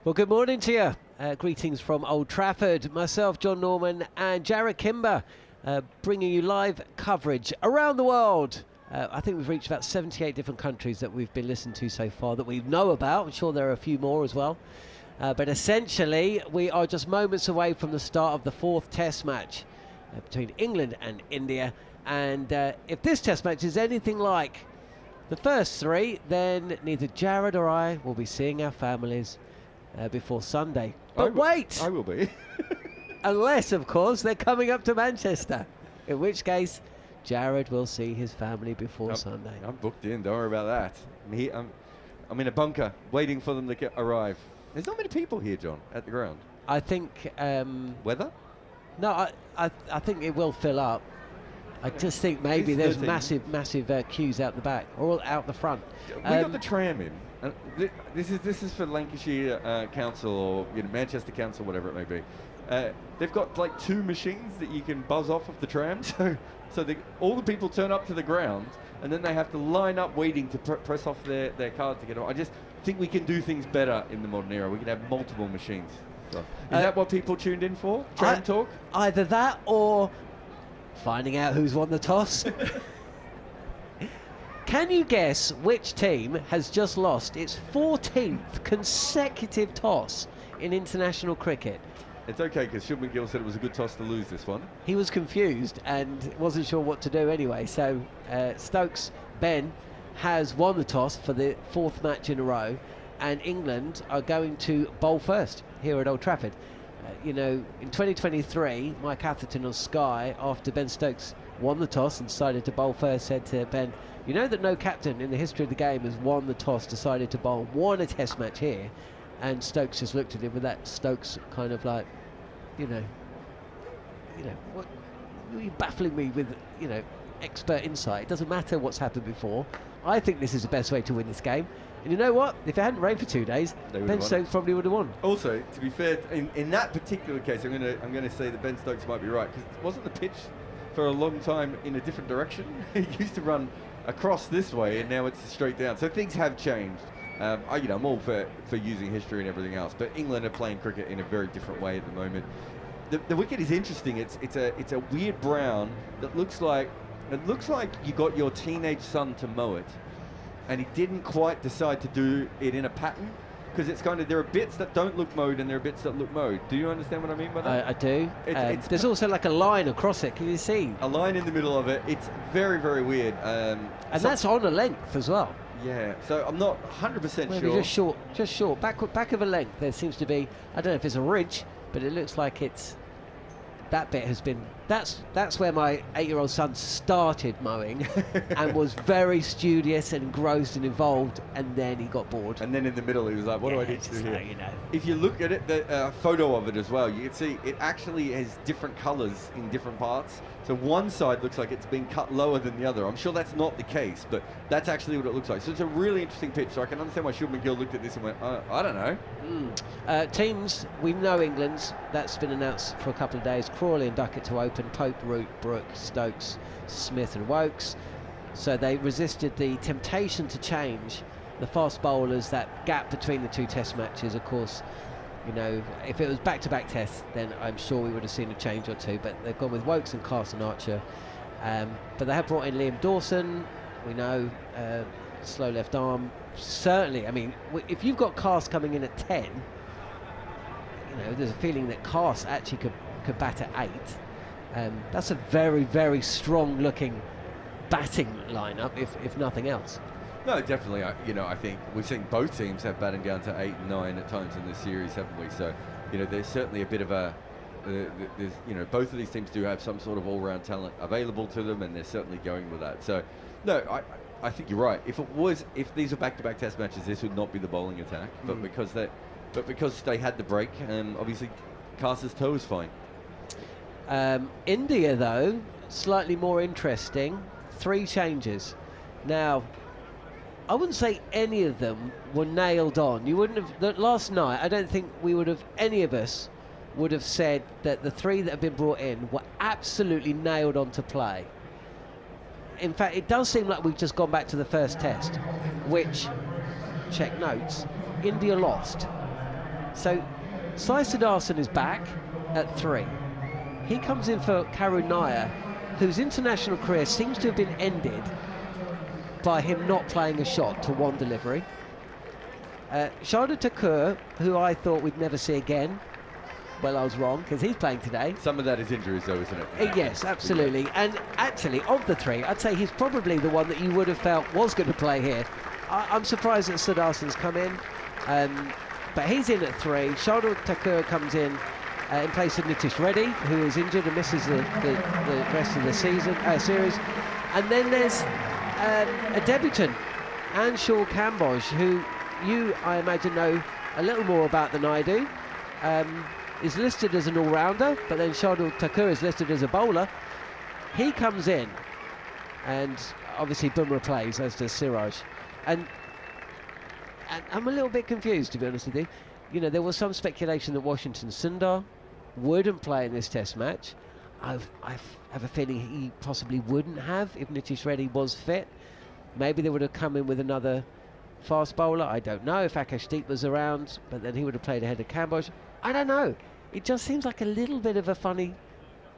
Well, good morning to you. Greetings from Old Trafford. Myself, Jon Norman, and Jarrod Kimber bringing you live coverage around the world. I think we've reached about 78 different countries that we've been listened to so far that we know about. I'm sure there are a few more as well. But essentially, we are just moments away from the start of the fourth Test match between England and India. And if this Test match is anything like the first three, then neither Jarrod or I will be seeing our families before Sunday. But wait! I will be. Unless, of course, they're coming up to Manchester. In which case, Jarrod will see his family before Sunday. I'm booked in, don't worry about that. I'm in a bunker, waiting for them to arrive. There's not many people here, John, at the ground. I think... Weather? No, I think it will fill up. I just think maybe there's massive queues out the back or out the front. We got the tram in. This is for Lancashire Council or Manchester Council, whatever it may be. They've got like 2 machines that you can buzz off of the tram. So all the people turn up to the ground and then they have to line up waiting to press off their card to get on. I just think we can do things better in the modern era. We can have multiple machines. So, is that what people tuned in for? Tram talk? Either that or finding out who's won the toss. Can you guess which team has just lost its 14th consecutive toss in international cricket? It's okay, because Shubman Gill said it was a good toss to lose this one. He was confused and wasn't sure what to do anyway. So Stokes, Ben, has won the toss for the 4th match in a row, and England are going to bowl first here at Old Trafford. In 2023, Mike Atherton on Sky, after Ben Stokes won the toss and decided to bowl first, said to Ben, you know that no captain in the history of the game has won the toss, decided to bowl, won a Test match here. And Stokes just looked at him with that Stokes kind of like, what are you baffling me with, expert insight? It doesn't matter what's happened before. I think this is the best way to win this game. And you know what? If it hadn't rained for 2 days, Ben Stokes probably would have won. Also, to be fair, in that particular case, I'm going to say that Ben Stokes might be right, because wasn't the pitch for a long time in a different direction? It used to run across this way, and now it's straight down. So things have changed. I'm all for using history and everything else, but England are playing cricket in a very different way at the moment. The wicket is interesting. It's a weird brown that looks like you got your teenage son to mow it, and he didn't quite decide to do it in a pattern, because it's kind of, there are bits that don't look mowed and there are bits that look mowed. Do you understand what I mean by that? I do. There's also like a line across it. Can you see? A line in the middle of it. It's very, very weird. And that's on a length as well. Yeah, so I'm not 100% sure. Just short. Back of a length, there seems to be, I don't know if it's a ridge, but it looks like that bit has been, that's where my 8-year-old son started mowing and was very studious and engrossed and involved, and then he got bored. And then in the middle he was like, what do I need to do here? If you look at it, the photo of it as well, you can see it actually has different colours in different parts. So one side looks like it's been cut lower than the other. I'm sure that's not the case, but that's actually what it looks like. So it's a really interesting pitch. So I can understand why Shubman Gill looked at this and went, I don't know. Teams, we know England's, that's been announced for a couple of days. Crawley and Duckett to open, Pope, Root, Brooke, Stokes, Smith and Wokes. So they resisted the temptation to change the fast bowlers, that gap between the 2 Test matches, of course. If it was back-to-back tests, then I'm sure we would have seen a change or two, but they've gone with Wokes and Carson Archer. But they have brought in Liam Dawson. We know slow left arm. Certainly, I mean, if you've got Cast coming in at 10, there's a feeling that Cast actually could bat at 8. That's a very, very strong-looking batting lineup, if nothing else. No, definitely. I think we've seen both teams have batting down to 8 and 9 at times in this series, haven't we? So, there's certainly a bit of a, both of these teams do have some sort of all-round talent available to them, and they're certainly going with that. So, no, I think you're right. If these are back-to-back Test matches, this would not be the bowling attack, but because they had the break, obviously, Carter's toe is fine. India, though, slightly more interesting. 3 changes. Now, I wouldn't say any of them were nailed on. You wouldn't have, last night, I don't think any of us would have said that the 3 that have been brought in were absolutely nailed on to play. In fact, it does seem like we've just gone back to the first Test, which, check notes, India lost. So Sidarson is back at 3. He comes in for Karun Nair, whose international career seems to have been ended by him not playing a shot to one delivery. Jarrod Kimber, who I thought we'd never see again. Well, I was wrong, because he's playing today. Some of that is injuries, though, isn't it? Yes, absolutely. And actually, of the 3, I'd say he's probably the one that you would have felt was going to play here. I'm surprised that Sidarson's come in, but he's in at 3. Jarrod Kimber comes in place of Nitish Reddy, who is injured and misses the rest of the series. And then there's a debutant, Anshul Kamboj, who you, I imagine, know a little more about than I do. Is listed as an all-rounder, but then Jarrod Kimber is listed as a bowler. He comes in, and obviously Bumrah plays, as does Siraj. And I'm a little bit confused, to be honest with you. You know, there was some speculation that Washington Sundar wouldn't play in this Test match. I have a feeling he possibly wouldn't have if Nitish Reddy was fit. Maybe they would have come in with another fast bowler. I don't know if Akashdeep was around, but then he would have played ahead of Kamboj. I don't know. It just seems like a little bit of a funny,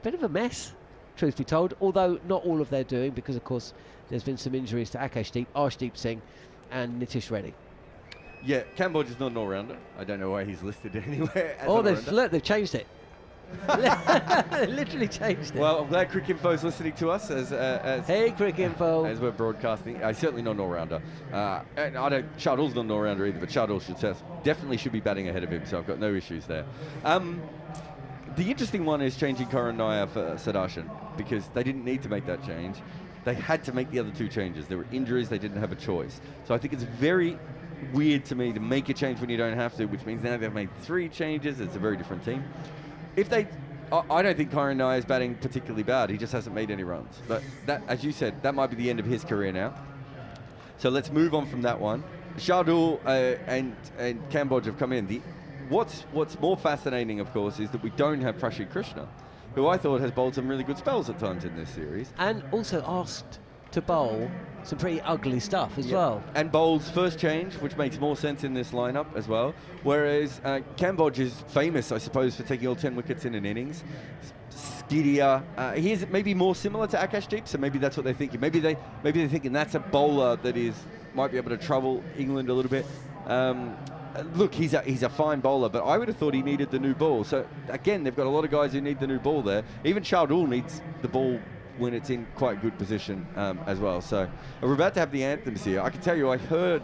bit of a mess, truth be told, although not all of their doing, because of course there's been some injuries to Akashdeep, Arshdeep Singh and Nitish Reddy. Yeah, Kamboj is not an all-rounder. I don't know why he's listed anywhere as oh, they've changed it. Literally changed it. Well, I'm glad Crick Info's listening to us as hey, Crick Info. As we're broadcasting. Certainly not an all-rounder. And Shardul's not an all-rounder either, but Shardul definitely should be batting ahead of him, so I've got no issues there. The interesting one is changing Karun Nair for Sidarshan, because they didn't need to make that change. They had to make the other 2 changes. There were injuries, they didn't have a choice. So I think it's very weird to me to make a change when you don't have to, which means now they've made 3 changes. It's a very different team. I don't think Karun Nair is batting particularly bad. He just hasn't made any runs. But that, as you said, that might be the end of his career now. So let's move on from that one. Shardul and Kamboj have come in. What's more fascinating, of course, is that we don't have Prashid Krishna, who I thought has bowled some really good spells at times in this series. And also asked to bowl some pretty ugly stuff as well. And bowls first change, which makes more sense in this lineup as well. Whereas Kamboj is famous, I suppose, for taking all 10 wickets in an innings. Skiddier. He is maybe more similar to Akashdeep, so maybe that's what they're thinking. Maybe they're thinking that's a bowler that might be able to trouble England a little bit. Look, he's a fine bowler, but I would have thought he needed the new ball. So again, they've got a lot of guys who need the new ball there. Even Shardul needs the ball when it's in quite good position as well. So we're about to have the anthems here. I can tell you, I heard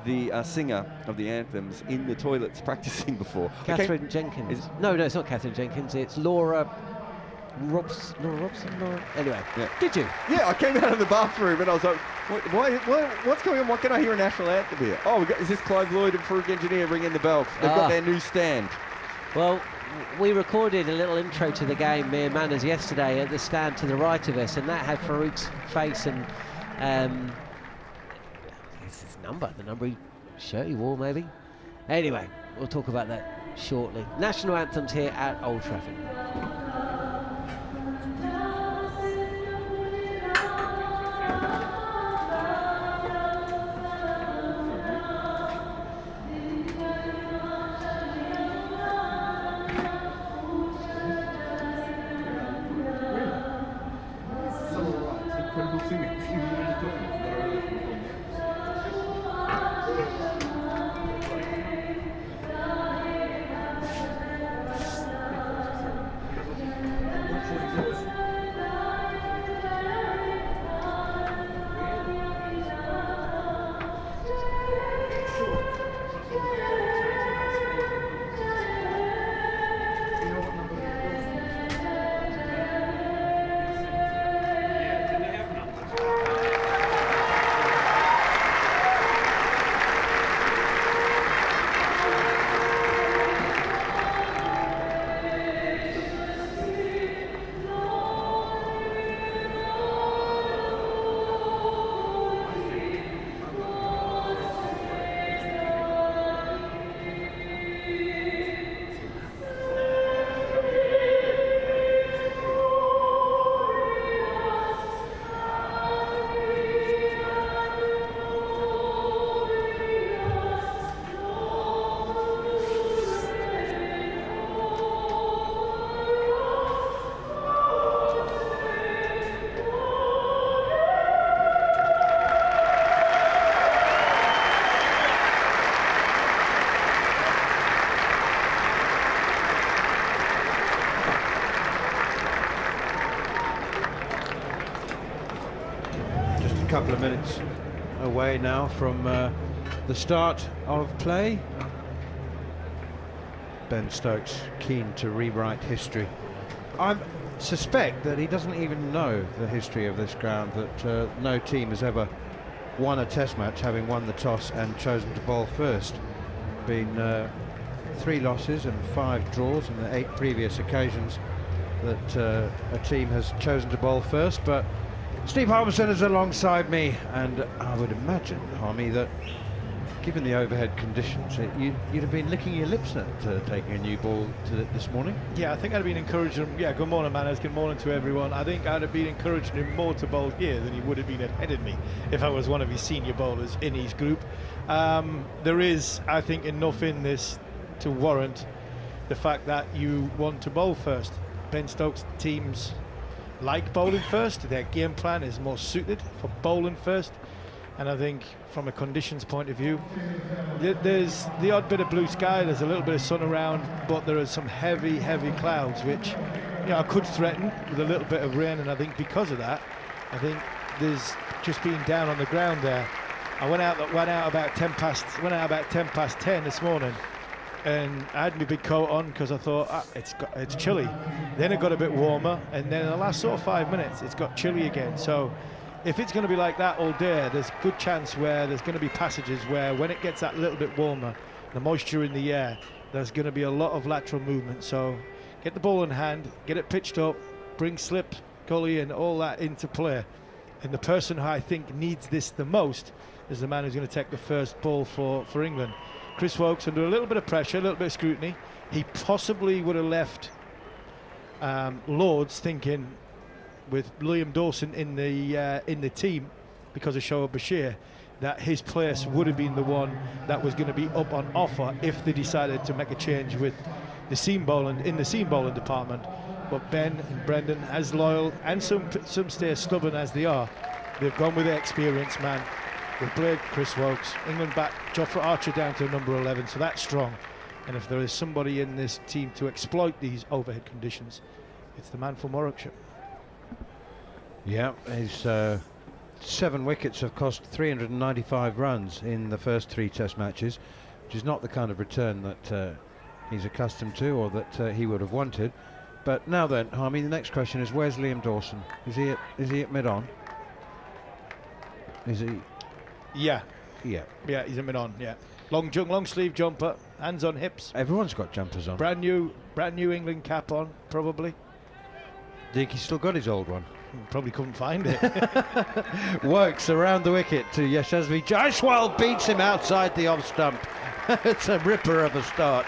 the singer of the anthems in the toilets practicing before. Catherine Jenkins. No, it's not Catherine Jenkins. It's Laura Robson. Anyway, yeah. Did you? Yeah, I came out of the bathroom and I was like, what's going on? Why can't I hear a national anthem here? Oh, is this Clive Lloyd and Farouk Engineer ringing the bell? They've got their new stand. Well, we recorded a little intro to the game, me and Manners, yesterday at the stand to the right of us, and that had Farouk's face and it's his number, the number shirt he wore maybe. Anyway, we'll talk about that shortly. National anthems here at Old Trafford. couple of minutes away now from the start of play. Ben Stokes keen to rewrite history. I suspect that he doesn't even know the history of this ground, that no team has ever won a test match having won the toss and chosen to bowl first. Been 3 losses and 5 draws in the 8 previous occasions that a team has chosen to bowl first. But Steve Harmison is alongside me, and I would imagine, Harmy, that given the overhead conditions, you'd have been licking your lips at taking a new ball this morning. Yeah, I think I'd have been encouraging him. Yeah, good morning, Manners. Good morning to everyone. I think I'd have been encouraging him more to bowl here than he would have been ahead of me if I was one of his senior bowlers in his group. There is, I think, enough in this to warrant the fact that you want to bowl first. Ben Stokes' teams like bowling first. Their game plan is more suited for bowling first. And I think from a conditions point of view, there's the odd bit of blue sky, there's a little bit of sun around, but there are some heavy clouds which, you know, could threaten with a little bit of rain. And I think because of that, I think there's just being down on the ground there. I went out about 10 past 10 this morning, and I had my big coat on because I thought it's chilly. Then it got a bit warmer, and then in the last sort of 5 minutes it's got chilly again. So if it's going to be like that all day, there's a good chance where there's going to be passages where when it gets that little bit warmer, the moisture in the air, there's going to be a lot of lateral movement. So get the ball in hand, get it pitched up, bring slip, gully and all that into play. And the person who I think needs this the most is the man who's going to take the first ball for England. Chris Woakes under a little bit of pressure, a little bit of scrutiny. He possibly would have left Lords thinking, with Liam Dawson in the team because of Shoaib Bashir, that his place would have been the one that was going to be up on offer if they decided to make a change with the seam bowling in the seam bowling department. But Ben and Brendan, as loyal and some stay as stubborn as they are, they've gone with the experienced man. They've played Chris Woakes, England back Jofra Archer down to number 11, so that's strong. And if there is somebody in this team to exploit these overhead conditions, it's the man from Warwickshire. Yeah, his 7 wickets have cost 395 runs in the first 3 test matches, which is not the kind of return that he's accustomed to or that he would have wanted. But now then, Harmy, the next question is, where's Liam Dawson? Is he at mid-on? Is he? Yeah, he's at mid-on. Yeah, long sleeve jumper, hands on hips. Everyone's got jumpers on. Brand new England cap on, probably. Think he's still got his old one? Probably couldn't find it. Works around the wicket to Yashasvi Jaiswal, beats him outside the off stump. It's a ripper of a start.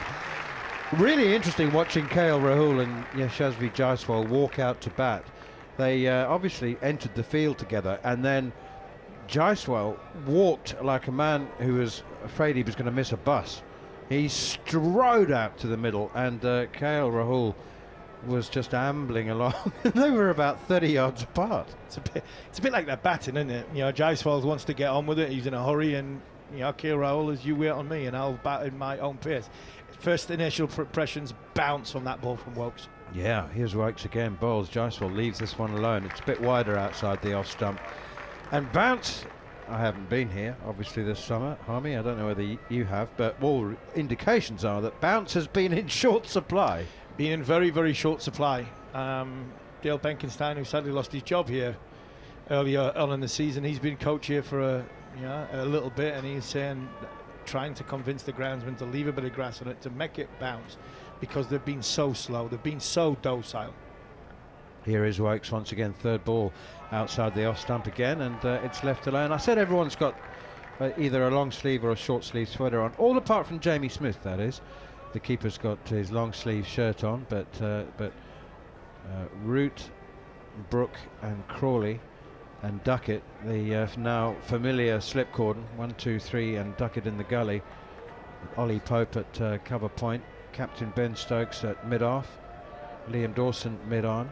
Really interesting watching KL Rahul and Yashasvi Jaiswal walk out to bat. They obviously entered the field together, and then Jaiswal walked like a man who was afraid he was going to miss a bus. He strode out to the middle, and KL Rahul was just ambling along. They were about 30 yards apart. It's a bit like that batting, isn't it? You know, Jaiswal wants to get on with it. He's in a hurry, and you know, KL Rahul, as you wait on me, and I'll bat in my own pace. First initial impressions bounce from that ball from Woakes. Yeah, here's Woakes again. Bowls. Jaiswal leaves this one alone. It's a bit wider outside the off stump. And Bounce, I haven't been here, obviously, this summer. Harmy, I don't know whether you have, but all indications are that Bounce has been in short supply. Been in very short supply. Dale Benkenstein, who sadly lost his job here earlier on in the season, he's been coach here for a little bit, and he's saying, trying to convince the groundsmen to leave a bit of grass on it to make it bounce, because they've been so slow, they've been so docile. Here is Woakes once again, third ball outside the off stump again, and it's left alone. I said everyone's got either a long sleeve or a short sleeve sweater on, all apart from Jamie Smith, that is. The keeper's got his long sleeve shirt on, but Root, Brooke and Crawley and Duckett, the now familiar slip cordon, 1, 2, 3 and Duckett in the gully. Ollie Pope at cover point, Captain Ben Stokes at mid-off, Liam Dawson mid-on,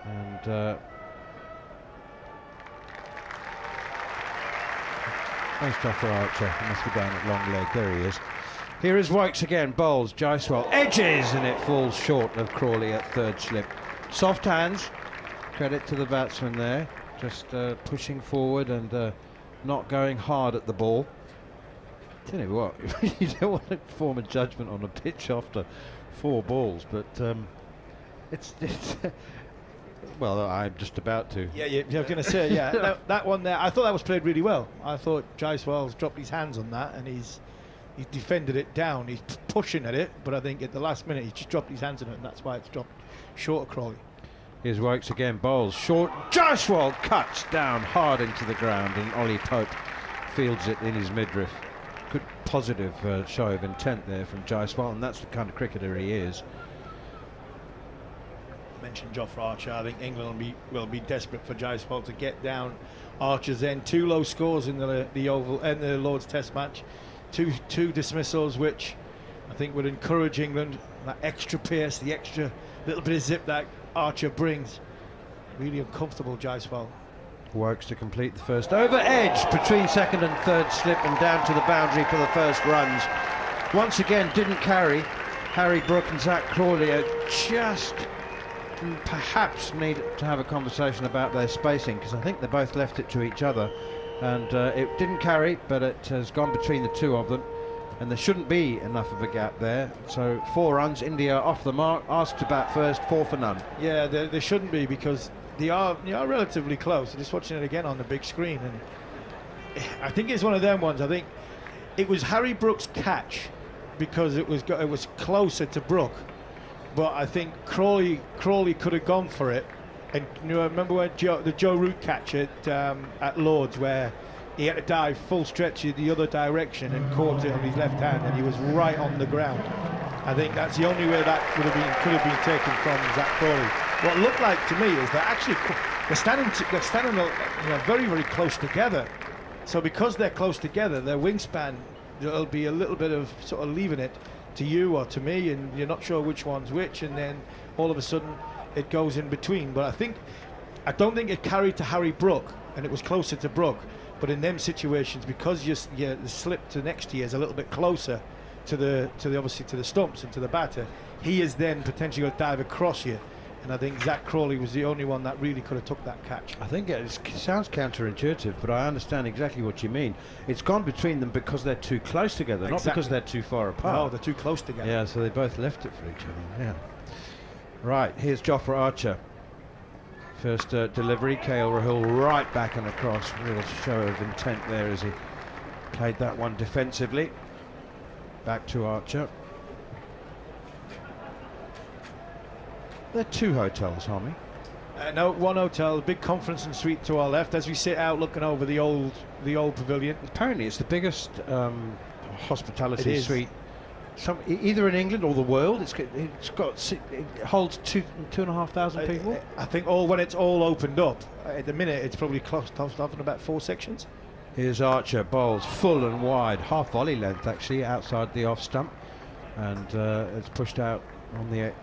and nice stuff for Archer. He must be down at long leg. There he is. Here is Woakes again. Bowls. Jaiswal edges, and it falls short of Crawley at third slip. Soft hands. Credit to the batsman there, just pushing forward and not going hard at the ball. Tell you what, you don't want to form a judgment on a pitch after 4 balls, but it's well, I'm just about to. Yeah, I was going to say, yeah, that one there, I thought that was played really well. I thought Jaiswal's dropped his hands on that, and he's defended it down. He's pushing at it, but I think at the last minute he just dropped his hands on it, and that's why it's dropped short of Crawley. Here's Wokes again, bowls short. Jaiswal cuts down hard into the ground, and Ollie Pope fields it in his midriff. Good positive show of intent there from Jaiswal, and that's the kind of cricketer he is. Mentioned Jofra Archer. I think England will be desperate for Jaiswal to get down Archer's end. 2 low scores in the Oval and the Lord's Test match. Two dismissals, which I think would encourage England. That extra pace, the extra little bit of zip that Archer brings. Really uncomfortable, Jaiswal. Wokes to complete the first over edge between second and third slip and down to the boundary for the first runs. Once again, didn't carry. Harry Brook and Zach Crawley are just perhaps need to have a conversation about their spacing, because I think they both left it to each other, and it didn't carry, but it has gone between the 2 of them, and there shouldn't be enough of a gap there. So 4 runs, India off the mark, asked to bat first, 4 for none. Yeah, there shouldn't be, because they are relatively close. I'm just watching it again on the big screen, and I think it's one of them ones. I think it was Harry Brook's catch because it was closer to Brook, but I think Crawley could have gone for it. And remember when the Joe Root catch at Lord's, where he had to dive full stretch in the other direction and caught it on his left hand, and he was right on the ground. I think that's the only way that could have been taken from Zach Crawley. What looked like to me is that actually they're standing very, very close together. So because they're close together, their wingspan, there'll be a little bit of sort of leaving it to you or to me, and you're not sure which one's which, and then all of a sudden it goes in between. But I don't think it carried to Harry Brook, and it was closer to Brook. But in them situations, because the slip to next to you is a little bit closer to the obviously to the stumps and to the batter, he is then potentially going to dive across you. And I think Zach Crawley was the only one that really could have took that catch. I think it sounds counterintuitive, but I understand exactly what you mean. It's gone between them because they're too close together, not because they're too far apart. No, they're too close together. Yeah, so they both left it for each other. Yeah. Right, here's Jofra Archer. First delivery, KL Rahul right back and across. Real show of intent there as he played that one defensively. Back to Archer. There are 2 hotels, Harmy. No, 1 hotel, big conference and suite to our left as we sit out looking over the old pavilion. Apparently it's the biggest hospitality suite either in England or the world. It holds 2,500 people. I think when it's all opened up at the minute, it's probably closed off in about 4 sections. Here's Archer, bowls full and wide, half volley length actually, outside the off stump, and it's pushed out on the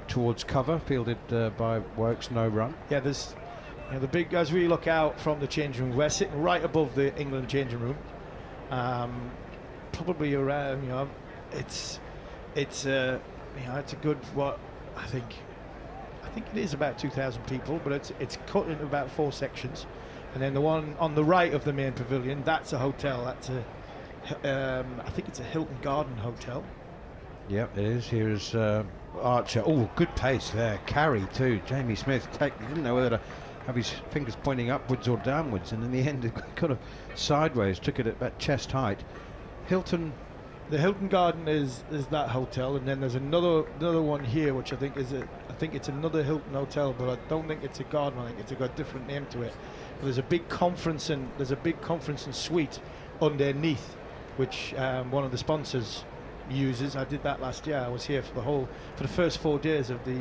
towards cover, fielded by Wokes, no run. Yeah, there's the big, as we look out from the changing room, we're sitting right above the England changing room, probably around, it's a good, what I think it is about 2,000 people, but it's cut into about 4 sections. And then the one on the right of the main pavilion, that's a hotel. That's I think it's a Hilton Garden hotel. Yep, it is. Here's Archer. Oh, good pace there. Carry too. Jamie Smith didn't know whether to have his fingers pointing upwards or downwards, and in the end, it kind of sideways. Took it at about chest height. The Hilton Garden is that hotel, and then there's another one here, which I think it's another Hilton hotel, but I don't think it's a garden. I think it's got a different name to it. But there's a big conference and suite underneath, which one of the sponsors uses. I did that last year. I was here for the first 4 days of it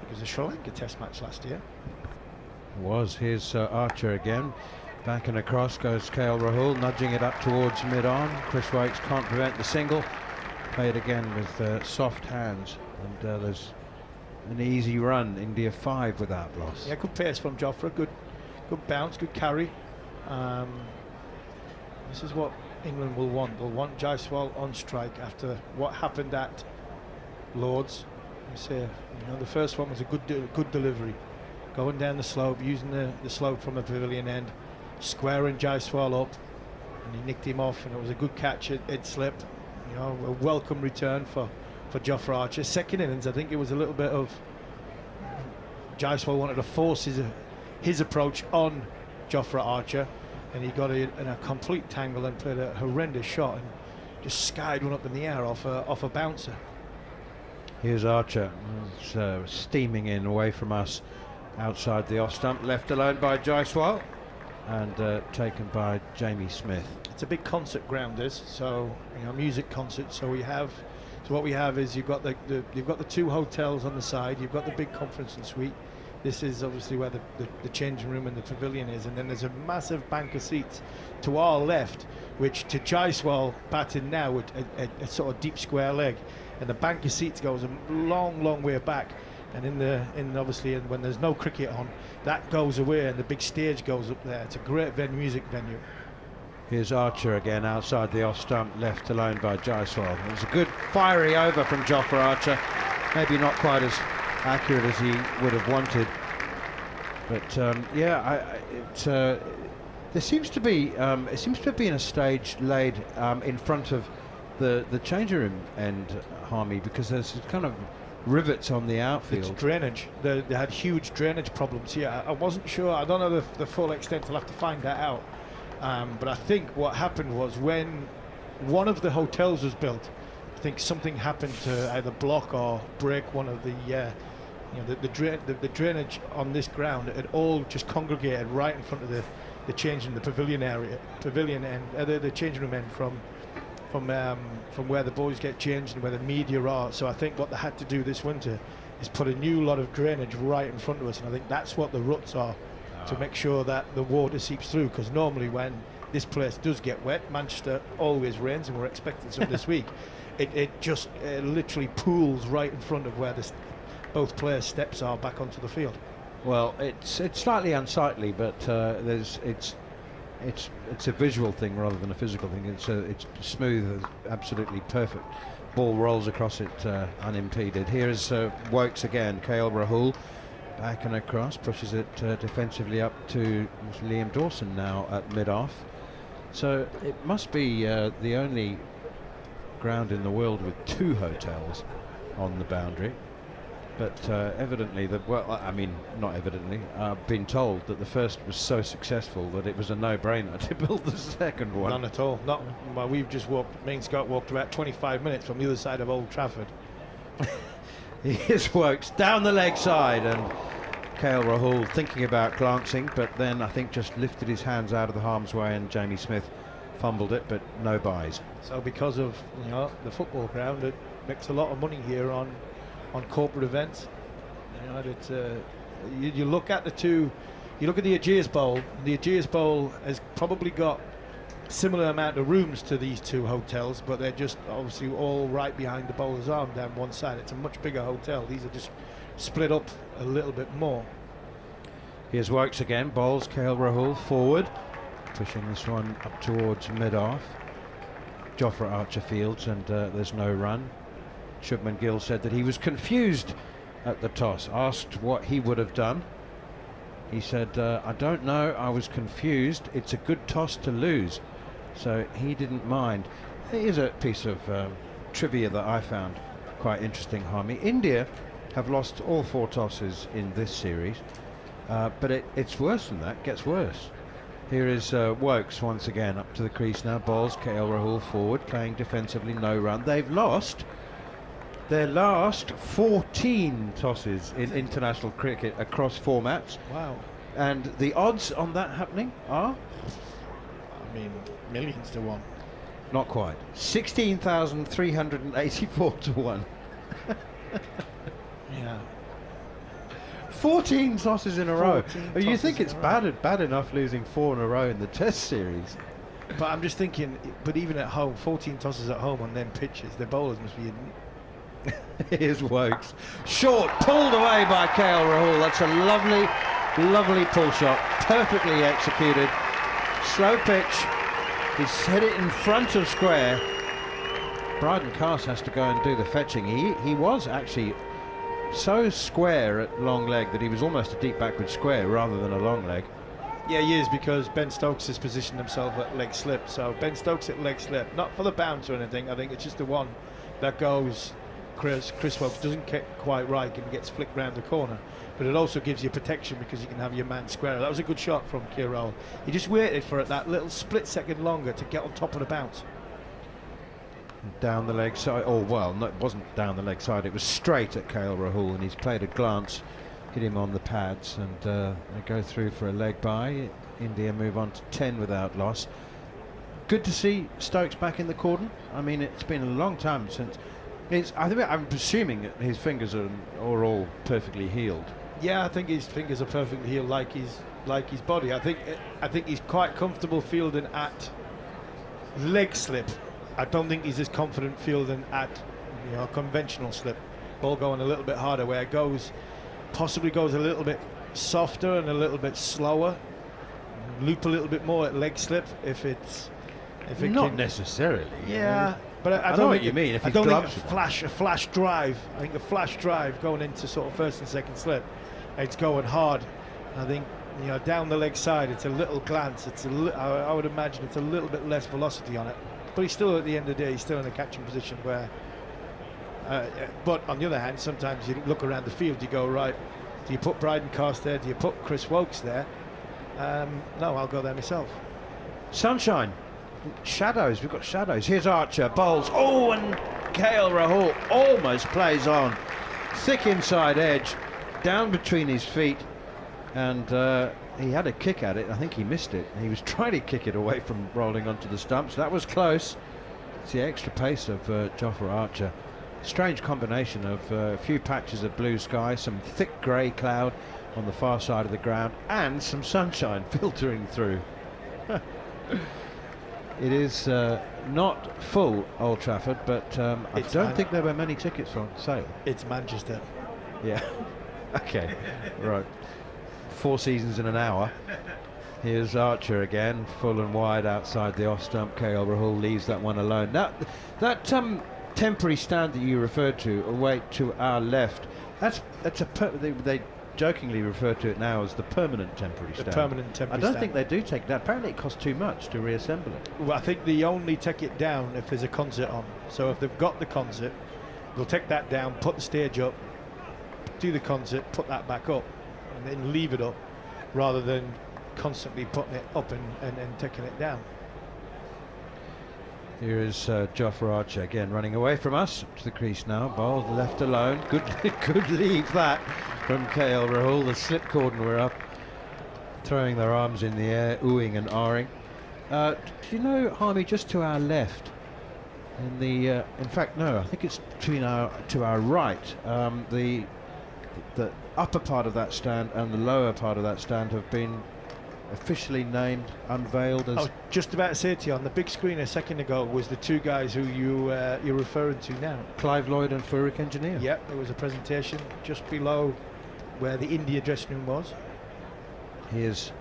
was a Sri Lanka Test match last year. It was. Here's Archer again. Back and across goes KL Rahul, nudging it up towards mid-on. Chris Wokes can't prevent the single. Played again with soft hands, and there's an easy run. India 5 without loss. Yeah, good pace from Jofra. Good bounce, good carry. This is what England will want. They'll want Jaiswal on strike after what happened at Lord's. You say, the first one was a good delivery. going down the slope, using the slope from the pavilion end, squaring Jaiswal up, and he nicked him off, and it was a good catch at slip. You know, a welcome return for Jofra Archer. Second innings, I think it was a little bit of Jaiswal wanted to force his approach on Jofra Archer, and he got in a complete tangle and played a horrendous shot and just skied one up in the air off a bouncer. Here's Archer, steaming in away from us outside the off stump, left alone by Jaiswal and taken by Jamie Smith. It's a big concert ground, this, so music concert. So what we have is you've got the two hotels on the side, you've got the big conference suite. This is obviously where the changing room and the pavilion is, and then there's a massive bank of seats to our left, which to Jaiswal batting now with a sort of deep square leg, and the bank of seats goes a long way back, and obviously when there's no cricket on, that goes away and the big stage goes up there. It's a great music venue. Here's Archer again outside the off stump, left alone by Jaiswal. It was a good fiery over from Jofra Archer, maybe not quite as accurate as he would have wanted, but there seems to be it seems to have been a stage laid in front of the changing room end, Harmy, because there's kind of rivets on the outfield. It's drainage. They had huge drainage problems here. I wasn't sure. I don't know the full extent. I'll have to find that out. But I think what happened was when one of the hotels was built, I think something happened to either block or break one of the drainage on this ground. It all just congregated right in front of the changing the pavilion end, the changing room end from where the boys get changed and where the media are. So I think what they had to do this winter is put a new lot of drainage right in front of us, and I think that's what the ruts are, to make sure that the water seeps through, because normally when this place does get wet, Manchester always rains, and we're expecting some this week, it just literally pools right in front of where both players' steps are back onto the field. Well, it's slightly unsightly, but it's a visual thing rather than a physical thing. It's smooth, absolutely perfect. Ball rolls across it unimpeded. Here is Wokes again. KL Rahul back and across, pushes it defensively up to Liam Dawson now at mid-off. So it must be the only ground in the world with two hotels on the boundary. But evidently, not evidently, I've been told that the first was so successful that it was a no-brainer to build the second one. None at all. We've just me and Scott walked about 25 minutes from the other side of Old Trafford. Here's Wokes down the leg side, and KL Rahul thinking about glancing, but then I think just lifted his hands out of the harm's way, and Jamie Smith fumbled it, but no buys. So because of the football ground, it makes a lot of money here on corporate events. You look at the Ageas Bowl. The Ageas Bowl has probably got similar amount of rooms to these two hotels, but they're just obviously all right behind the bowler's arm down one side. It's a much bigger hotel. These are just split up a little bit more. Here's Wokes again, bowls KL Rahul forward, pushing this one up towards mid-off. Jofra Archer fields, and there's no run. Shubman Gill said that he was confused at the toss, asked what he would have done. He said, I don't know, I was confused. It's a good toss to lose. So he didn't mind. Here's a piece of trivia that I found quite interesting, Harmy. India have lost all 4 tosses in this series, but it's worse than that, gets worse. Here is Wokes once again up to the crease now, bowls KL Rahul forward, playing defensively, no run. They've lost their last 14 tosses in international cricket across formats. Wow. And the odds on that happening are? Millions to 1. Not quite. 16,384 to 1. Yeah. 14 tosses in a row. You think it's bad enough losing 4 in a row in the Test series? But I'm just thinking, but even at home, 14 tosses at home on them pitches, their bowlers must be... Here's Wokes. Short, pulled away by KL Rahul. That's a lovely pull shot. Perfectly executed. Slow pitch. He's hit it in front of square. Bryden Cass has to go and do the fetching. He was actually so square at long leg that he was almost a deep backward square rather than a long leg. Yeah, he is, because Ben Stokes has positioned himself at leg slip. So Ben Stokes at leg slip, not for the bounce or anything. I think it's just the one that goes. Chris Wokes doesn't get quite right and gets flicked round the corner. But it also gives you protection because you can have your man square. That was a good shot from Kieran. He just waited for it that little split second longer to get on top of the bounce. Down the leg side, no, it wasn't down the leg side, it was straight at KL Rahul, and he's played a glance, hit him on the pads, and they go through for a leg bye. India move on to 10 without loss. Good to see Stokes back in the cordon. I mean, it's been a long time since. I'm presuming that his fingers are all perfectly healed. Yeah, I think his fingers are perfectly healed, like his body. I think he's quite comfortable fielding at leg slip. I don't think he's as confident fielding at conventional slip. Ball going a little bit harder, where it possibly goes a little bit softer and a little bit slower. Loop a little bit more at leg slip if it Not can, necessarily. Yeah, but I know what you mean. I don't think a flash drive. I think a flash drive going into sort of first and second slip, it's going hard. I think down the leg side, it's a little glance. I would imagine it's a little bit less velocity on it. But he's still, at the end of the day, he's still in a catching position where. But on the other hand, sometimes you look around the field, you go, right, do you put Bryden Cast there? Do you put Chris Wokes there? No, I'll go there myself. Sunshine. Shadows, we've got shadows. Here's Archer, bowls. Oh, and KL Rahul almost plays on. Thick inside edge, down between his feet, and he had a kick at it. I think he missed it. He was trying to kick it away from rolling onto the stumps. That was close. It's the extra pace of Jofra Archer. Strange combination of a few patches of blue sky, some thick grey cloud on the far side of the ground, and some sunshine filtering through. It is not full, Old Trafford, but I don't think there were many tickets on sale. It's Manchester. Yeah. Okay. Right. 4 seasons in an hour. Here's Archer again, full and wide outside the off stump. KL Rahul leaves that one alone. Now, that temporary stand that you referred to, away to our left, that's they jokingly refer to it now as the permanent temporary stand. Permanent temporary I don't stand. think they do take it down. Apparently it costs too much to reassemble it. Well, I think they only take it down if there's a concert on. So if they've got the concert, they'll take that down, put the stage up, do the concert, put that back up, and then leave it up, rather than constantly putting it up and taking it down. Here is Jofra Archer again running away from us to the crease now. Ball left alone. Good leave that from KL Rahul. The slip cordon were up, throwing their arms in the air, oohing and ahhing. Do you know, Harmy, just to our left, in fact no, I think it's to our right, the upper part of that stand and the lower part of that stand have been officially named, unveiled as. I was just about to say to you, on the big screen a second ago was the two guys who you're referring to now. Clive Lloyd and Farooq Engineer. Yep, there was a presentation just below where the India dressing room was. Here's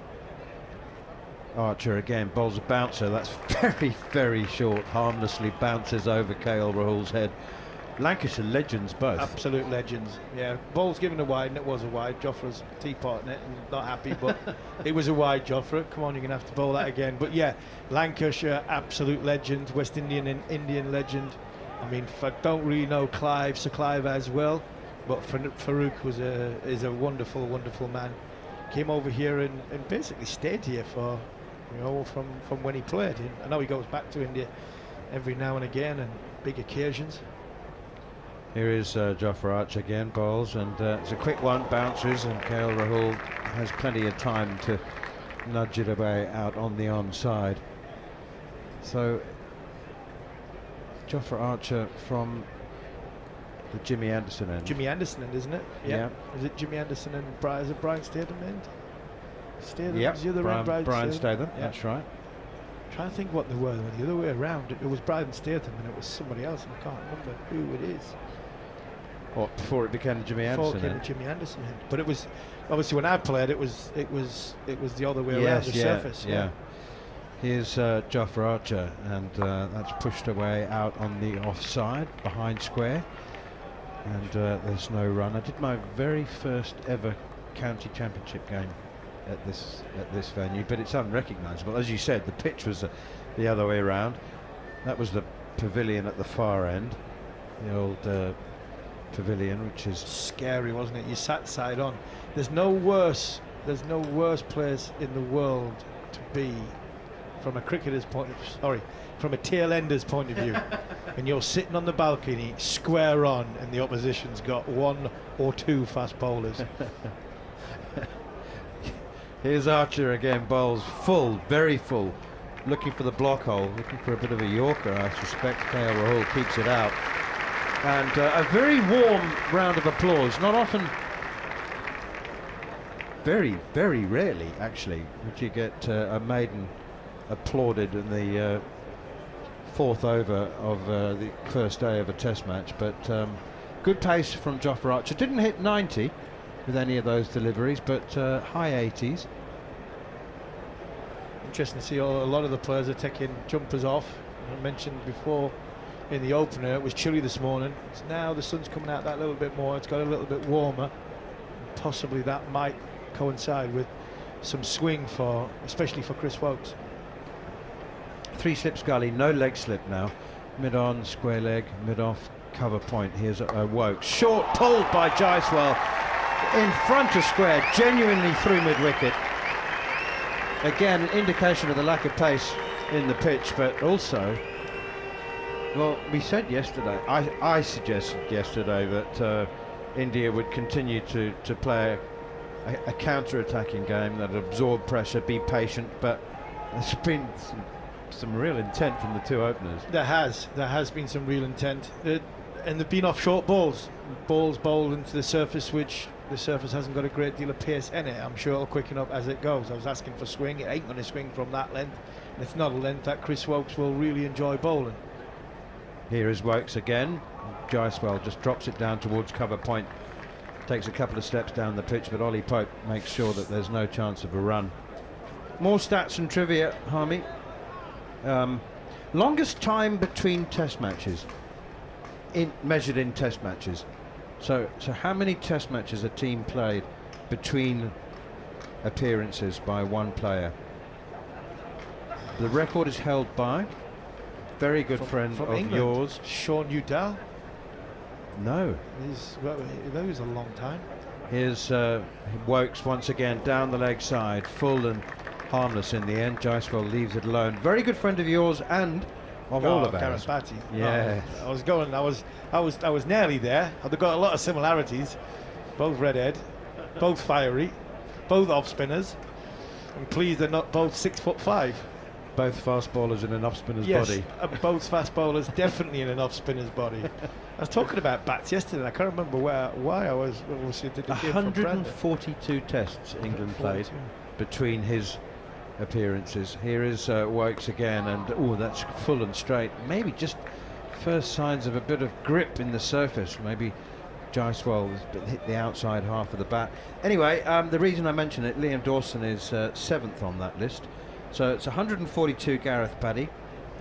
Archer again, bowls a bouncer. That's very, very short, harmlessly bounces over KL Rahul's head. Lancashire legends both. Absolute legends. Yeah, ball's given a wide, and it was a wide. Jofra's teapotting it and not happy, but it was a wide. Jofra, come on, you're gonna have to bowl that again. But yeah, Lancashire absolute legend, West Indian and Indian legend. I mean, I don't really know Clive, Sir Clive as well, but Farooq is a wonderful, wonderful man. Came over here and basically stayed here for, from when he played. I know he goes back to India every now and again and big occasions. Here is Jofra Archer again, bowls, and it's a quick one, bounces, and KL Rahul has plenty of time to nudge it away out on the onside. So Jofra Archer from the Jimmy Anderson end. Jimmy Anderson end, isn't it? Yeah. Is it Jimmy Anderson and is it Brian Statham end? Statham? Yep, The other end, Brian Statham, yeah. that's right. Trying to think what they were. The other way around, it was Brian Statham and it was somebody else, and I can't remember who it is. What, before it became the Jimmy Before Anderson it became end? the Jimmy Anderson end. But it was obviously when I played, it was the other way around the surface. Yeah. Here's Jofra Archer, and that's pushed away out on the offside behind square. and there's no run. I did my very first ever county championship game at this venue, but it's unrecognisable. As you said, the pitch was the other way around. That was the pavilion at the far end, the old pavilion, which is scary, wasn't it? You sat side on. There's no worse place in the world to be from a cricketer's point of from a tail ender's point of view. And you're sitting on the balcony square on, and the opposition's got 1 or 2 fast bowlers. Here's Archer again, bowls full, very full, looking for the block hole, looking for a bit of a Yorker, I suspect. KL Rahul keeps it out. And a very warm round of applause. Not often, very, very rarely actually, would you get a maiden applauded in the 4th over of the first day of a test match. But good pace from Jofra Archer. Didn't hit 90 with any of those deliveries, but high 80s. Interesting to see a lot of the players are taking jumpers off. I mentioned before in the opener it was chilly this morning. It's now the sun's coming out that little bit more. It's got a little bit warmer. Possibly that might coincide with some swing especially for Chris Woakes. 3 slips gully, no leg slip now. Mid on, square leg, mid off, cover point. Here's Woakes. Short pulled by Jaiswal in front of square, genuinely through mid wicket. Again, an indication of the lack of pace in the pitch, but also, well, we said yesterday, I suggested yesterday that India would continue to play a counter-attacking game that would absorb pressure, be patient, but there's been some real intent from the 2 openers. There has been some real intent, and they've been off short balls bowled into the surface, which the surface hasn't got a great deal of pace in it. I'm sure it'll quicken up as it goes. I was asking for swing. It ain't going to swing from that length, and it's not a length that Chris Woakes will really enjoy bowling. Here is Woakes again. Jaiswal just drops it down towards cover point, takes a couple of steps down the pitch, but Ollie Pope makes sure that there's no chance of a run. More stats and trivia, Harmy. Longest time between test matches, measured in test matches. So how many test matches a team played between appearances by one player? The record is held by very good friend of England. yours, Sean Udall. No. That was a long time. Here's Woakes once again down the leg side, full and harmless in the end. Jaiswal leaves it alone. Very good friend of yours and of all of ours. Batty. Yeah. I was nearly there. They've got a lot of similarities. Both redhead, both fiery, both off spinners. I'm pleased they're not both 6'5". Both fast bowlers in an off spinner's body. Yes, both fast bowlers definitely in an off spinner's body. I was talking about bats yesterday, and I can't remember why I was. 142 tests England played between his appearances. Here is Woakes again, and that's full and straight. Maybe just first signs of a bit of grip in the surface. Maybe Jaiswal has hit the outside half of the bat. Anyway, the reason I mention it, Liam Dawson is 7th on that list. So it's 142 Gareth Paddy,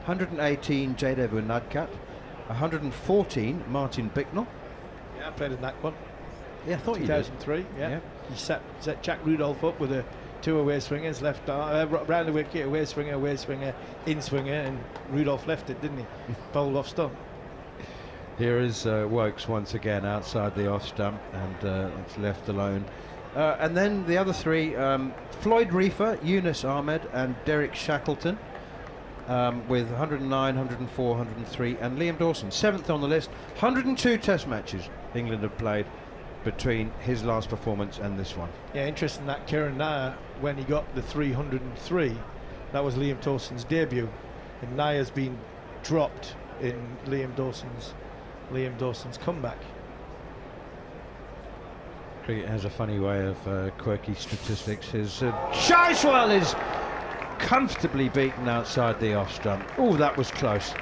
118 Jadev Unadkat, 114 Martin Bicknell. Yeah, I played in that one. Yeah, I thought you did. 2003. Yeah. He set Jack Rudolph up with 2 away swingers, left round the wicket, away swinger, in swinger, and Rudolph left it, didn't he? Bowled off stump. Here is Woakes once again outside the off stump, and it's left alone. And then the other 3, Floyd Reefer, Yunus Ahmed and Derek Shackleton, with 109, 104, 103, and Liam Dawson 7th on the list. 102 test matches England have played between his last performance and this one. Yeah, interesting that Kieran Nair, when he got the 303, that was Liam Dawson's debut, and Nair's been dropped in Liam Dawson's comeback. Cricket has a funny way of quirky statistics. His Jaiswal is comfortably beaten outside the off stump. Oh, that was close.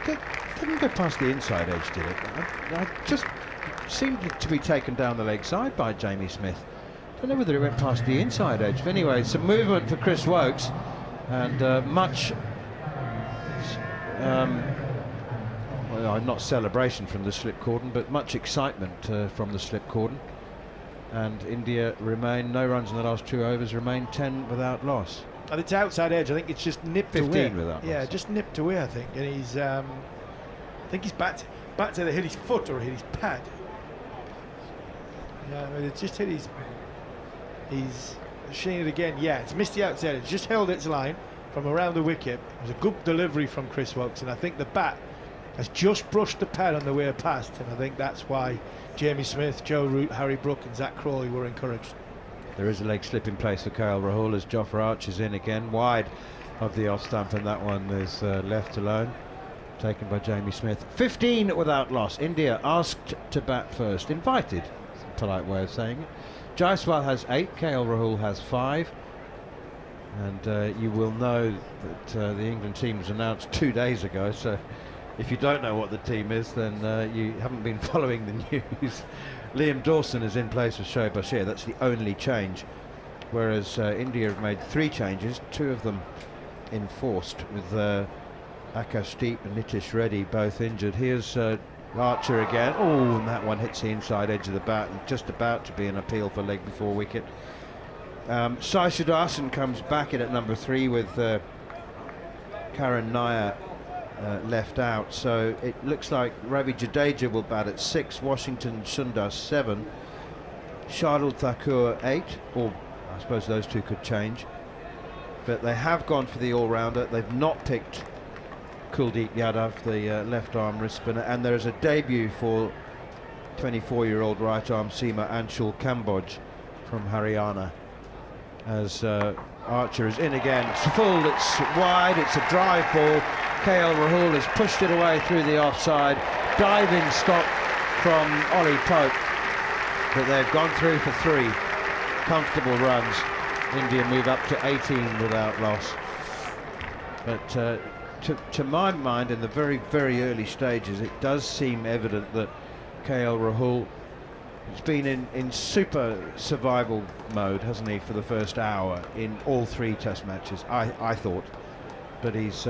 Didn't go past the inside edge, did it? I just seemed to be taken down the leg side by Jamie Smith. Don't know whether it went past the inside edge. But anyway, some movement for Chris Woakes, and much. not celebration from the slip cordon, but much excitement from the slip cordon. And India remain, no runs in the last 2 overs, remain 10 without loss. And it's outside edge. I think it's just nipped 15 away. without Yeah, loss. just nipped away, I think. And he's, I think he's back to the hit his foot or hit his pad. Yeah, I mean, it's just hit his. He's showing it again. Yeah, it's missed the outside edge. Just held its line from around the wicket. It was a good delivery from Chris Woakes, and I think the bat has just brushed the pad on the way past, and I think that's why Jamie Smith, Joe Root, Harry Brook and Zach Crawley were encouraged. There is a leg slip in place for KL Rahul as Jofra Archer's in again, wide of the off stump, and that one is left alone, taken by Jamie Smith. 15 without loss. India asked to bat first, invited, it's a polite way of saying it. Jaiswal has 8, KL Rahul has 5, and you will know that the England team was announced 2 days ago, so if you don't know what the team is, then you haven't been following the news. Liam Dawson is in place of Shoaib Bashir. That's the only change, whereas India have made 3 changes, 2 of them enforced, with Akashdeep and Nitish Reddy both injured. Here's Archer again. Oh, and that one hits the inside edge of the bat, and just about to be an appeal for leg before wicket. Sai Sudarsan comes back in at number 3 with Karan Nair left out, so it looks like Ravi Jadeja will bat at 6, Washington Sundar 7, Shardul Thakur 8, or I suppose those 2 could change, but they have gone for the all-rounder. They've not picked Kuldeep Yadav, the left-arm wrist spinner, and there is a debut for 24-year-old right-arm seamer Anshul Kamboj from Haryana, as Archer is in again. It's full, it's wide, it's a drive ball. KL Rahul has pushed it away through the offside. Diving stop from Ollie Pope, but they've gone through for 3 comfortable runs. India move up to 18 without loss. But to my mind, in the very, very early stages, it does seem evident that KL Rahul has been in super survival mode, hasn't he, for the first hour in all 3 test matches, I thought. But he's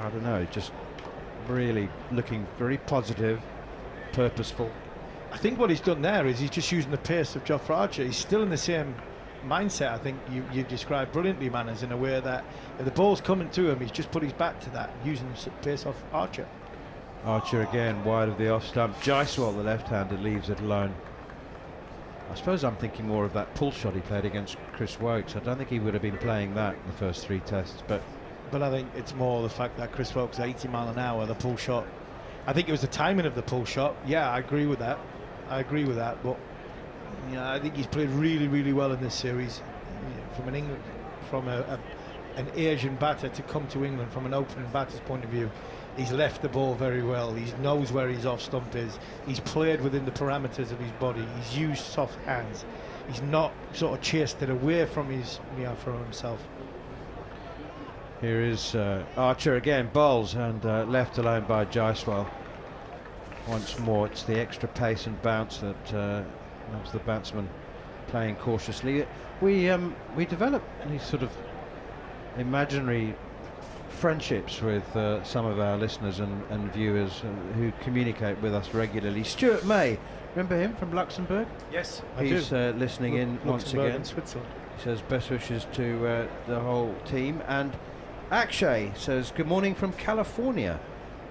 I don't know, just really looking very positive, purposeful. I think what he's done there is he's just using the pace of Jofra Archer. He's still in the same mindset, I think you described brilliantly, Manners, in a way that if the ball's coming to him, he's just put his back to that, using the pace off Archer. Archer again, wide of the off stump. Jaiswal, the left-hander, leaves it alone. I suppose I'm thinking more of that pull shot he played against Chris Woakes. I don't think he would have been playing that in the first 3 tests, but I think it's more the fact that Chris Woakes 80 mile an hour, the pull shot. I think it was the timing of the pull shot. Yeah, I agree with that. But I think he's played really, really well in this series. From an Asian batter to come to England from an opening batter's point of view, he's left the ball very well. He knows where his off stump is. He's played within the parameters of his body. He's used soft hands. He's not sort of chased it away from from himself. here is Archer again, bowls, and left alone by Jaiswal. Once more, it's the extra pace and bounce that helps the batsman playing cautiously. We develop these sort of imaginary friendships with some of our listeners and viewers who communicate with us regularly. Stuart May, remember him from Luxembourg? Yes, he's listening in once again. And Switzerland. He says best wishes to the whole team, and Akshay says good morning from California,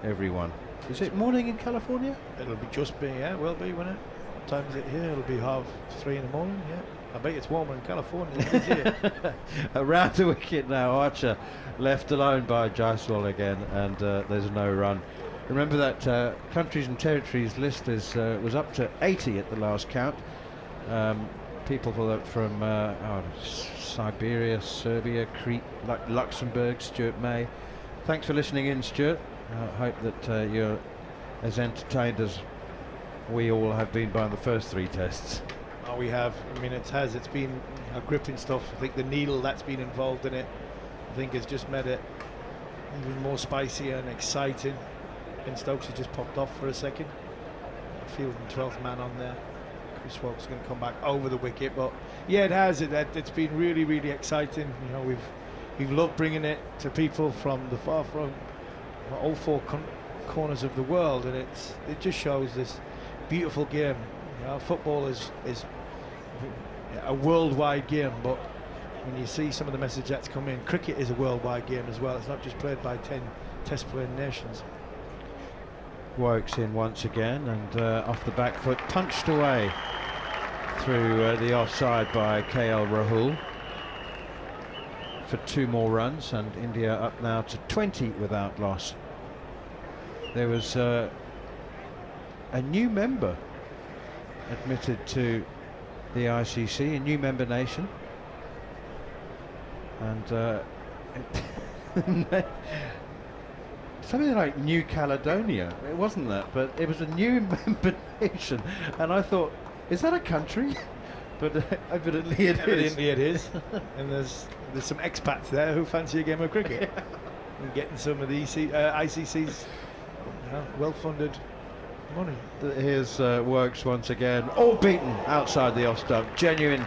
everyone. Is it morning in California? It'll be just be, yeah, will be, won't it? What time is it here? It'll be 3:30 in the morning, yeah. I bet it's warmer in California than it is here. Around the wicket now, Archer left alone by Jaiswal again, and there's no run. Remember that countries and territories list was up to 80 at the last count. People from Siberia, Serbia, Crete, Luxembourg. Stuart May. Thanks for listening in, Stuart. Hope that you're as entertained as we all have been by the first 3 tests. Oh, we have. I mean, it's been gripping stuff. I think the needle that's been involved in it, I think has just made it even more spicy and exciting. Ben Stokes has just popped off for a second. Fielding 12th man on there. Chris Woakes is going to come back over the wicket, but yeah, it has. It's been really, really exciting. You know, we've loved bringing it to people from the far from all 4 corners of the world, and it just shows this beautiful game. You know, football is a worldwide game, but when you see some of the message that's come in, cricket is a worldwide game as well. It's not just played by 10 test playing nations. Wokes in once again, and off the back foot, punched away through the offside by KL Rahul for 2 more runs, and India up now to 20 without loss. There was a new member admitted to the ICC, a new member nation, and something like New Caledonia. It wasn't that, but it was a new member nation, and I thought, is that a country? But evidently it is. Evidently it is. And there's some expats there who fancy a game of cricket. And getting some of the ICC's well-funded money. Here's Wokes once again, all beaten outside the off stump. Genuine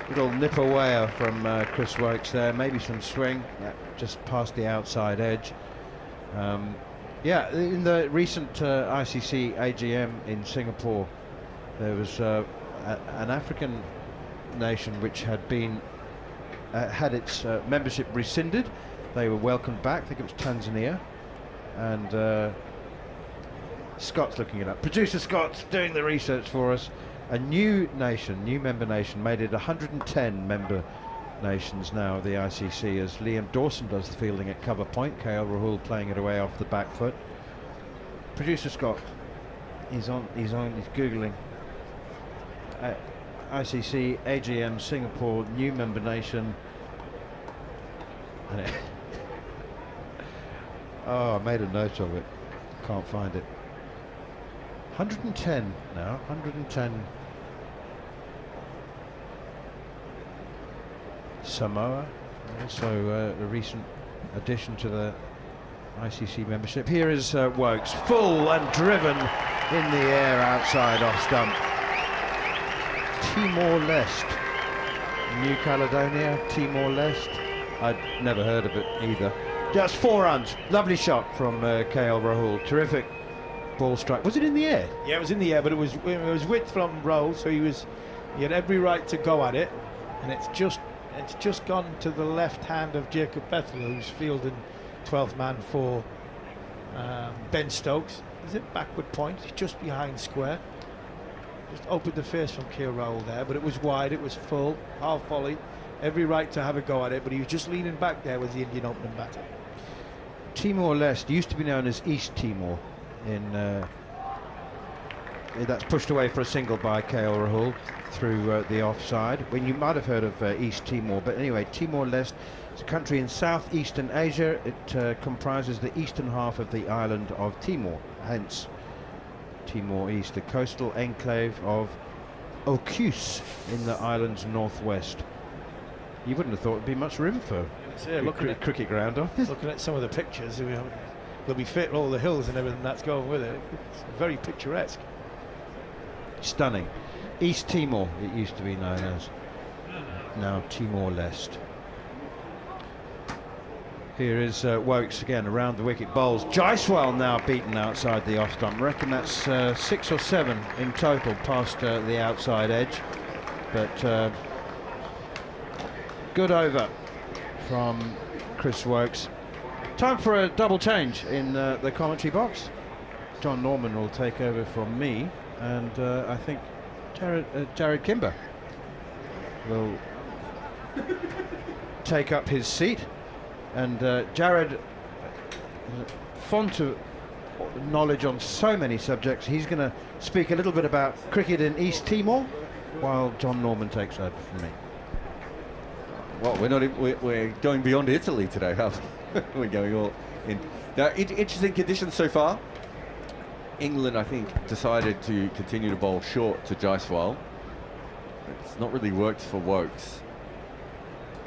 little nip away from Chris Wokes there. Maybe some swing, just past the outside edge. Yeah, in the recent ICC AGM in Singapore, there was an African nation which had been had its membership rescinded. They were welcomed back. I think it was Tanzania, and Scott's looking it up. Producer Scott's doing the research for us. A new nation, new member nation, made it 110 member nations now of the ICC, as Liam Dawson does the fielding at cover point. KL Rahul playing it away off the back foot. Producer Scott, he's googling ICC AGM Singapore new member nation. And oh, I made a note of it. Can't find it. 110 now. 110. Samoa, also a recent addition to the ICC membership. Here is Wokes, full and driven in the air outside off stump. Timor-Leste, New Caledonia, Timor-Leste. I'd never heard of it either. Just 4 runs. Lovely shot from KL Rahul. Terrific ball strike. Was it in the air? Yeah, it was in the air, but it was width from Rahul, so he had every right to go at it, and it's just gone to the left hand of Jacob Bethel, who's fielding 12th man for Ben Stokes. Is it backward point? It's just behind square. Just opened the face from KL Rahul there, but it was wide, it was full, half volley. Every right to have a go at it, but he was just leaning back there with the Indian opening batter. Timor-Leste used to be known as East Timor. That's pushed away for a single by KL Rahul through the offside. When you might have heard of East Timor, but anyway, Timor-Leste is a country in southeastern Asia. It comprises the eastern half of the island of Timor, hence Timor East, the coastal enclave of Ocus in the island's northwest. You wouldn't have thought there'd be much room for a cricket ground on. Looking at some of the pictures, they'll be fit all the hills and everything that's going with it. It's very picturesque. Stunning. East Timor, it used to be known as. Now Timor-Leste. Here is Wokes again around the wicket bowls. Jaiswal now beaten outside the off stump. I reckon that's 6 or 7 in total past the outside edge. But good over from Chris Wokes. Time for a double change in the commentary box. Jon Norman will take over from me, and I think Jarrod Kimber will take up his seat. And Jarrod, font of knowledge on so many subjects, he's going to speak a little bit about cricket in East Timor, while Jon Norman takes over from me. Well, we're going beyond Italy today, huh? We're going all in. Now, interesting conditions so far. England, I think, decided to continue to bowl short to Jaiswal. It's not really worked for Wokes.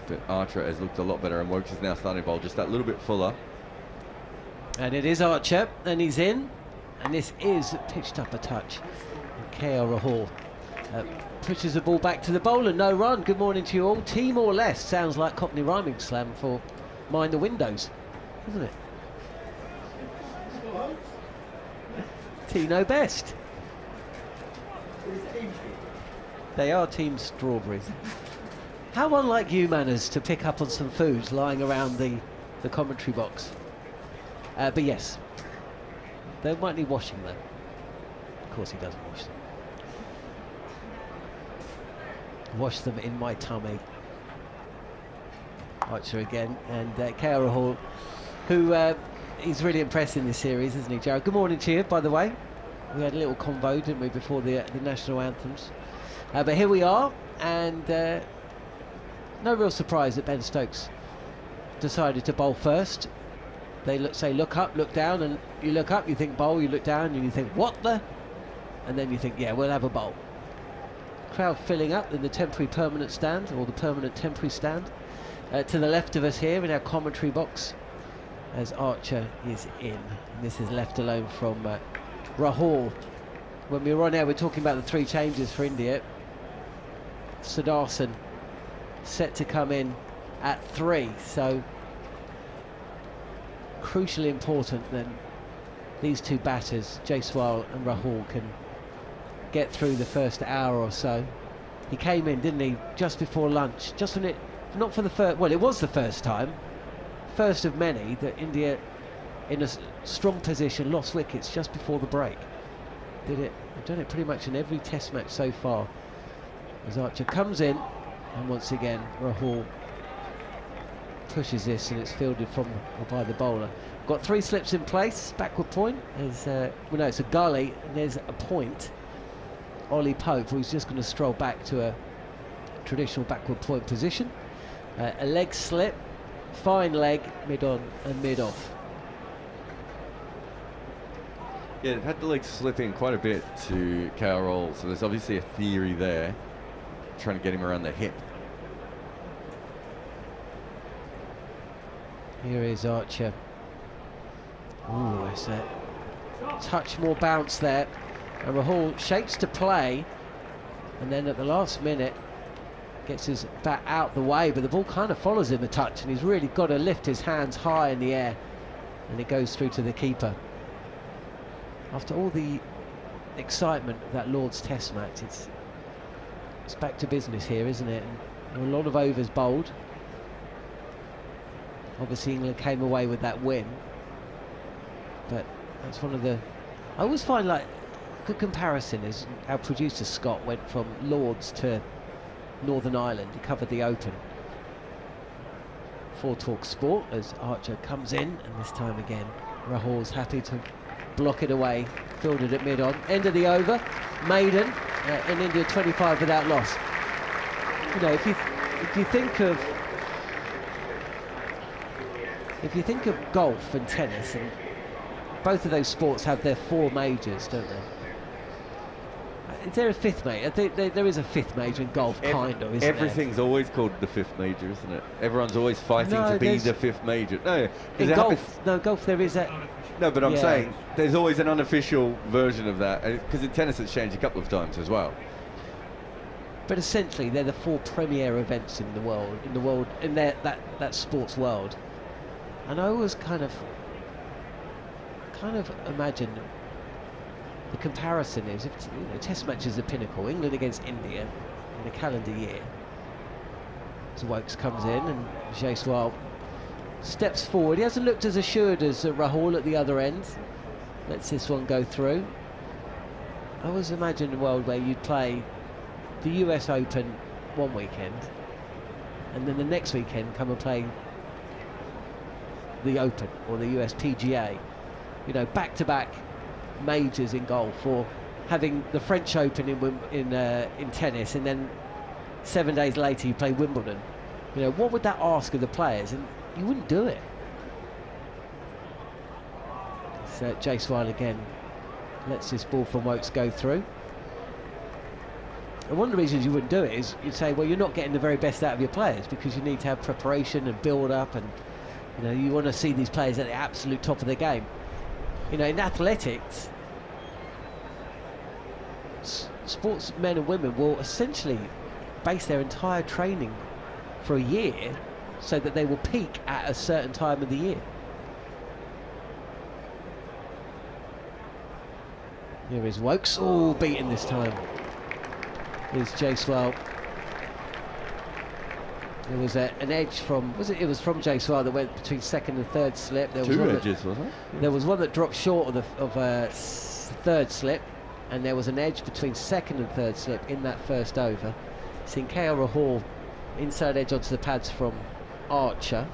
But Archer has looked a lot better, and Wokes is now starting to bowl just that little bit fuller. And it is Archer, and he's in, and this is pitched up a touch. KL Rahul pushes the ball back to the bowler. No run. Good morning to you all. Timor-Leste sounds like Cockney rhyming slam for Mind the Windows, doesn't it? Tea know best. They are Team Strawberries. How unlike you, Manners, to pick up on some foods lying around the commentary box. But yes, they might need washing though. Of course he doesn't wash them. Wash them in my tummy. Archer again, and KR Hall, who he's really impressed in this series, isn't he, Jarrod? Good morning to you, by the way. We had a little convo, didn't we, before the national anthems. But here we are, and no real surprise that Ben Stokes decided to bowl first. They say look up, look down, and you look up, you think bowl, you look down, and you think what the? And then you think, yeah, we'll have a bowl. Crowd filling up in the temporary permanent stand, or the permanent temporary stand. To the left of us here in our commentary box, as Archer is in. And this is left alone from Rahul. When we were on air, we're talking about the 3 changes for India. Sudarshan set to come in at 3, so crucially important that these 2 batters, Jaiswal and Rahul, can get through the first hour or so. He came in, didn't he, just before lunch, just when it, not for the first, well, it was the first time, first of many, that India in a strong position lost wickets just before the break. They've done it pretty much in every test match so far. As Archer comes in, and once again Rahul pushes this, and it's fielded from or by the bowler. Got 3 slips in place, backward point, there's well, no, it's a gully, and there's a point. Ollie Pope, who's just going to stroll back to a traditional backward point position. A leg slip, fine leg, mid-on and mid-off. Yeah, they've had the legs slip in quite a bit to KR, so there's obviously a theory there, trying to get him around the hip. Here is Archer. Ooh, there's a touch more bounce there. And Rahul shapes to play, and then at the last minute gets his bat out the way, but the ball kind of follows him a touch, and he's really got to lift his hands high in the air, and it goes through to the keeper. After all the excitement of that Lord's Test match, it's back to business here, isn't it? And a lot of overs bowled. Obviously England came away with that win, but that's one of the, I always find like a good comparison is our producer Scott went from Lords to Northern Ireland. He covered the Open for talkSPORT as Archer comes in, and this time again Rahul's happy to block it away, fielded at mid-on. End of the over, maiden, in India 25 without loss. You know, if you think of golf and tennis, and both of those sports have their 4 majors, don't they? Is there a 5th major? I think there is a 5th major in golf, kind of, isn't Everything's there? always called the 5th major, isn't it? Everyone's always fighting to be the 5th major. No, in golf, golf there is that. No, but I'm yeah. saying there's always an unofficial version of that, because in tennis it's changed a couple of times as well. But essentially, they're the 4 premier events in the world, in that sports world. And I always kind of imagine the comparison is, if Test match is the pinnacle, England against India in a calendar year. So Wokes comes in, and Jaiswal steps forward. He hasn't looked as assured as Rahul at the other end. Lets this one go through. I always imagine a world where you'd play the US Open one weekend, and then the next weekend come and play the Open or the US PGA. You know, back-to-back majors in golf, or having the French Open in tennis, and then 7 days later you play Wimbledon. You know, what would that ask of the players? And you wouldn't do it. So Jaiswal again lets this ball from Wokes go through. And one of the reasons you wouldn't do it is you'd say, well, you're not getting the very best out of your players, because you need to have preparation and build up, and you know, you want to see these players at the absolute top of their game. You know, in athletics, sportsmen and women will essentially base their entire training for a year so that they will peak at a certain time of the year. Here is Wokes. Oh, beaten this time. Here's Jaiswal. There was an edge from, it was from Jaiswal that went between second and third slip. There was Two one edges, wasn't it? There was one that dropped short of third slip, and there was an edge between second and third slip in that first over. Seen KL Rahul inside edge onto the pads from Archer.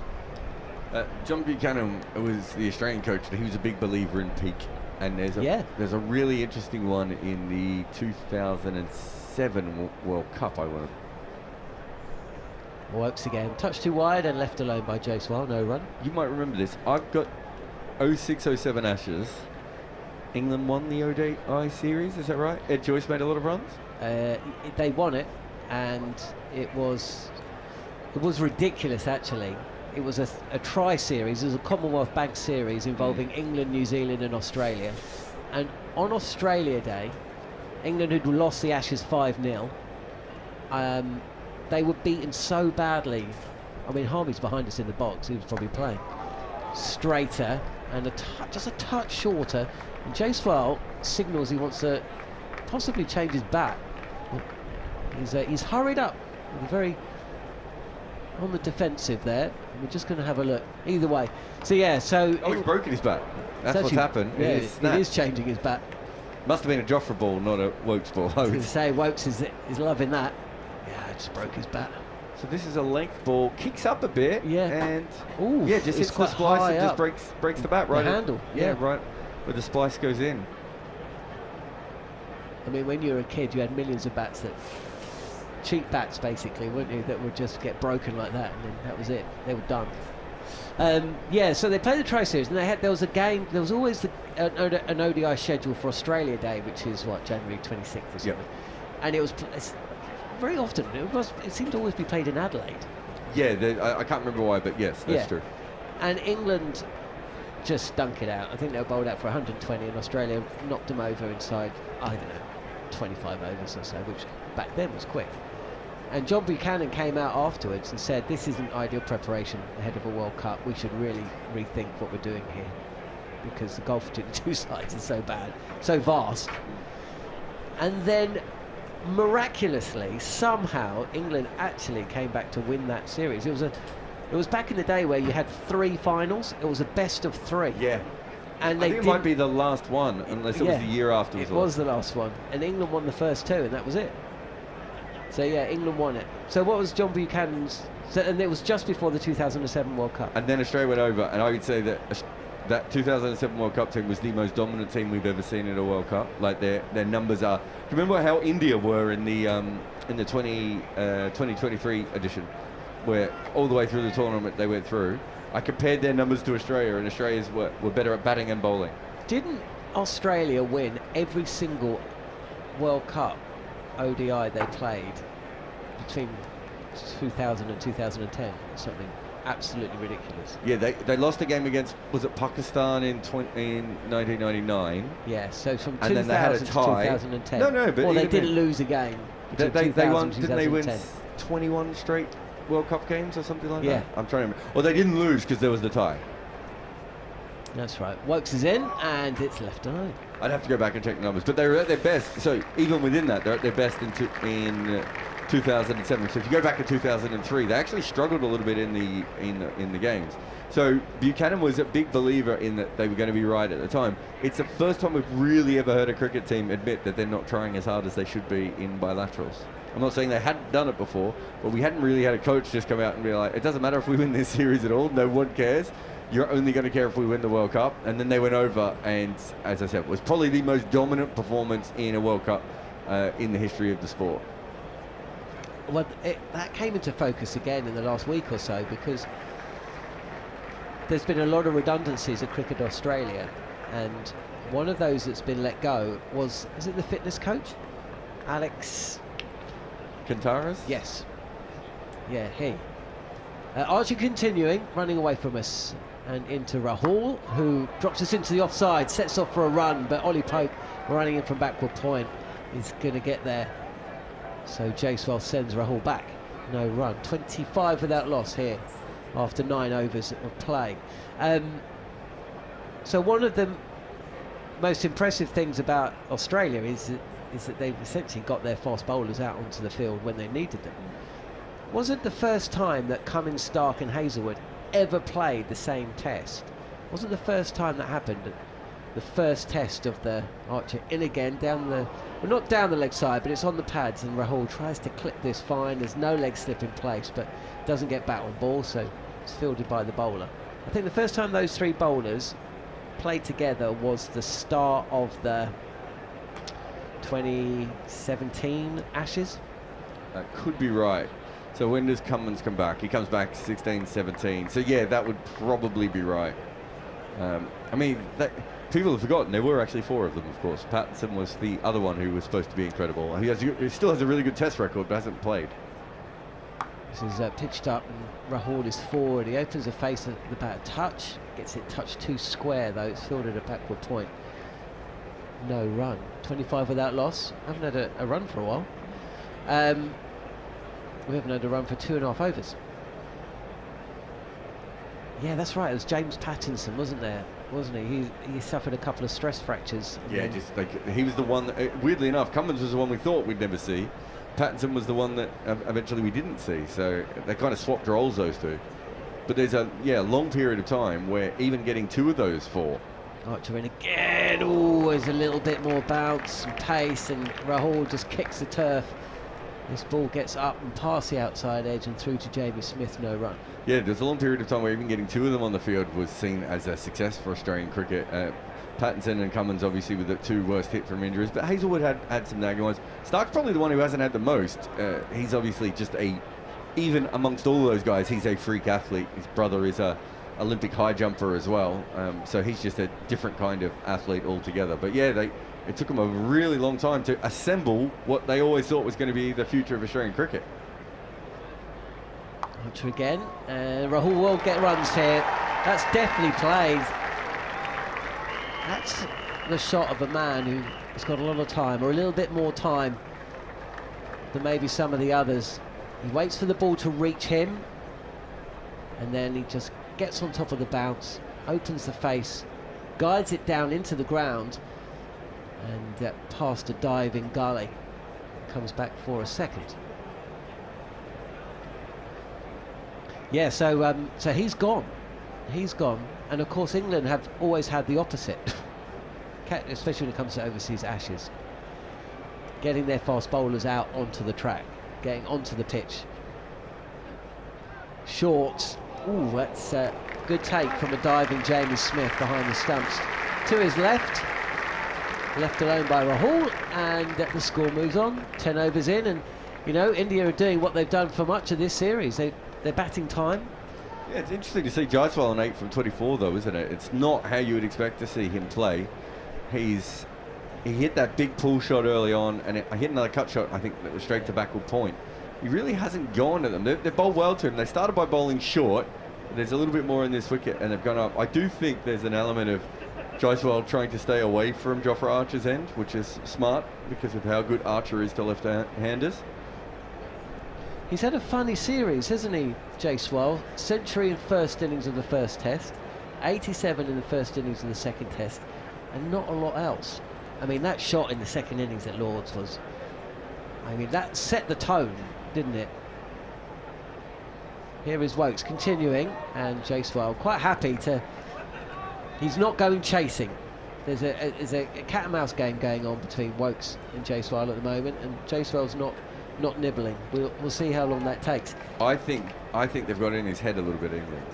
John Buchanan was the Australian coach, and he was a big believer in peak. And there's a really interesting one in the 2007 World Cup, I want to. Works again. Touch too wide and left alone by Jaiswal. No run. You might remember this. I've got 06-07 Ashes. England won the ODI series, is that right? Ed Joyce made a lot of runs? They won it, and it was ridiculous, actually. It was a tri-series. It was a Commonwealth Bank series involving England, New Zealand and Australia. And on Australia Day, England had lost the Ashes 5-0. They were beaten so badly. I mean, Harmy's behind us in the box. He was probably playing straighter and just a touch shorter. And Jaiswal signals he wants to possibly change his bat. He's hurried up. Very on the defensive there. We're just going to have a look. Either way. So yeah. So he's broken his bat. That's what's happened. Yeah, it is changing his bat. Must have been a Joffre ball, not a Wokes ball. I was going to say Wokes is loving that. Yeah, just broke his bat. So this is a length ball, kicks up a bit, and just hits the splice and just breaks the bat right. The handle. Right where the splice goes in. I mean, when you were a kid, you had millions of bats cheap bats basically, weren't you? That would just get broken like that, and then that was it. They were done. So they played the tri-series, and there was a game. There was always an ODI schedule for Australia Day, which is January 26th or something. Yep. And it was very often. It seemed to always be played in Adelaide. Yeah, I can't remember why, but yes, that's true. And England just stunk it out. I think they were bowled out for 120, and Australia knocked them over inside, I don't know, 25 overs or so, which back then was quick. And John Buchanan came out afterwards and said, this isn't ideal preparation ahead of a World Cup. We should really rethink what we're doing here, because the gulf between the two sides is so bad, so vast. And then miraculously, somehow, England actually came back to win that series. It was back in the day where you had 3 finals. It was a best of 3. Yeah. And I think it might be the last one, unless it was the year afterwards. It was the last one, and England won the first 2, and that was it. So yeah, England won it. So what was John Buchanan's? And it was just before the 2007 World Cup. And then Australia went over, and I would say that 2007 World Cup team was the most dominant team we've ever seen in a World Cup. Like their numbers are. Do you remember how India were in the 2023 edition, where all the way through the tournament they went through? I compared their numbers to Australia, and Australia's were better at batting and bowling. Didn't Australia win every single World Cup ODI they played between 2000 and 2010? Something absolutely ridiculous. Yeah, they lost a game against, was it Pakistan in 1999? Yeah, so from and 2000 then they had a tie. to 2010. No, but they didn't lose a game. They won. Didn't they win 21 straight World Cup games or something like that? I'm trying to remember. Well, they didn't lose because there was the tie. That's right. Wokes is in, and it's left alone. I'd have to go back and check the numbers, but they were at their best. So even within that, they're at their best in 2007. So if you go back to 2003, they actually struggled a little bit in the games. So Buchanan was a big believer in that they were going to be right at the time. It's the first time we've really ever heard a cricket team admit that they're not trying as hard as they should be in bilaterals. I'm not saying they hadn't done it before, but we hadn't really had a coach just come out and be like, it doesn't matter if we win this series at all, no one cares. You're only going to care if we win the World Cup. And then they went over, and as I said, it was probably the most dominant performance in a World Cup in the history of the sport. Well, that came into focus again in the last week or so, because there's been a lot of redundancies at Cricket Australia, and one of those that's been let go is it the fitness coach? Alex Kantaras? Yes. Yeah, he. Archer continuing, running away from us, and into Rahul, who drops us into the offside, sets off for a run, but Ollie Pope running in from backward point is going to get there. So Jaiswal sends Rahul back. No run. 25 without loss here after 9 overs of play. So one of them most impressive things about Australia is that they've essentially got their fast bowlers out onto the field when they needed them. Wasn't the first time that Cummins, Stark and Hazlewood ever played the same test? Wasn't the first time that happened? The first test of the Archer in again, down the, well, not down the leg side, but it's on the pads, and Rahul tries to clip this fine. There's no leg slip in place, but doesn't get back on ball, so it's fielded by the bowler. I think the first time those three bowlers played together was the start of the 2017 Ashes. That could be right. So when does Cummins come back? He comes back 16-17. So yeah, that would probably be right. I mean, people have forgotten there were actually 4 of them, of course. Pattinson was the other one who was supposed to be incredible. He still has a really good test record, but hasn't played. This is pitched up, and Rahul is forward. He opens the face at the bat, touch, gets it touched too square though. It's fielded a backward point. No run. 25 without loss. Haven't had a run for a while. We haven't had a run for 2.5 overs. Yeah, that's right. It was James Pattinson, wasn't he? He suffered a couple of stress fractures. Yeah, just like he was the one that, weirdly enough, Cummins was the one we thought we'd never see. Pattinson was the one that eventually we didn't see. So they kind of swapped roles, those two. But there's a long period of time where even getting 2 of those 4. Archer in again. Oh, there's a little bit more bounce and pace, and Rahul just kicks the turf. This ball gets up and past the outside edge and through to Jamie Smith, no run. Yeah, there's a long period of time where even getting 2 of them on the field was seen as a success for Australian cricket. Pattinson and Cummins obviously were the 2 worst hit from injuries, but Hazlewood had some nagging ones. Stark's probably the one who hasn't had the most. He's obviously just even amongst all those guys, he's a freak athlete. His brother is a Olympic high jumper as well, so he's just a different kind of athlete altogether. But yeah, it took them a really long time to assemble what they always thought was going to be the future of Australian cricket. Archer again, and Rahul will get runs here. That's definitely played. That's the shot of a man who has got a lot of time, or a little bit more time than maybe some of the others. He waits for the ball to reach him, and then he just gets on top of the bounce, opens the face, guides it down into the ground, and past a diving gully, comes back for a second. Yeah, so he's gone, and of course England have always had the opposite, especially when it comes to overseas Ashes, getting their fast bowlers out onto the track, getting onto the pitch. Short. Ooh, that's a good take from a diving Jamie Smith behind the stumps. To his left alone by Rahul, and the score moves on. 10 overs in, and you know, India are doing what they've done for much of this series. They're batting time. Yeah, it's interesting to see Jaiswal on 8 from 24 though, isn't it? It's not how you would expect to see him play. He hit that big pull shot early on, and I hit another cut shot, I think, that was straight to backward point. He really hasn't gone at them. They've bowled well to him. They started by bowling short. There's a little bit more in this wicket, and they've gone up. I do think there's an element of Jaiswal trying to stay away from Jofra Archer's end, which is smart because of how good Archer is to left-handers. He's had a funny series, hasn't he, Jaiswal? Century in first innings of the first test, 87 in the first innings of the second test, and not a lot else. I mean, that shot in the second innings at Lord's was... I mean, that set the tone, didn't it? Here is Wokes continuing, and Jaiswal quite happy to... He's not going chasing. There's a cat and mouse game going on between Wokes and Jaiswal at the moment, and Jaiswal's not nibbling. We'll see how long that takes. I think they've got it in his head a little bit, England,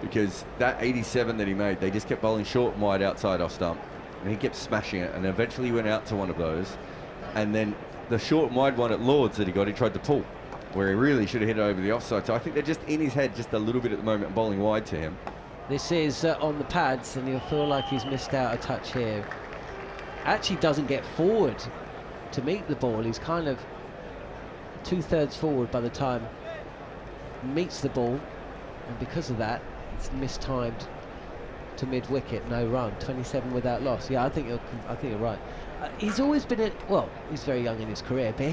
because that 87 that he made, they just kept bowling short and wide outside off stump, and he kept smashing it, and eventually he went out to one of those, and then the short and wide one at Lord's that he tried to pull, where he really should have hit it over the offside. So I think they're just in his head just a little bit at the moment and bowling wide to him. This is on the pads, and he'll feel like he's missed out a touch here. Actually doesn't get forward to meet the ball. He's kind of 2/3 forward by the time he meets the ball, and because of that, it's mistimed to mid-wicket, no run. 27 without loss. Yeah, I think you're right. He's always been he's very young in his career, but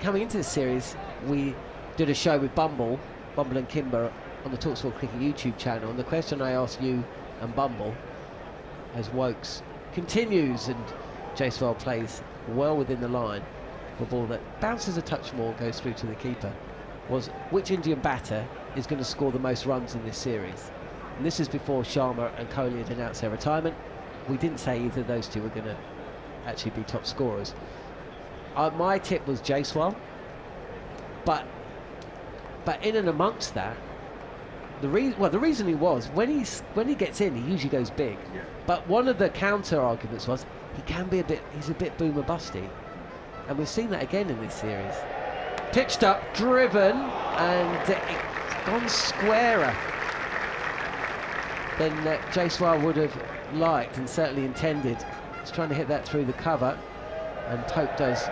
coming into this series, we did a show with Bumble and Kimber on the talkSPORT Cricket YouTube channel, and the question I asked you and Bumble, as Wokes continues, and Jaiswal plays well within the line. The ball that bounces a touch more, goes through to the keeper. Was which Indian batter is going to score the most runs in this series? And this is before Sharma and Coney had announced their retirement. We didn't say either of those two were going to actually be top scorers. My tip was Jaiswal, but in and amongst that, the reasoning was when he gets in, he usually goes big. Yeah. But one of the counter arguments was he's a bit boomer busty, and we've seen that again in this series. Pitched up, driven, and it's gone squarer than Jaiswal would have liked and certainly intended. He's trying to hit that through the cover, and Pope does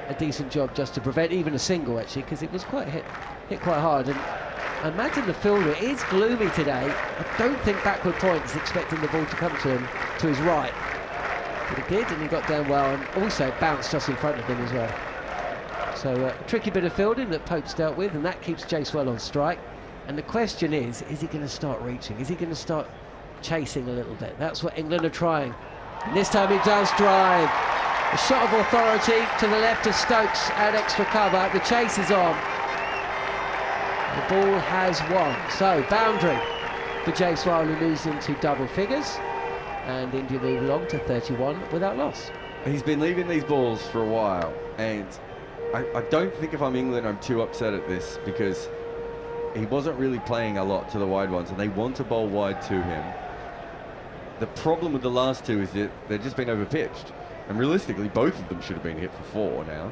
a decent job just to prevent even a single, actually, because it was quite hit quite hard. And I imagine the fielder is gloomy today. I don't think backward point is expecting the ball to come to him to his right, but it did, and he got down well, and also bounced just in front of him as well. So a tricky bit of fielding that Pope's dealt with, and that keeps Jaiswal on strike. And the question is he going to start reaching? Is he going to start chasing a little bit? That's what England are trying. And this time he does drive. A shot of authority to the left of Stokes at extra cover. The chase is on. The ball has won. So boundary for Jaiswal, who moves into double figures, and India move along to 31 without loss. He's been leaving these balls for a while, and I don't think if I'm England I'm too upset at this, because he wasn't really playing a lot to the wide ones, and they want to bowl wide to him. The problem with the last two is that they've just been overpitched, and realistically both of them should have been hit for 4 now.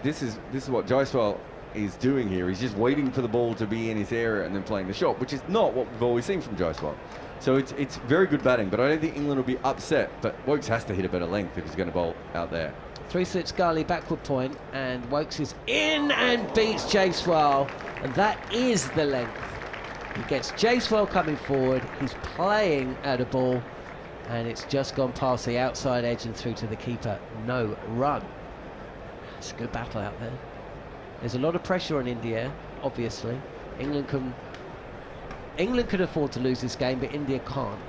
This is what Jaiswal is doing here. He's just waiting for the ball to be in his area and then playing the shot, which is not what we've always seen from Jaiswal. So it's very good batting, but I don't think England will be upset. But Wokes has to hit a better length if he's going to bowl out there. 3 slips Gully backward point, and Wokes is in and beats Jaiswal, and that is the length. He gets Jaiswal coming forward, he's playing at a ball, and it's just gone past the outside edge and through to the keeper. No run. It's a good battle out there. There's a lot of pressure on India, obviously. England could afford to lose this game, but India can't.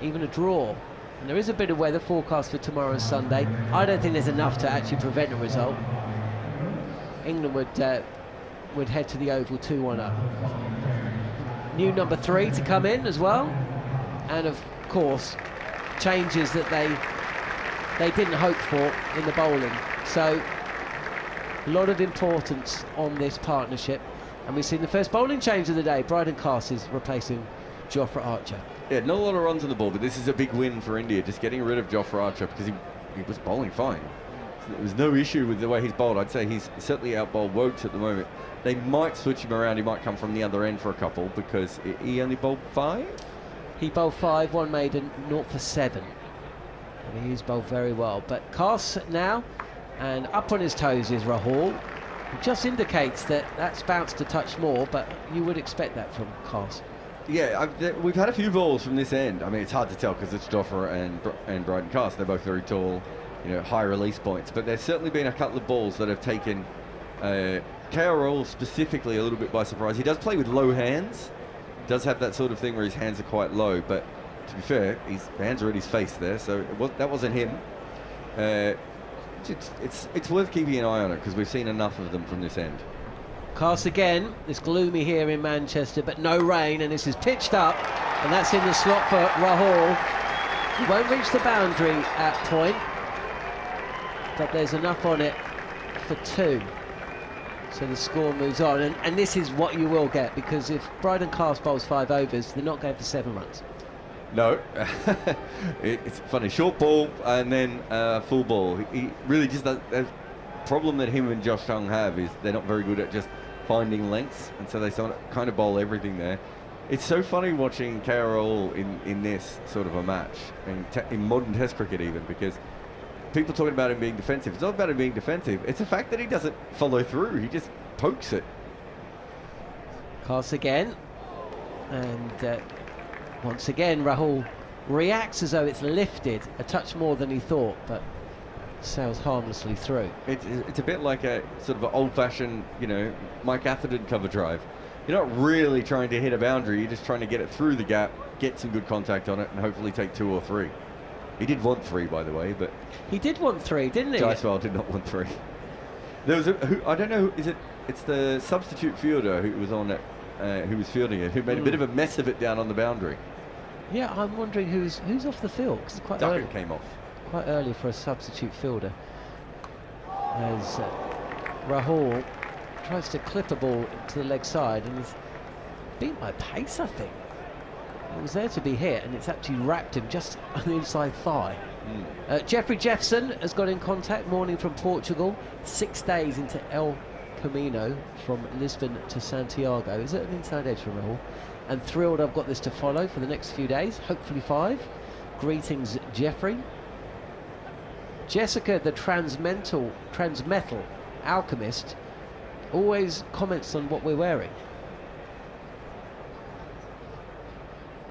Even a draw. And there is a bit of weather forecast for tomorrow and Sunday. I don't think there's enough to actually prevent a result. England would head to the Oval 2-1 up. New number 3 to come in as well, and of course changes that they didn't hope for in the bowling. So a lot of importance on this partnership, and we've seen the first bowling change of the day. Bryden Cast is replacing Jofra Archer. Yeah, not a lot of runs on the ball, but this is a big win for India, just getting rid of Jofra Archer, because he was bowling fine. There was no issue with the way he's bowled. I'd say he's certainly out-bowled Wokes at the moment. They might switch him around. He might come from the other end for a couple, because he only bowled 5? He bowled 5, 1 maiden, 0 for 7. And he's bowled very well. But Cast now, and up on his toes is Rahul. It just indicates that that's bounced a touch more, but you would expect that from Cast. Yeah, we've had a few balls from this end. I mean, it's hard to tell because it's Jofra and Bryden Cast. They're both very tall, high release points. But there's certainly been a couple of balls that have taken KRL specifically a little bit by surprise. He does play with low hands. Does have that sort of thing where his hands are quite low. But to be fair, his hands are at his face there, so that wasn't him. It's worth keeping an eye on it because we've seen enough of them from this end. Cast again. It's gloomy here in Manchester, but no rain, and this is pitched up, and that's in the slot for Rahul. He won't reach the boundary at point, but there's enough on it for 2. So the score moves on, and this is what you will get, because if Bryden Cast bowls 5 overs, they're not going for 7 runs. No, it's funny. Short ball and then full ball. He really just does. The problem that him and Josh Chung have is they're not very good at just finding lengths, and so they kind of bowl everything there. It's so funny watching KRL in this sort of a match, in modern Test cricket even, because people talking about him being defensive. It's not about him being defensive. It's the fact that he doesn't follow through. He just pokes it. Cast again, and once again Rahul reacts as though it's lifted a touch more than he thought, but sails harmlessly through. It's a bit like a sort of an old-fashioned, Mike Atherton cover drive. You're not really trying to hit a boundary, you're just trying to get it through the gap get some good contact on it, and hopefully take 2 or 3. He did want 3, by the way, but he did want 3, didn't he? Jaiswal did not want 3. There was I don't know, it's the substitute fielder who was on it, who was fielding it, who made a bit of a mess of it down on the boundary. Yeah, I'm wondering who's off the field, because it's quite early. Duckett came off. Quite early for a substitute fielder. As Rahul tries to clip a ball to the leg side, and he's beat by pace, I think. It was there to be hit, and it's actually wrapped him just on the inside thigh. Jeffrey Jeffson has got in contact, morning from Portugal, 6 days into El Camino from Lisbon to Santiago. Is it an inside edge from Rahul? And thrilled I've got this to follow for the next few days, hopefully 5. Greetings, Jeffrey. Jessica, the transmetal alchemist, always comments on what we're wearing.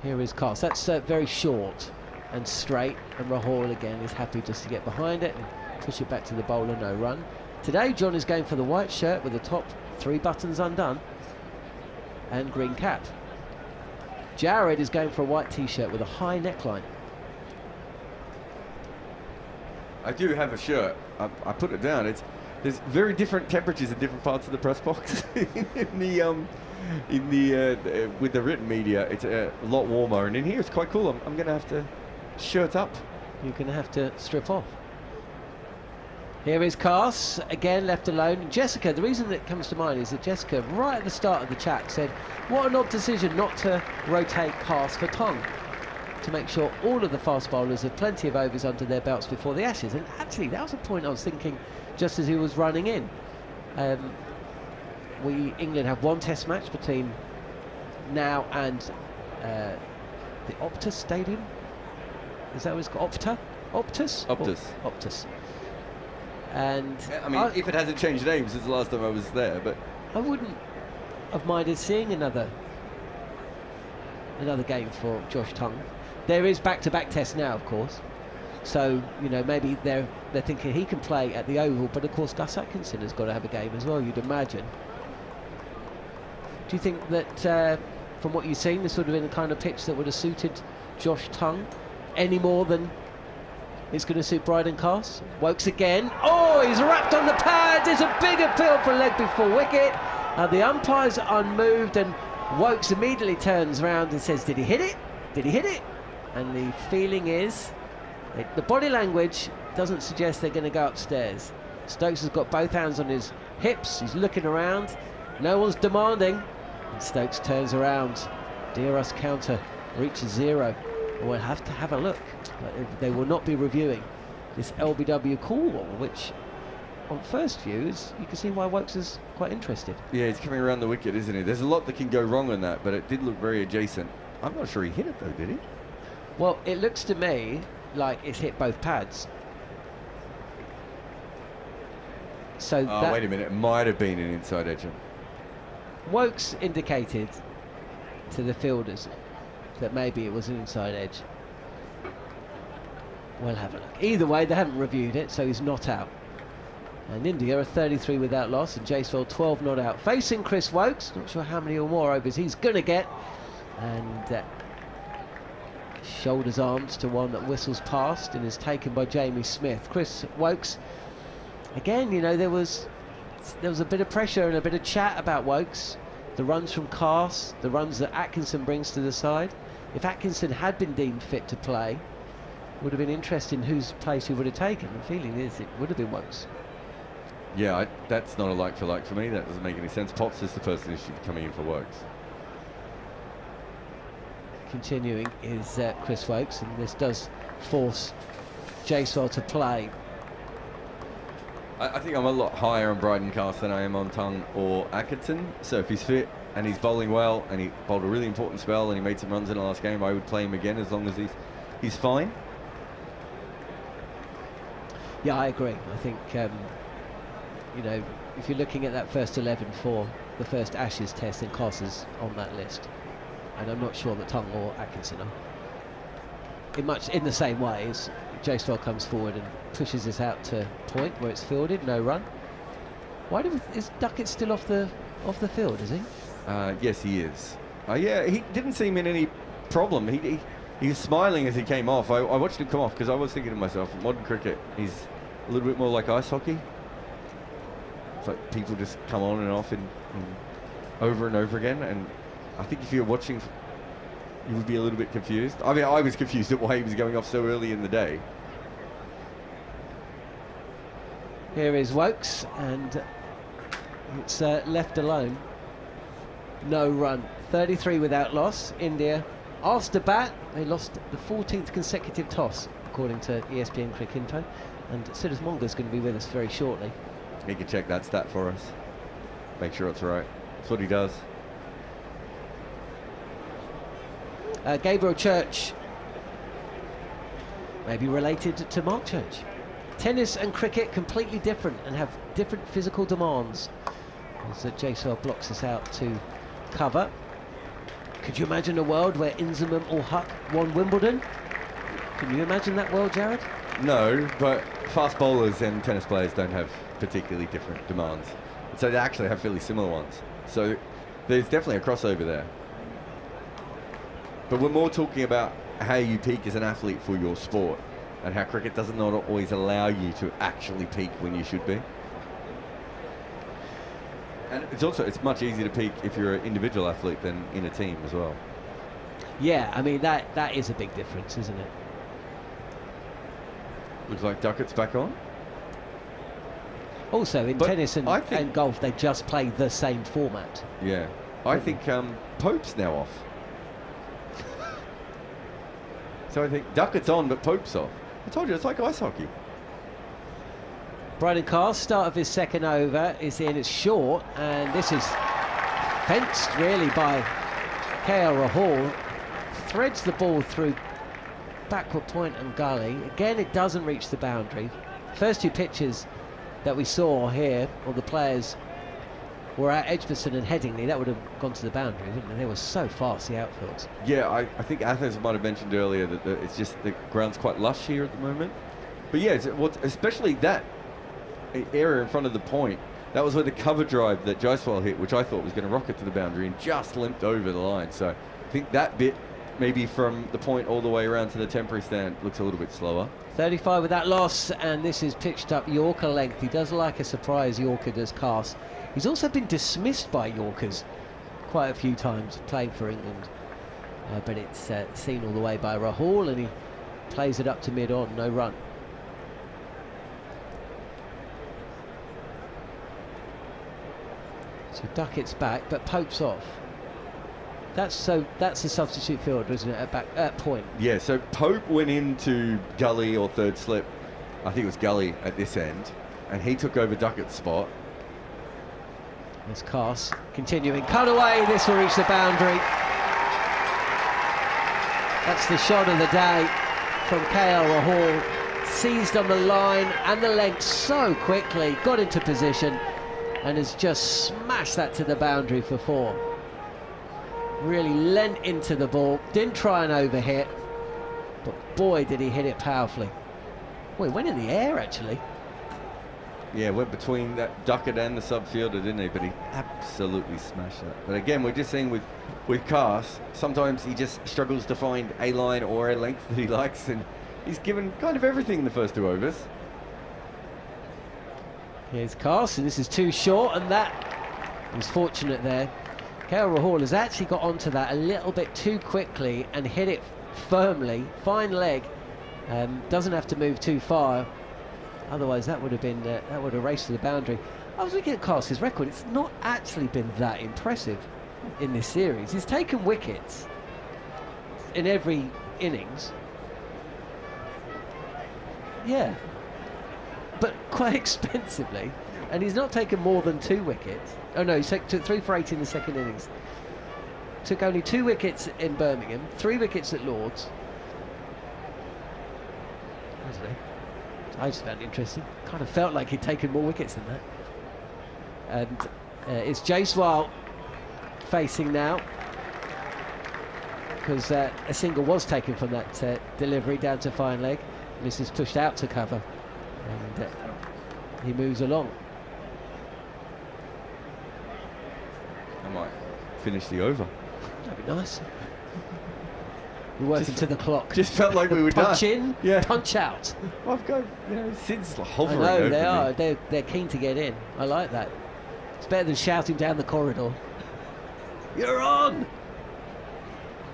Here is Cast. That's very short and straight, and Rahul again is happy just to get behind it and push it back to the bowler, no run. Today John is going for the white shirt with the top 3 buttons undone and green cap. Jarrod is going for a white t-shirt with a high neckline. I do have a shirt. I put it down. There's very different temperatures in different parts of the press box. With the written media, it's a lot warmer, and in here it's quite cool. I'm going to have to shirt up. You're going to have to strip off. Here is Cass, again left alone. Jessica, the reason that comes to mind is that Jessica, right at the start of the chat, said, what an odd decision not to rotate Cass for Tongue, to make sure all of the fast bowlers have plenty of overs under their belts before the Ashes. And actually, that was a point I was thinking just as he was running in. England have 1 test match between now and the Optus Stadium. Is that what it's called? Optus? Optus. And I mean, if it hasn't changed names since the last time I was there, but I wouldn't have minded seeing another game for Josh Tongue. There is back-to-back tests now, of course. So, you know, maybe they're thinking he can play at the Oval, but of course Gus Atkinson has got to have a game as well, you'd imagine. Do you think that, from what you've seen, this would have been the kind of pitch that would have suited Josh Tongue any more than it's going to suit Bryden Cass? Wokes again. Oh, he's wrapped on the pad. There's a big appeal for leg before wicket. The umpire's unmoved, and Wokes immediately turns around and says, did he hit it? Did he hit it? And the feeling is, the body language doesn't suggest they're going to go upstairs. Stokes has got both hands on his hips. He's looking around. No one's demanding. And Stokes turns around. Diarra's counter reaches 0. We'll have to have a look. They will not be reviewing this LBW call, which on first view you can see why Wokes is quite interested. Yeah, he's coming around the wicket, isn't he? There's a lot that can go wrong on that, but it did look very adjacent. I'm not sure he hit it though, did he? Well, it looks to me like it's hit both pads. So wait a minute, it might have been an inside edge. Wokes indicated to the fielders that maybe it was an inside edge. We'll have a look. Either way, they haven't reviewed it, so he's not out. And India are 33 without loss, and Jaiswal 12 not out. Facing Chris Wokes, not sure how many or more overs he's going to get. And shoulders arms to one that whistles past and is taken by Jamie Smith. Chris Wokes, again, you know, there was a bit of pressure and a bit of chat about Wokes. The runs from Cass, the runs that Atkinson brings to the side. If Atkinson had been deemed fit to play, would have been interesting whose place he would have taken. The feeling is it would have been Wokes. Yeah, that's not a like for like for me. That doesn't make any sense. Potts is the person who should be coming in for Wokes. Continuing is Chris Wokes, and this does force Jaiswal to play. I think I'm a lot higher on Bryden Cass than I am on Tongue or Atkinson. So if he's fit and he's bowling well and he bowled a really important spell and he made some runs in the last game, I would play him again as long as he's fine. Yeah, I agree. I think you know, if you're looking at that first 11 for the first Ashes test, then Cass is on that list, and I'm not sure that Tongue or Atkinson are. In the same way as Jaiswal comes forward and pushes this out to point where it's fielded, no run. Is Duckett still off the field? Is he? Yes, he is. Yeah, he didn't seem in any problem. He was smiling as he came off. I watched him come off because I was thinking to myself, modern cricket is a little bit more like ice hockey. It's like people just come on and off in over and over again, and I think if you're watching, you would be a little bit confused. I mean, I was confused at why he was going off so early in the day. Here is Wokes, and it's left alone. No run. 33 without loss. India asked to bat. They lost the 14th consecutive toss, according to ESPN Cricinfo. And Siddharth Monga's going to be with us very shortly. He can check that stat for us. Make sure it's right. That's what he does. Gabriel Church, maybe related to Mark Church. Tennis and cricket completely different and have different physical demands. As Jaiswal blocks us out to cover. Could you imagine a world where Inzamam or Huck won Wimbledon? Can you imagine that world, Jarrod? No, but fast bowlers and tennis players don't have particularly different demands. So they actually have fairly similar ones. So there's definitely a crossover there. But we're more talking about how you peak as an athlete for your sport, and how cricket doesn't always allow you to actually peak when you should be. And it's much easier to peak if you're an individual athlete than in a team as well. Yeah, I mean, that is a big difference, isn't it? Looks like Duckett's back on. Also, in tennis and golf, they just play the same format. Yeah. I think Pope's now off. So I think Duckett's on, but Pope's off. I told you, it's like ice hockey. Brydon Carr, start of his second over, is in. It's short, and this is fenced really by KL Rahul. Threads the ball through backward point and gully. Again, it doesn't reach the boundary. First two pitches that we saw here, or the players were at Edgbaston and Headingley, that would have gone to the boundary, wouldn't it? They were so fast, the outfields. Yeah, I think Athens might have mentioned earlier that it's just the ground's quite lush here at the moment. But yeah, especially that area in front of the point, that was where the cover drive that Jaiswal hit, which I thought was going to rocket to the boundary, and just limped over the line. So I think that bit, maybe from the point all the way around to the temporary stand, looks a little bit slower. 35 with that loss, and this is pitched up Yorker length. He does like a surprise Yorker, does Cast. He's also been dismissed by Yorkers quite a few times playing for England. But it's seen all the way by Rahul, and he plays it up to mid-on, no run. So Duckett's back, but Pope's off. That's the substitute fielder, isn't it, at point? Yeah, so Pope went into gully or third slip. I think it was gully at this end, and he took over Duckett's spot. There's Cass continuing, cut away, this will reach the boundary. That's the shot of the day from KL Rahul. Seized on the line and the length so quickly, got into position and has just smashed that to the boundary for 4. Really leant into the ball, didn't try and overhit, but boy did he hit it powerfully. Well, he went in the air actually. Yeah, went between that Duckett and the subfielder, didn't he? But he absolutely smashed that. But again, we're just seeing with Cass, sometimes he just struggles to find a line or a length that he likes, and he's given kind of everything in the first 2 overs. Here's Cass, and this is too short, and that was fortunate there. KL Rahul has actually got onto that a little bit too quickly and hit it firmly. Fine leg, doesn't have to move too far. Otherwise, that would have been that would have raced to the boundary. I was looking at Cass's record. It's not actually been that impressive in this series. He's taken wickets in every innings. Yeah, but quite expensively. And he's not taken more than 2 wickets. Oh no, he took 3 for 8 in the second innings. Took only 2 wickets in Birmingham, 3 wickets at Lords. I don't know. I just found it interesting. Kind of felt like he'd taken more wickets than that. And it's Jaiswal facing now, because a single was taken from that delivery down to fine leg. And this is pushed out to cover, and he moves along. I might finish the over. That'd be nice. We're working to the clock. Just felt like we were punch done. in, punch out. Well, I've got, Sid's I hovering know over they me. are. They're keen to get in. I like that. It's better than shouting down the corridor. You're on.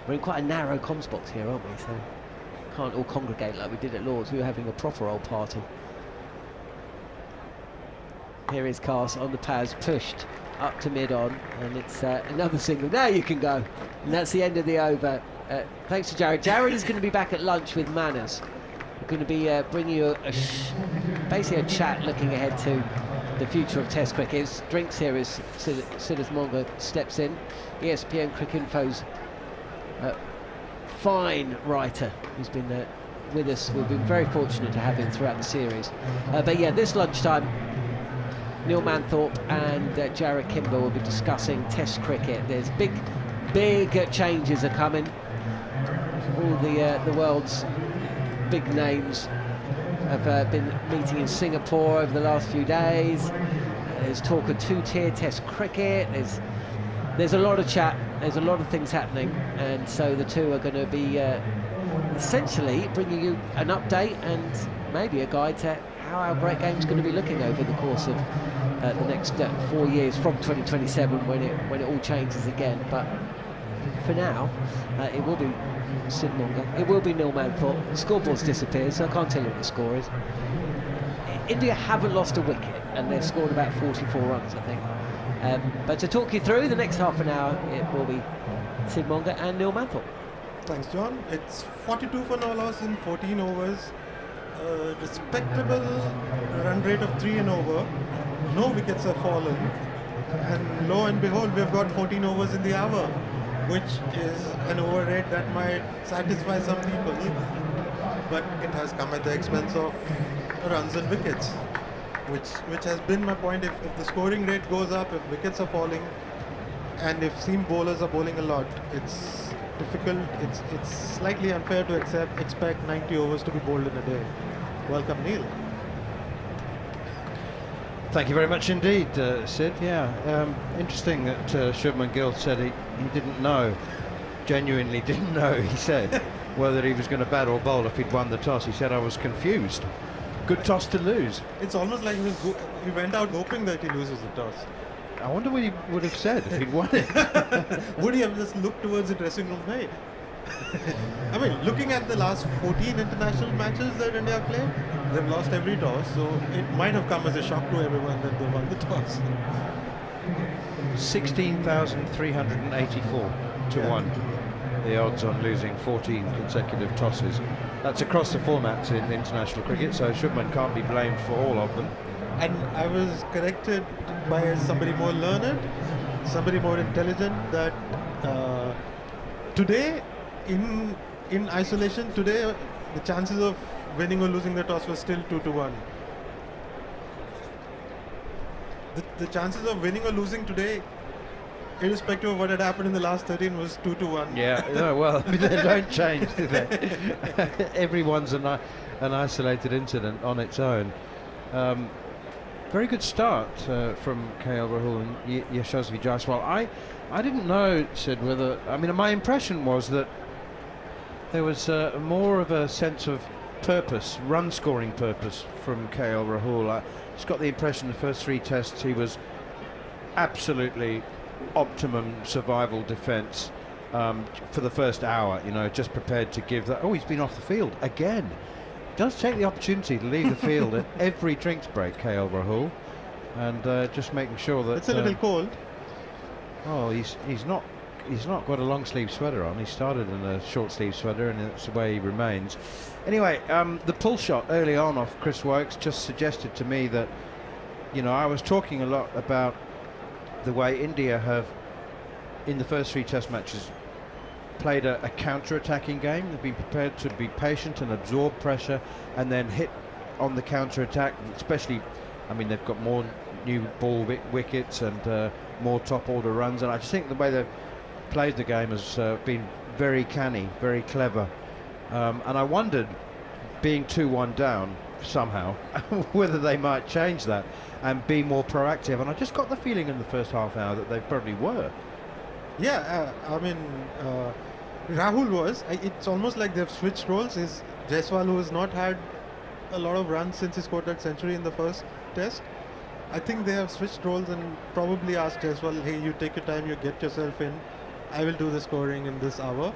We're in quite a narrow comms box here, aren't we? So can't all congregate like we did at Lord's. We were having a proper old party. Here is Cast on the pads, pushed up to mid-on, and it's another single. Now you can go. And that's the end of the over. Thanks to Jarrod. Jarrod is going to be back at lunch with Manners. We're going to be bringing you basically a chat looking ahead to the future of Test cricket. His drinks here as Siddharth Monga steps in. ESPN Cricket Info's fine writer who's been with us. We've been very fortunate to have him throughout the series. But yeah, this lunchtime, Neil Manthorp and Jarrod Kimber will be discussing Test cricket. There's big changes are coming. All the world's big names have been meeting in Singapore over the last few days. There's talk of two-tier Test cricket. There's a lot of chat. There's a lot of things happening, and so the two are going to be essentially bringing you an update and maybe a guide to how our great game's going to be looking over the course of the next 4 years from 2027 when it all changes again. But for now, it will be Sid Monga, it will be Neil Manthorp. The scoreboard's disappeared, so I can't tell you what the score is. India haven't lost a wicket, and they've scored about 44 runs, I think. But to talk you through the next half an hour, it will be Sid Monga and Neil Manthorp. Thanks, John. It's 42 for no loss in 14 overs. Respectable run rate of 3 and over. No wickets have fallen. And lo and behold, we've got 14 overs in the hour, which is an over rate that might satisfy some people. But it has come at the expense of runs and wickets, which has been my point. If the scoring rate goes up, if wickets are falling, and if seam bowlers are bowling a lot, it's difficult. It's slightly unfair to expect 90 overs to be bowled in a day. Welcome, Neil. Thank you very much indeed, Sid. Yeah, interesting that Shubman Gill said he didn't know, genuinely didn't know, he said, whether he was going to bat or bowl if he'd won the toss. He said, I was confused. Good toss to lose. It's almost like he went out hoping that he loses the toss. I wonder what he would have said if he'd won it. Would he have just looked towards the dressing room? Hey, I mean, looking at the last 14 international matches that India have played, they've lost every toss, so it might have come as a shock to everyone that they won the toss. 16,384 to 1. The odds on losing 14 consecutive tosses. That's across the formats in international cricket, so Shubman can't be blamed for all of them. And I was corrected by somebody more learned, somebody more intelligent, that today, in isolation, today the chances of winning or losing the toss was still 2 to 1. The chances of winning or losing today, irrespective of what had happened in the last 13, was 2 to 1. Yeah, no, well, they don't change, do they? Everyone's an isolated incident on its own. Very good start from KL Rahul and Yashasvi Jaiswal. I didn't know, Sid, whether... I mean, my impression was that there was more of a sense of purpose, run-scoring purpose from KL Rahul. I just got the impression the first 3 tests he was absolutely optimum survival defence for the first hour, just prepared to give that. Oh, he's been off the field again. Does take the opportunity to leave the field at every drinks break, KL Rahul, and just making sure that it's a little cold. Oh, he's not got a long sleeve sweater on. He started in a short sleeve sweater, and that's the way he remains. Anyway, the pull shot early on off Chris Wokes just suggested to me that, I was talking a lot about the way India have, in the first 3 test matches, played a counter-attacking game. They've been prepared to be patient and absorb pressure and then hit on the counter-attack, especially, I mean, they've got more new ball wickets and more top-order runs, and I just think the way they've played the game has been very canny, very clever, and I wondered, being 2-1 down somehow, whether they might change that and be more proactive, and I just got the feeling in the first half hour that they probably were. Yeah, I mean, Rahul was. It's almost like they've switched roles. Is Jaiswal, who has not had a lot of runs since he scored that century in the first test. I think they have switched roles and probably asked Jaiswal, hey, you take your time, you get yourself in. I will do the scoring in this hour.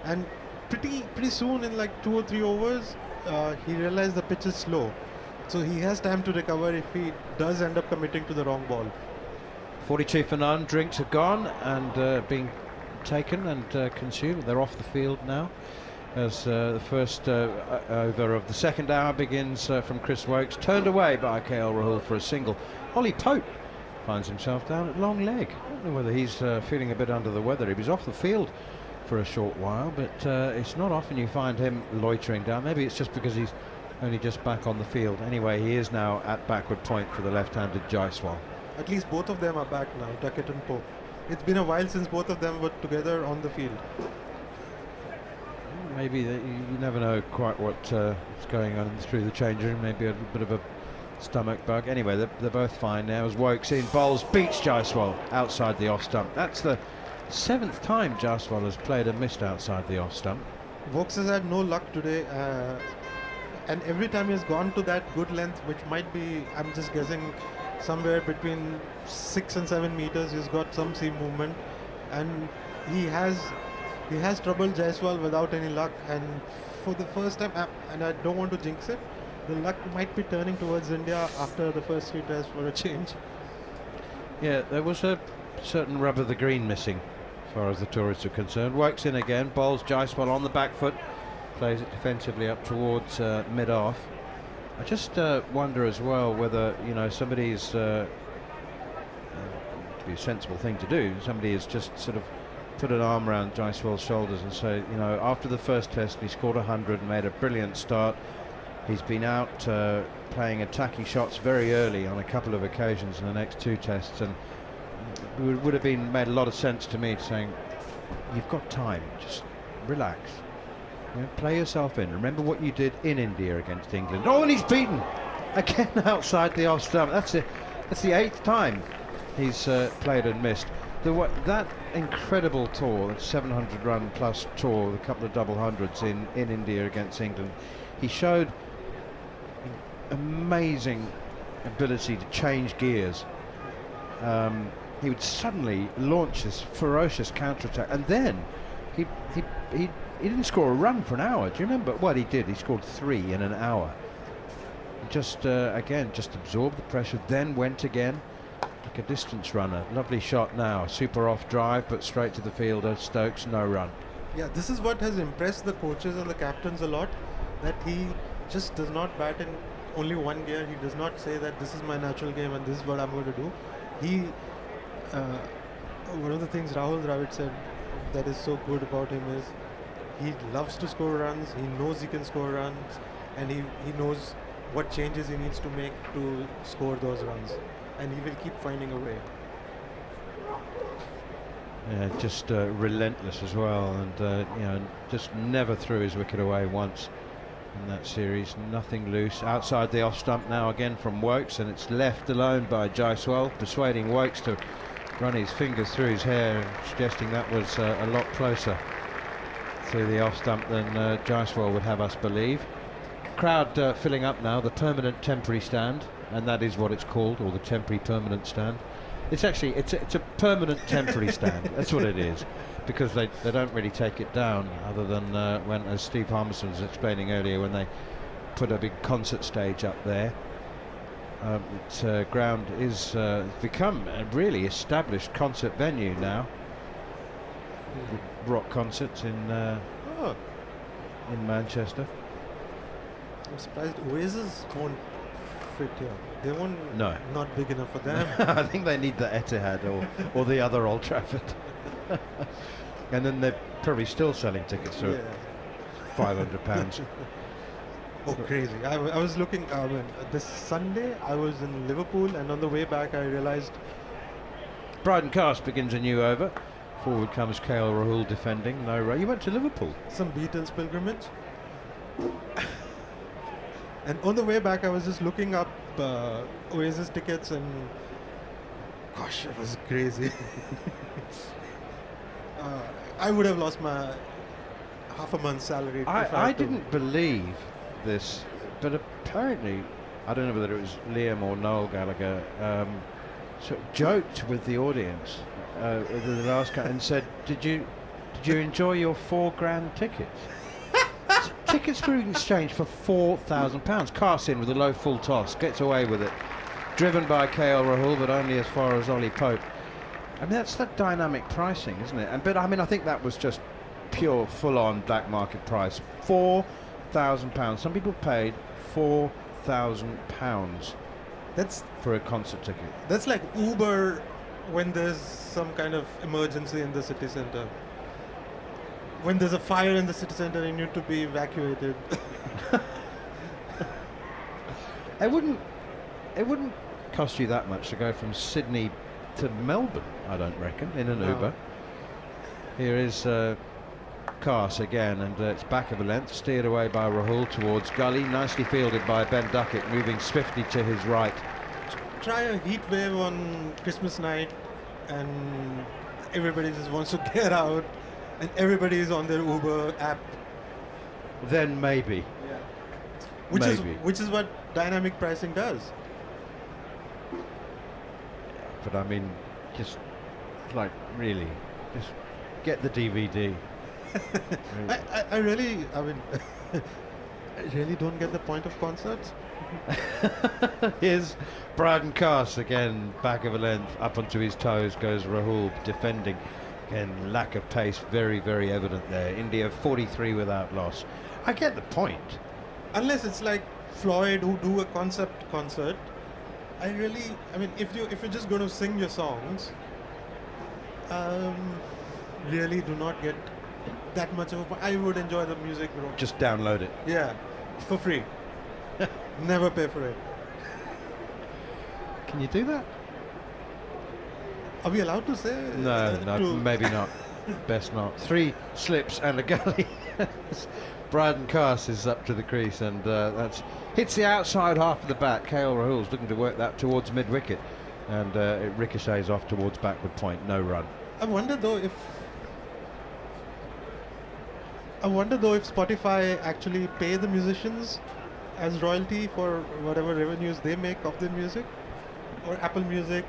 And pretty soon, in like 2 or 3 overs, he realized the pitch is slow. So he has time to recover if he does end up committing to the wrong ball. 42 for none, drinks are gone and being taken and consumed. They're off the field now as the first over of the second hour begins from Chris Woakes, turned away by KL Rahul for a single. Ollie Pope finds himself down at long leg. I don't know whether he's feeling a bit under the weather. He was off the field for a short while, but it's not often you find him loitering down. Maybe it's just because he's only just back on the field. Anyway, he is now at backward point for the left-handed Jaiswal. At least both of them are back now, Duckett and Pope. It's been a while since both of them were together on the field. Maybe you never know quite what's going on through the change room. Maybe a bit of a stomach bug. Anyway, they're both fine now as Woakes in bowls, beats Jaiswal outside the off stump. That's the 7th time Jaiswal has played and missed outside the off stump. Woakes has had no luck today, and every time he's gone to that good length, which might be, I'm just guessing, somewhere between 6 and 7 meters, he's got some seam movement, and he has troubled Jaiswal without any luck. And for the first time, and I don't want to jinx it, the luck might be turning towards India after the first 3 tests for a change. Yeah, there was a certain rub of the green missing as far as the tourists are concerned. Woakes in again, bowls Jaiswal on the back foot, plays it defensively up towards mid-off. I just wonder as well whether, you know, somebody's to be a sensible thing to do. Somebody has just sort of put an arm around Jaiswal's shoulders and say, you know, after the first test he scored 100 and made a brilliant start. He's been out playing attacking shots very early on a couple of occasions in the next 2 tests, and it would have made a lot of sense to me saying, you've got time, just relax. You know, play yourself in. Remember what you did in India against England. Oh, and he's beaten again outside the off stump. That's the 8th time he's played and missed. That incredible tour, that 700 run plus tour, with a couple of double hundreds in India against England, he showed amazing ability to change gears. He would suddenly launch this ferocious counter-attack, and then he didn't score a run for an hour. Do you remember? Well, he did. He scored 3 in an hour. Just again, just absorbed the pressure, then went again like a distance runner. Lovely shot now. Super off drive, but straight to the fielder. Stokes, no run. Yeah, this is what has impressed the coaches and the captains a lot, that he just does not bat in only one gear. He does not say that this is my natural game and this is what I'm going to do. He, one of the things Rahul Dravid said that is so good about him is he loves to score runs. He knows he can score runs, and he knows what changes he needs to make to score those runs, and he will keep finding a way. Yeah, just relentless as well, and you know, just never threw his wicket away once in that series. Nothing loose outside the off stump now again from Woakes, and it's left alone by Jaiswal, persuading Woakes to run his fingers through his hair, suggesting that was a lot closer to the off stump than Jaiswal would have us believe. Crowd filling up now, the permanent temporary stand, and that is what it's called, or the temporary permanent stand. It's actually it's a permanent temporary stand. That's what it is, because they don't really take it down, other than when, as Steve Harmison was explaining earlier, when they put a big concert stage up there. Ground is become a really established concert venue now. Rock concerts in Manchester. I'm surprised Oasis won't fit here. They won't. No, not big enough for them. I think they need the Etihad or the other Old Trafford. And then they're probably still selling tickets for £500. Oh, crazy. I was looking, this Sunday I was in Liverpool, and on the way back I realized Bryden Cast begins a new over. Forward comes KL Rahul defending. No run. You went to Liverpool? Some Beatles pilgrimage. And on the way back I was just looking up Oasis tickets, and gosh, it was crazy. I would have lost my half a month's salary. I didn't believe this, but apparently, I don't know whether it was Liam or Noel Gallagher, sort of joked with the audience the last guy and said, "Did you enjoy your £4,000 tickets?" So tickets were exchanged for £4,000. Carson with a low full toss gets away with it, driven by KL Rahul, but only as far as Ollie Pope. I mean, that's that dynamic pricing, isn't it? But I mean, I think that was just pure, full-on black market price. £4,000. Some people paid £4,000. That's for a concert ticket. That's like Uber when there's some kind of emergency in the city center. When there's a fire in the city center and you need to be evacuated. It wouldn't cost you that much to go from Sydney to Melbourne, I don't reckon, in an Uber. Here is Cars again, and it's back of a length, steered away by Rahul towards gully, nicely fielded by Ben Duckett, moving swiftly to his right. Try a heat wave on Christmas night and everybody just wants to get out and everybody is on their Uber app. Then maybe. Yeah. Which is what dynamic pricing does. But I mean, just like really, just get the DVD. I really don't get the point of concerts. Here's Braden Cass again, back of a length, up onto his toes goes Rahul, defending. Again, lack of pace, very, very evident there. India 43 without loss. I get the point. Unless it's like Floyd who do a concept concert. I mean, if you're just going to sing your songs, really do not get that much of I would enjoy the music. Just download it. Yeah, for free. Never pay for it. Can you do that? Are we allowed to say? No, maybe not. Best not. 3 slips and a gully. Braden Cass is up to the crease, and that's hits the outside half of the bat. KL Rahul's looking to work that towards mid-wicket, and it ricochets off towards backward point. No run. I wonder though if Spotify actually pay the musicians as royalty for whatever revenues they make of their music, or Apple Music.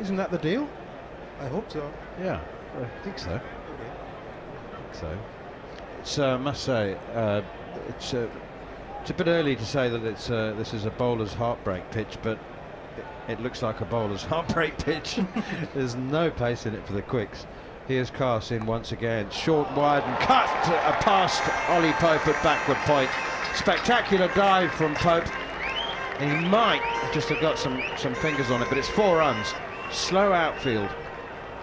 Isn't that the deal? I hope so. Yeah, I think so. Okay. I think so. It's must say, it's a bit early to say that it's this is a bowler's heartbreak pitch, but it looks like a bowler's heartbreak pitch. There's no pace in it for the quicks. Here's Cass in once again, short, wide, and cut past Ollie Pope at backward point. Spectacular dive from Pope. And he might just have got some fingers on it, but it's 4 runs. Slow outfield.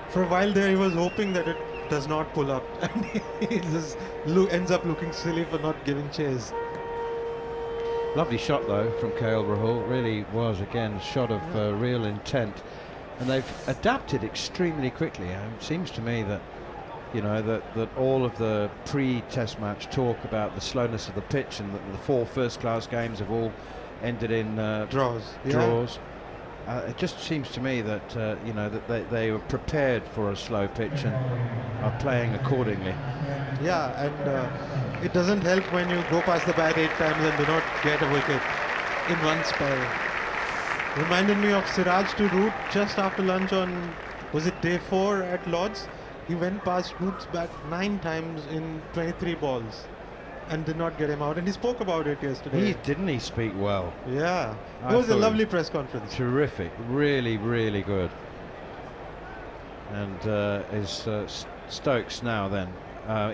For a while there, he was hoping that it does not pull up, and he just ends up looking silly for not giving chase. Lovely shot though from KL Rahul. Really was again a shot of real intent, and they've adapted extremely quickly. It seems to me that that all of the pre-Test match talk about the slowness of the pitch and that the 4 first-class games have all ended in draws. It just seems to me that that they were prepared for a slow pitch and are playing accordingly. Yeah, and it doesn't help when you go past the bat 8 times and do not get a wicket in one spell. Reminded me of Siraj to Root just after lunch on, was it day 4 at Lord's? He went past Root's bat 9 times in 23 balls and did not get him out, and he spoke about it yesterday. Didn't he speak well? Yeah, it was a lovely press conference. Terrific, really, really good. And is Stokes now then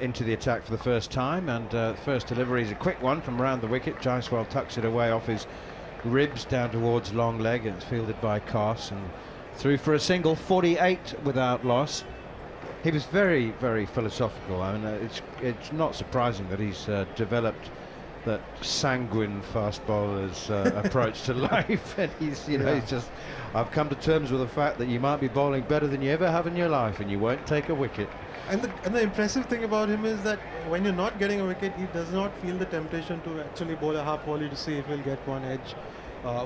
into the attack for the first time, and first delivery is a quick one from around the wicket. Jaiswal tucks it away off his ribs down towards long leg, and it's fielded by Cass and through for a single. 48 without loss. He was very, very philosophical. I mean, it's not surprising that he's developed that sanguine fast bowler's approach to life, and he's just, I've come to terms with the fact that you might be bowling better than you ever have in your life, and you won't take a wicket. And the impressive thing about him is that when you're not getting a wicket, he does not feel the temptation to actually bowl a half volley to see if he'll get one edge,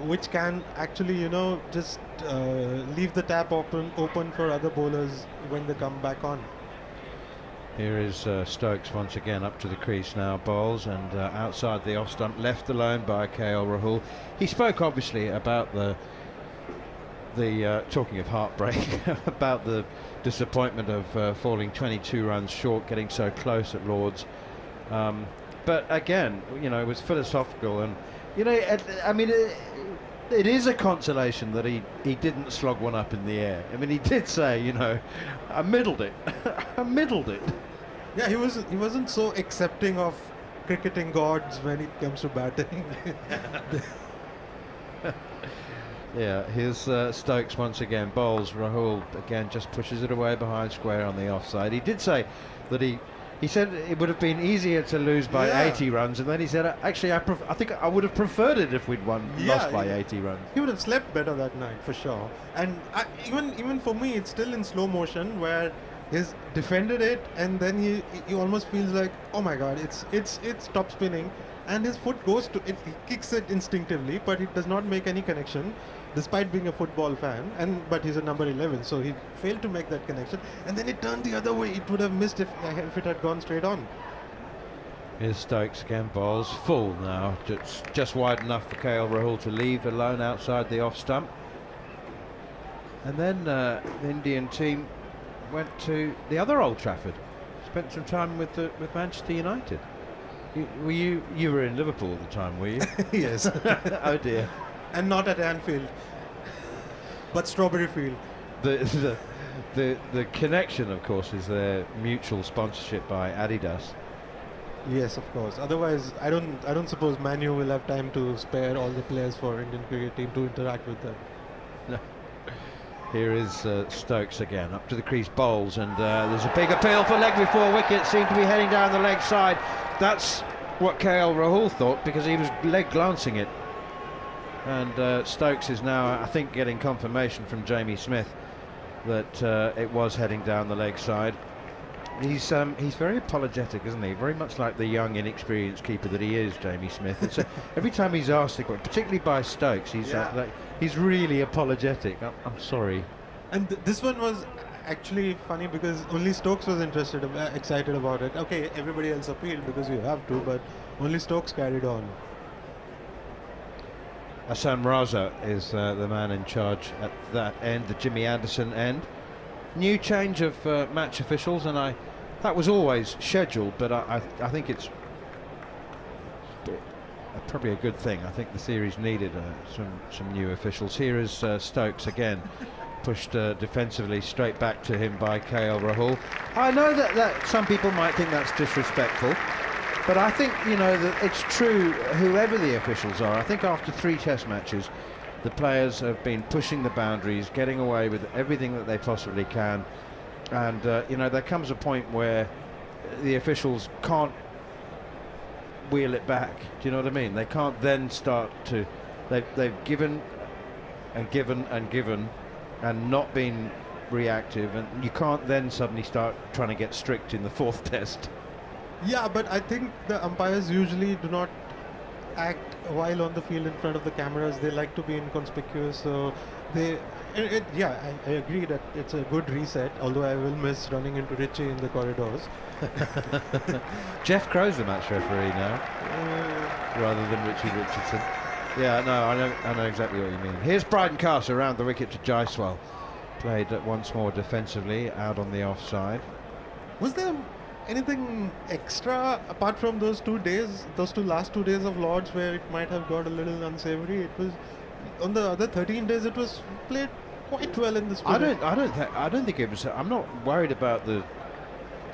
which can actually, just leave the tap open for other bowlers when they come back on. Here is Stokes once again up to the crease now, bowls, and outside the off stump, left alone by KL Rahul. He spoke obviously about the talking of heartbreak, about the disappointment of falling 22 runs short, getting so close at Lord's. But again, you know, it was philosophical, and you know, I mean, it is a consolation that he didn't slog one up in the air. I mean, he did say, you know, I middled it, I middled it. Yeah, he wasn't so accepting of cricketing gods when it comes to batting. Yeah, here's Stokes once again, bowls. Rahul again just pushes it away behind square on the offside. He did say that he said it would have been easier to lose by 80 runs, and then he said, actually, I think I would have preferred it if we'd lost by 80 runs. He would have slept better that night for sure. And even for me, it's still in slow motion where he's defended it, and then he almost feels like, oh my God, it's top spinning, and his foot goes to it. He kicks it instinctively, but it does not make any connection, despite being a football fan. But he's a number 11, so he failed to make that connection. And then it turned the other way. It would have missed if it had gone straight on. Here's Stokes again, bowls full now, just wide enough for KL Rahul to leave alone outside the off stump. And then the Indian team went to the other Old Trafford, spent some time with Manchester United. You were in Liverpool at the time, were you? Yes. Oh dear. And not at Anfield, but Strawberry Field. The connection, of course, is their mutual sponsorship by Adidas. Yes, of course. Otherwise, I don't suppose Manu will have time to spare all the players for Indian cricket team to interact with them. No. Here is Stokes again, up to the crease, bowls, and there's a big appeal for leg before wicket, seemed to be heading down the leg side. That's what KL Rahul thought, because he was leg glancing it. And Stokes is now, I think, getting confirmation from Jamie Smith that it was heading down the leg side. He's very apologetic, isn't he? Very much like the young, inexperienced keeper that he is, Jamie Smith. It's every time he's asked the question, particularly by Stokes, he's really apologetic. I'm sorry. And this one was actually funny because only Stokes was excited about it. Okay, everybody else appealed because you have to, but only Stokes carried on. Hassan Raza is the man in charge at that end, the Jimmy Anderson end. New change of match officials, and that was always scheduled, but I think it's probably a good thing. I think the series needed some new officials. Here is Stokes again, pushed defensively straight back to him by KL Rahul. I know that some people might think that's disrespectful, but I think, you know, that it's true, whoever the officials are. I think after 3 test matches, the players have been pushing the boundaries, getting away with everything that they possibly can, and you know, there comes a point where the officials can't wheel it back. Do you know what I mean? They can't then start to, they've given and given and given and not been reactive, and you can't then suddenly start trying to get strict in the 4th test. Yeah, but I think the umpires usually do not act while on the field in front of the cameras. They like to be inconspicuous, so I agree that it's a good reset, although I will miss running into Richie in the corridors. Jeff Crow's the match referee now, rather than Richie Richardson. Yeah, no, I know exactly what you mean. Here's Bryden Cast around the wicket to Jaiswal, played once more defensively out on the offside. Was there anything extra apart from those 2 last 2 days of Lords where it might have got a little unsavory? It was on the other 13 days. It was played quite well in the spirit. I don't think it was. I'm not worried about the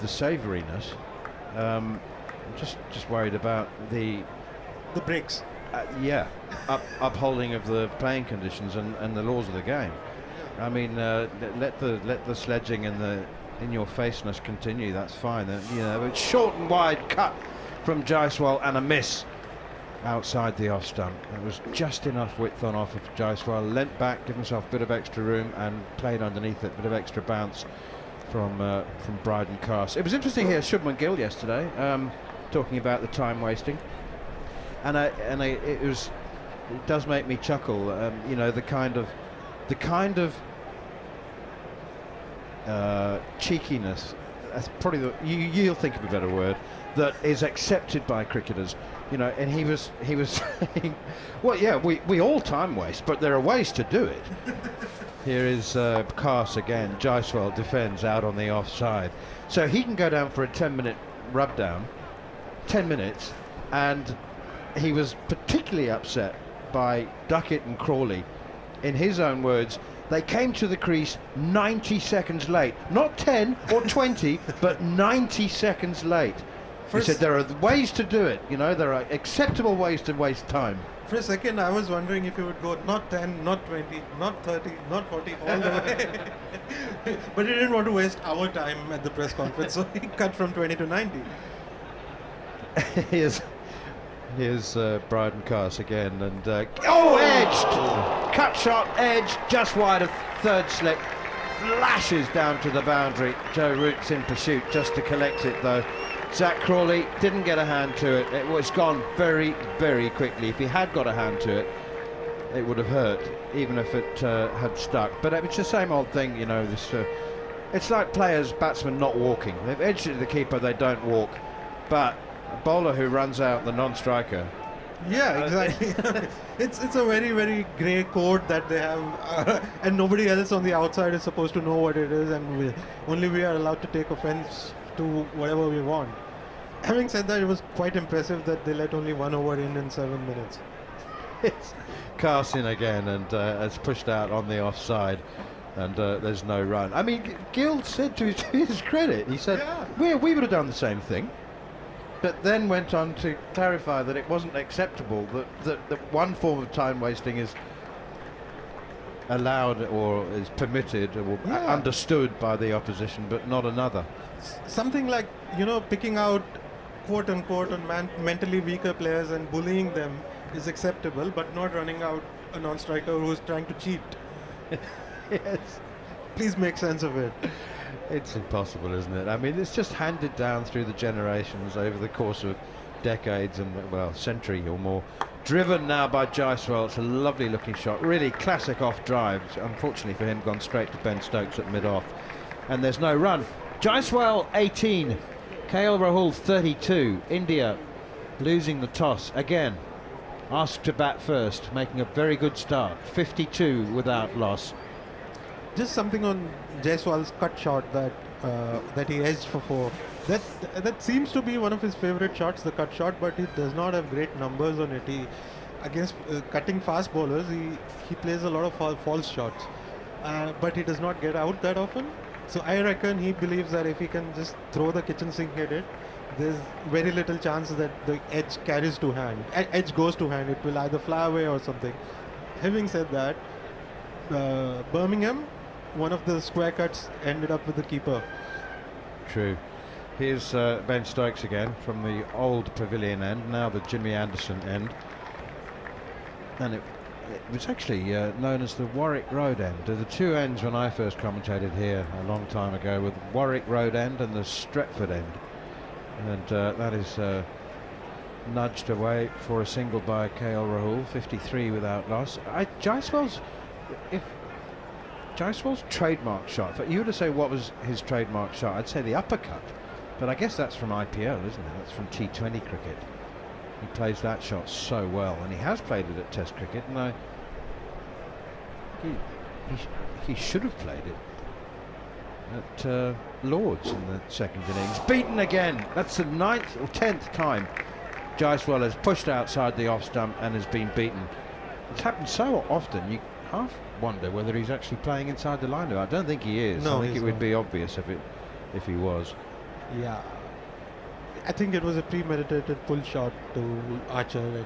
savouriness. I'm just worried about the breaks. Upholding of the playing conditions and the laws of the game. I mean, let the sledging and the in-your-faceness continue. That's fine. You know, it's short and wide cut from Jaiswal and a miss outside the off stump. It was just enough width on offer for Jaiswal. Leant back, give himself a bit of extra room, and played underneath it. Bit of extra bounce from Bryden Cast. It was interesting here, Shubman Gill yesterday, talking about the time wasting, and it does make me chuckle. You know, the kind of cheekiness that's probably you'll think of a better word, that is accepted by cricketers. And he was saying, well, yeah, we all time waste, but there are ways to do it. Here is Cass again. Jaiswal defends out on the offside, so he can go down for a 10-minute rub down, 10 minutes, and he was particularly upset by Duckett and Crawley. In his own words, they came to the crease 90 seconds late, not 10 or 20, but 90 seconds late. He said there are ways to do it, there are acceptable ways to waste time. For a second, I was wondering if you would go not 10, not 20, not 30, not 40, all the way. But he didn't want to waste our time at the press conference, so he cut from 20 to 90. Here's Bryden Cass again, and edged! Cut shot, edge, just wide of third slip, flashes down to the boundary. Joe Root's in pursuit just to collect it though. Zach Crawley didn't get a hand to it. It was gone very, very quickly. If he had got a hand to it, it would have hurt, even if it had stuck. But it's the same old thing, this. It's like batsmen not walking. They've edged it to the keeper, they don't walk. But a bowler who runs out the non-striker. Yeah, exactly. It's a very, very grey code that they have, and nobody else on the outside is supposed to know what it is, and only we are allowed to take offence to whatever we want. Having said that, it was quite impressive that they let only 1 over in 7 minutes. It's Carson again, and it's pushed out on the offside, and there's no run. I mean, Gill said to his credit, he said, we would have done the same thing, but then went on to clarify that it wasn't acceptable, that one form of time wasting is allowed or is permitted or understood by the opposition, but not another. Something like, picking out quote-unquote mentally weaker players and bullying them is acceptable, but not running out a non-striker who's trying to cheat. Yes. Please make sense of it. It's impossible, isn't it? I mean, it's just handed down through the generations over the course of decades and, century or more. Driven now by Jaiswal. It's a lovely looking shot, really classic off drive. Unfortunately for him, gone straight to Ben Stokes at mid-off, and there's no run. Jaiswal 18, KL Rahul 32. India losing the toss again, asked to bat first, making a very good start. 52 without loss. Just something on Jaiswal's cut shot that he edged for 4. That seems to be one of his favorite shots, the cut shot, but he does not have great numbers on it. Against cutting fast bowlers, he plays a lot of false shots, but he does not get out that often. So I reckon he believes that if he can just throw the kitchen sink at it, there's very little chance that the edge carries to hand. Edge goes to hand. It will either fly away or something. Having said that, Birmingham, one of the square cuts ended up with the keeper. True. Here's Ben Stokes again from the old pavilion end, now the Jimmy Anderson end. And it was actually known as the Warwick Road end. The two ends when I first commentated here a long time ago were the Warwick Road end and the Stretford end. And that is nudged away for a single by KL Rahul, 53 without loss. Jaiswal's trademark shot, if you were to say what was his trademark shot, I'd say the uppercut. But I guess that's from IPL, isn't it? That's from T20 cricket. He plays that shot so well, and he has played it at Test cricket, and he should have played it at Lord's in the second innings. Beaten again. That's the 9th or 10th time Jaiswal has pushed outside the off stump and has been beaten. It's happened so often, you half wonder whether he's actually playing inside the line. I don't think he is. No, I think it would be obvious if he was. Yeah, I think it was a premeditated pull shot to Archer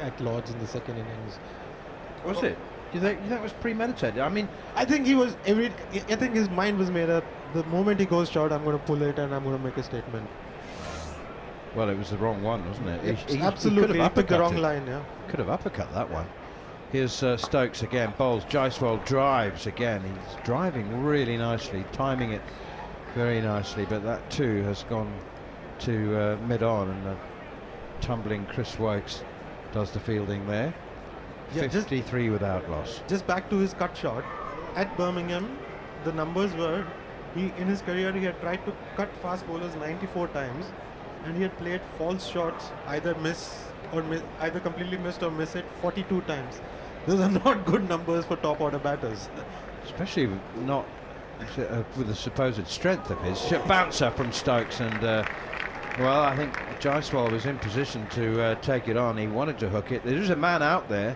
at Lord's in the second innings. Was it? Do you think that was premeditated? I mean, I think he was. I think his mind was made up. The moment he goes short, I'm going to pull it and I'm going to make a statement. Well, it was the wrong one, wasn't it? Absolutely, he picked the wrong it. line. Yeah, could have uppercut that one. Here's Stokes again. Bowls. Jaiswal drives again. He's driving really nicely, timing it very nicely, but that too has gone to mid-on, and tumbling Chris Wokes does the fielding there. Yeah, 53 without loss. Just back to his cut shot. At Birmingham, the numbers were In his career, he had tried to cut fast bowlers 94 times, and he had played false shots, either either completely missed or miss it 42 times. Those are not good numbers for top order batters. Especially not with the supposed strength of his. Bouncer from Stokes, and well, I think Jaiswal was in position to take it on. He wanted to hook it. There was a man out there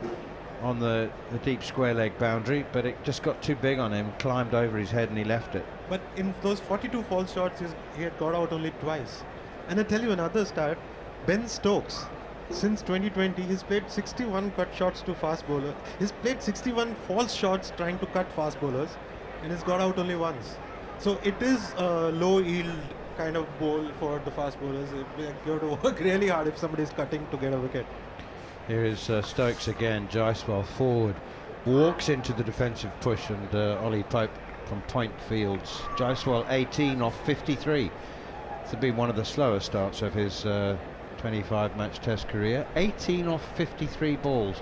on the deep square leg boundary, but it just got too big on him, climbed over his head, and he left it. But in those 42 false shots, he had got out only twice. And I tell you another stat, Ben Stokes, since 2020, he's played 61 cut shots to fast bowlers. He's played 61 false shots trying to cut fast bowlers, and he's got out only once. So it is a low yield kind of bowl for the fast bowlers. You have to work really hard if somebody is cutting to get a wicket. Here is Stokes again. Jaiswal forward, walks into the defensive push, and Ollie Pope from point fields. Jaiswal 18 off 53. It's been one of the slower starts of his 25 match test career. 18 off 53 balls.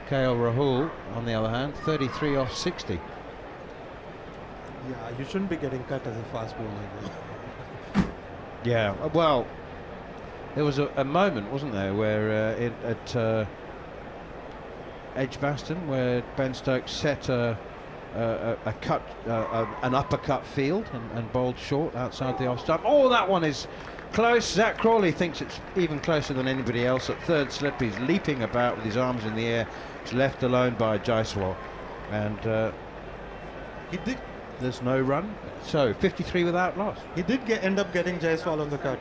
KL Rahul on the other hand, 33 off 60. Yeah, you shouldn't be getting cut as a fast bowler. Yeah, well, there was a moment, wasn't there, where at Edgbaston, where Ben Stokes set an uppercut field and bowled short outside the off stump. Oh, that one is close. Zach Crawley thinks it's even closer than anybody else. At third slip, he's leaping about with his arms in the air. He's left alone by Jaiswal, and there's no run. So 53 without loss. He did end up getting Jaiswal on the cut.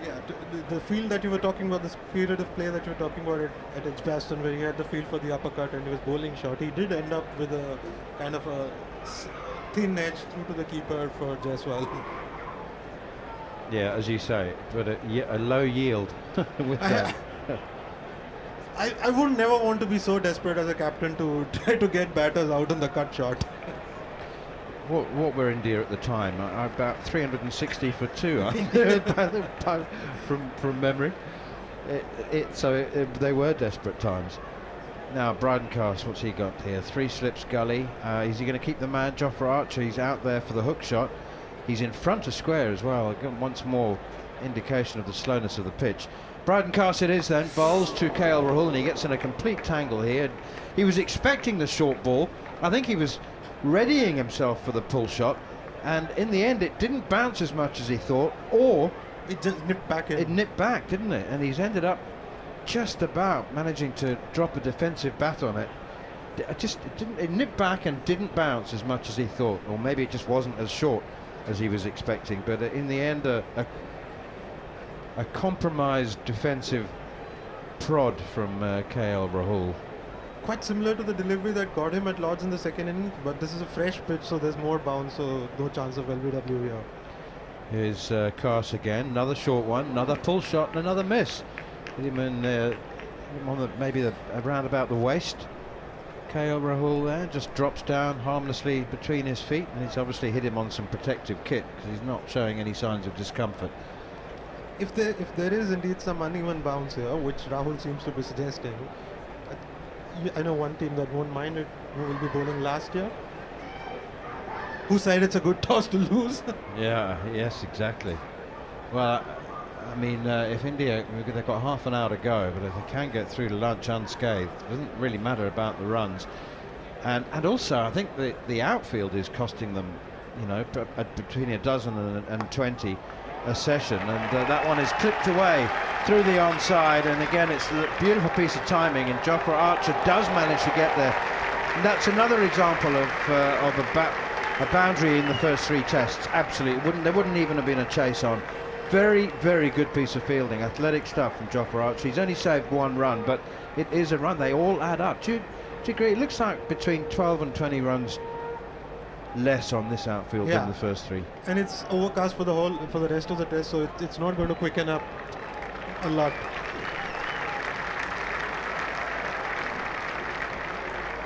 Yeah, the field that you were talking about, this period of play that you were talking about at Edgbaston, where he had the field for the uppercut and he was bowling short, he did end up with a kind of a thin edge through to the keeper for Jaiswal. Yeah, as you say, but a low yield with that. I would never want to be so desperate as a captain to try to get batters out on the cut shot. What were India at the time? About 360 for two, from memory. They were desperate times. Now Bryden Cast, what's he got here? 3 slips gully. Is he going to keep the man? Jofra Archer, he's out there for the hook shot. He's in front of square as well. Again, once more indication of the slowness of the pitch. Bryden Cast it is then, bowls to KL Rahul, and he gets in a complete tangle here. He was expecting the short ball. I think he was readying himself for the pull shot, and in the end it didn't bounce as much as he thought, or it just nipped back in. It nipped back, didn't it? And he's ended up just about managing to drop a defensive bat on it. It nipped back and didn't bounce as much as he thought, or maybe it just wasn't as short as he was expecting, but in the end a compromised defensive prod from KL Rahul. Quite similar to the delivery that got him at Lord's in the second innings, but this is a fresh pitch, so there's more bounce, so no chance of LBW here. Here's Cast again, another short one, another pull shot and another miss. Hit him in on around about the waist. KL Rahul there just drops down harmlessly between his feet, and he's obviously hit him on some protective kit because he's not showing any signs of discomfort. If there is indeed some uneven bounce here, which Rahul seems to be suggesting, I know one team that won't mind it, who will be bowling last year, who said it's a good toss to lose. Yes, exactly. Well, I mean, if India, they've got half an hour to go, but if they can get through to lunch unscathed, it doesn't really matter about the runs. And also, I think the outfield is costing them, between a dozen and 20 a session, and that one is clipped away through the onside, and again it's a beautiful piece of timing, and Jofra Archer does manage to get there. And that's another example of a boundary in the first 3 tests. Absolutely, there wouldn't even have been a chase on. Very, very good piece of fielding, athletic stuff from Jofra Archer. He's only saved 1 run, but it is a run. They all add up. Do you agree? It looks like between 12 and 20 runs less on this outfield than the first 3. And it's overcast for the rest of the test, so it's not going to quicken up a lot.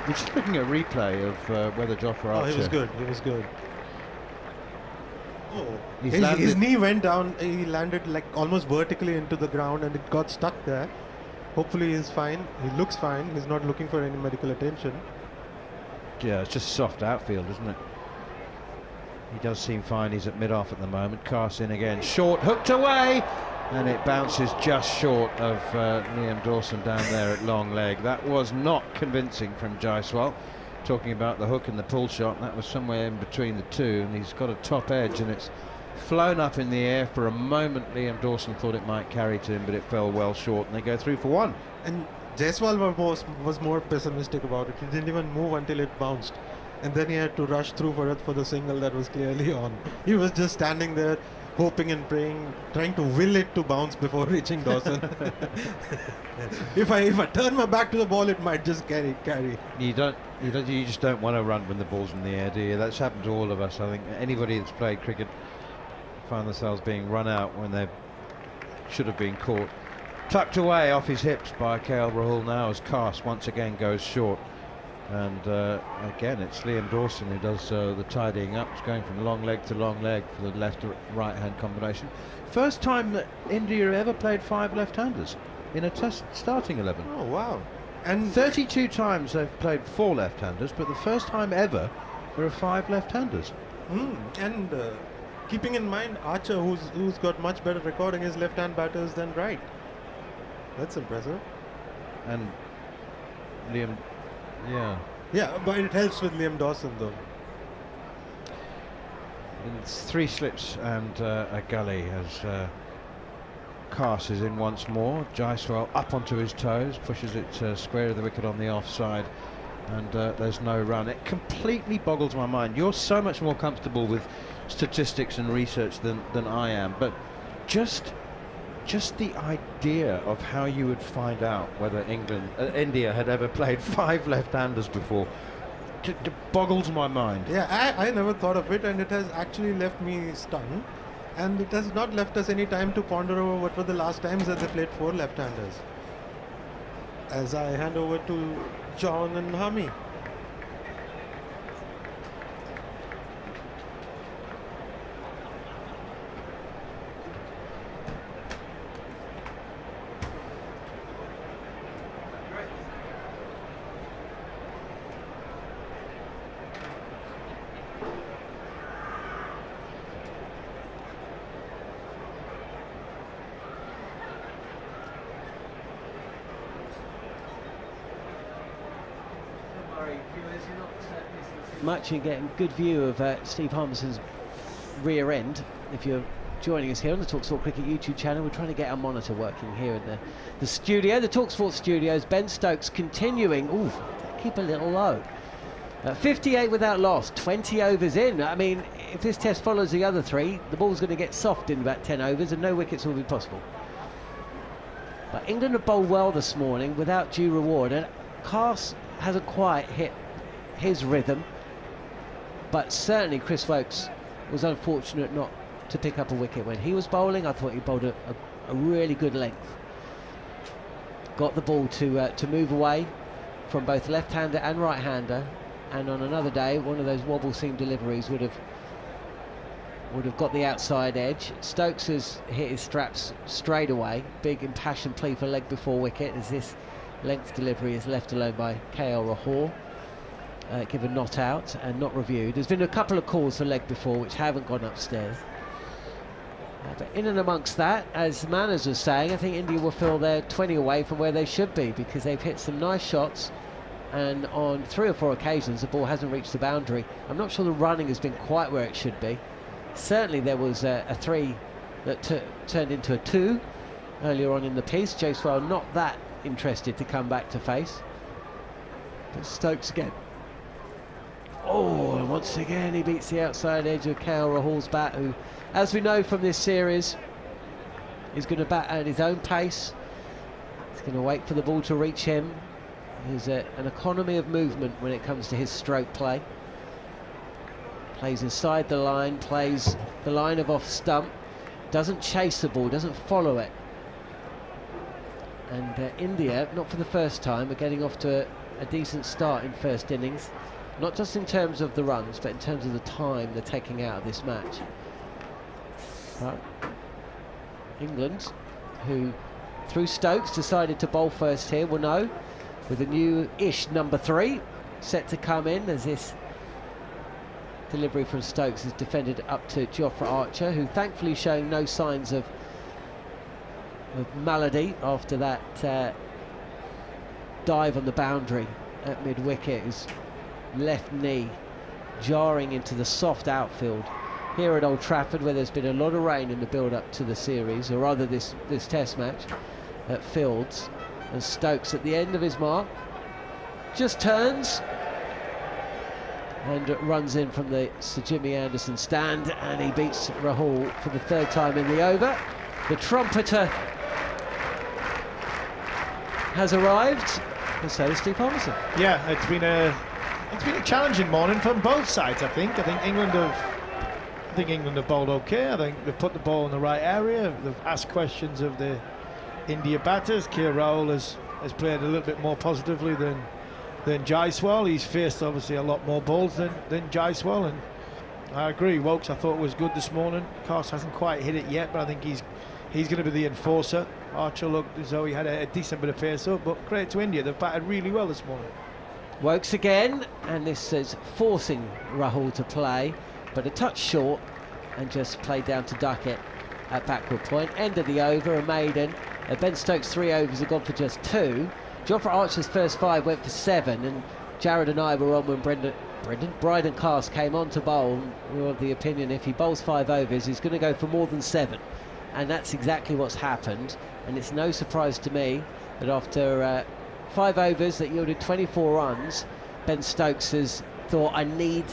We're just looking at a replay of whether Jofra Archer... he was good. Oh, his knee went down. He landed like almost vertically into the ground, and it got stuck there. Hopefully he's fine. He looks fine. He's not looking for any medical attention. Yeah, it's just soft outfield, isn't it? He does seem fine. He's at mid-off at the moment. Cast in again. Short, hooked away, and it bounces just short of Liam Dawson down there at long leg. That was not convincing from Jaiswal. Talking about the hook and the pull shot, that was somewhere in between the two, and he's got a top edge, and it's flown up in the air. For a moment Liam Dawson thought it might carry to him, but it fell well short, and they go through for one. And Jaiswal was more pessimistic about it. He didn't even move until it bounced, and then he had to rush through for the single that was clearly on. He was just standing there hoping and praying, trying to will it to bounce before reaching Dawson. If I turn my back to the ball, it might just carry. You just don't want to run when the ball's in the air, do you? That's happened to all of us. I think anybody that's played cricket find themselves being run out when they should have been caught. Tucked away off his hips by KL Rahul now as Cast once again goes short. And again, it's Liam Dawson who does the tidying up. It's going from long leg to long leg for the left to right hand combination. First time that India ever played 5 left-handers in a test starting 11. Oh, wow. And 32 times they've played 4 left-handers, but the first time ever there are 5 left-handers. And keeping in mind Archer, who's got much better record against left-hand batters than right. That's impressive. And Liam, yeah, but it helps with Liam Dawson though. It's 3 slips and a gully as Cast is in once more. Jaiswal up onto his toes, pushes it square of the wicket on the offside, and there's no run. It completely boggles my mind. You're so much more comfortable with statistics and research than I am, but just the idea of how you would find out whether India had ever played 5 left-handers before boggles my mind. Yeah, I never thought of it, and it has actually left me stunned. And it has not left us any time to ponder over what were the last times that they played 4 left-handers. As I hand over to John and Hami. Much and getting good view of Steve Harmison's rear end. If you're joining us here on the talkSPORT Cricket YouTube channel, we're trying to get our monitor working here in the studio, the talkSPORT studios. Ben Stokes continuing. Ooh, keep a little low. 58 without loss, 20 overs in. I mean, if this test follows the other 3, the ball's going to get soft in about 10 overs and no wickets will be possible. But England have bowled well this morning without due reward, and Cast hasn't quite hit his rhythm. But certainly Chris Woakes was unfortunate not to pick up a wicket when he was bowling. I thought he bowled a really good length. Got the ball to move away from both left-hander and right-hander. And on another day, one of those wobble seam deliveries would have got the outside edge. Stokes has hit his straps straight away. Big impassioned plea for leg before wicket as this length delivery is left alone by KL Rahul. Given not out and not reviewed. There's been a couple of calls for leg before which haven't gone upstairs. But in and amongst that, as Manners was saying, I think India will feel they're 20 away from where they should be because they've hit some nice shots, and on 3 or 4 occasions the ball hasn't reached the boundary. I'm not sure the running has been quite where it should be. Certainly there was a 3 that turned into a 2 earlier on in the piece. Jaiswal not that interested to come back to face. But Stokes again. Oh, and once again he beats the outside edge of KL Rahul's bat, who, as we know from this series, is going to bat at his own pace. He's going to wait for the ball to reach him. There's an economy of movement when it comes to his stroke play. Plays inside the line, plays the line of off stump, doesn't chase the ball, doesn't follow it. And India, not for the first time, are getting off to a decent start in first innings. Not just in terms of the runs, but in terms of the time they're taking out of this match. But England, who through Stokes decided to bowl first here, will know with a new-ish number 3, set to come in as this delivery from Stokes is defended up to Jofra Archer, who thankfully showing no signs of malady after that dive on the boundary at mid-wicket. His left knee jarring into the soft outfield here at Old Trafford, where there's been a lot of rain in the build-up to the series, or rather this test match at Fields. And Stokes at the end of his mark just turns and runs in from the Sir Jimmy Anderson stand, and he beats Rahul for the third time in the over. The trumpeter has arrived, and so does Steve Harmison. Yeah, it's been a challenging morning from both sides. I think England have bowled okay. I think they've put the ball in the right area. They've asked questions of the India batters. KL Rahul has played a little bit more positively than Jaiswal. He's faced obviously a lot more balls than Jaiswal, and I agree. Wokes I thought was good this morning. Of course hasn't quite hit it yet, but I think he's going to be the enforcer. Archer looked as though he had a decent bit of pace up, but credit to India, they've batted really well this morning. Wokes again, and this is forcing Rahul to play, but a touch short, and just played down to Duckett at backward point. End of the over, a maiden. Ben Stokes' 3 overs have gone for just 2. Jofra Archer's first 5 went for 7, and Jarrod and I were on when Bryden Cast came on to bowl. We were of the opinion if he bowls 5 overs, he's going to go for more than 7. And that's exactly what's happened. And it's no surprise to me that after 5 overs that yielded 24 runs, Ben Stokes has thought, I need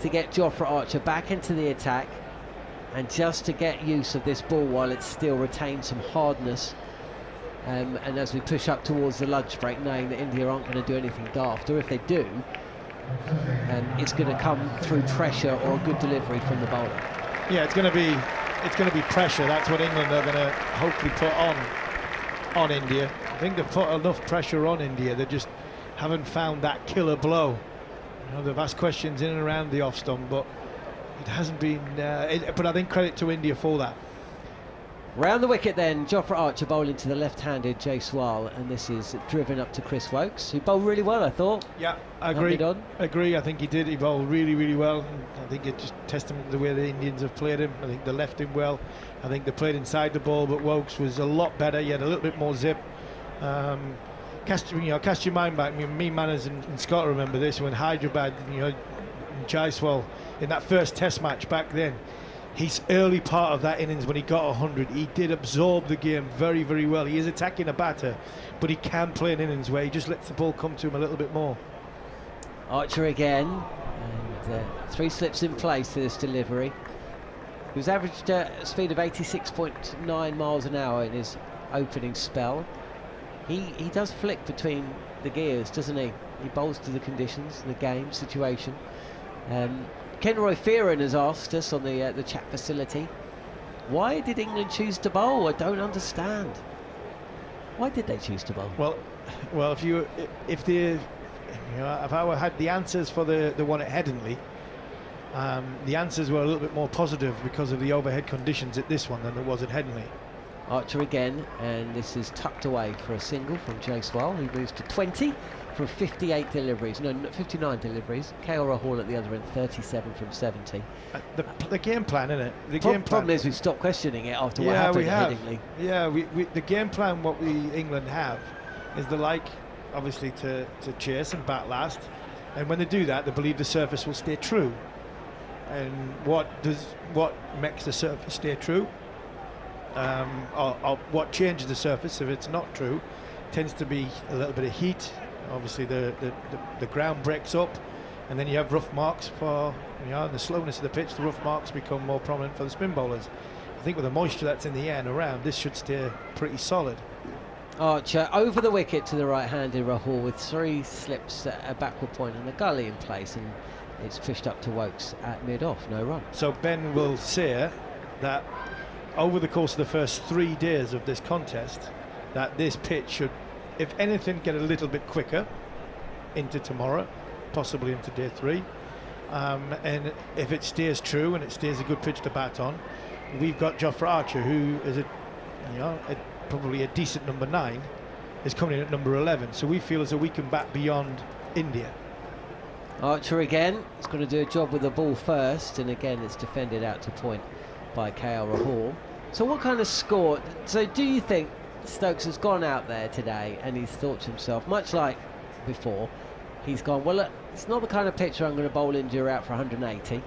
to get Jofra Archer back into the attack, and just to get use of this ball while it still retains some hardness. And as we push up towards the lunch break, knowing that India aren't going to do anything daft, or if they do, it's going to come through pressure or a good delivery from the bowler. Yeah, it's going to be pressure. That's what England are going to hopefully put on India. I think they've put enough pressure on India. They just haven't found that killer blow. You know, they've asked questions in and around the off stump, but it hasn't been. But I think credit to India for that. Round the wicket then, Jofra Archer bowling to the left-handed Jaiswal, and this is driven up to Chris Wokes, who bowled really well, I thought. Yeah, I agree. I think he did. He bowled really, really well. And I think it's just testament to the way the Indians have played him. I think they left him well. I think they played inside the ball, but Wokes was a lot better. He had a little bit more zip. Cast your mind back. Me, Manners, and Scott remember this when Hyderabad, Jaiswal in that first Test match back then. His early part of that innings when he got 100, he did absorb the game very, very well. He is attacking a batter, but he can play an innings where he just lets the ball come to him a little bit more. Archer again, and 3 slips in place to this delivery. He was averaged a speed of 86.9 miles an hour in his opening spell. He does flick between the gears, doesn't he? He bowls to the conditions, the game, situation. Ken Roy Fearon has asked us on the chat facility, why did England choose to bowl? I don't understand. Why did they choose to bowl? Well, if I had the answers for the one at Headingley, the answers were a little bit more positive because of the overhead conditions at this one than there was at Headingley. Archer again, and this is tucked away for a single from Jaiswal, who moves to 20 from 58 deliveries. No, 59 deliveries. KL Rahul at the other end, 37 from 70. The game plan, isn't it? The problem is we've stopped questioning it after what happened at Headingley. Yeah, the game plan, what England have, is they like, obviously, to chase and bat last. And when they do that, they believe the surface will stay true. And what makes the surface stay true? Or what changes the surface if it's not true, tends to be a little bit of heat. Obviously the ground breaks up, and then you have rough marks for the slowness of the pitch. The rough marks become more prominent for the spin bowlers. I think with the moisture that's in the air and around, this should stay pretty solid. Archer over the wicket to the right-handed Rahul with 3 slips at a backward point and a gully in place, and it's pushed up to Wokes at mid-off, no run. So Ben will say that over the course of the first 3 days of this contest, that this pitch should, if anything, get a little bit quicker into tomorrow, possibly into day 3. And if it stays true and it stays a good pitch to bat on, we've got Jofra Archer, who is probably a decent number 9, is coming in at number 11. So we feel as though we can bat beyond India. Archer again. He's got to do a job with the ball first, and again it's defended out to point by KL Rahul. So what kind of score? So do you think Stokes has gone out there today and he's thought to himself, much like before, he's gone, well, look, it's not the kind of pitch where I'm going to bowl India out for 180.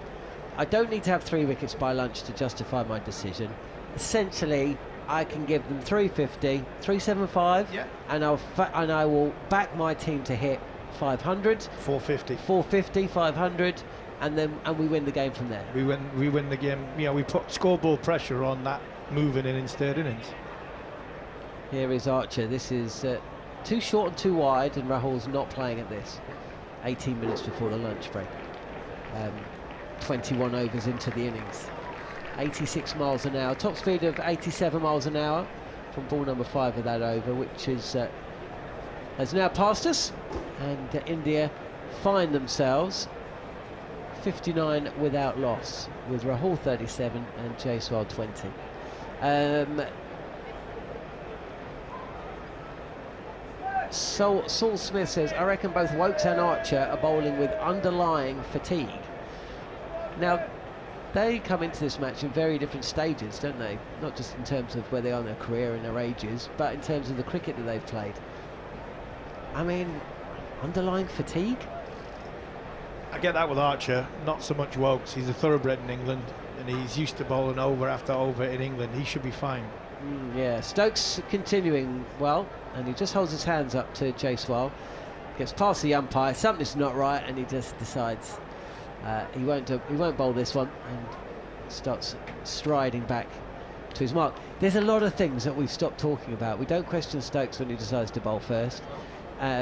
I don't need to have 3 wickets by lunch to justify my decision. Essentially, I can give them 350, 375, Yeah. and I will back my team to hit 500, 450. 500, and we win the game from there. We win the game. You know, we put scoreboard pressure on that moving in third innings. Here is Archer. This is too short and too wide, and Rahul's not playing at this. 18 minutes before the lunch break. 21 overs into the innings. 86 miles an hour, top speed of 87 miles an hour from ball number 5 of that over, which is has now passed us, and India find themselves 59 without loss, with Rahul 37 and Jaiswal 20. Saul Smith says, I reckon both Wokes and Archer are bowling with underlying fatigue. Now, they come into this match in very different stages, don't they? Not just in terms of where they are in their career and their ages, but in terms of the cricket that they've played. I mean, underlying fatigue? I get that with Archer, not so much Wokes. He's a thoroughbred in England, and he's used to bowling over after over in England. He should be fine. Yeah, Stokes continuing well, and he just holds his hands up to Jaiswal, gets past the umpire, something's not right, and he just decides he won't bowl this one, and starts striding back to his mark. There's a lot of things that we've stopped talking about. We don't question Stokes when he decides to bowl first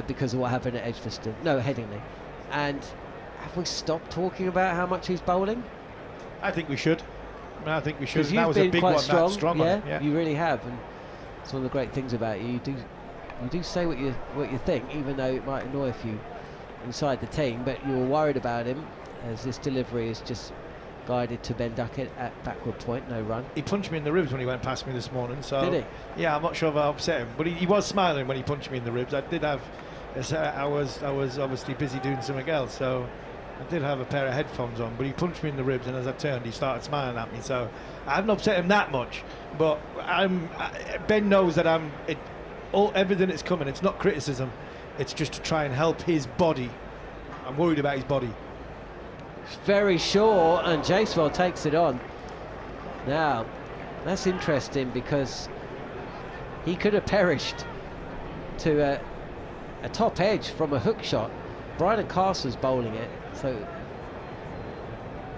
because of what happened at Headingley. And have we stopped talking about how much he's bowling? I think we should. I think we should. Because That you've was been a big quite one. strong. That's strong on Yeah, it, yeah. you really have, and it's one of the great things about you. You do say what you think, even though it might annoy a few inside the team. But you were worried about him, as this delivery is just guided to Ben Duckett at backward point, no run. He punched me in the ribs when he went past me this morning. So Did he? Yeah, I'm not sure if I upset him, but he was smiling when he punched me in the ribs. I was obviously busy doing something else, so I did have a pair of headphones on, but he punched me in the ribs, and as I turned, he started smiling at me. So I haven't upset him that much, but Ben knows that everything that's coming. It's not criticism; it's just to try and help his body. I'm worried about his body. Very sure, and Jaiswal takes it on. Now, that's interesting because he could have perished to a top edge from a hook shot. Brydon Castle's bowling it, so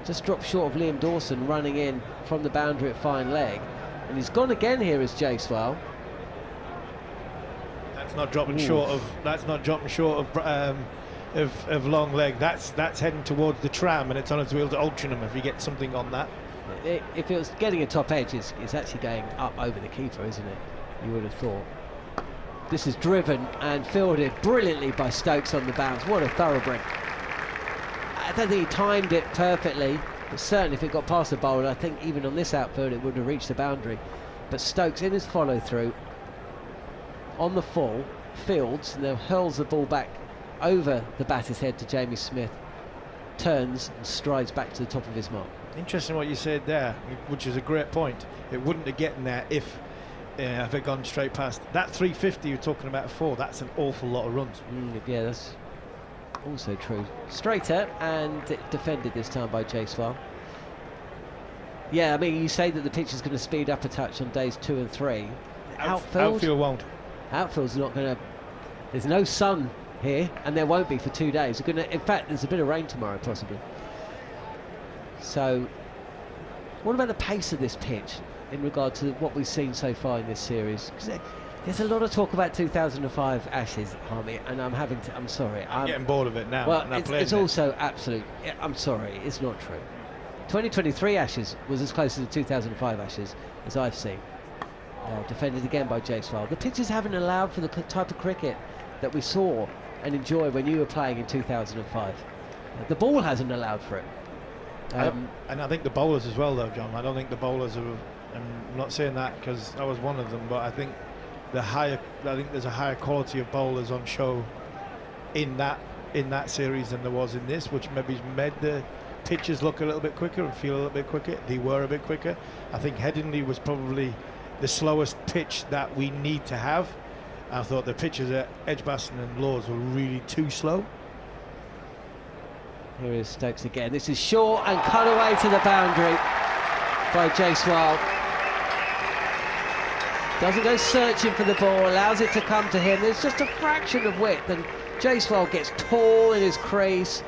just dropped short of Liam Dawson running in from the boundary at fine leg, and he's gone again here as Jaiswal. That's not dropping short of. That's not dropping short of long leg. That's heading towards the tram, and it's on its way to Altrincham if he gets something on that. If it was getting a top edge, it's actually going up over the keeper, isn't it? You would have thought. This is driven and fielded brilliantly by Stokes on the bounce. What a thoroughbred. I don't think he timed it perfectly, but certainly if it got past the bowler, I think even on this outfield it would have reached the boundary. But Stokes in his follow through on the full fields, and then hurls the ball back over the batter's head to Jamie Smith, turns and strides back to the top of his mark. Interesting what you said there, which is a great point. It wouldn't have gotten there if it gone straight past. That 350 you're talking about before, that's an awful lot of runs. Yeah, that's also true. Straighter and defended this time by Jaiswal. Yeah, I mean, you say that the pitch is going to speed up a touch on days 2 and 3. Outfield won't. Outfield's not going to. There's no sun here, and there won't be for 2 days. In fact, there's a bit of rain tomorrow, possibly. So, what about the pace of this pitch in regard to what we've seen so far in this series? Because there's a lot of talk about 2005 Ashes, Harmy, and I'm sorry. I'm getting bored of it now. Well, it's also absolute. I'm sorry, it's not true. 2023 Ashes was as close to the 2005 Ashes as I've seen. Defended again by Jaiswal. The pitches haven't allowed for the type of cricket that we saw and enjoyed when you were playing in 2005. The ball hasn't allowed for it. And I think the bowlers as well, though, John. I don't think the bowlers are. I'm not saying that because I was one of them, but I think there's a higher quality of bowlers on show in that in that series than there was in this, which maybe made the pitches look a little bit quicker and feel a little bit quicker. They were a bit quicker. I think Headingley was probably the slowest pitch that we need to have. I thought the pitches at Edgbaston and Lords were really too slow. Here is Stokes again. This is short and cut away to the boundary by Jaiswal. Doesn't go searching for the ball, allows it to come to him. There's just a fraction of width, and Jaiswal gets tall in his crease,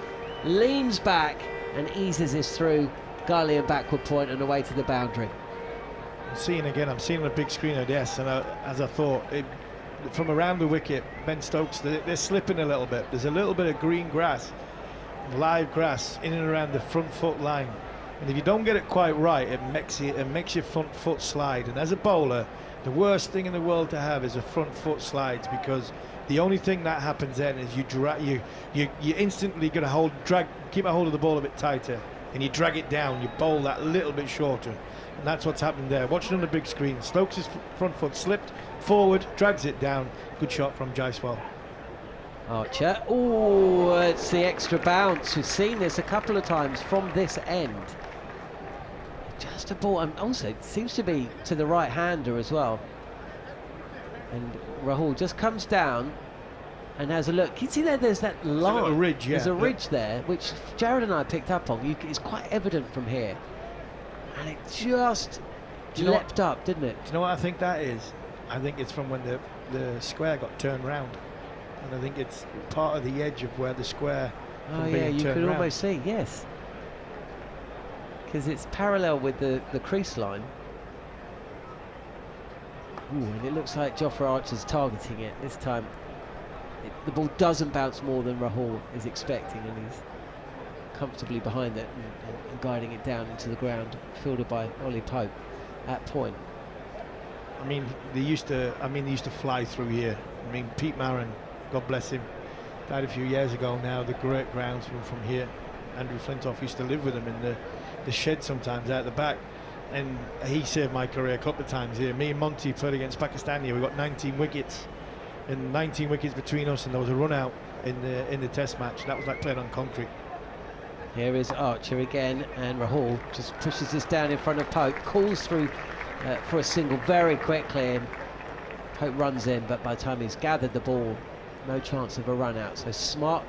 leans back and eases this through gully and backward point and away to the boundary. I'm seeing a big screen at this, and as I thought, from around the wicket, Ben Stokes, they're slipping a little bit. There's a little bit of green grass, live grass in and around the front foot line, and if you don't get it quite right, it makes your front foot slide. And as a bowler, the worst thing in the world to have is a front foot slides, because the only thing that happens then is you instantly got to keep a hold of the ball a bit tighter, and you drag it down, you bowl that little bit shorter, and that's what's happened there. Watching on the big screen, Stokes' front foot slipped forward, drags it down. Good shot from Jaiswal. Archer, oh, it's the extra bounce. We've seen this a couple of times from this end. Just a ball, and also it seems to be to the right-hander as well. And Rahul just comes down and has a look. You see there's that line. A little ridge, yeah. There's a ridge there, which Jarrod and I picked up on. It's quite evident from here. And it just leapt up, didn't it? Do you know what I think that is? I think it's from when the square got turned round. And I think it's part of the edge of where the square Oh yeah, you could almost see, yes. Because it's parallel with the crease line. Ooh, and it looks like Jofra Archer's targeting it this time. The ball doesn't bounce more than Rahul is expecting, and he's comfortably behind it and guiding it down into the ground, fielded by Ollie Pope at point. I mean, they used to fly through here. I mean, Pete Marin, God bless him, died a few years ago now. The great groundsman from here, Andrew Flintoff, used to live with him in the shed sometimes out the back, and he saved my career a couple of times here. Me and Monty played against Pakistan here. We got 19 wickets, and 19 wickets between us, and there was a run out in the test match. That was like playing on concrete. Here is Archer again, and Rahul just pushes this down in front of Pope, calls through for a single very quickly, and Pope runs in, but by the time he's gathered the ball, no chance of a run out. So smart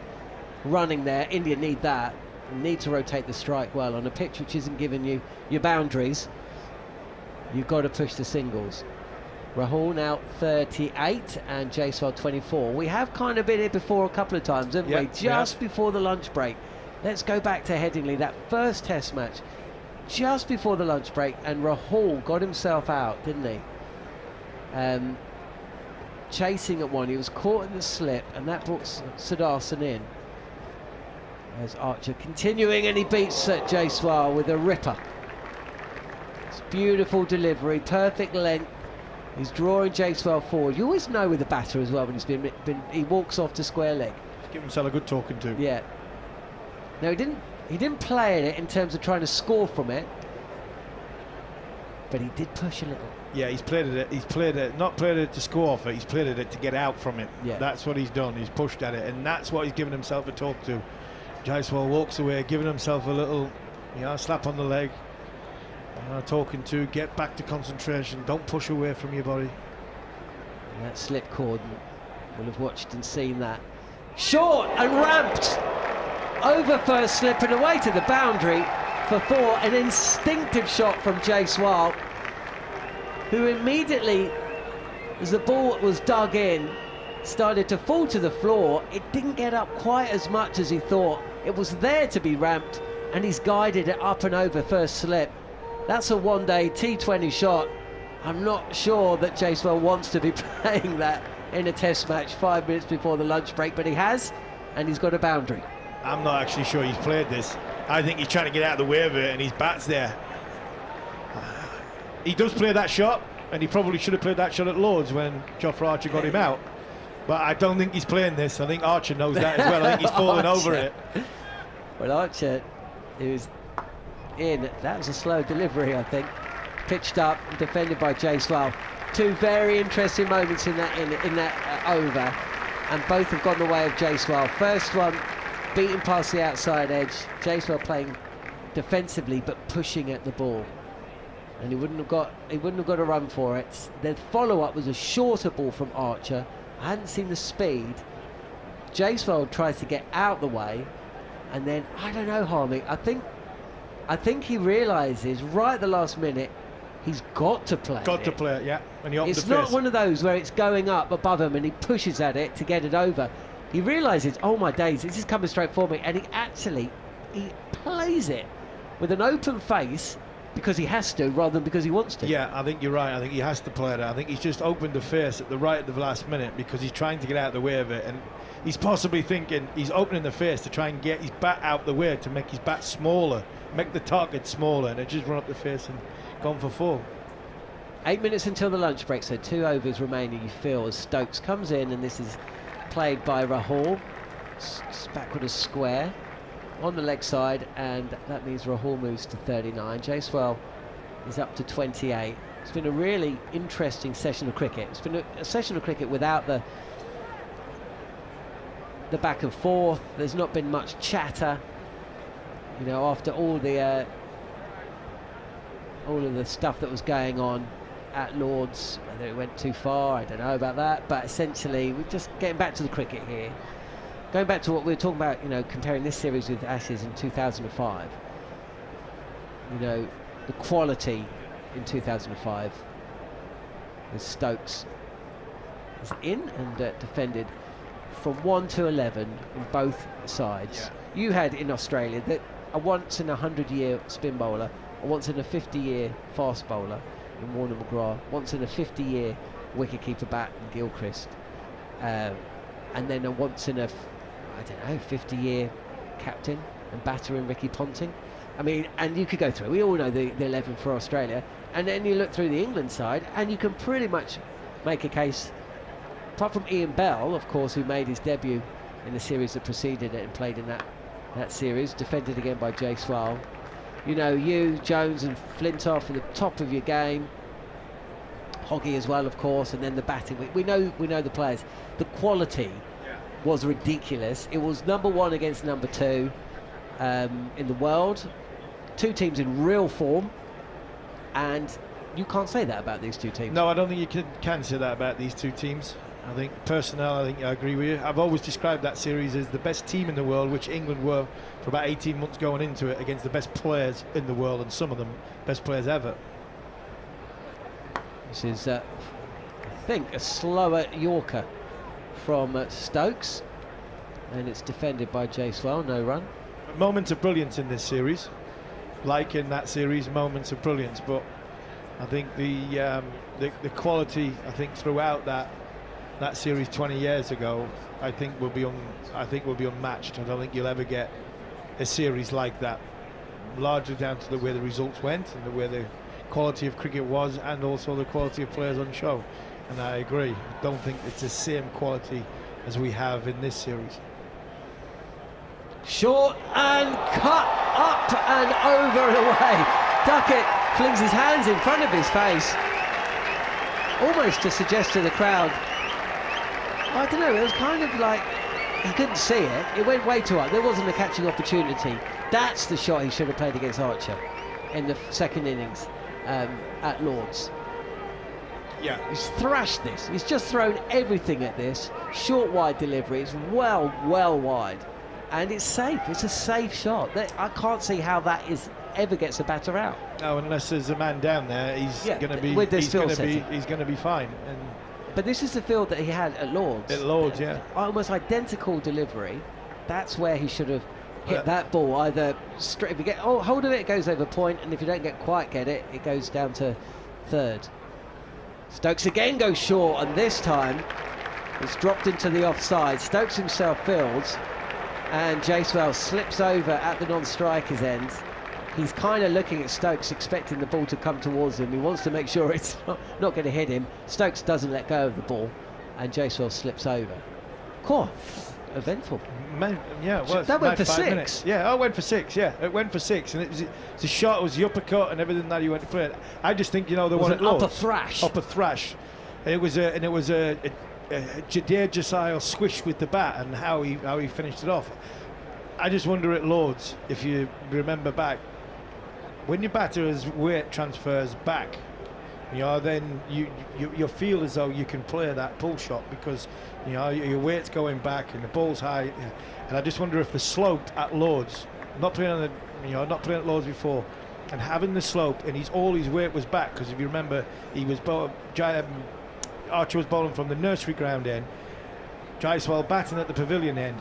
running there. India need that. Need to rotate the strike well on a pitch which isn't giving you your boundaries. You've got to push the singles. Rahul now 38 and Jaiswal 24. We have kind of been here before a couple of times, haven't we? Just before the lunch break. Let's go back to Headingley, that first test match, just before the lunch break, and Rahul got himself out, didn't he? Chasing at one, he was caught in the slip, and that brought Sudarshan in. As Archer continuing, and he beats Jaiswal with a ripper. It's beautiful delivery, perfect length. He's drawing Jaiswal forward. You always know with the batter as well when he's been he walks off to square leg. Give himself a good talking to. Yeah. No, he didn't play in it in terms of trying to score from it, but he did push a little. Yeah, he's played it. Not played it to score off it. He's played it to get out from it. Yeah. That's what he's done. He's pushed at it, and that's what he's given himself a talk to. Jaiswal walks away, giving himself a little, slap on the leg. Talking to, get back to concentration. Don't push away from your body. And that slip cord, we'll have watched and seen that. Short and ramped over first slip and away to the boundary for 4. An instinctive shot from Jaiswal, who immediately, as the ball was dug in, started to fall to the floor. It didn't get up quite as much as he thought. It was there to be ramped, and he's guided it up and over first slip. That's a one-day T20 shot. I'm not sure that Jaiswal wants to be playing that in a test match 5 minutes before the lunch break, but he has, and he's got a boundary. I'm not actually sure he's played this. I think he's trying to get out of the way of it, and his bat's there. He does play that shot, and he probably should have played that shot at Lords when Jofra Archer got him out. But I don't think he's playing this. I think Archer knows that as well. I think he's fallen over it. Well, Archer, who's in, that was a slow delivery, I think. Pitched up, defended by Jaiswal. Two very interesting moments in that over, and both have gone the way of Jaiswal. First one, beaten past the outside edge. Jaiswal playing defensively but pushing at the ball, and he wouldn't have got a run for it. The follow-up was a shorter ball from Archer. I hadn't seen the speed. Jaiswal tries to get out the way, and then I don't know, Harmy. I think he realises right at the last minute he's got to play. Got to play it, yeah. And it's not one of those where it's going up above him and he pushes at it to get it over. He realises, oh my days, this is coming straight for me, and he plays it with an open face because he has to rather than because he wants to. Yeah, I think you're right. I think he has to play it. I think he's just opened the face at the last minute because he's trying to get out of the way of it, and he's possibly thinking he's opening the face to try and get his bat out the way to make his bat smaller, make the target smaller, and it just run up the face and gone for 4. 8 minutes until the lunch break, so 2 overs remaining, you feel, as Stokes comes in, and this is played by Rahul. It's backward as square on the leg side, and that means Rahul moves to 39. Jaiswal is up to 28. It's been a really interesting session of cricket. It's been a session of cricket without the back and forth. There's not been much chatter, you know, after all of the stuff that was going on at Lord's. Whether it went too far, I don't know about that, but essentially we're just getting back to the cricket here, going back to what we were talking about, you know, comparing this series with Ashes in 2005. You know, the quality in 2005 as Stokes is in and defended from 1 to 11 in both sides. Yeah. You had in Australia that a once in a 100-year spin bowler, a once in a 50-year fast bowler in Warner McGrath, once in a 50-year wicketkeeper bat in Gilchrist, and then a once in a 50-year captain and batter in Ricky Ponting. I mean, and you could go through, we all know the 11 for Australia, and then you look through the England side and you can pretty much make a case, apart from Ian Bell, of course, who made his debut in the series that preceded it and played in that series, defended again by Jaiswal. You know, you, Jones and Flintoff are the top of your game. Hoggy as well, of course, and then the batting. We know the players. The quality was ridiculous. It was number 1 against number 2 in the world. 2 teams in real form, and you can't say that about these 2 teams. No, I don't think you can say that about these 2 teams. I think personnel, I think I agree with you. I've always described that series as the best team in the world, which England were for about 18 months going into it, against the best players in the world, and some of them best players ever. This is, I think, a slower Yorker from Stokes, and it's defended by Jaiswal, no run. Moments of brilliance in this series, like in that series, moments of brilliance, but I think the quality, I think, throughout that series 20 years ago, I think will be unmatched. I don't think you'll ever get a series like that, largely down to the way the results went and the way the quality of cricket was, and also the quality of players on show. And I agree, I don't think it's the same quality as we have in this series. Short and cut, up and over and away. Duckett flings his hands in front of his face, almost to suggest to the crowd, I don't know, it was kind of like he couldn't see it. It went way too up. There wasn't a catching opportunity. That's the shot he should have played against Archer in the second innings at Lord's. Yeah, he's thrashed this. He's just thrown everything at this. Short wide delivery. It's well wide, and it's safe. It's a safe shot. I can't see how that ever gets a batter out. No, unless there's a man down there, he's going to be. He's going to be fine. But this is the field that he had at Lord's. At Lord's, yeah. Almost identical delivery. That's where he should have hit that ball. Either straight, if you get hold of it, it goes over point, and if you don't quite get it, it goes down to third. Stokes again goes short, and this time it's dropped into the offside. Stokes himself fields, and Jaiswal slips over at the non-striker's end. He's kind of looking at Stokes, expecting the ball to come towards him. He wants to make sure it's not going to hit him. Stokes doesn't let go of the ball, and Jaiswal slips over. Cool. Eventful. That went for 6. Minutes. Yeah, it went for 6. Yeah, it went for 6, and it was a shot. It was the uppercut and everything that he went to play. I just think, you know, the one at Lord's, upper thrash. And it was a Jarrod Kimber swished with the bat and how he finished it off. I just wonder at Lords, if you remember back, when your batter's weight transfers back, then you feel as though you can play that pull shot because your weight's going back and the ball's high. And I just wonder if the slope at Lords, not playing at Lords before, and having the slope and all his weight was back, because if you remember, Archer was bowling from the nursery ground end, Jaiswal batting at the pavilion end.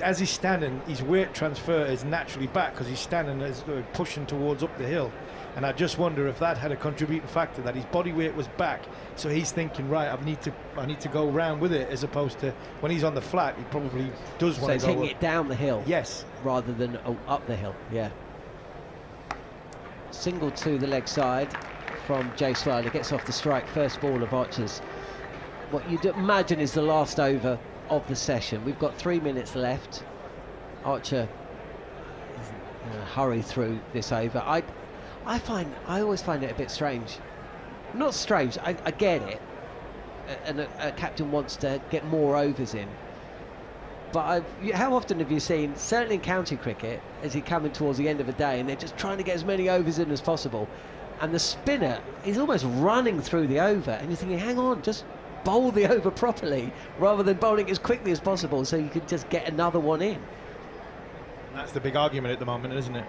As he's standing, his weight transfer is naturally back because he's standing as pushing towards up the hill. And I just wonder if that had a contributing factor, that his body weight was back, so he's thinking, right, I need to go round with it, as opposed to when he's on the flat, he probably does want to go. So he's hitting it down the hill, yes, rather than up the hill. Yeah. Single to the leg side from Jaiswal. He gets off the strike. First ball of Archer's. What you'd imagine is the last over of the session. We've got 3 minutes left. Archer isn't going to hurry through this over. I always find it a bit strange. Not strange, I get it. And a captain wants to get more overs in. But how often have you seen, certainly in county cricket, as you're coming towards the end of a day and they're just trying to get as many overs in as possible, and the spinner is almost running through the over, and you're thinking, hang on, just bowl the over properly rather than bowling as quickly as possible so you can just get another one in. That's the big argument at the moment, isn't it?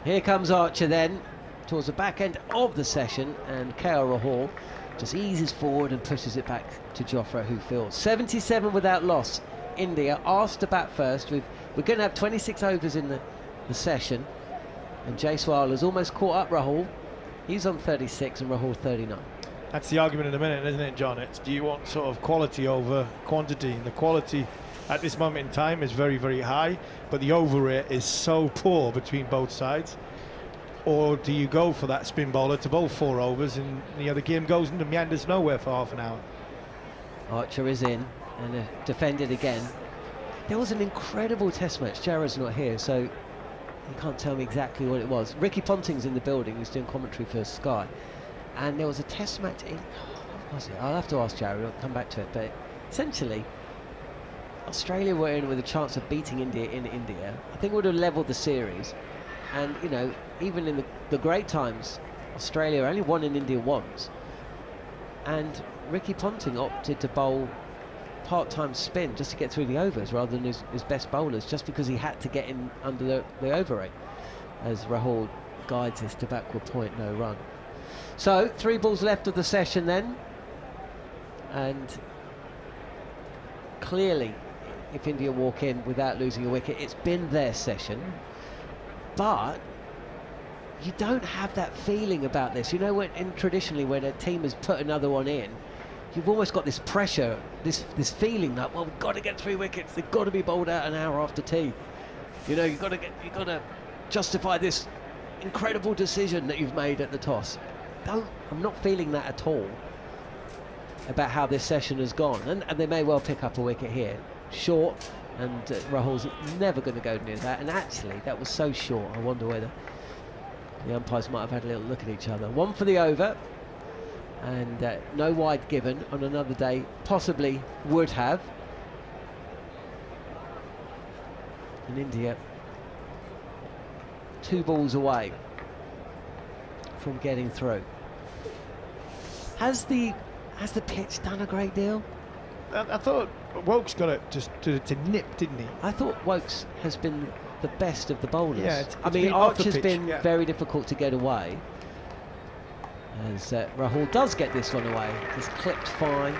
Here comes Archer then towards the back end of the session, and KR Rahul just eases forward and pushes it back to Jofra, who fields. 77 without loss. India asked to bat first. We're going to have 26 overs in the session, and Jaiswal has almost caught up Rahul. He's on 36 and Rahul 39. That's the argument in a minute, isn't it, John? It's, do you want sort of quality over quantity? And the quality at this moment in time is very, very high, but the over rate is so poor between both sides. Or do you go for that spin bowler to bowl 4 overs and the game goes into meanders nowhere for half an hour? Archer is in and defended again. There was an incredible test match. Jarrod's not here, so he can't tell me exactly what it was. Ricky Ponting's in the building, who's doing commentary for Sky. And there was a test match in... what was it? I'll have to ask Jarrod, I'll come back to it. But essentially, Australia were in with a chance of beating India in India. I think would have levelled the series. And, even in the great times, Australia only won in India once. And Ricky Ponting opted to bowl part-time spin just to get through the overs rather than his best bowlers, just because he had to get in under the over rate, as Rahul guides us to backward point, no run. So 3 balls left of the session then, and clearly if India walk in without losing a wicket, it's been their session. But you don't have that feeling about this. Traditionally when a team has put another one in, you've almost got this pressure, this feeling that, well, we've got to get 3 wickets, they've got to be bowled out an hour after tea. You've got to justify this incredible decision that you've made at the toss. I'm not feeling that at all about how this session has gone, and they may well pick up a wicket here. Short, and Rahul's never going to go near that, and actually that was so short, I wonder whether the umpires might have had a little look at each other. 1 for the over, and no wide given. On another day possibly would have. And India 2 balls away from getting through. Has the pitch done a great deal? I thought Woakes got it just to nip, didn't he? I thought Woakes has been the best of the bowlers. Yeah, Archer's been very difficult to get away, as Rahul does get this one away. It's clipped fine.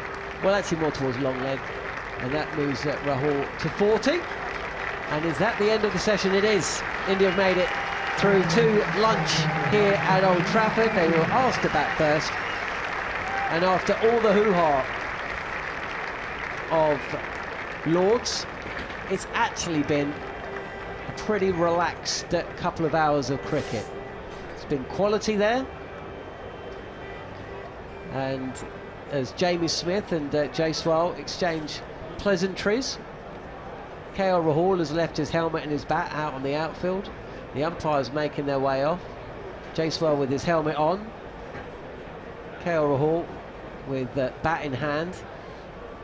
Well, actually more towards long leg, and that moves Rahul to 40. And is that the end of the session? It is. India have made it through to lunch here at Old Trafford. They were asked to bat first, and after all the hoo-ha of Lords, it's actually been a pretty relaxed couple of hours of cricket. It's been quality there, and as Jamie Smith and Jaiswal exchange pleasantries, KL Rahul has left his helmet and his bat out on the outfield. The umpires making their way off. Jaiswal with his helmet on, KL Rahul with bat in hand.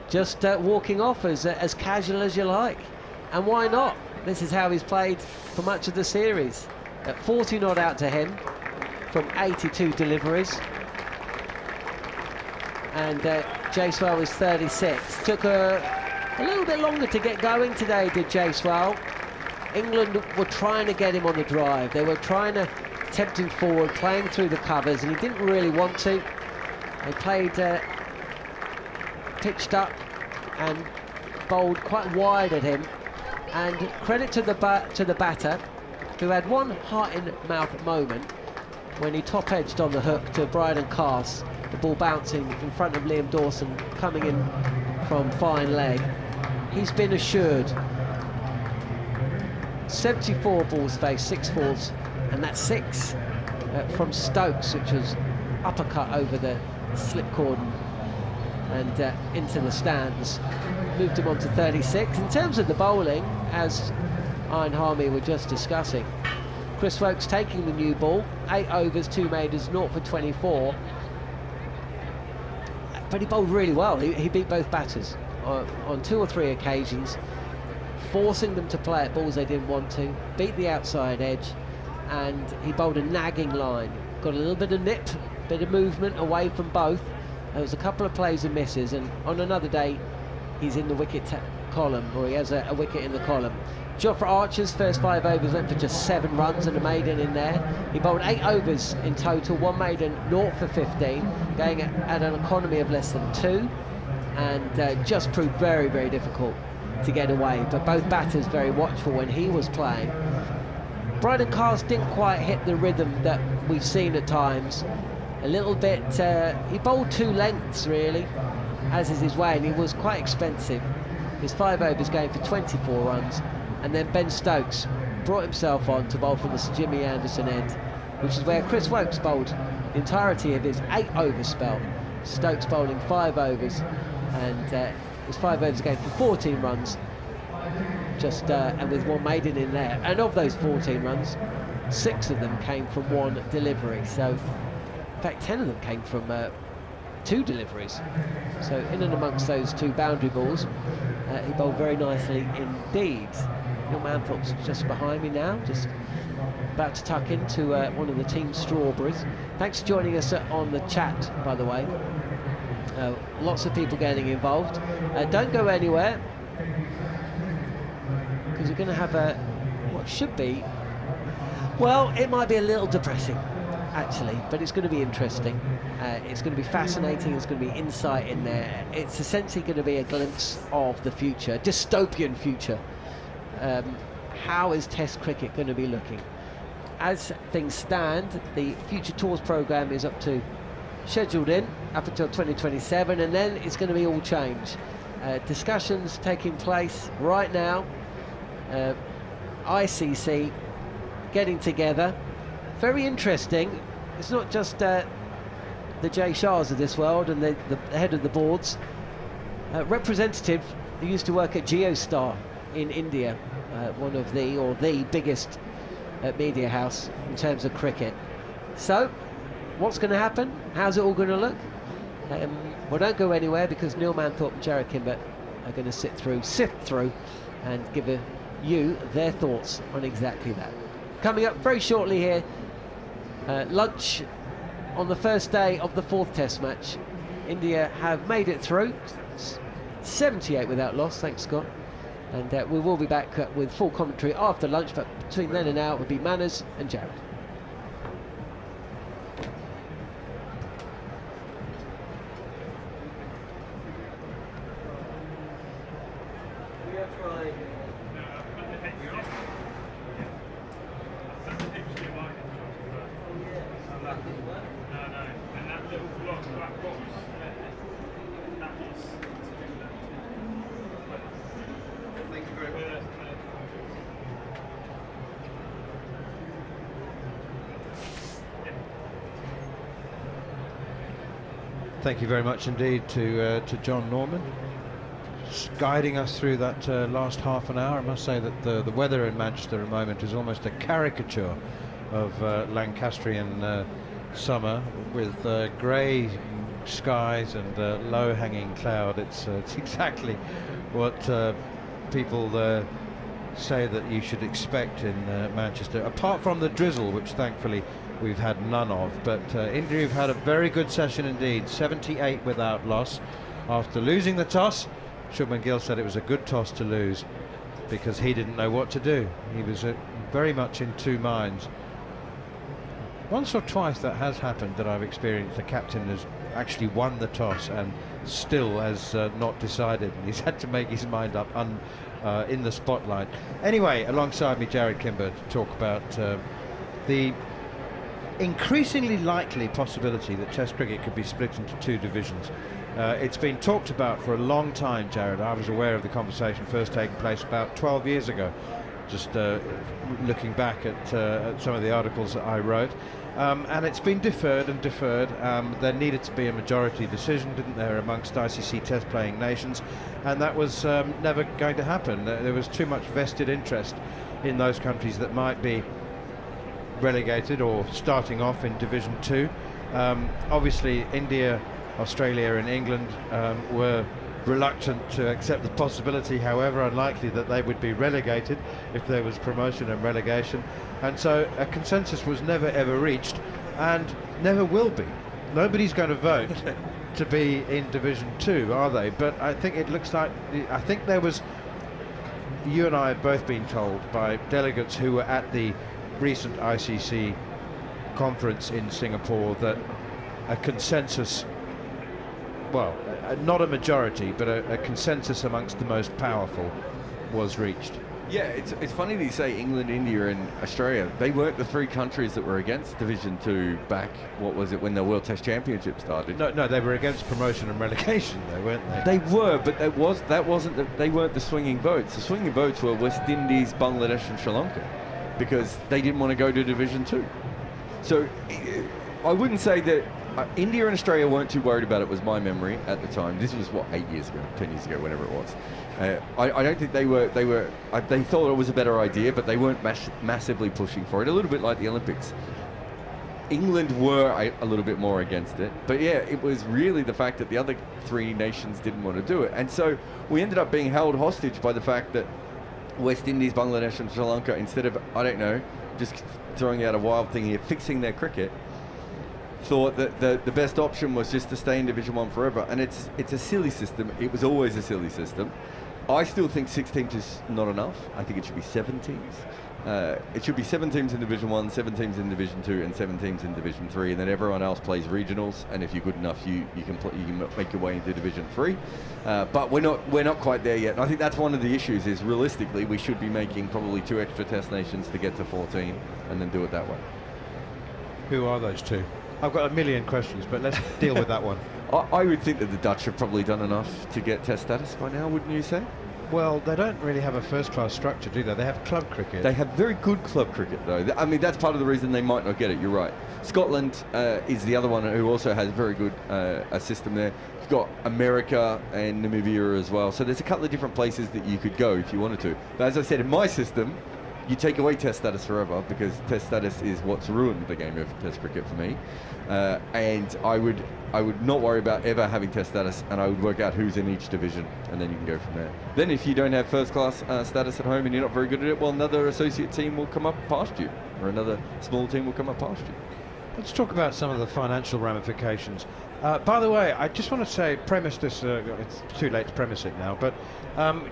just walking off as casual as you like. And why not? This is how he's played for much of the series. 40 not out to him from 82 deliveries. And Jaiswal was 36. Took a little bit longer to get going today, did Jaiswal. England were trying to get him on the drive. They were trying to tempt him forward, playing through the covers, and he didn't really want to. They played pitched up and bowled quite wide at him. And credit to the batter, who had one heart-in-mouth moment when he top-edged on the hook to Brydon Cast, the ball bouncing in front of Liam Dawson, coming in from fine leg. He's been assured 74 balls faced, 6 fours, and that's 6 from Stokes, which was uppercut over the slip cordon and into the stands. Moved him on to 36. In terms of the bowling, as I and Harmy were just discussing, Chris Woakes taking the new ball, 8 overs, 2 maidens, 0 for 24. But he bowled really well. He beat both batters on 2 or 3 occasions, forcing them to play at balls they didn't want to, beat the outside edge, and he bowled a nagging line. Got a little bit of nip, bit of movement away from both. There was a couple of plays and misses, and on another day he's in the wicket column, or he has a wicket in the column. Jofra Archer's first 5 overs went for just 7 runs and a maiden in there. He bowled 8 overs in total, 1 maiden, 0 for 15, going at an economy of less than 2, and just proved very, very difficult to get away. But both batters very watchful when he was playing. Brydon Cast didn't quite hit the rhythm that we've seen at times. A little bit, he bowled 2 lengths really, as is his way, and he was quite expensive. His 5 overs going for 24 runs, and then Ben Stokes brought himself on to bowl from the Sir Jimmy Anderson end, which is where Chris Woakes bowled the entirety of his 8 over spell. Stokes bowling 5 overs, and his 5 overs going for 14 runs, just and with 1 maiden in there. And of those 14 runs, 6 of them came from 1 delivery. So, in fact, 10 of them came from 2 deliveries. So, in and amongst those 2 boundary balls, he bowled very nicely indeed. Neil Manthorp's just behind me now, just about to tuck into one of the team's strawberries. Thanks for joining us on the chat, by the way. Lots of people getting involved. Don't go anywhere, because we're going to have what should be, well, it might be a little depressing actually, but it's going to be interesting. It's going to be fascinating. There's going to be insight in there. It's essentially going to be a glimpse of the future, dystopian future. How is Test cricket going to be looking? As things stand, the Future Tours programme is scheduled in up until 2027, and then it's going to be all change. Discussions taking place right now. ICC getting together. Very interesting. It's not just the Jay Shahs of this world and the head of the boards. Representative who used to work at Geostar in India, one of the biggest media house in terms of cricket. So, what's going to happen? How's it all going to look? Well, don't go anywhere, because Neil Manthorp and Jarrod Kimber are going to sift through and give you their thoughts on exactly that. Coming up very shortly here, lunch on the first day of the 4th Test match. India have made it through, 78 without loss, thanks Scott. And we will be back with full commentary after lunch, but between then and now it will be Manners and Jarrod. Thank you very much indeed to Jon Norman, guiding us through that last half an hour. I must say that the weather in Manchester at the moment is almost a caricature of Lancastrian summer, with grey skies and low-hanging cloud. It's exactly what people say that you should expect in Manchester, apart from the drizzle, which thankfully we've had none of. But India have had a very good session indeed, 78 without loss. After losing the toss, Shubman Gill said it was a good toss to lose because he didn't know what to do. He was very much in two minds. Once or twice that has happened that I've experienced. The captain has actually won the toss and still has not decided. He's had to make his mind up in the spotlight. Anyway, alongside me, Jarrod Kimber, to talk about the increasingly likely possibility that Test cricket could be split into two divisions. It's been talked about for a long time, Jarrod. I was aware of the conversation first taking place about 12 years ago, just looking back at some of the articles that I wrote. And it's been deferred and deferred. There needed to be a majority decision, didn't there, amongst ICC Test playing nations, and that was never going to happen. There was too much vested interest in those countries that might be relegated or starting off in Division 2. Obviously India, Australia and England were reluctant to accept the possibility, however unlikely, that they would be relegated if there was promotion and relegation, and so a consensus was never ever reached and never will be. Nobody's going to vote to be in Division 2, are they? But I think it looks like, I think there was, you and I have both been told by delegates who were at the recent ICC conference in Singapore, that a consensus, well, not a majority, but a consensus amongst the most powerful was reached. Yeah, it's funny that you say England, India and Australia. They weren't the three countries that were against Division 2 back, what was it, when the World Test Championship started? No, they were against promotion and relegation, though, weren't they? They were, but they weren't the swinging votes. The swinging votes were West Indies, Bangladesh and Sri Lanka, because they didn't want to go to Division 2. So I wouldn't say that India and Australia weren't too worried about it, was my memory at the time. This was, what, 8 years ago, 10 years ago, whatever it was. I don't think they thought it was a better idea, but they weren't massively pushing for it, a little bit like the Olympics. England were a little bit more against it, but yeah, it was really the fact that the other three nations didn't want to do it. And so we ended up being held hostage by the fact that West Indies, Bangladesh and Sri Lanka, instead of, I don't know, just throwing out a wild thing here, fixing their cricket, thought that the best option was just to stay in Division 1 forever. And it's a silly system. It was always a silly system. I still think 6 teams is not enough. I think it should be 7 teams. It should be 7 teams in Division 1, 7 teams in Division 2 and 7 teams in Division 3, and then everyone else plays regionals, and if you're good enough you can make your way into Division 3. But we're not quite there yet, and I think that's one of the issues. Is realistically we should be making probably 2 extra test nations to get to 14 and then do it that way. Who are those 2? I've got a million questions, but let's deal with that one. I would think that the Dutch have probably done enough to get test status by now, wouldn't you say? Well, they don't really have a first-class structure, do they? They have club cricket. They have very good club cricket, though. I mean, that's part of the reason they might not get it. You're right. Scotland is the other one who also has very good a system there. You've got America and Namibia as well. So there's a couple of different places that you could go if you wanted to. But as I said, in my system, you take away test status forever, because test status is what's ruined the game of test cricket for me. And I would not worry about ever having test status, and I would work out who's in each division, and then you can go from there. Then if you don't have first class status at home and you're not very good at it, well, another associate team will come up past you, or another small team will come up past you. Let's talk about some of the financial ramifications. By the way, I just want to say, premise this, it's too late to premise it now, but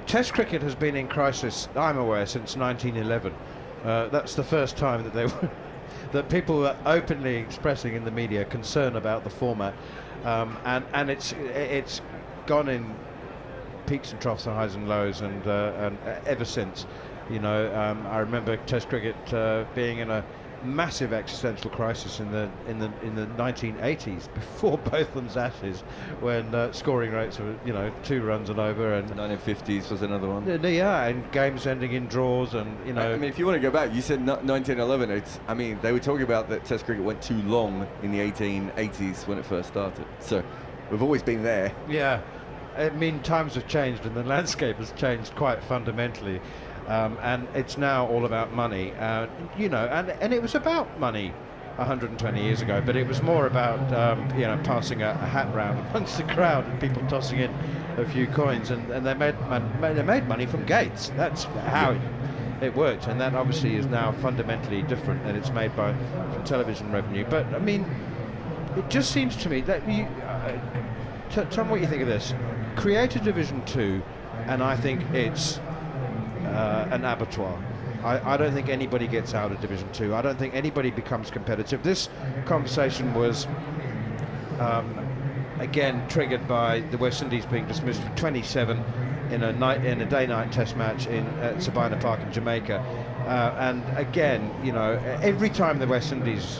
Test cricket has been in crisis, I'm aware, since 1911. That's the first time that that people were openly expressing in the media concern about the format, and it's gone in peaks and troughs and highs and lows, and ever since, you know, I remember Test cricket being in a massive existential crisis in the 1980s, before Botham's Ashes, when scoring rates were, you know, 2 runs and over, and 1950s was another one. Yeah, and games ending in draws, and you know. I mean, if you want to go back, you said 1911. I mean, they were talking about that Test cricket went too long in the 1880s when it first started. So we've always been there. Yeah, I mean, times have changed, and the landscape has changed quite fundamentally. And it's now all about money, you know, and it was about money 120 years ago, but it was more about passing a hat round amongst the crowd and people tossing in a few coins, and they made money from gates. That's how it worked, and that obviously is now fundamentally different, and it's made from television revenue. But I mean, it just seems to me that you tell me what you think of this. Create a Division 2, and I think it's an abattoir. I don't think anybody gets out of Division 2. I don't think anybody becomes competitive. This conversation was again triggered by the West Indies being dismissed for 27 in a day-night test match at Sabina Park in Jamaica. And again, every time the West Indies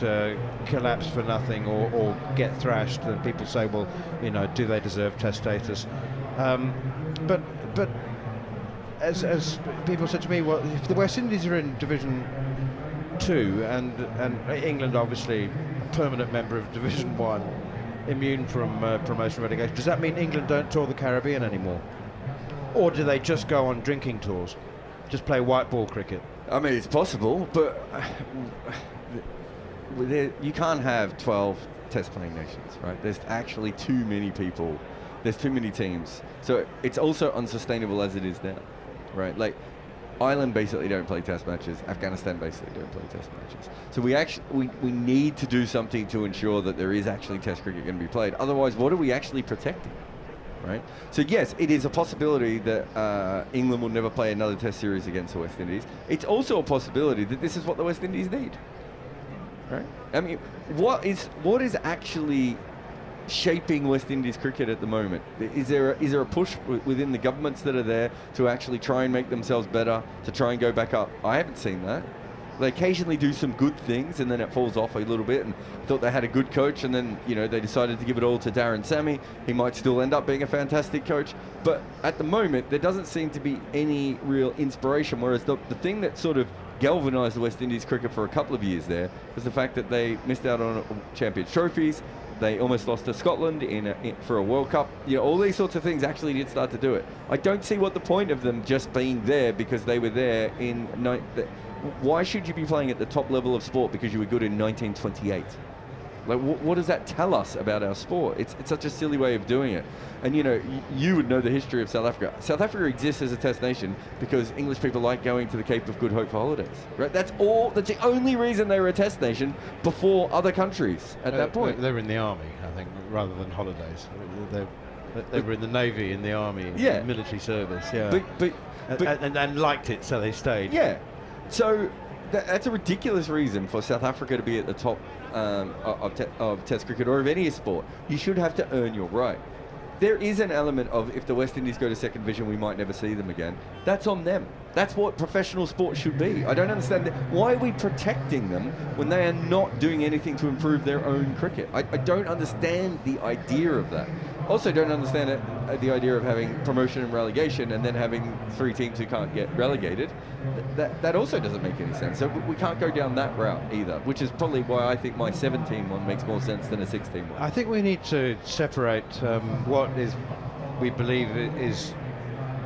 collapse for nothing or get thrashed, then people say, well, do they deserve test status? But as people said to me, well, if the West Indies are in Division 2 and England obviously a permanent member of Division 1, immune from promotion relegation, does that mean England don't tour the Caribbean anymore? Or do they just go on drinking tours, just play white ball cricket? I mean, it's possible, but you can't have 12 test playing nations, right? There's actually too many people. There's too many teams. So it's also unsustainable as it is now, right? Like, Ireland basically don't play test matches. Afghanistan basically don't play test matches. So we need to do something to ensure that there is actually test cricket going to be played. Otherwise, what are we actually protecting? Right? So yes, it is a possibility that England will never play another test series against the West Indies. It's also a possibility that this is what the West Indies need. Right? I mean, what is actually shaping West Indies cricket at the moment? Is there a push within the governments that are there to actually try and make themselves better, to try and go back up? I haven't seen that. They occasionally do some good things and then it falls off a little bit, and thought they had a good coach, and then they decided to give it all to Darren Sammy. He might still end up being a fantastic coach, but at the moment there doesn't seem to be any real inspiration, whereas the thing that sort of galvanised the West Indies cricket for a couple of years there was the fact that they missed out on Champions trophies. They almost lost to Scotland for a World Cup. All these sorts of things actually did start to do it. I don't see what the point of them just being there because they were there in... Why should you be playing at the top level of sport because you were good in 1928? Like, what does that tell us about our sport? It's such a silly way of doing it. And you would know the history of South Africa. South Africa exists as a test nation because English people like going to the Cape of Good Hope for holidays. Right? That's the only reason they were a test nation before other countries at that point. They were in the army, I think, rather than holidays. They were in the Navy, in the army, in military service. Yeah. And liked it, so they stayed. Yeah. So that's a ridiculous reason for South Africa to be at the top of Test cricket or of any sport. You should have to earn your right. There is an element of, if the West Indies go to second division, we might never see them again. That's on them. That's what professional sport should be. I don't understand why are we protecting them when they are not doing anything to improve their own cricket? I don't understand the idea of that. Also don't understand the idea of having promotion and relegation and then having 3 teams who can't get relegated. That also doesn't make any sense. So we can't go down that route either, which is probably why I think my 7-team one makes more sense than a 6-team one. I think we need to separate what we believe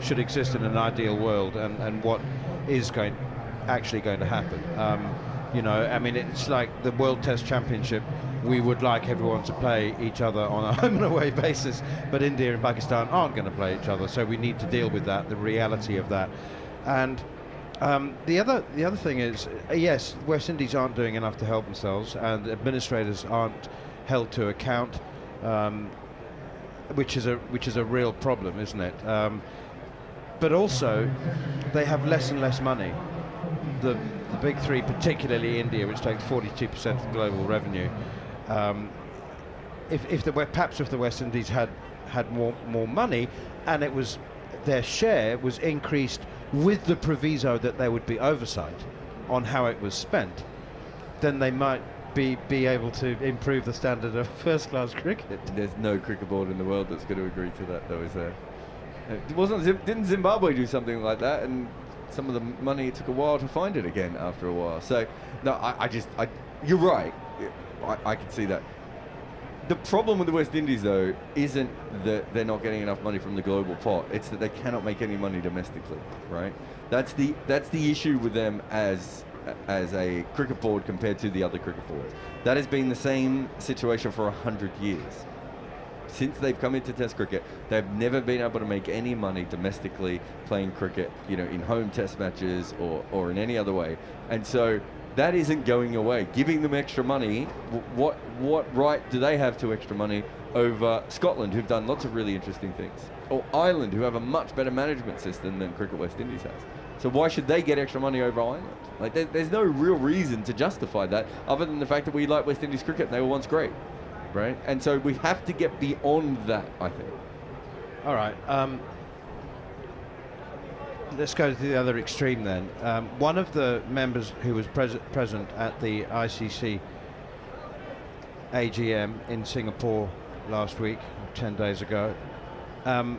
should exist in an ideal world and what is actually going to happen. I mean, it's like the World Test Championship. We would like everyone to play each other on a home and away basis, but India and Pakistan aren't going to play each other, so we need to deal with that, the reality of that. And the other thing is, yes, West Indies aren't doing enough to help themselves, and administrators aren't held to account, which is a real problem, isn't it? But also, they have less and less money. The big 3, particularly India, which takes 42% of the global revenue. If the West Indies had more money, and their share was increased with the proviso that there would be oversight on how it was spent, then they might be able to improve the standard of first-class cricket. There's no cricket board in the world that's going to agree to that, though, is there? Didn't Zimbabwe do something like that? And some of the money, it took a while to find it again after a while. So, no, you're right. I can see that. The problem with the West Indies, though, isn't that they're not getting enough money from the global pot. It's that they cannot make any money domestically, right? That's the issue with them as as a cricket board compared to the other cricket boards. That has been the same situation for 100 years. Since they've come into Test cricket, they've never been able to make any money domestically playing cricket, in home Test matches or in any other way. And so that isn't going away. Giving them extra money, what right do they have to extra money over Scotland, who've done lots of really interesting things, or Ireland, who have a much better management system than Cricket West Indies has? So why should they get extra money over Ireland? Like, there's no real reason to justify that, other than the fact that we like West Indies cricket and they were once great, right? And so we have to get beyond that, I think. All right. Let's go to the other extreme then. One of the members who was present at the ICC AGM in Singapore last week, 10 days ago, and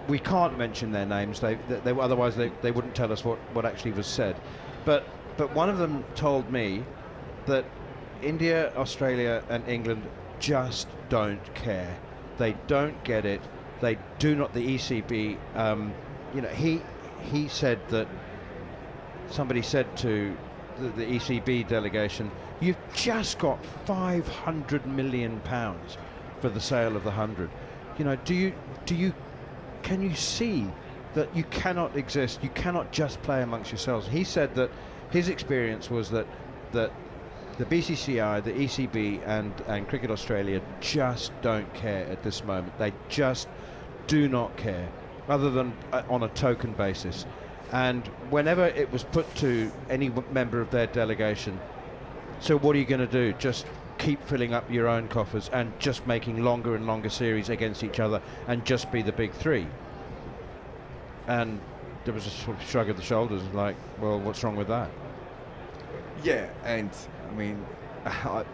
we can't mention their names. They otherwise they wouldn't tell us what actually was said. But one of them told me that India, Australia, and England just don't care. They don't get it. They do not. The ECB. He said that somebody said to the ECB delegation, "You've just got £500 million for the sale of the 100. Can you see that you cannot exist? You cannot just play amongst yourselves?" He said that his experience was that the BCCI, the ECB, and Cricket Australia just don't care at this moment. They just do not care, other than on a token basis. And whenever it was put to any member of their delegation, so what are you going to do? Just keep filling up your own coffers and just making longer and longer series against each other and just be the big three? And there was a sort of shrug of the shoulders, like, well, what's wrong with that? Yeah, and I mean,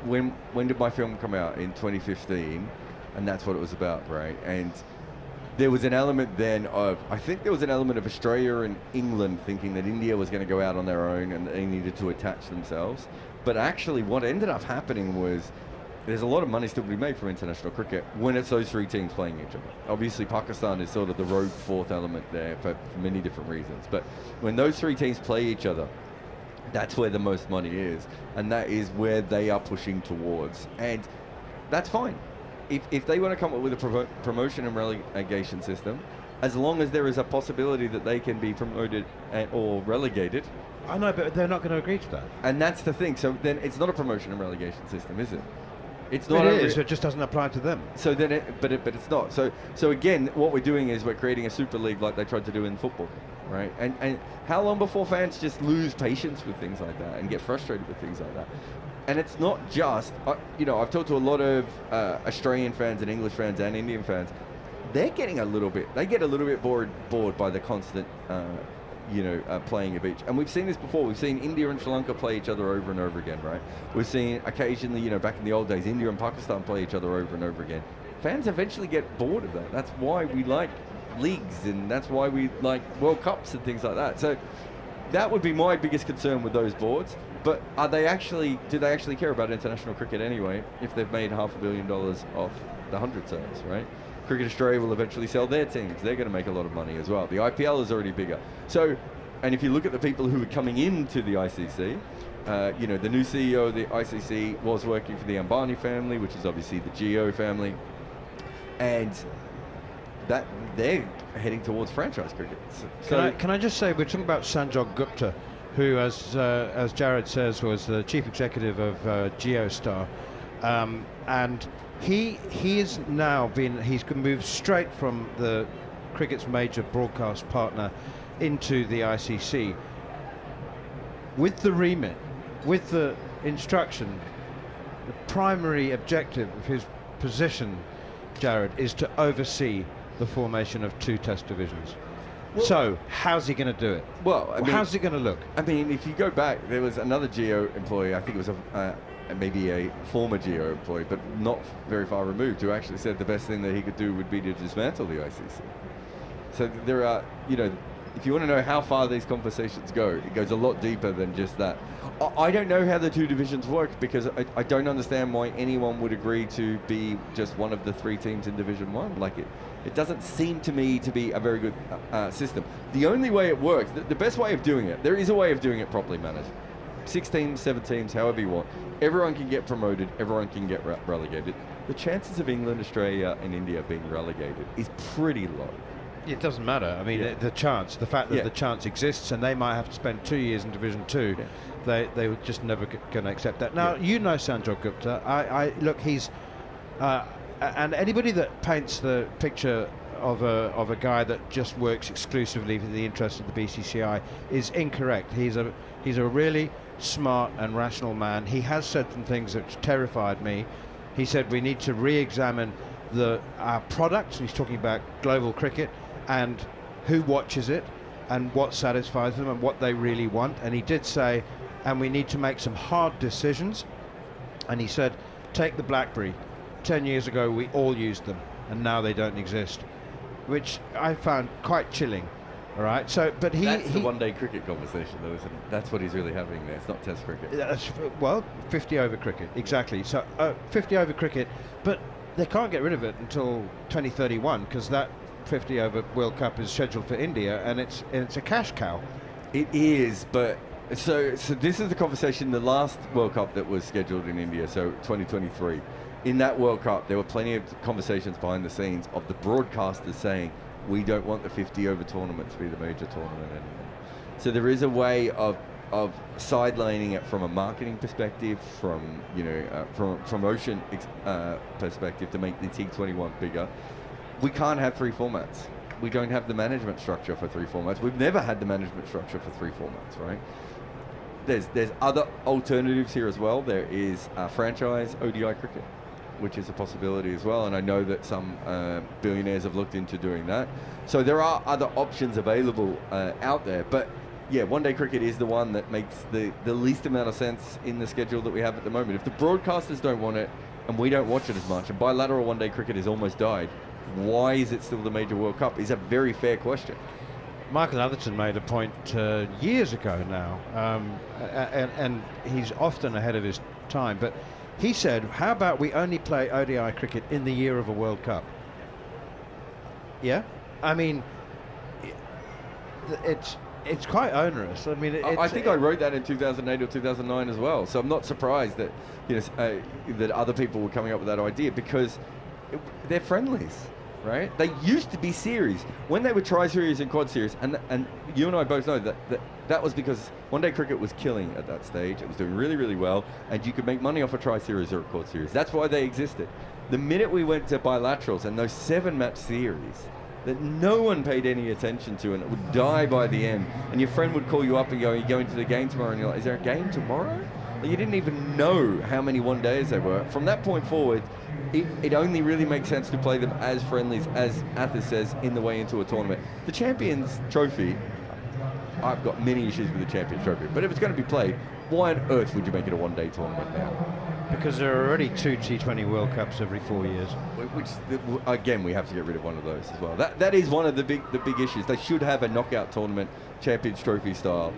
when did my film come out? In 2015, and that's what it was about, right? And there was an element then of, I think there was an element of Australia and England thinking that India was going to go out on their own and they needed to attach themselves. But actually what ended up happening was there's a lot of money still to be made from international cricket when it's those three teams playing each other. Obviously Pakistan is sort of the rogue fourth element there for many different reasons. But when those three teams play each other, that's where the most money is. And that is where they are pushing towards. And that's fine. If they want to come up with a promotion and relegation system, as long as there is a possibility that they can be promoted or relegated. I know, but they're not going to agree to that. And that's the thing. So then it's not a promotion and relegation system, is it? It's not. It is. It just doesn't apply to them. So then, but it's not. So again, what we're doing is we're creating a super league like they tried to do in football, right? And how long before fans just lose patience with things like that and get frustrated with things like that? And it's not just, I've talked to a lot of Australian fans and English fans and Indian fans. They get a little bit bored by the constant, playing of each. And we've seen this before. We've seen India and Sri Lanka play each other over and over again, right? We've seen occasionally, back in the old days, India and Pakistan play each other over and over again. Fans eventually get bored of that. That's why we like leagues, and that's why we like World Cups and things like that. So that would be my biggest concern with those boards. But do they actually care about international cricket anyway if they've made $500 million off the 100 sales, right? Cricket Australia will eventually sell their teams. They're going to make a lot of money as well. The IPL is already bigger. So, and if you look at the people who are coming into the ICC, the new CEO of the ICC was working for the Ambani family, which is obviously the Jio family. And that they're heading towards franchise cricket. Can I just say, we're talking about Sanjog Gupta, who, as Jarrod says, was the chief executive of GeoStar, and he's moved straight from the cricket's major broadcast partner into the ICC with the remit, with the instruction. The primary objective of his position, Jarrod, is to oversee the formation of 2 Test divisions. Well, so, how's he going to do it? Well, how's it going to look? I mean, if you go back, there was another Geo employee, I think it was maybe a former Geo employee, but not very far removed, who actually said the best thing that he could do would be to dismantle the ICC. So there are, if you want to know how far these conversations go, it goes a lot deeper than just that. I don't know how the 2 divisions work, because I don't understand why anyone would agree to be just one of the 3 teams in Division 1. Like, It doesn't seem to me to be a very good system. The only way it works, the best way of doing it, there is a way of doing it properly, Manners. 6 teams, 7 teams, however you want. Everyone can get promoted, everyone can get relegated. The chances of England, Australia and India being relegated is pretty low. It doesn't matter. I mean, the fact that the chance exists, and they might have to spend 2 years in Division 2, they were just never going to accept that. Now, you know Sanjay Gupta. I look, he's... and anybody that paints the picture of a guy that just works exclusively for the interests of the BCCI is incorrect. He's a really smart and rational man. He has said some things which terrified me. He said we need to re-examine our products. He's talking about global cricket and who watches it and what satisfies them and what they really want. And he did say, and we need to make some hard decisions. And he said, take the BlackBerry. 10 years ago we all used them and now they don't exist, which I found quite chilling. All right, so but that's the one-day cricket conversation, though, isn't it? That's what he's really having there. It's not Test cricket. Well, 50 over cricket, exactly. So 50 over cricket, but they can't get rid of it until 2031 because that 50 over World Cup is scheduled for India, and it's a cash cow. It is, but so this is the conversation. The last World Cup that was scheduled in India, so 2023. In that World Cup, there were plenty of conversations behind the scenes of the broadcasters saying, we don't want the 50 over tournament to be the major tournament anymore. So there is a way of sidelining it from a marketing perspective, from from a promotion perspective to make the T21 bigger. We can't have 3 formats. We don't have the management structure for 3 formats. We've never had the management structure for 3 formats, right? There's other alternatives here as well. There is franchise ODI cricket, which is a possibility as well, and I know that some billionaires have looked into doing that. So there are other options available out there, but yeah, one-day cricket is the one that makes the least amount of sense in the schedule that we have at the moment. If the broadcasters don't want it, and we don't watch it as much, and bilateral one-day cricket has almost died, why is it still the major World Cup? Is a very fair question. Michael Atherton made a point years ago now, and he's often ahead of his time, but he said, how about we only play ODI cricket in the year of a World Cup? Yeah? I mean, it's quite onerous. I mean, I think I wrote that in 2008 or 2009 as well, so I'm not surprised that that other people were coming up with that idea, because they're friendlies, right? They used to be series. When they were tri-series and quad series, and you and I both know that was because one-day cricket was killing at that stage. It was doing really, really well, and you could make money off a tri-series or a quad series. That's why they existed. The minute we went to bilaterals and those 7-match series that no one paid any attention to, and it would die by the end, and your friend would call you up and go, you're going to the game tomorrow, and you're like, is there a game tomorrow? Like, you didn't even know how many one-days there were. From that point forward, it only really makes sense to play them as friendlies, as Athers says, in the way into a tournament. The Champions Trophy, I've got many issues with the Champions Trophy, but if it's going to be played, why on earth would you make it a one-day tournament now? Because there are already 2 T20 World Cups every 4 years. Which, again, we have to get rid of one of those as well. That is one of the big issues. They should have a knockout tournament, Champions Trophy style.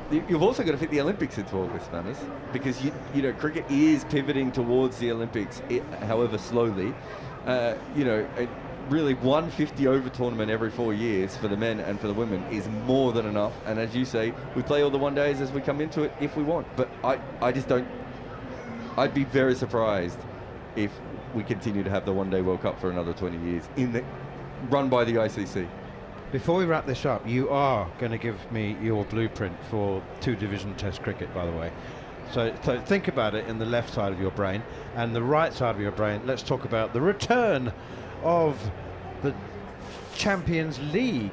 You've also got to fit the Olympics into all this, Manners, because you know cricket is pivoting towards the Olympics, however slowly. Really 150 over tournament every 4 years for the men and for the women is more than enough. And as you say, we play all the one days as we come into it if we want. But I just don't. I'd be very surprised if we continue to have the one-day World Cup for another 20 years run by the ICC. Before we wrap this up, you are going to give me your blueprint for 2-division Test cricket, by the way. So think about it in the left side of your brain, and the right side of your brain, let's talk about the return of the Champions League.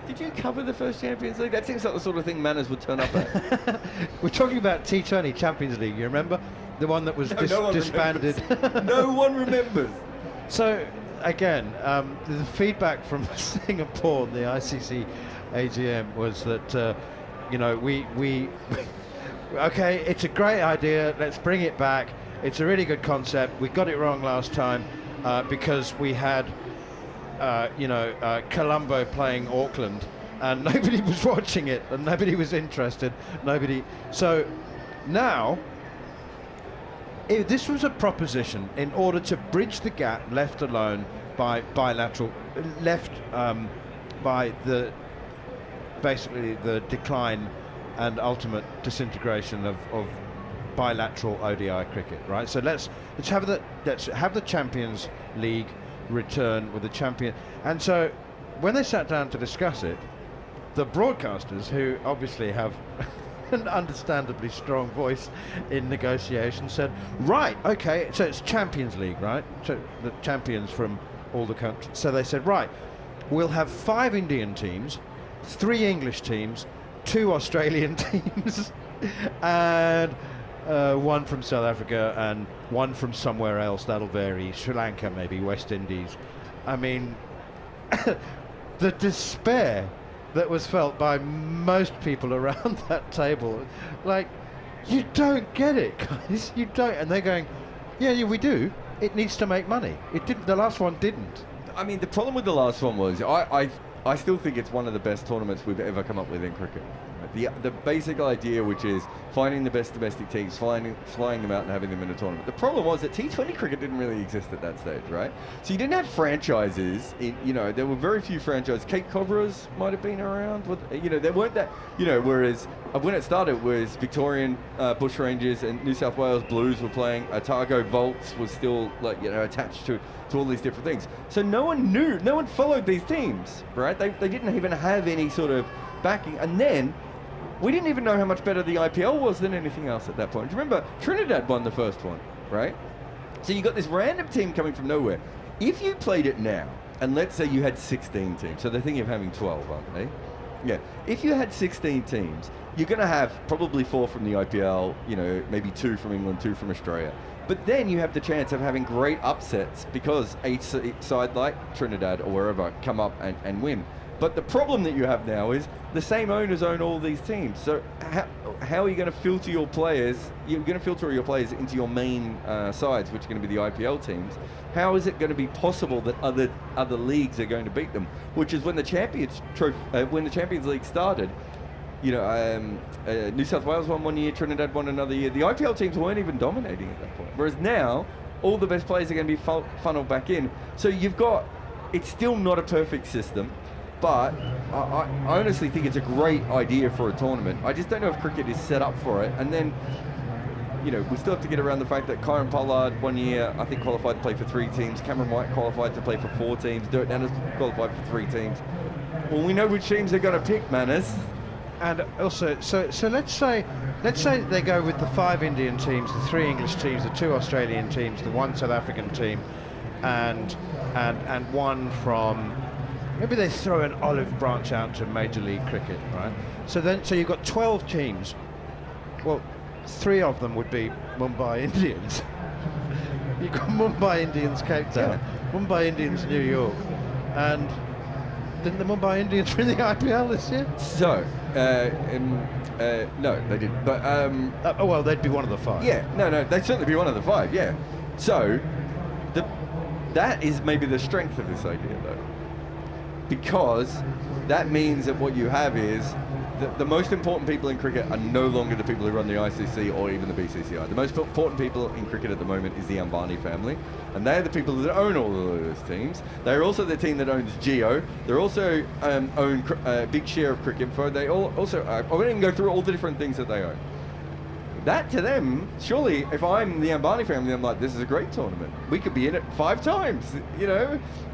Did you cover the first Champions League? That seems like the sort of thing Manners would turn up at. We're talking about T20 Champions League, you remember? The one that was disbanded. No one remembers. So, again, the feedback from Singapore, the ICC AGM, was that, okay, it's a great idea, let's bring it back. It's a really good concept. We got it wrong last time because we had, Colombo playing Auckland, and nobody was watching it, and nobody was interested. So now, this was a proposition in order to bridge the gap left alone by bilateral, by the basically the decline and ultimate disintegration of bilateral ODI cricket, right? So let's have the Champions League return with the champion. And so when they sat down to discuss it, the broadcasters, who obviously have an understandably strong voice in negotiations, said, right, okay, so it's Champions League, right? So the champions from all the countries. So they said, right, we'll have 5 Indian teams, 3 English teams, 2 Australian teams, and 1 from South Africa and 1 from somewhere else. That'll vary. Sri Lanka, maybe West Indies. I mean, the despair that was felt by most people around that table, like, you don't get it, guys. You don't. And they're going, yeah, we do. It needs to make money. It didn't. The last one didn't. I mean, the problem with the last one was I still think it's one of the best tournaments we've ever come up with in cricket. The basic idea, which is finding the best domestic teams, flying them out and having them in a tournament. The problem was that T20 cricket didn't really exist at that stage, right? So you didn't have franchises. There were very few franchises. Cape Cobras might have been around. There weren't that. Whereas when it started, it was Victorian Bush Rangers and New South Wales Blues were playing. Otago Volts was still attached to all these different things. So no one followed these teams, right? They didn't even have any sort of backing. And then we didn't even know how much better the IPL was than anything else at that point. Do you remember Trinidad won the first one, right? So you got this random team coming from nowhere. If you played it now, and let's say you had 16 teams, so they're thinking of having 12, aren't they? Yeah. If you had 16 teams, you're going to have probably 4 from the IPL, maybe 2 from England, 2 from Australia. But then you have the chance of having great upsets because a side like Trinidad or wherever come up and win. But the problem that you have now is the same owners own all these teams. So how are you going to filter your players? You're going to filter your players into your main sides, which are going to be the IPL teams. How is it going to be possible that other leagues are going to beat them? Which is when the Champions League started. New South Wales won one year, Trinidad won another year. The IPL teams weren't even dominating at that point. Whereas now, all the best players are going to be funneled back in. So it's still not a perfect system. But I honestly think it's a great idea for a tournament. I just don't know if cricket is set up for it. And then, we still have to get around the fact that Kieran Pollard one year, I think, qualified to play for 3 teams. Cameron White qualified to play for 4 teams. Dirk Nannes qualified for 3 teams. Well, we know which teams they're going to pick, Manners. And also, so let's say they go with the 5 Indian teams, the 3 English teams, the 2 Australian teams, the 1 South African team, and 1 from. Maybe they throw an olive branch out to Major League Cricket, right? So you've got 12 teams. Well, 3 of them would be Mumbai Indians. You've got Mumbai Indians Cape Town, Mumbai Indians New York, and didn't the Mumbai Indians win the IPL this year? So, no, they didn't. But well, they'd be one of the 5. Yeah, no, they'd certainly be one of the 5. Yeah. So, that is maybe the strength of this idea, though. Because that means that what you have is the most important people in cricket are no longer the people who run the ICC or even the BCCI. The most important people in cricket at the moment is the Ambani family, and they're the people that own all of those teams. They're also the team that owns Geo. They're also own a big share of Cricket Info. They also I won't even go through all the different things that they own. That to them, surely, if I'm the Ambani family, I'm like, this is a great tournament. We could be in it 5 times,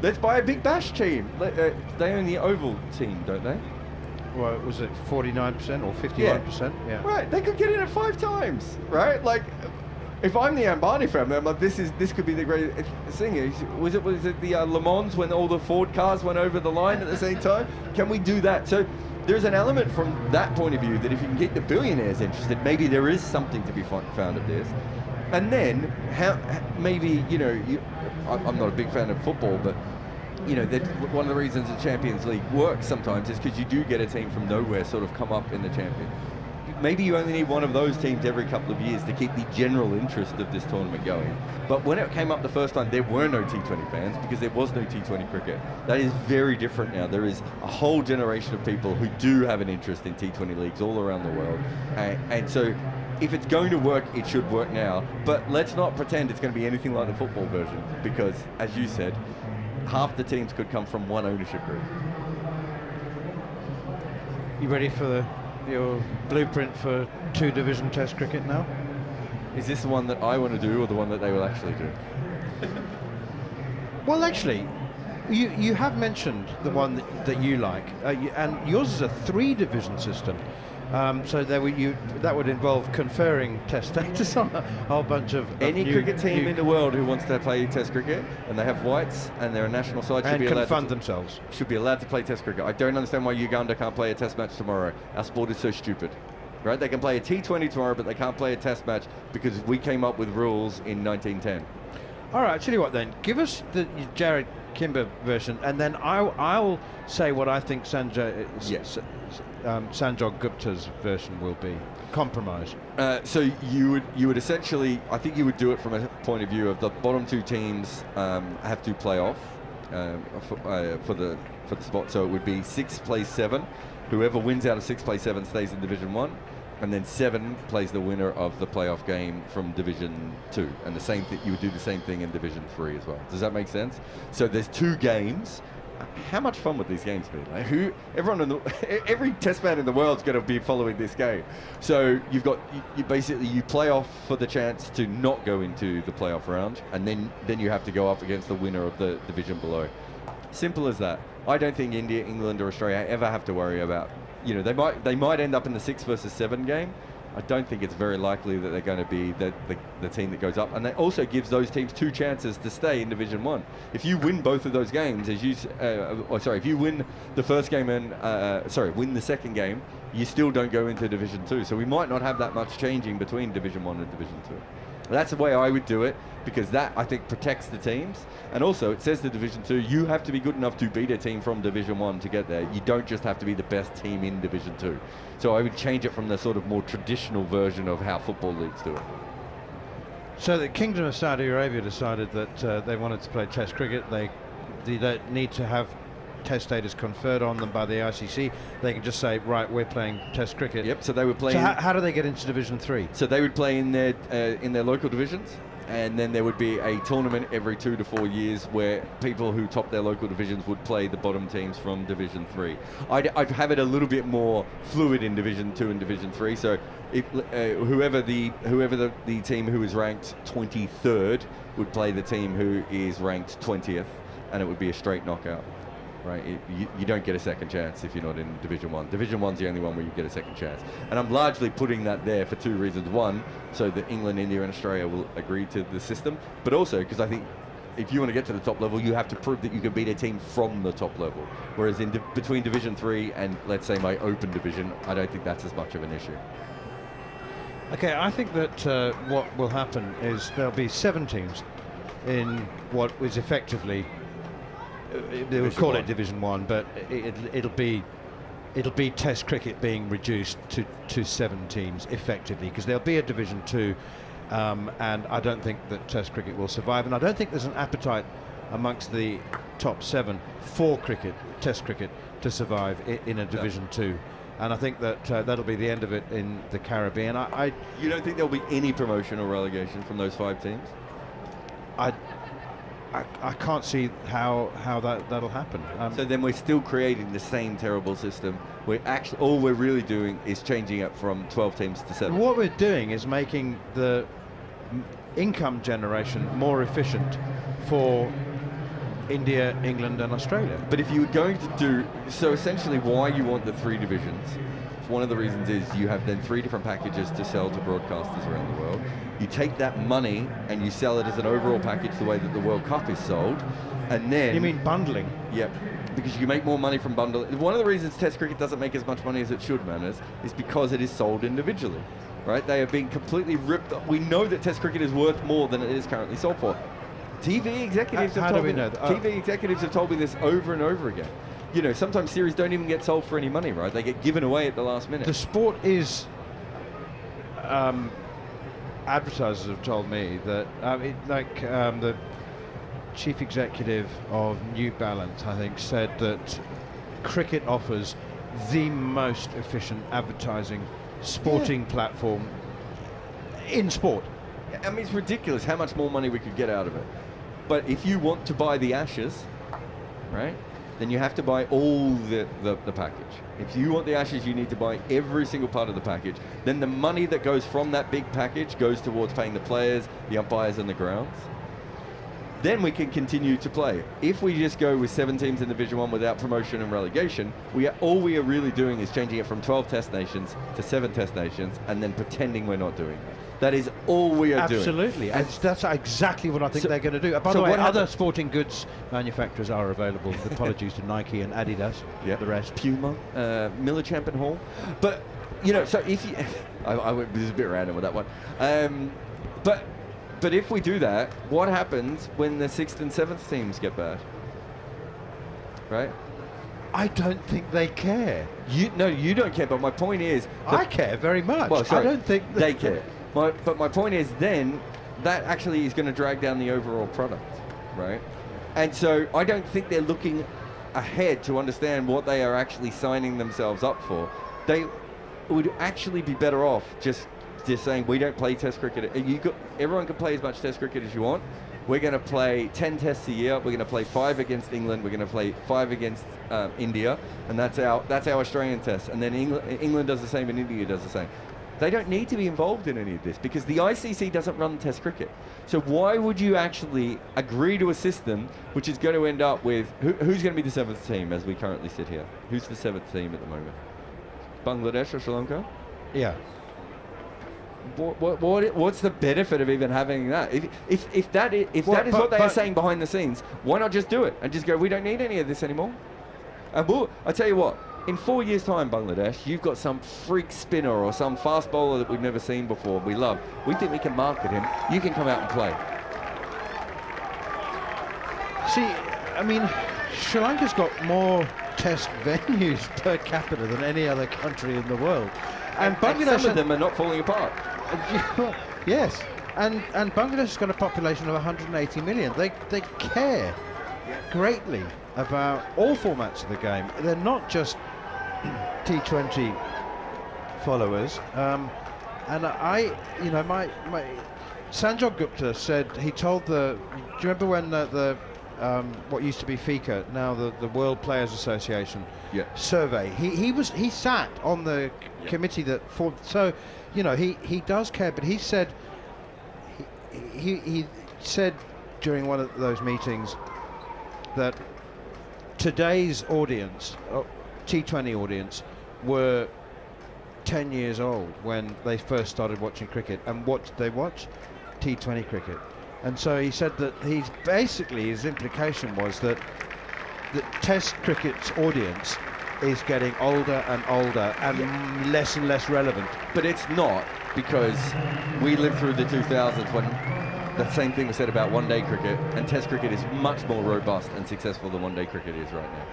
Let's buy a Big Bash team. They own the Oval team, don't they? Well, was it 49% or 51%? Yeah. Right, they could get in it 5 times, right? Like, if I'm the Ambani family, I'm like, this could be the great thing. Was it the Le Mans when all the Ford cars went over the line at the same time? Can we do that? So there's an element from that point of view that if you can get the billionaires interested, maybe there is something to be found of this. And then, I'm not a big fan of football, but one of the reasons the Champions League works sometimes is because you do get a team from nowhere sort of come up in the champion. maybe you only need one of those teams every couple of years to keep the general interest of this tournament going. But when it came up the first time, there were no T20 fans because there was no T20 cricket. That is very different now. There is a whole generation of people who do have an interest in T20 leagues all around the world. And so if it's going to work, it should work now. But let's not pretend it's going to be anything like the football version because, as you said, half the teams could come from one ownership group. You ready for your blueprint for 2-division Test cricket now? Is this the one that I want to do or the one that they will actually do? Well, actually, you have mentioned the one that you like, and yours is a 3-division system. So that would involve conferring Test status on a whole bunch of any cricket team in the world who wants to play Test cricket and they have whites and they're a national side should and be can allowed fund themselves. Should be allowed to play Test cricket. I don't understand why Uganda can't play a Test match tomorrow. Our sport is so stupid. Right? They can play a T20 tomorrow, but they can't play a Test match because we came up with rules in 1910. All right, tell you what then. Give us the Jarrod Kimber version, and then I'll say what I think Sanjog Gupta's version will be. Compromise. So you would essentially, I think you would do it from a point of view of the bottom 2 teams have to play off for the spot. So it would be 6 plays 7. Whoever wins out of 6 plays 7 stays in Division 1. And then 7 plays the winner of the playoff game from Division 2. And the same thing, you would do the same thing in Division 3 as well. Does that make sense? So there's 2 games. How much fun would these games be? Like every Test man in the world's going to be following this game. So you've got you basically you play off for the chance to not go into the playoff round, and then you have to go up against the winner of the division below. Simple as that. I don't think India, England, or Australia ever have to worry about. They might end up in the 6 versus 7 game. I don't think it's very likely that they're going to be the team that goes up, and that also gives those teams 2 chances to stay in Division 1. If you win both of those games, if you win the first game and win the second game, you still don't go into Division 2. So we might not have that much changing between Division 1 and Division 2. That's the way I would do it, because that, I think, protects the teams. And also, it says to Division 2, you have to be good enough to beat a team from Division 1 to get there. You don't just have to be the best team in Division 2. So I would change it from the sort of more traditional version of how football leagues do it. So the Kingdom of Saudi Arabia decided that they wanted to play Test cricket. They don't need to have Test status conferred on them by the ICC. They can just say, right, we're playing Test cricket. Yep. So they were playing. So how do they get into Division 3? So they would play in their local divisions, and then there would be a tournament every 2 to 4 years where people who top their local divisions would play the bottom teams from Division 3. I'd have it a little bit more fluid in Division 2 and Division 3. So if, whoever the team who is ranked 23rd would play the team who is ranked 20th, and it would be a straight knockout. Right, you don't get a second chance if you're not in Division 1. Division 1's the only one where you get a second chance. And I'm largely putting that there for 2 reasons. One, so that England, India and Australia will agree to the system, but also because I think if you want to get to the top level, you have to prove that you can beat a team from the top level. Whereas between Division 3 and, let's say, my open division, I don't think that's as much of an issue. Okay, I think that what will happen is there'll be 7 teams in what is effectively they will call it Division 1, but it'll be Test cricket being reduced to 7 teams effectively, because there'll be a Division 2, and I don't think that Test cricket will survive, and I don't think there's an appetite amongst the top 7 for Test cricket to survive in a Division 2. And I think that that'll be the end of it in the Caribbean. You don't think there'll be any promotion or relegation from those 5 teams? I can't see how that'll happen. So then we're still creating the same terrible system. All we're really doing is changing it from 12 teams to 7. What we're doing is making the income generation more efficient for India, England and Australia. But if you were going to do, so essentially why you want the 3 divisions, one of the reasons is you have then 3 different packages to sell to broadcasters around the world. You take that money and you sell it as an overall package the way that the World Cup is sold, and then... You mean bundling? Yep, because you make more money from bundling. One of the reasons Test cricket doesn't make as much money as it should, Manners, is because it is sold individually, right? They have been completely ripped up. We know that Test cricket is worth more than it is currently sold for. TV executives have told me TV executives have told me this over and over again. You know, sometimes series don't even get sold for any money, right? They get given away at the last minute. The sport is advertisers have told me that the chief executive of New Balance, I think, said that cricket offers the most efficient advertising sporting platform in sport. I mean, it's ridiculous how much more money we could get out of it. But if you want to buy the Ashes, right, then you have to buy all the package. If you want the Ashes, you need to buy every single part of the package. Then the money that goes from that big package goes towards paying the players, the umpires, and the grounds. Then we can continue to play. If we just go with 7 teams in Division 1 without promotion and relegation, all we are really doing is changing it from 12 test nations to 7 test nations and then pretending we're not doing it. That is all we are doing. Absolutely. And that's exactly what I think they're going to do. By the way, other sporting goods manufacturers are available. Apologies to Nike and Adidas. Yeah. The rest. Puma, Miller Champion Hall. But, so if you... I went, this is a bit random with that one. But if we do that, what happens when the 6th and 7th teams get bad? Right? I don't think they care. You don't care, but my point is... I care very much. Well, sorry, I don't think... they care. But my point is then, that actually is going to drag down the overall product, right? And so I don't think they're looking ahead to understand what they are actually signing themselves up for. They would actually be better off just saying, we don't play test cricket. Everyone can play as much test cricket as you want. We're going to play 10 tests a year. We're going to play 5 against England. We're going to play 5 against India, and that's our Australian test. And then England does the same, and India does the same. They don't need to be involved in any of this because the ICC doesn't run test cricket. So why would you actually agree to a system which is going to end up with who's going to be the 7th team as we currently sit here? Who's the 7th team at the moment? Bangladesh or Sri Lanka? Yeah. What's the benefit of even having that? If that is what they are saying behind the scenes, why not just do it and just go, we don't need any of this anymore? And I tell you what, in 4 years' time, Bangladesh, you've got some freak spinner or some fast bowler that we've never seen before, we love. We think we can market him. You can come out and play. See, I mean, Sri Lanka's got more test venues per capita than any other country in the world. And Bangladesh, some of them are not falling apart. Yes, and Bangladesh has got a population of 180 million. They care greatly about all formats of the game. They're not just T20 followers. And my Sanjog Gupta said he told do you remember when the what used to be FICA, now the World Players Association survey? He sat on the committee that formed. So he does care, but he said he said during one of those meetings that today's audience, T20 audience, were 10 years old when they first started watching cricket. And what did they watch? T20 cricket. And so he said that his implication was that the Test cricket's audience is getting older and older and less relevant. But it's not, because we lived through the 2000s when the same thing was said about one-day cricket, and Test cricket is much more robust and successful than one-day cricket is right now.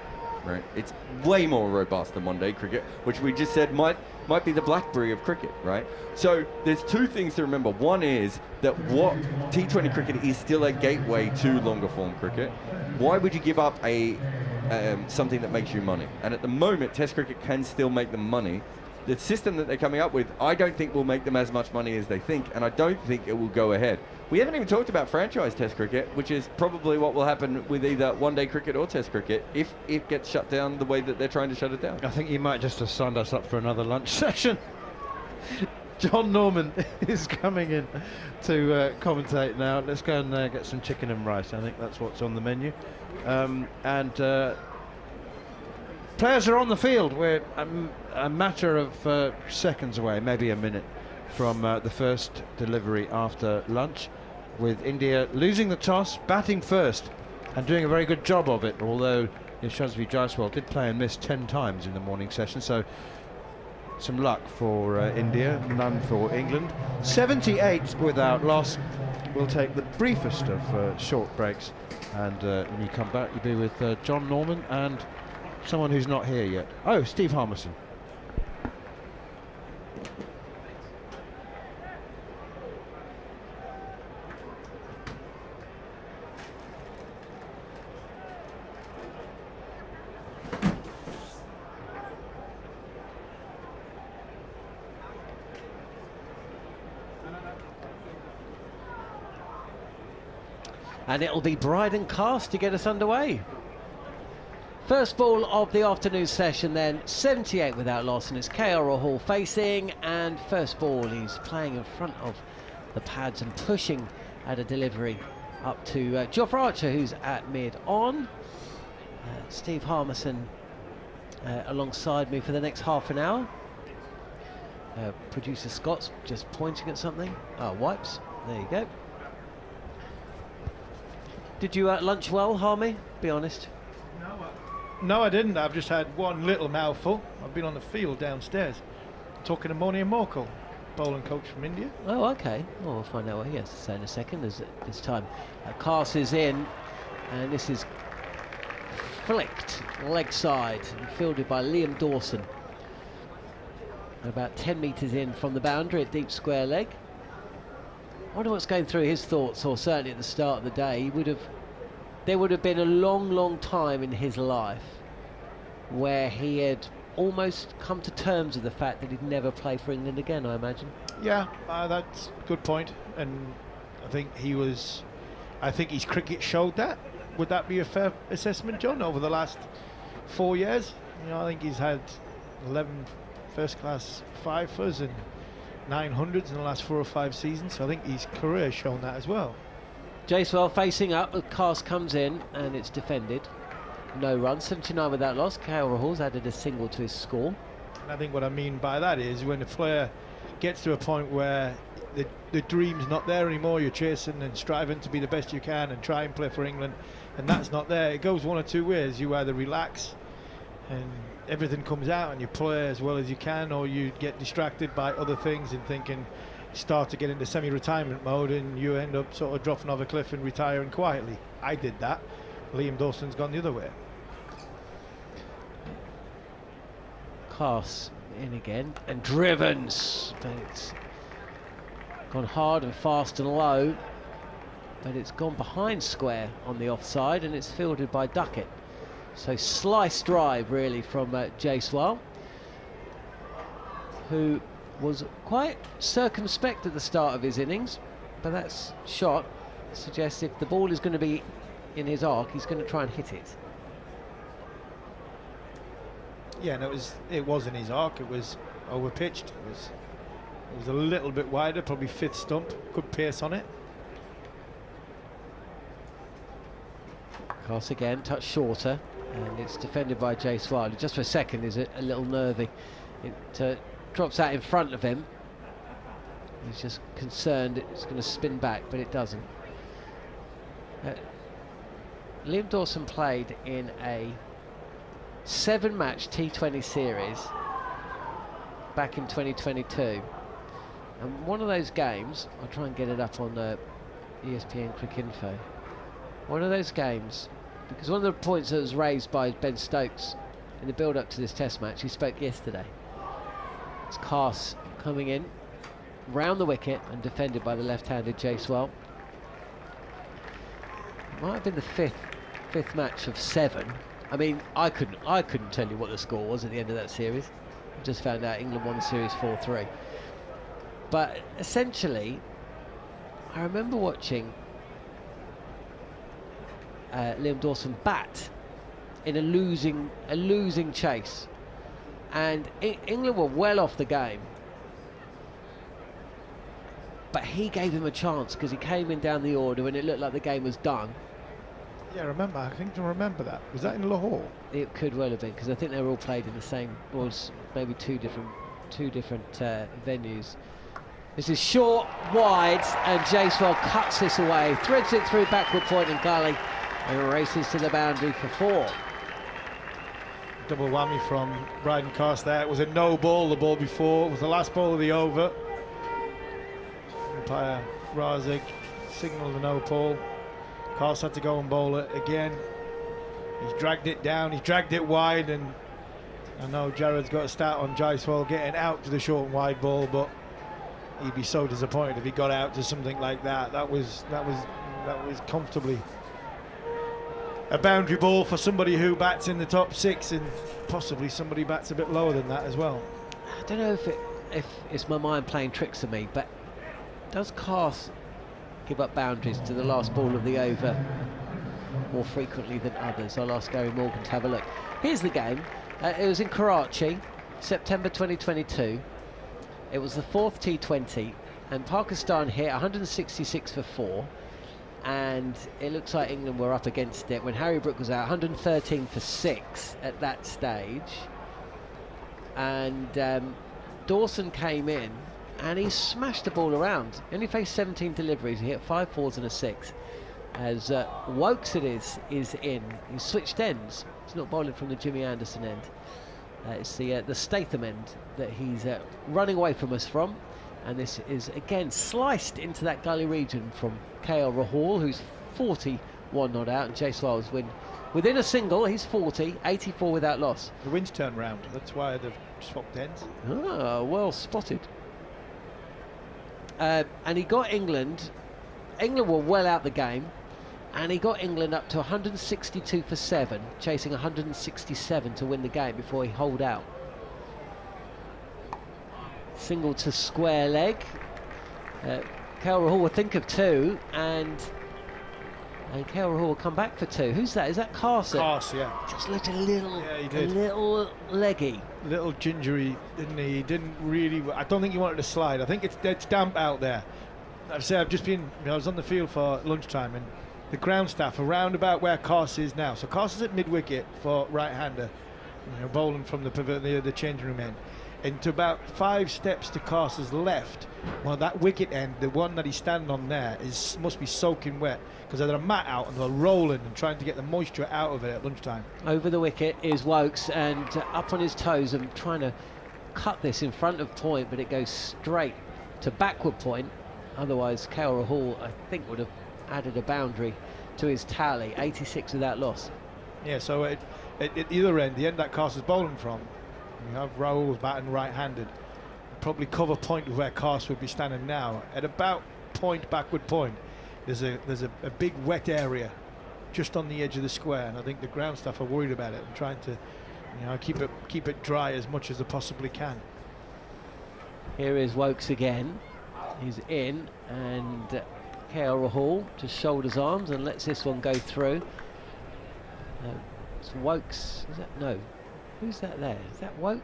Right? It's way more robust than one-day cricket, which we just said might be the BlackBerry of cricket, right? So there's 2 things to remember. One is that what T20 cricket is still a gateway to longer form cricket. Why would you give up something that makes you money? And at the moment, Test cricket can still make them money. The system that they're coming up with, I don't think will make them as much money as they think, and I don't think it will go ahead. We haven't even talked about franchise Test cricket, which is probably what will happen with either one-day cricket or Test cricket if it gets shut down the way that they're trying to shut it down. I think you might just have signed us up for another lunch session. Jon Norman is coming in to commentate now. Let's go and get some chicken and rice. I think that's what's on the menu. Players are on the field. We're a matter of seconds away, maybe a minute, from the first delivery after lunch, with India losing the toss, batting first, and doing a very good job of it, although Yashasvi Jaiswal did play and miss 10 times in the morning session, so some luck for India, none for England. 78 without loss. We'll take the briefest of short breaks, and when you come back, you'll be with Jon Norman and someone who's not here yet. Oh, Steve Harmison. And it'll be Bryden Cast to get us underway. First ball of the afternoon session then, 78 without loss, and it's KR Hall facing, and first ball he's playing in front of the pads and pushing at a delivery up to Geoff Archer, who's at mid-on. Steve Harmison alongside me for the next half an hour. Producer Scott's just pointing at something. Oh, wipes. There you go. Did you lunch well, Harmy? Be honest. No, I didn't. I've just had one little mouthful. I've been on the field downstairs talking to Moni and Morkel, bowling coach from India. Oh, okay. Well, we'll find out what he has to say in a second. As this time, Cast is in, and this is flicked leg side and fielded by Liam Dawson. About 10 metres in from the boundary at deep square leg. I wonder what's going through his thoughts, or certainly at the start of the day. There would have been a long time in his life where he had almost come to terms with the fact that he'd never play for England again, I imagine. Yeah, that's a good point. And I think his cricket showed that. Would that be a fair assessment, John, over the last 4 years? You know, I think he's had 11 first-class fifers and 900s in the last 4 or 5 seasons, so I think his career has shown that as well. Jacewell facing up, the Cast comes in and it's defended. No run, 79 without loss. KR Hall's added a single to his score. And I think what I mean by that is when a player gets to a point where the dream's not there anymore, you're chasing and striving to be the best you can and try and play for England, and that's not there. It goes one or two ways. You either relax and everything comes out and you play as well as you can, or you get distracted by other things and thinking, start to get into semi-retirement mode, and you end up sort of dropping off a cliff and retiring quietly. I did that. Liam Dawson's gone the other way. Cast in again and driven, but it's gone hard and fast and low, but it's gone behind square on the offside, and it's fielded by Duckett. So slice drive really from Jacewell, who was quite circumspect at the start of his innings, but that shot suggests if the ball is going to be in his arc, he's going to try and hit it. Yeah, and it was in his arc. It was over pitched. It was a little bit wider, probably fifth stump. Good pace on it. Cross again, touch shorter, and it's defended by Jacewell. Just for a second is a little nervy. It drops out in front of him. He's just concerned it's going to spin back, but it doesn't. Liam Dawson played in a 7-match T20 series back in 2022, and one of those games, I'll try and get it up on ESPN Quick Info, one of those games, because one of the points that was raised by Ben Stokes in the build-up to this test match, he spoke yesterday, it's Cast coming in round the wicket and defended by the left-handed Jacewell. It might have been the fifth match of 7. I mean, I couldn't tell you what the score was at the end of that series. I just found out England won the series 4-3. But essentially, I remember watching Liam Dawson bat in a losing chase, and England were well off the game. But he gave him a chance because he came in down the order when it looked like the game was done. Yeah, I think to remember that. Was that in Lahore? It could well have been, because I think they were all played in the same, or maybe two different venues. This is short, wide, and Jacewell cuts this away, threads it through backward point and gully, and races to the boundary for 4. Double whammy from Bryden Cast there. It was a no ball the ball before. It was the last ball of the over. Umpire Razek signalled the no ball. Cast had to go and bowl it again. He's dragged it down, he's dragged it wide, and I know Jarrod's got a start on Jacewell getting out to the short and wide ball, but he'd be so disappointed if he got out to something like that. That was comfortably a boundary ball for somebody who bats in the top 6, and possibly somebody bats a bit lower than that as well. I don't know if it's my mind playing tricks on me, but does Cast give up boundaries to the last ball of the over more frequently than others. I'll ask Gary Morgan to have a look. Here's the game. It was in Karachi, September 2022. It was the 4th T20, and Pakistan hit 166 for 4, and it looks like England were up against it when Harry Brook was out, 113 for 6 at that stage. And Dawson came in and he smashed the ball around. He only faced 17 deliveries. He hit 5 fours and a 6. As Wokes is in. He switched ends. He's not bowling from the Jimmy Anderson end. It's the Statham end that he's running away from us from. And this is again sliced into that gully region from KL Rahul, who's 41 not out, and Jaiswal's within a single. He's 40, 84 without loss. The wind's turned round. That's why they've swapped ends. Ah, well spotted. And he got England. England were well out the game, and he got England up to 162 for 7, chasing 167 to win the game before he holed out. Single to square leg. KL Rahul will think of 2, and KL Rahul will come back for 2. Who's that? Is that Carson? Carson, yeah. Just looked a little, yeah, he did. A little leggy. Little gingery, didn't he? He didn't really. I don't think he wanted to slide. I think it's damp out there. I was on the field for lunchtime, and the ground staff around about where Carson is now. So Carson's at mid wicket for right-hander, bowling from the changing room end. And to about 5 steps to Carson's left, well, that wicket end, the one that he's standing on there, must be soaking wet because they're a mat out and they're rolling and trying to get the moisture out of it at lunchtime. Over the wicket is Wokes, and up on his toes and trying to cut this in front of point, but it goes straight to backward point. Otherwise, KL Rahul, I think, would have added a boundary to his tally. 86 without loss. Yeah, so at either end, the end that Carson's bowling from, you have Rahul's batting right-handed. Probably cover point where Carson would be standing now. At about backward point, there's a big wet area just on the edge of the square, and I think the ground staff are worried about it and trying to, keep it dry as much as they possibly can. Here is Wokes again. He's in, and KL Rahul just shoulders arms and lets this one go through. It's Wokes. Is that no? Who's that there? Is that Woke?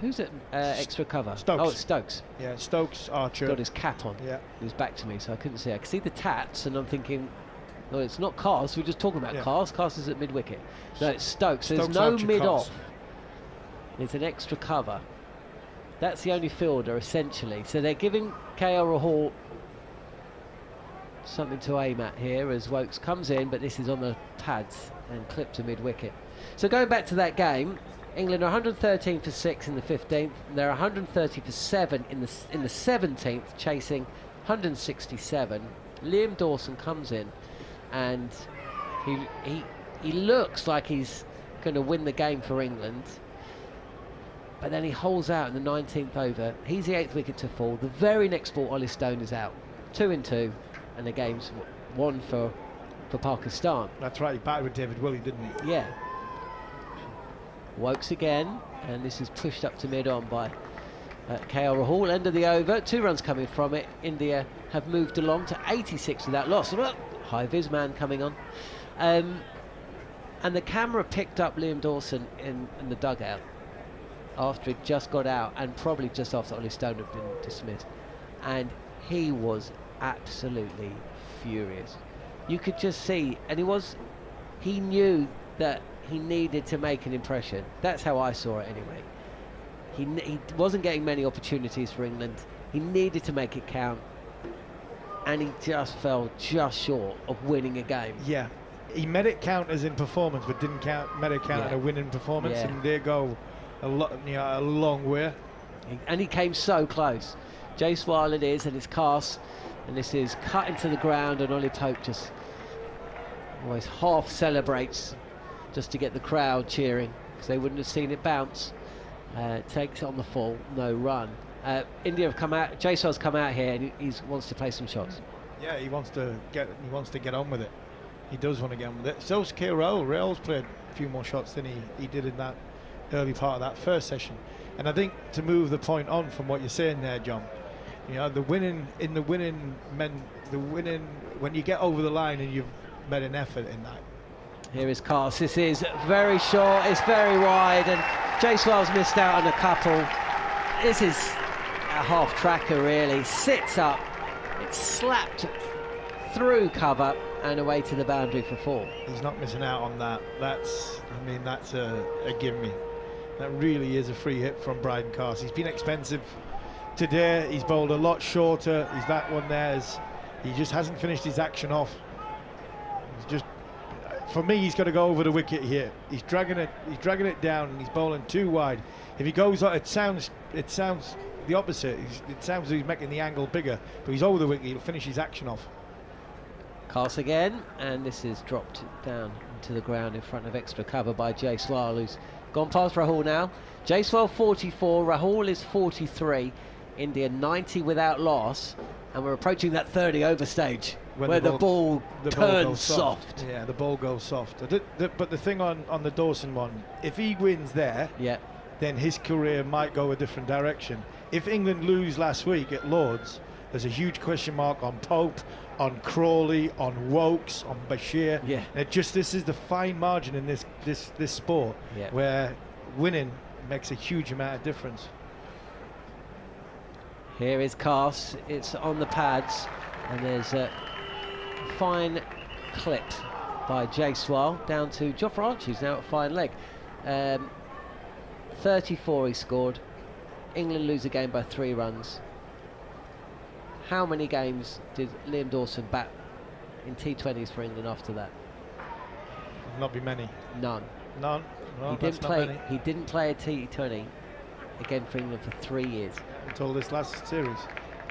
Who's at extra cover? Stokes. Oh, it's Stokes. Yeah, Stokes, Archer. Got his cap on. Yeah. He was back to me, so I couldn't see. I could see the tats, and I'm thinking, no, it's not Cars. We're just talking about Cars. Cars is at mid wicket. No, it's Stokes. So there's no Archer, mid Cars. off. It's an extra cover. That's the only fielder essentially. So they're giving KL Rahul something to aim at here as Wokes comes in, but this is on the pads and clipped to mid wicket. So going back to that game, England are 113 for 6 in the 15th. They're 130 for 7 in the 17th, chasing 167. Liam Dawson comes in, and he looks like he's going to win the game for England. But then he holds out in the 19th over. He's the 8th wicket to fall. The very next ball, Ollie Stone is out. 2 in 2, and the game's 1 for Pakistan. That's right. He batted with David Willey, didn't he? Yeah. Wokes again, and this is pushed up to mid-on by KL Rahul. End of the over, 2 runs coming from it. India have moved along to 86 without loss. High vis man coming on. And the camera picked up Liam Dawson in the dugout after it just got out, and probably just after Ollie Stone had been dismissed. And he was absolutely furious. You could just see, and he knew that he needed to make an impression. That's how I saw it anyway. He wasn't getting many opportunities for England. He needed to make it count, and he just fell just short of winning a game. Yeah, he made it count as in performance, but didn't made it count in a winning performance, and there go a long way. And he came so close. Jaiswal it is, and it's Cast, and this is cut into the ground, and Ollie Pope just always half celebrates just to get the crowd cheering, because they wouldn't have seen it bounce. Takes it on the full, no run. India have come out. Jaiswal's come out here, and he wants to play some shots. Yeah, he wants to get on with it. He does want to get on with it. So's KL. Rahul's played a few more shots than he did in that early part of that first session. And I think to move the point on from what you're saying there, John, You know, when you get over the line and you've made an effort in that. Here is Cast. This is very short, it's very wide, and Jaiswal's missed out on a couple. This is a half tracker really. Sits up, it's slapped through cover and away to the boundary for 4. He's not missing out on that. That's a give me. That really is a free hit from Bryden Cast. He's been expensive today. He's bowled a lot shorter. He's that one there. He just hasn't finished his action off. He's just, for me, he's got to go over the wicket here. He's dragging it down, and he's bowling too wide. If he goes, it sounds the opposite. It sounds like he's making the angle bigger, but he's over the wicket. He'll finish his action off. Cast again, and this is dropped down to the ground in front of extra cover by Jaiswal, who's gone past Rahul now. Jaiswal 44, Rahul is 43. India 90 without loss, and we're approaching that 30 over stage where the ball turns soft. Yeah, the ball goes soft. But the thing on the Dawson one, if he wins there, then his career might go a different direction. If England lose last week at Lord's, there's a huge question mark on Pope, on Crawley, on Wokes, on Bashir. Yeah. This is the fine margin in this sport, where winning makes a huge amount of difference. Here is Cast, it's on the pads, and there's a fine clip by Jaiswal down to Jofra Archer, who's now at fine leg. 34 he scored. England lose a game by 3 runs. How many games did Liam Dawson bat in T20s for England after that? Not be many. None. None. No, he didn't play a T20 again for England for 3 years. Until this last series.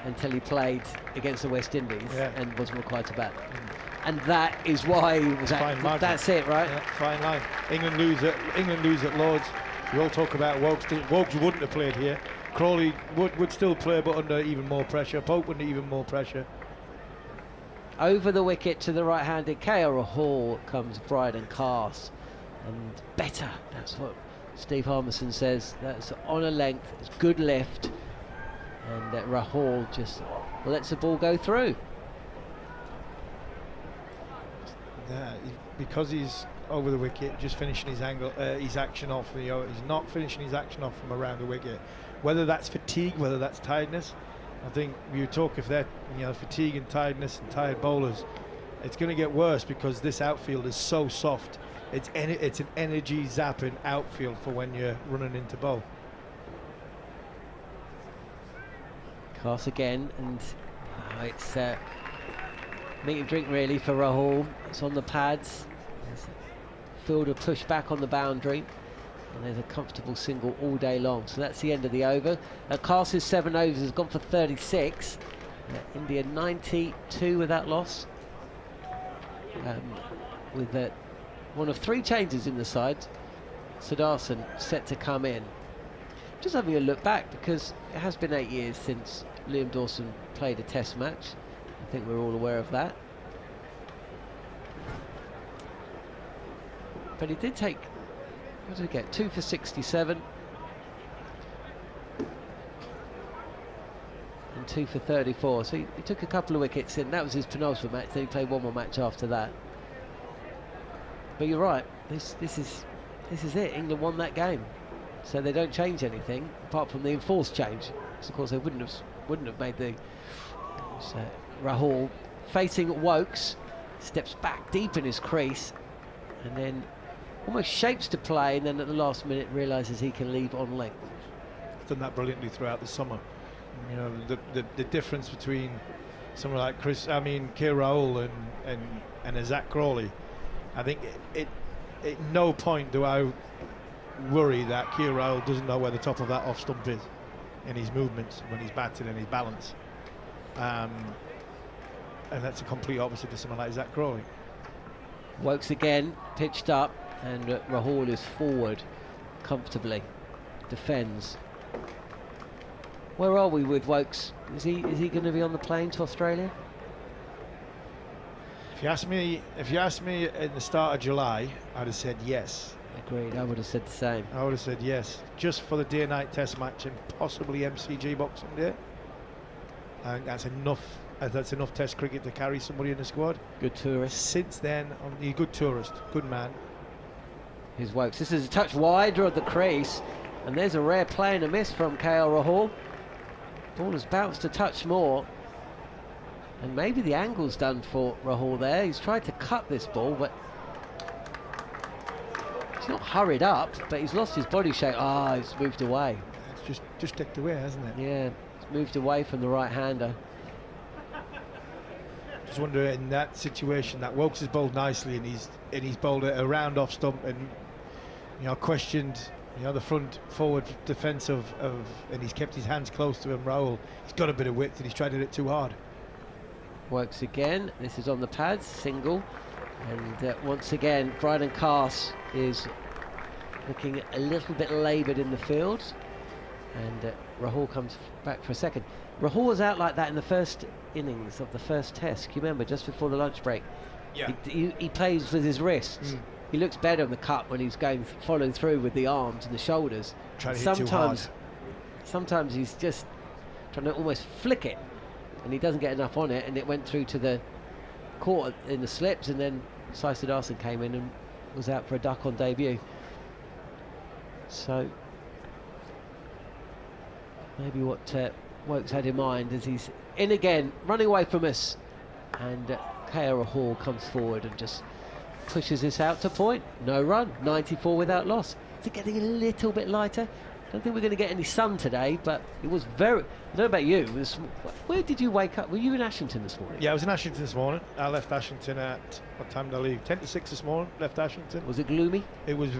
Until he played against the West Indies and wasn't required to bat. And that is why he was that's it, right? Yeah, fine line. England lose at Lord's. We all talk about Wokes. Wokes wouldn't have played here. Crawley would still play, but under even more pressure. Pope under even more pressure. Over the wicket to the right-handed KL Rahul comes Bryden Cast, and better. That's what Steve Harmison says. That's on a length. It's good lift, and Rahul just lets the ball go through. Yeah, because he's over the wicket, just finishing his action off. He's not finishing his action off from around the wicket. Whether that's fatigue, whether that's tiredness, I think you talk if they're fatigue and tiredness and tired bowlers, it's going to get worse because this outfield is so soft. It's an energy zapping outfield for when you're running into bowl. Cast again, and it's meat and drink really for Rahul. It's on the pads. There's a fielder push back on the boundary, and there's a comfortable single all day long. So that's the end of the over. Cast's 7 overs has gone for 36. India 92 with that loss. With one of 3 changes in the side. Sudarshan set to come in. Just having a look back, because it has been 8 years since Liam Dawson played a test match. I think we're all aware of that. But he did take, what did he get? 2 for 67. And 2 for 34. So he took a couple of wickets in. That was his penultimate match. Then he played one more match after that. But you're right. This is it. England won that game. So they don't change anything apart from the enforced change. Because of course they wouldn't have made the. So Rahul facing Wokes, steps back deep in his crease, and then almost shapes to play, and then at the last minute realises he can leave on length. Done that brilliantly throughout the summer. You know, the difference between someone like K. Rahul and a Zach Crawley. I think at no point do I worry that K. Rahul doesn't know where the top of that off stump is in his movements when he's batting and his balance. And that's a complete opposite to someone like Zach Crawley. Wokes again, pitched up, and Rahul is forward comfortably, defends. Where are we with Wokes? Is he going to be on the plane to Australia? If you asked me in the start of July, I'd have said yes. Agreed. I would have said the same. I would have said yes, just for the day-night test match and possibly MCG Boxing Day. I think that's enough. That's enough Test cricket to carry somebody in the squad. Good tourist. Since then, he's a good tourist, good man. Here's Wokes. This is a touch wider of the crease, and there's a rare play and a miss from KL Rahul. Ball has bounced a touch more, and maybe the angle's done for Rahul there. He's tried to cut this ball, but he's not hurried up, but he's lost his body shape. He's moved away. It's just ticked away, hasn't it? Yeah, it's moved away from the right-hander. Just wonder in that situation that Wokes has bowled nicely, and he's bowled a round off stump, and questioned the front forward defence and he's kept his hands close to him. Rahul, he's got a bit of width and he's tried to hit it too hard. Works again. This is on the pads, single, and once again Bryden Carse is looking a little bit laboured in the field, and Rahul comes back for a second. Rahul was out like that in the first innings of the first test. Can you remember, just before the lunch break? Yeah. He plays with his wrists. He looks better in the cut when he's following through with the arms and the shoulders. Trying to hit too hard. Sometimes he's just trying to almost flick it, and he doesn't get enough on it, and it went through to the court in the slips, and then Sai Siddharthan came in and was out for a duck on debut. So maybe what Wokes had in mind is he's in again, running away from us, and KL Rahul comes forward and just pushes this out to point. No run, 94 without loss. Is it getting a little bit lighter? I don't think we're going to get any sun today, but it was very... I don't know about you. Where did you wake up? Were you in Ashington this morning? Yeah, I was in Ashington this morning. I left Ashington at, what time did I leave? 10 to 6 this morning, left Ashington. Was it gloomy? It was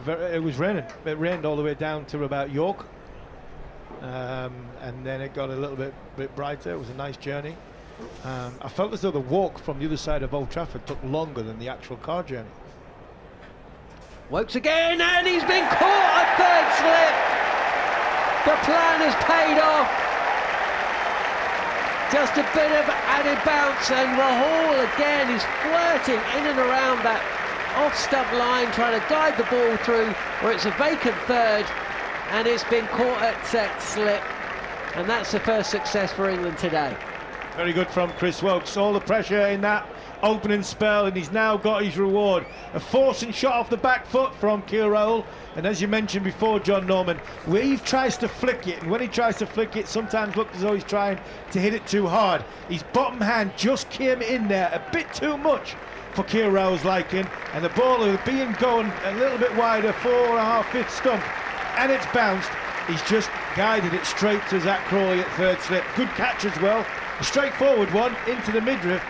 raining. It rained all the way down to about York. And then it got a little bit brighter. It was a nice journey. I felt as though the walk from the other side of Old Trafford took longer than the actual car journey. Wokes again, and he's been caught a third slip. The plan has paid off. Just a bit of added bounce, and Rahul again is flirting in and around that off-stump line, trying to guide the ball through where it's a vacant third, and it's been caught at set slip, and that's the first success for England today. Very good from Chris Wokes. All the pressure in that opening spell, and he's now got his reward. A forcing shot off the back foot from KL Rahul, and as you mentioned before, Jon Norman, where he tries to flick it, and when he tries to flick it, sometimes looks as though he's trying to hit it too hard. His bottom hand just came in there a bit too much for KL Rahul's liking, and the ball being going a little bit wider, 4.5 feet stump, and it's bounced. He's just guided it straight to Zach Crawley at third slip. Good catch as well. A straightforward one into the midriff,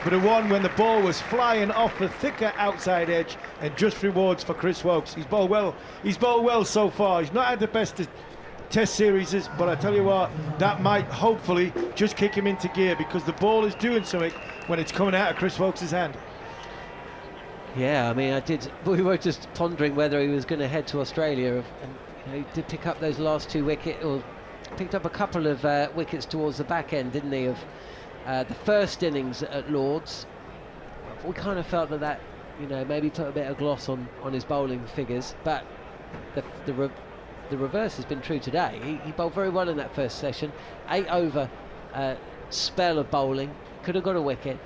but a one when the ball was flying off the thicker outside edge, and just rewards for Chris Wokes. He's bowled well so far. He's not had the best test series, but I tell you what, that might hopefully just kick him into gear, because the ball is doing something when it's coming out of Chris Wokes' hand. Yeah, I mean, we were just pondering whether he was going to head to Australia, and he did pick up those last 2 wickets, or picked up a couple of wickets towards the back end, didn't he, of the first innings at Lord's. We kind of felt that maybe put a bit of gloss on his bowling figures, but the reverse has been true today. He bowled very well in that first session, 8 over spell of bowling, could have got a wicket.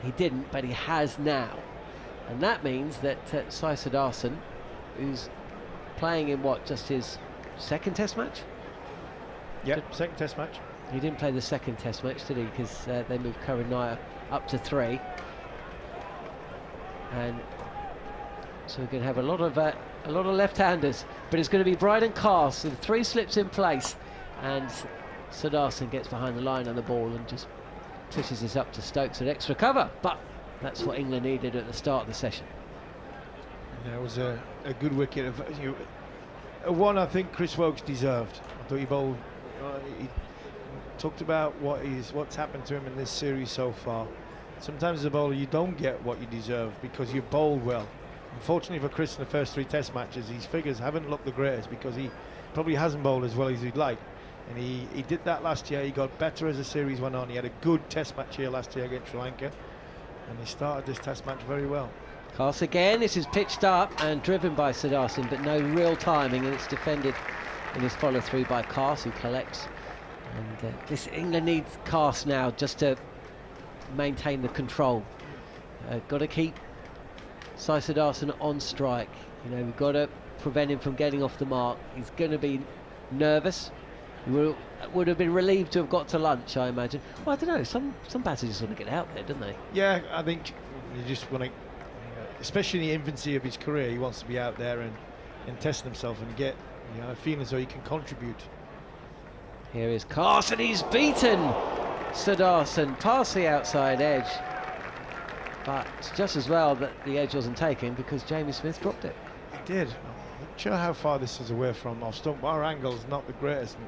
He didn't, but he has now, and that means that Sai Siddharthan, who's playing in just his second test match? Yep, second test match. He didn't play the second test match, did he? Because they moved Karan Nair up to 3, and so we're going to have a lot of left-handers. But it's going to be Bryden Carse with 3 slips in place, and Siddharthan gets behind the line on the ball and just pushes this up to Stokes at extra cover. But that's what England needed at the start of the session. Yeah, it was a good wicket. One I think Chris Wokes deserved. I thought he bowled. He talked about what's happened to him in this series so far. Sometimes as a bowler you don't get what you deserve because you bowled well. Unfortunately for Chris, in the first 3 test matches, his figures haven't looked the greatest because he probably hasn't bowled as well as he'd like. And he did that last year. He got better as the series went on. He had a good test match here last year against Sri Lanka, and he started this test match very well. Carse again. This is pitched up and driven by Siddharthan, but no real timing, and it's defended in his follow through by Carse, who collects And this England needs Cast now just to maintain the control. Got to keep Sidarson on strike. You know, we've got to prevent him from getting off the mark. He's going to be nervous. He would have been relieved to have got to lunch, I imagine. Well, I don't know. Some batters just want to get out there, don't they? Yeah, I think you just want to, especially in the infancy of his career, he wants to be out there and test himself and get, a feeling so he can contribute. Here is Carson. He's beaten Sidarson past the outside edge. But it's just as well that the edge wasn't taken because Jamie Smith dropped it. He did. I'm not sure how far this is away from off stump. Our angle's not the greatest.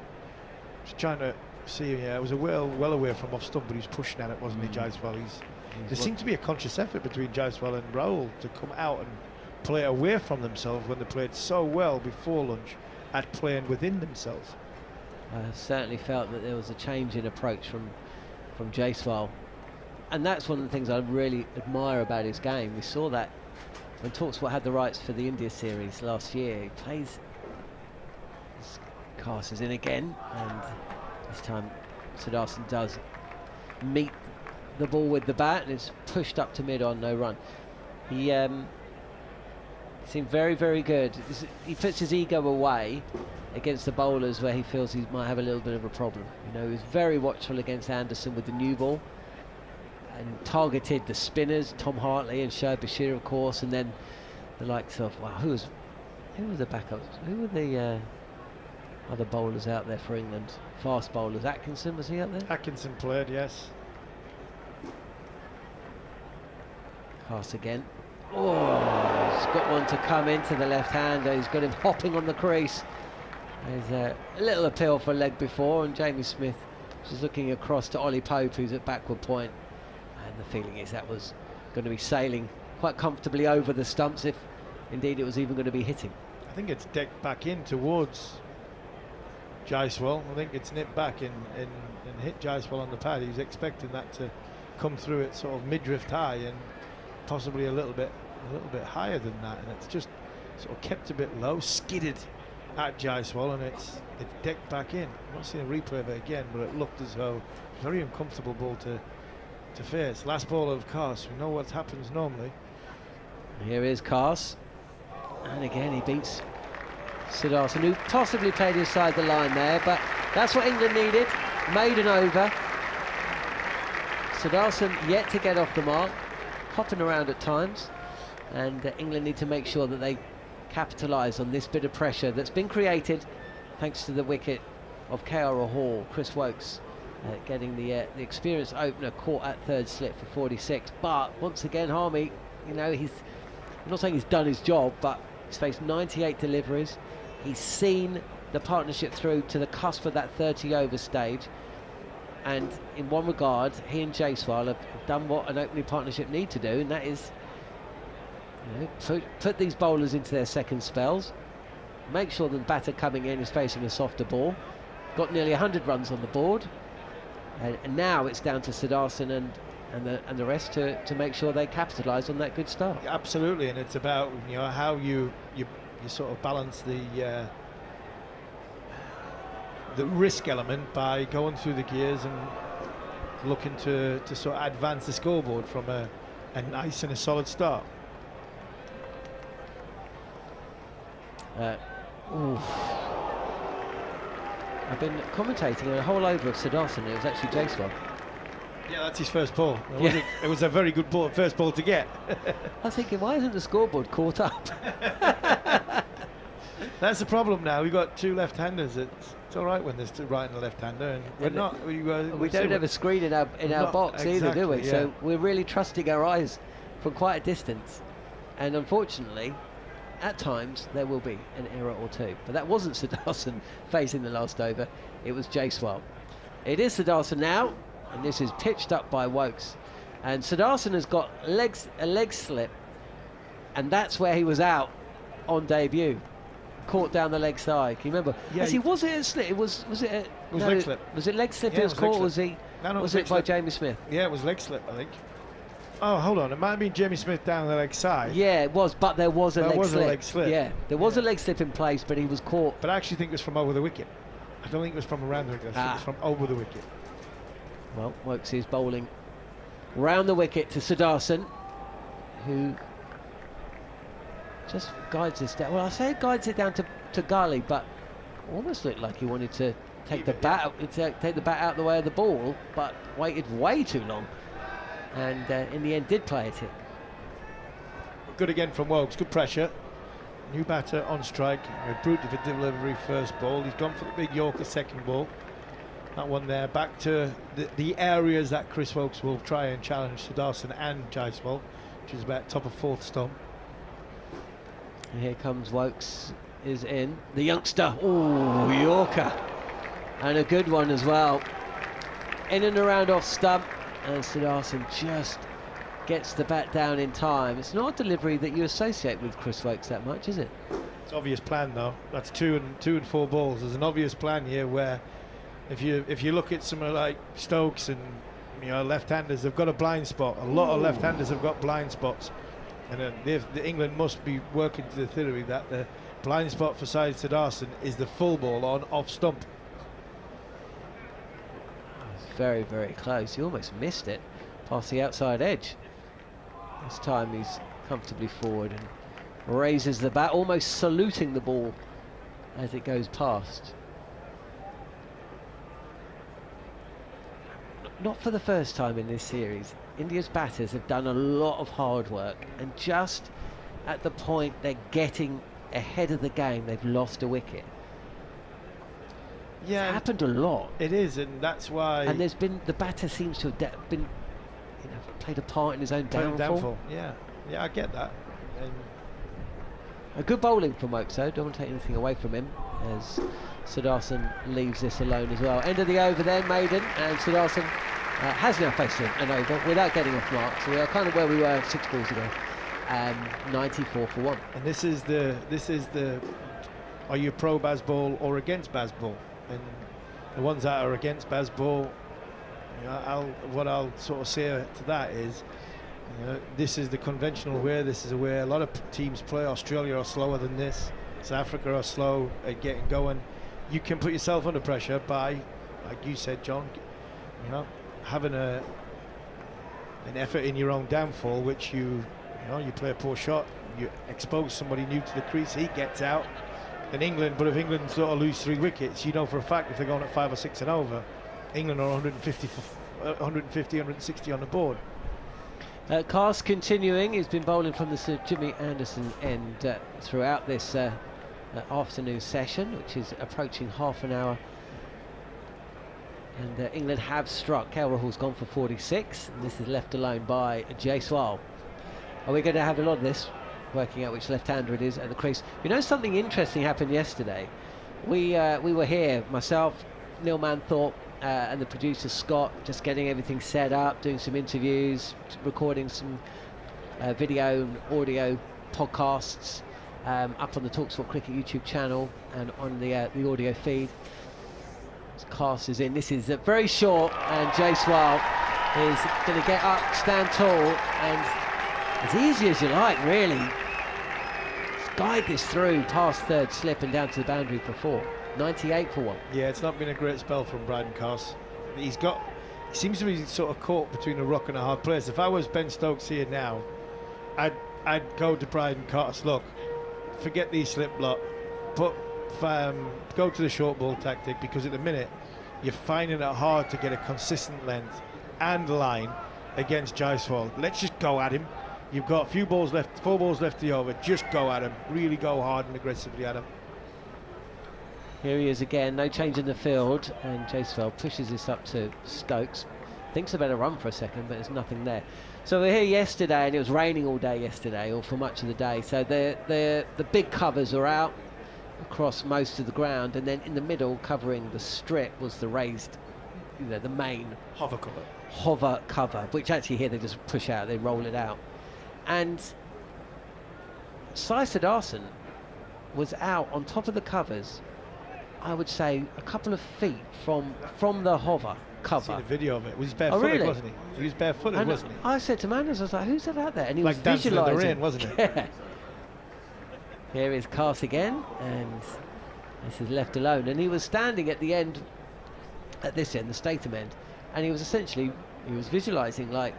Just trying to see. Yeah, it was well away from off stump, but he's pushing at it, wasn't he, Jaiswal? There seemed to be a conscious effort between Jaiswal and Rahul to come out and play away from themselves when they played so well before lunch at playing within themselves. I certainly felt that there was a change in approach from Jaiswal. And that's one of the things I really admire about his game. We saw that when talkSPORT had the rights for the India series last year. He plays, Cast is in again, and this time Sidarson does meet the ball with the bat and it's pushed up to mid on, no run. He seemed very, very good. He puts his ego away against the bowlers where he feels he might have a little bit of a problem. He was very watchful against Anderson with the new ball, and targeted the spinners, Tom Hartley and Shoaib Bashir, of course, and then the likes of, wow, who was the backups? Who were the other bowlers out there for England? Fast bowlers. Atkinson, was he out there? Atkinson played, yes. Pass again. Oh, he's got one to come into the left-hander. He's got him hopping on the crease. There's a little appeal for leg before, and Jamie Smith is looking across to Ollie Pope, who's at backward point. And the feeling is that was going to be sailing quite comfortably over the stumps, if indeed it was even going to be hitting. I think it's decked back in towards Jaiswal. I think it's nipped back and hit Jaiswal on the pad. He was expecting that to come through at sort of mid-drift high and possibly a little bit higher than that, and it's just sort of kept a bit low, skidded at Jaiswal, and it's decked back in. I'm not seeing a replay of it again, but it looked as though a very uncomfortable ball to face. Last ball of Cast. We know what happens normally. Here is Cast, and again he beats Sidarson, who possibly played inside the line there, but that's what England needed. Made an over. Sidarson yet to get off the mark, hopping around at times, and England need to make sure that they capitalise on this bit of pressure that's been created thanks to the wicket of K.R. Hall. Chris Wokes getting the experienced opener caught at third slip for 46, but once again Harmy, I'm not saying he's done his job, but he's faced 98 deliveries. He's seen the partnership through to the cusp of that 30 over stage, and in one regard he and Jaiswal have done what an opening partnership need to do, and that is put these bowlers into their second spells, make sure that the batter coming in is facing a softer ball. Got nearly 100 runs on the board, and now it's down to Sidarson and the rest to make sure they capitalise on that good start. Yeah, absolutely, and it's about how you sort of balance the risk element by going through the gears and looking to sort of advance the scoreboard from a nice and a solid start. I've been commentating a whole over of Sidarson. It was actually Jaiswal. Yeah, that's his first ball. It was a very good ball, first ball to get. I was thinking, why isn't the scoreboard caught up? That's the problem now. We've got two left-handers. It's all right when there's two right and a left-hander, and we're not. We don't have a screen in our box either, do we? Yeah. So we're really trusting our eyes from quite a distance, and unfortunately, at times there will be an error or two. But that wasn't Sidarson facing the last over. It was Jaiswal. It is Sidarson now, and this is pitched up by Wokes, and Sidarson has got a leg slip, and that's where he was out on debut. Caught down the leg side. Can you remember? Yeah. Was it a slip? Was it leg slip. Was it leg slip? Yeah, It was it was leg caught. slip. Was it by Jamie Smith? Yeah, it was leg slip, I think. Oh, hold on. It might have been Jamie Smith down the leg side. Yeah, it was, but there was a leg slip. A leg slip. Yeah, there was a leg slip in place, but he was caught. But I actually think it was from over the wicket. I don't think it was from around the wicket. I think it was from over the wicket. Well, Wokes is bowling round the wicket to Siddharthan, who just guides this down. Well, I say guides it down to Gully, but almost looked like he wanted to take the bat out of the way of the ball, but waited way too long, and in the end did play it in. Good again from Wokes. Good pressure. New batter on strike. Brutal for delivery first ball. He's gone for the big Yorker second ball. That one there. Back to the areas that Chris Wokes will try and challenge Siddharthan and Jaiswal, which is about top of fourth stump. And here comes Wokes, is in. The youngster. Oh, Yorker. And a good one as well. In and around off stump. And Siddharthan just gets the bat down in time. It's not a delivery that you associate with Chris Wokes that much, is it? It's obvious plan though. That's two and four balls. There's an obvious plan here where if you look at someone like Stokes and left-handers, they've got a blind spot. A lot of left-handers have got blind spots, and the England must be working to the theory that the blind spot for Syed Siddharthan is the full ball on off stump. Very, very close. He almost missed it past the outside edge. This time he's comfortably forward and raises the bat, almost saluting the ball as it goes past. Not for the first time in this series, India's batters have done a lot of hard work, and just at the point they're getting ahead of the game, they've lost a wicket. Yeah, it's happened a lot. It is, and that's why. And there's been, the batter seems to have been, played a part in his own downfall. Yeah, I get that. And a good bowling from Wokes though. Don't want to take anything away from him, as Siddharthan leaves this alone as well. End of the over then, maiden, and Siddharthan has now faced an over without getting off mark. So we are kind of where we were 6 balls ago. 94 for 1. And this is the are you pro Bazball or against Bazball? And the ones that are against Bazball, what I'll sort of say to that is, this is the conventional way. This is a way a lot of teams play. Australia are slower than this. South Africa are slow at getting going. You can put yourself under pressure by, like you said, John, having an effort in your own downfall, which you play a poor shot, you expose somebody new to the crease, he gets out. In England, but if England sort of lose 3 wickets, you know for a fact if they're going at 5 or 6 and over, England are 150, 160 on the board. Cast continuing. He's been bowling from the Sir Jimmy Anderson end throughout this afternoon session, which is approaching half an hour. And England have struck. KL Rahul's gone for 46, and this is left alone by Jaiswal. Are we going to have a lot of this? Working out which left-hander it is at the crease. Something interesting happened yesterday. We were here, myself, Neil Manthorp, and the producer Scott, just getting everything set up, doing some interviews, recording some video and audio podcasts up on the talkSPORT Cricket YouTube channel and on the audio feed. This cast is in. This is very short, and Jaiswal is going to get up, stand tall, and as easy as you like, really. Guide this through past third slip and down to the boundary for 4. 98 for 1. Yeah, it's not been a great spell from Bryden Coss. He seems to be sort of caught between a rock and a hard place. If I was Ben Stokes here now, I'd go to Bryden Coss. Look, forget these slip block. Go to the short ball tactic, because at the minute you're finding it hard to get a consistent length and line against Jaiswal. Let's just go at him. You've got 4 balls left to the over. Just go at him. Really go hard and aggressively at him. Here he is again. No change in the field, and Jaiswal pushes this up to Stokes. Thinks about a run for a second, but there's nothing there. So we're here yesterday, and it was raining all day yesterday, or for much of the day. So the big covers are out across most of the ground, and then in the middle, covering the strip, was the raised, the main hover cover, which actually here they just push out, they roll it out. And Syed Siddharthan was out on top of the covers, I would say a couple of feet from the hover cover. I've seen a video of it. He was barefooted, really? Wasn't he? He was barefooted, wasn't he? I said to Manders, I was like, who's that out there? And he like was dancing in the visualising. rain, wasn't it? Yeah. Here is Cast again, and This is left alone, and he was standing at the end, at this end, the Statham end, and he was visualising like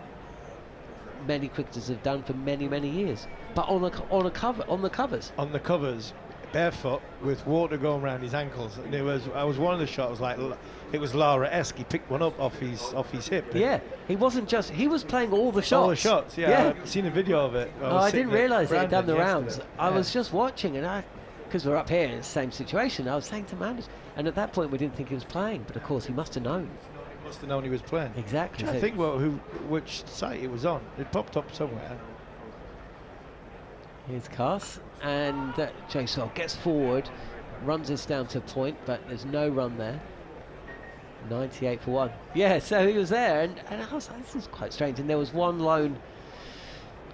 many cricketers have done for many years, but on the covers. Barefoot with water going around his ankles, and I was one of the shots like it was Lara-esque. He picked one up off his hip. Yeah, he was playing all the shots. All the shots, yeah. I've seen a video of it. I didn't realise it had done the rounds. Yesterday. I was just watching, and because we're up here in the same situation, I was saying to Manders, and at that point we didn't think he was playing, but of course he must have known. He must have known he was playing. Exactly. I think which site it was on. It popped up somewhere. Here's Cass, and Jaiswal gets forward, runs this down to a point, but there's no run there. 98 for 1. Yeah, so he was there, and I was like, this is quite strange. And there was one lone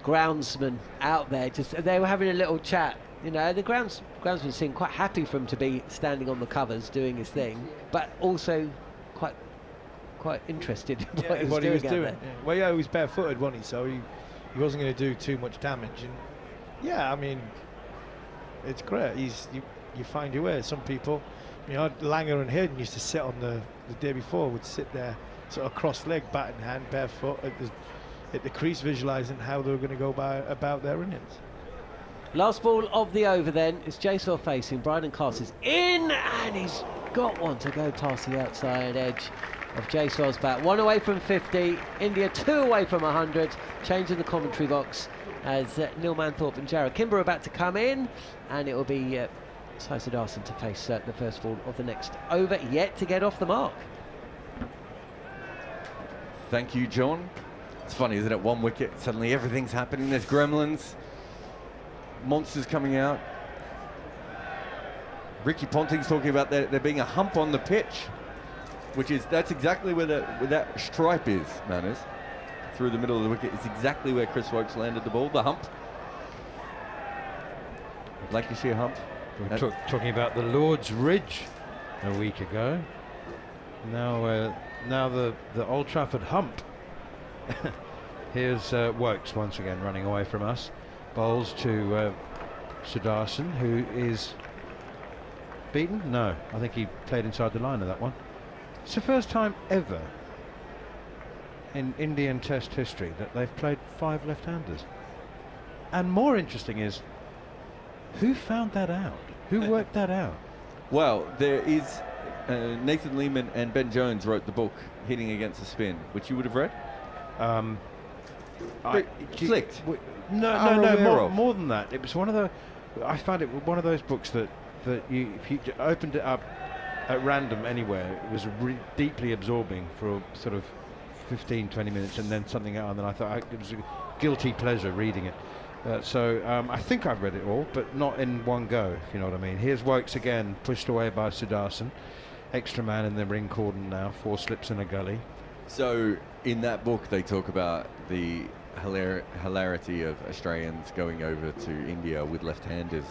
groundsman out there, they were having a little chat. You know, the groundsman seemed quite happy for him to be standing on the covers doing his thing, but also quite interested in what he was doing. Yeah. Well, yeah, he was barefooted, wasn't he? So he wasn't going to do too much damage. And yeah, I mean, it's great. You find your way. Some people, you know, Langer and Hayden used to sit on the day before, would sit there sort of cross-legged, bat in hand, barefoot at the crease, visualising how they were going to go about their innings. Last ball of the over then is Jaiswal facing. Bryden Cass is in, and he's got one to go past the outside edge of Jaiswal's bat. 1 away from 50, India 2 away from 100. Change in the commentary box as Neil Manthorp and Jarrod Kimber are about to come in, and it will be Sai Siddharthan to face the first ball of the next over, yet to get off the mark. Thank you, John. It's funny, isn't it? 1 wicket, suddenly everything's happening. There's gremlins, monsters coming out. Ricky Ponting's talking about there being a hump on the pitch, that's exactly where that stripe is, Manners. Through the middle of the wicket, it's exactly where Chris Woakes landed the ball, the hump. Lancashire hump. We were talking about the Lord's Ridge a week ago. Now the Old Trafford hump. Here's Woakes once again running away from us. Bowls to Siddharthan, who is beaten. No, I think he played inside the line of that one. It's the first time ever in Indian Test history that they've played 5 left-handers. And more interesting is, who found that out? Who worked that out? Well, there is Nathan Lehman and Ben Jones wrote the book Hitting Against the Spin, which you would have read. Flicked. No, more than that. It was one of the. I found it one of those books that you, if you opened it up at random anywhere, it was deeply absorbing for sort of 15-20 minutes, and then something else, and then I thought it was a guilty pleasure reading it. So I think I've read it all, but not in one go, if you know what I mean. Here's Woakes again, pushed away by Siddharthan. Extra man in the ring cordon now, 4 slips in a gully. So in that book they talk about the hilarity of Australians going over to India with left-handers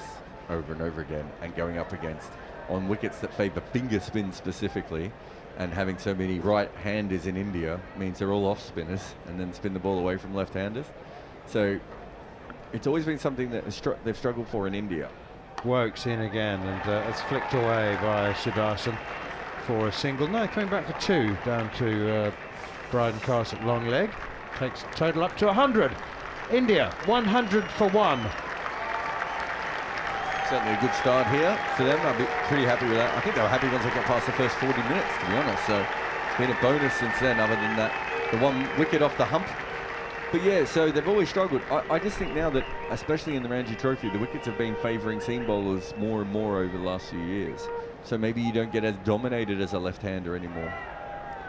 over and over again, and going up against on wickets that favour finger spin specifically, and having so many right-handers in India means they're all off spinners and then spin the ball away from left-handers. So it's always been something that they've struggled for in India. Woakes in again, and it's flicked away by Siddharthan for a single. No, coming back for 2 down to Bryden Cass at long leg. Takes total up to 100. India 100 for 1. Certainly a good start here for them. I'll be pretty happy with that. I think they were happy once they got past the first 40 minutes, to be honest. So it's been a bonus since then, other than that, the 1 wicket off the hump. But yeah, so they've always struggled. I just think now that, especially in the Ranji Trophy, the wickets have been favouring seam bowlers more and more over the last few years. So maybe you don't get as dominated as a left-hander anymore.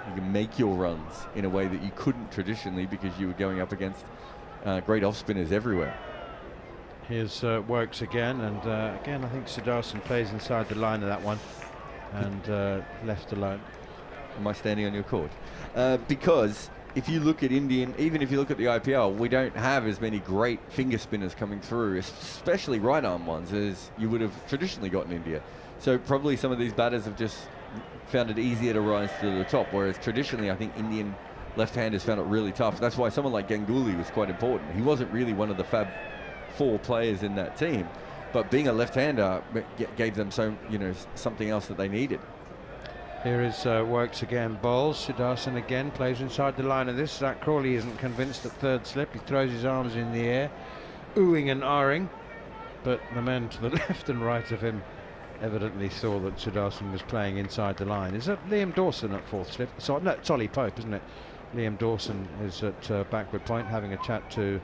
You can make your runs in a way that you couldn't traditionally, because you were going up against great off-spinners everywhere. Here's Woakes again, and again I think Siddharthan plays inside the line of that one, and left alone. Am I standing on your court? Because if you look at even if you look at the IPL, we don't have as many great finger spinners coming through, especially right arm ones, as you would have traditionally got in India. So probably some of these batters have just found it easier to rise to the top, whereas traditionally I think Indian left-handers found it really tough. That's why someone like Ganguly was quite important. He wasn't really one of the Fab 4 players in that team, but being a left-hander gave them something else that they needed. Here is Wokes again, bowls. Siddharthan again plays inside the line of this. Zach Crawley isn't convinced at third slip. He throws his arms in the air, oohing and ahhing, but the men to the left and right of him evidently saw that Siddharthan was playing inside the line. Is that Liam Dawson at fourth slip? So, no, it's Ollie Pope, isn't it? Liam Dawson is at backward point, having a chat to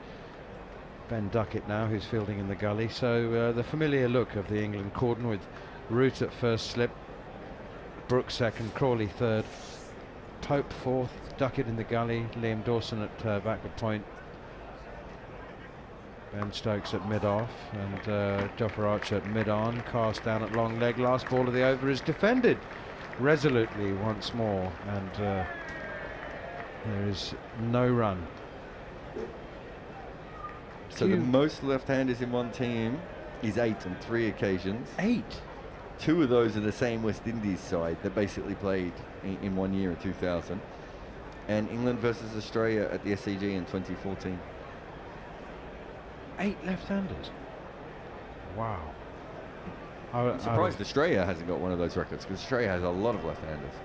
Ben Duckett now, who's fielding in the gully. So the familiar look of the England cordon, with Root at first slip, Brooks second, Crawley third, Pope fourth, Duckett in the gully, Liam Dawson at backward point, Ben Stokes at mid-off, and Jofra Archer at mid-on. Cast down at long leg. Last ball of the over is defended resolutely once more, and there is no run. So the most left-handers in one team is 8 on 3 occasions. 8? 2 of those are the same West Indies side that basically played in 1 year in 2000. And England versus Australia at the SCG in 2014. 8 left-handers. Wow. I'm surprised Australia hasn't got one of those records, because Australia has a lot of left-handers.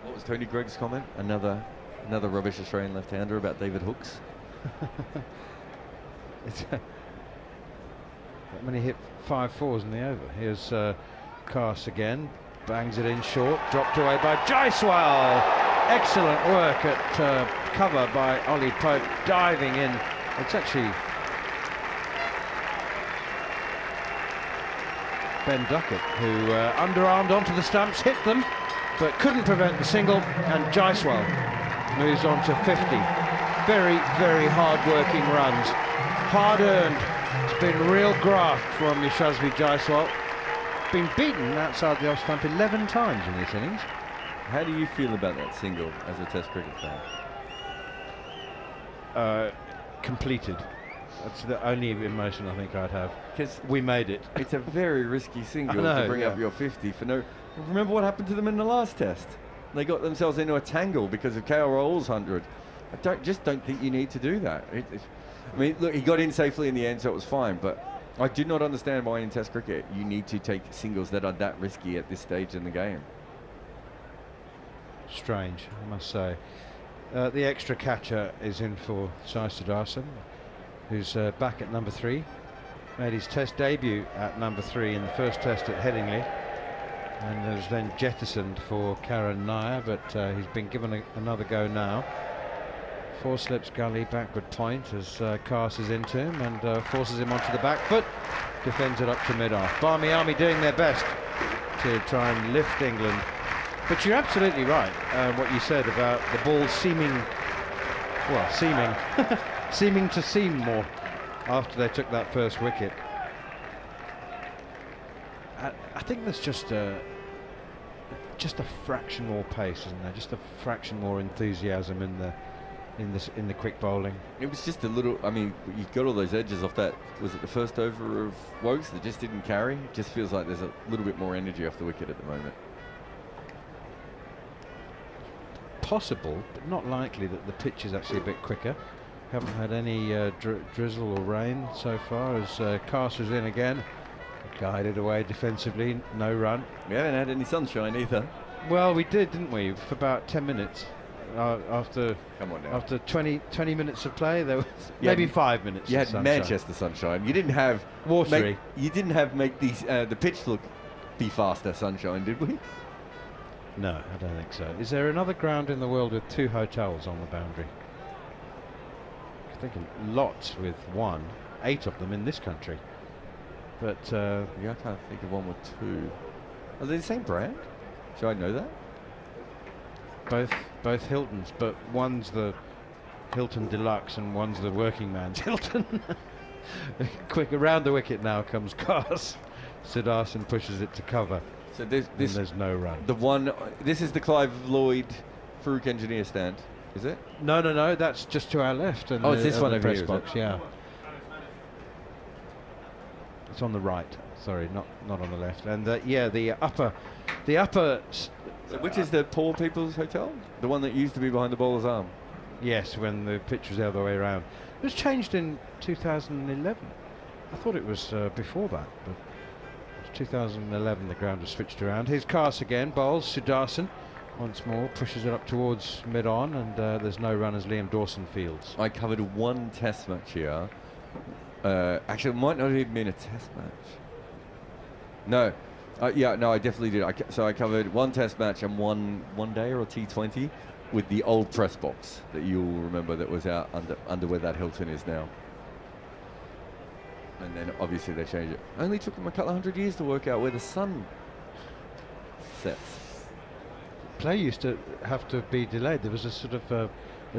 What was Tony Gregg's comment? Another rubbish Australian left-hander about David Hooks. When he hit 5 fours in the over. Here's Cass again, bangs it in short, dropped away by Jaiswal. Excellent work at cover by Ollie Pope, diving in. It's actually Ben Duckett who underarmed onto the stumps, hit them, but couldn't prevent the single, and Jaiswal moves on to 50. Very, very hard-working runs, hard-earned. It's been real graft from Yashasvi Jaiswal. Been beaten outside the off stump 11 times in this innings. How do you feel about that single as a Test cricket fan? Completed. That's the only emotion I think I'd have. Because we made it. It's a very risky single to bring up your 50 for no. Remember what happened to them in the last Test? They got themselves into a tangle because of KL Rahul's 100. I just don't think you need to do that. I mean, look, he got in safely in the end, so it was fine. But I do not understand why in Test cricket you need to take singles that are that risky at this stage in the game. Strange, I must say. The extra catcher is in for Sai Siddharthan, who's back at number 3. Made his Test debut at number 3 in the first Test at Headingley, and was then jettisoned for Karen Nair, but he's been given another go now. 4 slips gully, backward point as Cass is into him and forces him onto the back foot, defends it up to mid-off. Barmy Army doing their best to try and lift England. But you're absolutely right, what you said about the ball seeming to seem more after they took that first wicket. I think there's just a fraction more pace, isn't there? Just a fraction more enthusiasm in the quick bowling. It was just a little. I mean, you got all those edges off that. Was it the first over of Wokes that just didn't carry? It just feels like there's a little bit more energy off the wicket at the moment. Possible, but not likely that the pitch is actually a bit quicker. Haven't had any drizzle or rain so far as Cass is in again. Guided away defensively, no run. We haven't had any sunshine either. Well, we did, didn't we? For about 10 minutes. After 20 minutes of play, there was maybe 5 minutes. You had sunshine. Manchester sunshine. You didn't have watery. You didn't have make these the pitch look be faster sunshine, did we? No, I don't think so. Is there another ground in the world with 2 hotels on the boundary? I'm thinking lots with 1, 8 of them in this country. But yeah, I can't think of one with 2. Are they the same brand? Should I know that? Both Hiltons, but one's the Hilton Deluxe and one's the working man's Hilton. Quick, around the wicket now comes Cass. Siddharthan pushes it to cover. So there's no run. This is the Clive Lloyd Farouk Engineer stand, is it? No, that's just to our left. And it's this one over press here, box, yeah. It's on the right. Sorry, not on the left. And the upper. So which is the poor people's hotel? The one that used to be behind the bowler's arm? Yes, when the pitch was the other way around. It was changed in 2011. I thought it was before that, but it's 2011 the ground was switched around. Here's Cast again, bowls, Sudarshan once more, pushes it up towards mid-on, and there's no run as Liam Dawson fields. I covered one test match here. Actually, it might not have even been a test match. No. Yeah, no, I definitely did. So I covered one test match and one day or a T20 with the old press box that you'll remember that was out under where that Hilton is now. And then obviously they changed it. Only took them a couple of 100 years to work out where the sun sets. Play used to have to be delayed. There was a sort of a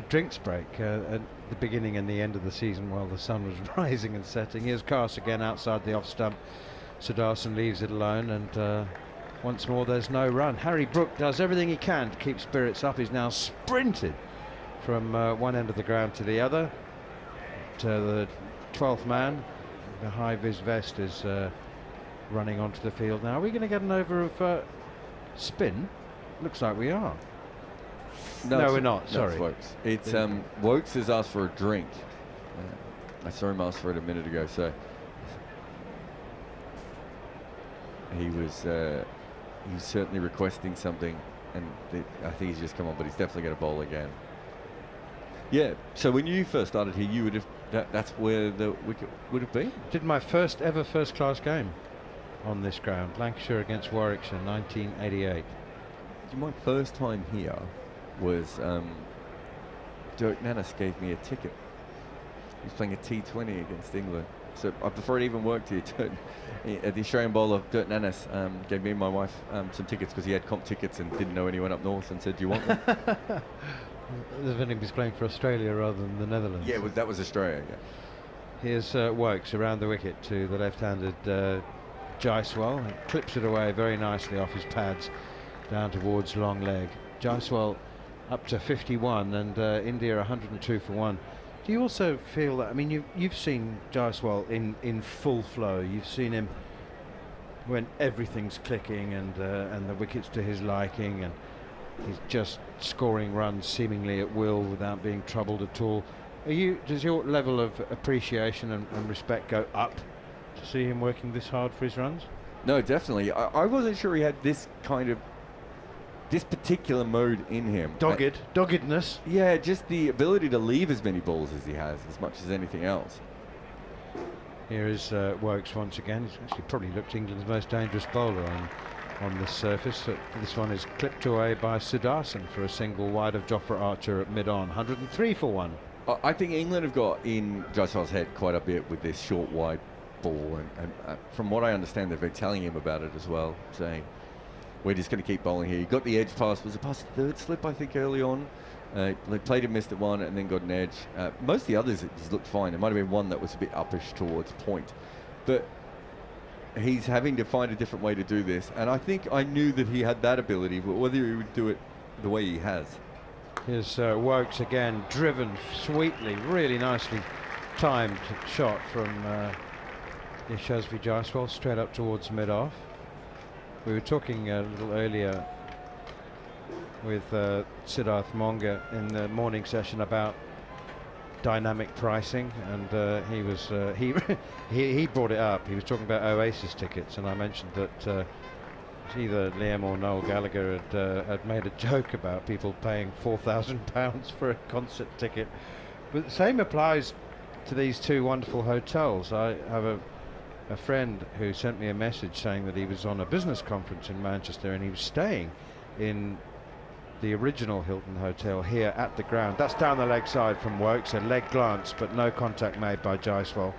drinks break at the beginning and the end of the season while the sun was rising and setting. Here's Cast again outside the off stump. Sudarshan leaves it alone, and once more there's no run. Harry Brook does everything he can to keep spirits up. He's now sprinted from one end of the ground to the other. The 12th man, the high-vis vest, is running onto the field now. Are we going to get an over of spin? Looks like we are. No, we're not. Sorry. It's Wokes has asked for a drink. I saw him ask for it a minute ago, so he was certainly requesting something, and I think he's just come on, but he's definitely going to bowl again. Yeah. So when you first started here, you would have that's where the wicket would have been. Did my first ever first-class game on this ground, Lancashire against Warwickshire, 1988. My first time here was Dirk Nannis gave me a ticket. He was playing a T20 against England. So before it even worked here, the Australian bowler Dirk Nannis gave me and my wife some tickets because he had comp tickets and didn't know anyone up north, and said, "Do you want them?" When he was playing for Australia rather than the Netherlands. Yeah, that was Australia. Yeah. Here's Wokes around the wicket to the left-handed Jaiswal. He clips it away very nicely off his pads down towards long leg. Jaiswal up to 51 and India 102 for 1. Do you also feel that, I mean, you've seen Jaiswal in full flow. You've seen him when everything's clicking and the wickets to his liking, and he's just scoring runs seemingly at will without being troubled at all. Does your level of appreciation and respect go up to see him working this hard for his runs? No, definitely. I wasn't sure he had this particular mode in him. Doggedness. Yeah, just the ability to leave as many balls as he has, as much as anything else. Here is Wokes once again. He's actually probably looked England's most dangerous bowler on this surface. This one is clipped away by Sudarshan for a single wide of Jofra Archer at mid-on. 103 for 1. I think England have got in Jaiswal's head quite a bit with this short wide ball, and from what I understand, they've been telling him about it as well, saying, "We're just going to keep bowling here." He got the edge pass. Was it past third slip, I think, early on? They played and missed at one, and then got an edge. Most of the others just looked fine. There might have been one that was a bit uppish towards point, but he's having to find a different way to do this, and I think I knew that he had that ability, but whether he would do it the way he has. Here's Wokes again, driven sweetly, really nicely timed shot from Yashasvi Jaiswal straight up towards mid-off. We were talking a little earlier with Siddharth Monga in the morning session about dynamic pricing, and he brought it up. He was talking about Oasis tickets, and I mentioned that either Liam or Noel Gallagher had made a joke about people paying £4,000 for a concert ticket. But the same applies to these two wonderful hotels. I have a friend who sent me a message saying that he was on a business conference in Manchester and he was staying in the original Hilton Hotel here at the ground. That's down the leg side from Wokes, a leg glance, but no contact made by Jaiswal.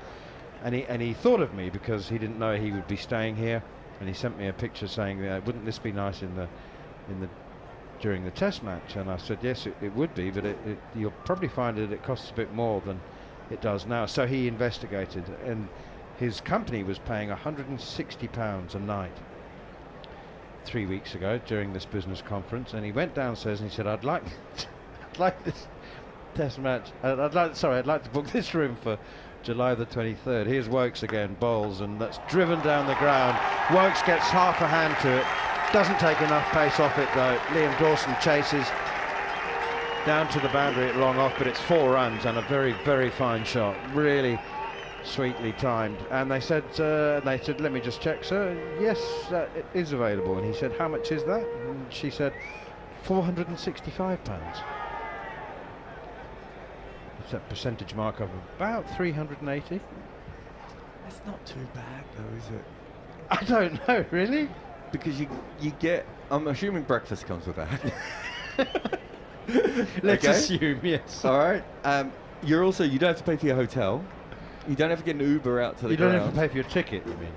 And he thought of me because he didn't know he would be staying here, and he sent me a picture saying, "Wouldn't this be nice during the Test match?" And I said, "Yes, it would be, but you'll probably find that it costs a bit more than it does now." So he investigated, and his company was paying £160 a night 3 weeks ago during this business conference, and he went downstairs and he said, I'd like this Test match. I'd like to book this room for July the 23rd. Here's Wokes again, bowls, and that's driven down the ground. Wokes gets half a hand to it, doesn't take enough pace off it though. Liam Dawson chases down to the boundary at long off, but it's 4 runs and a very, very fine shot. Really sweetly timed. And they said, let me just check, sir. Yes, it is available. And he said, how much is that? And she said, £465. It's a percentage mark of about 380. That's not too bad, though, is it? I don't know, really. Because you get, I'm assuming breakfast comes with that. Let's Okay. assume, yes. All right. You don't have to pay for your hotel. You don't have to get an Uber out to the You don't ground. have to pay for your ticket, you mean?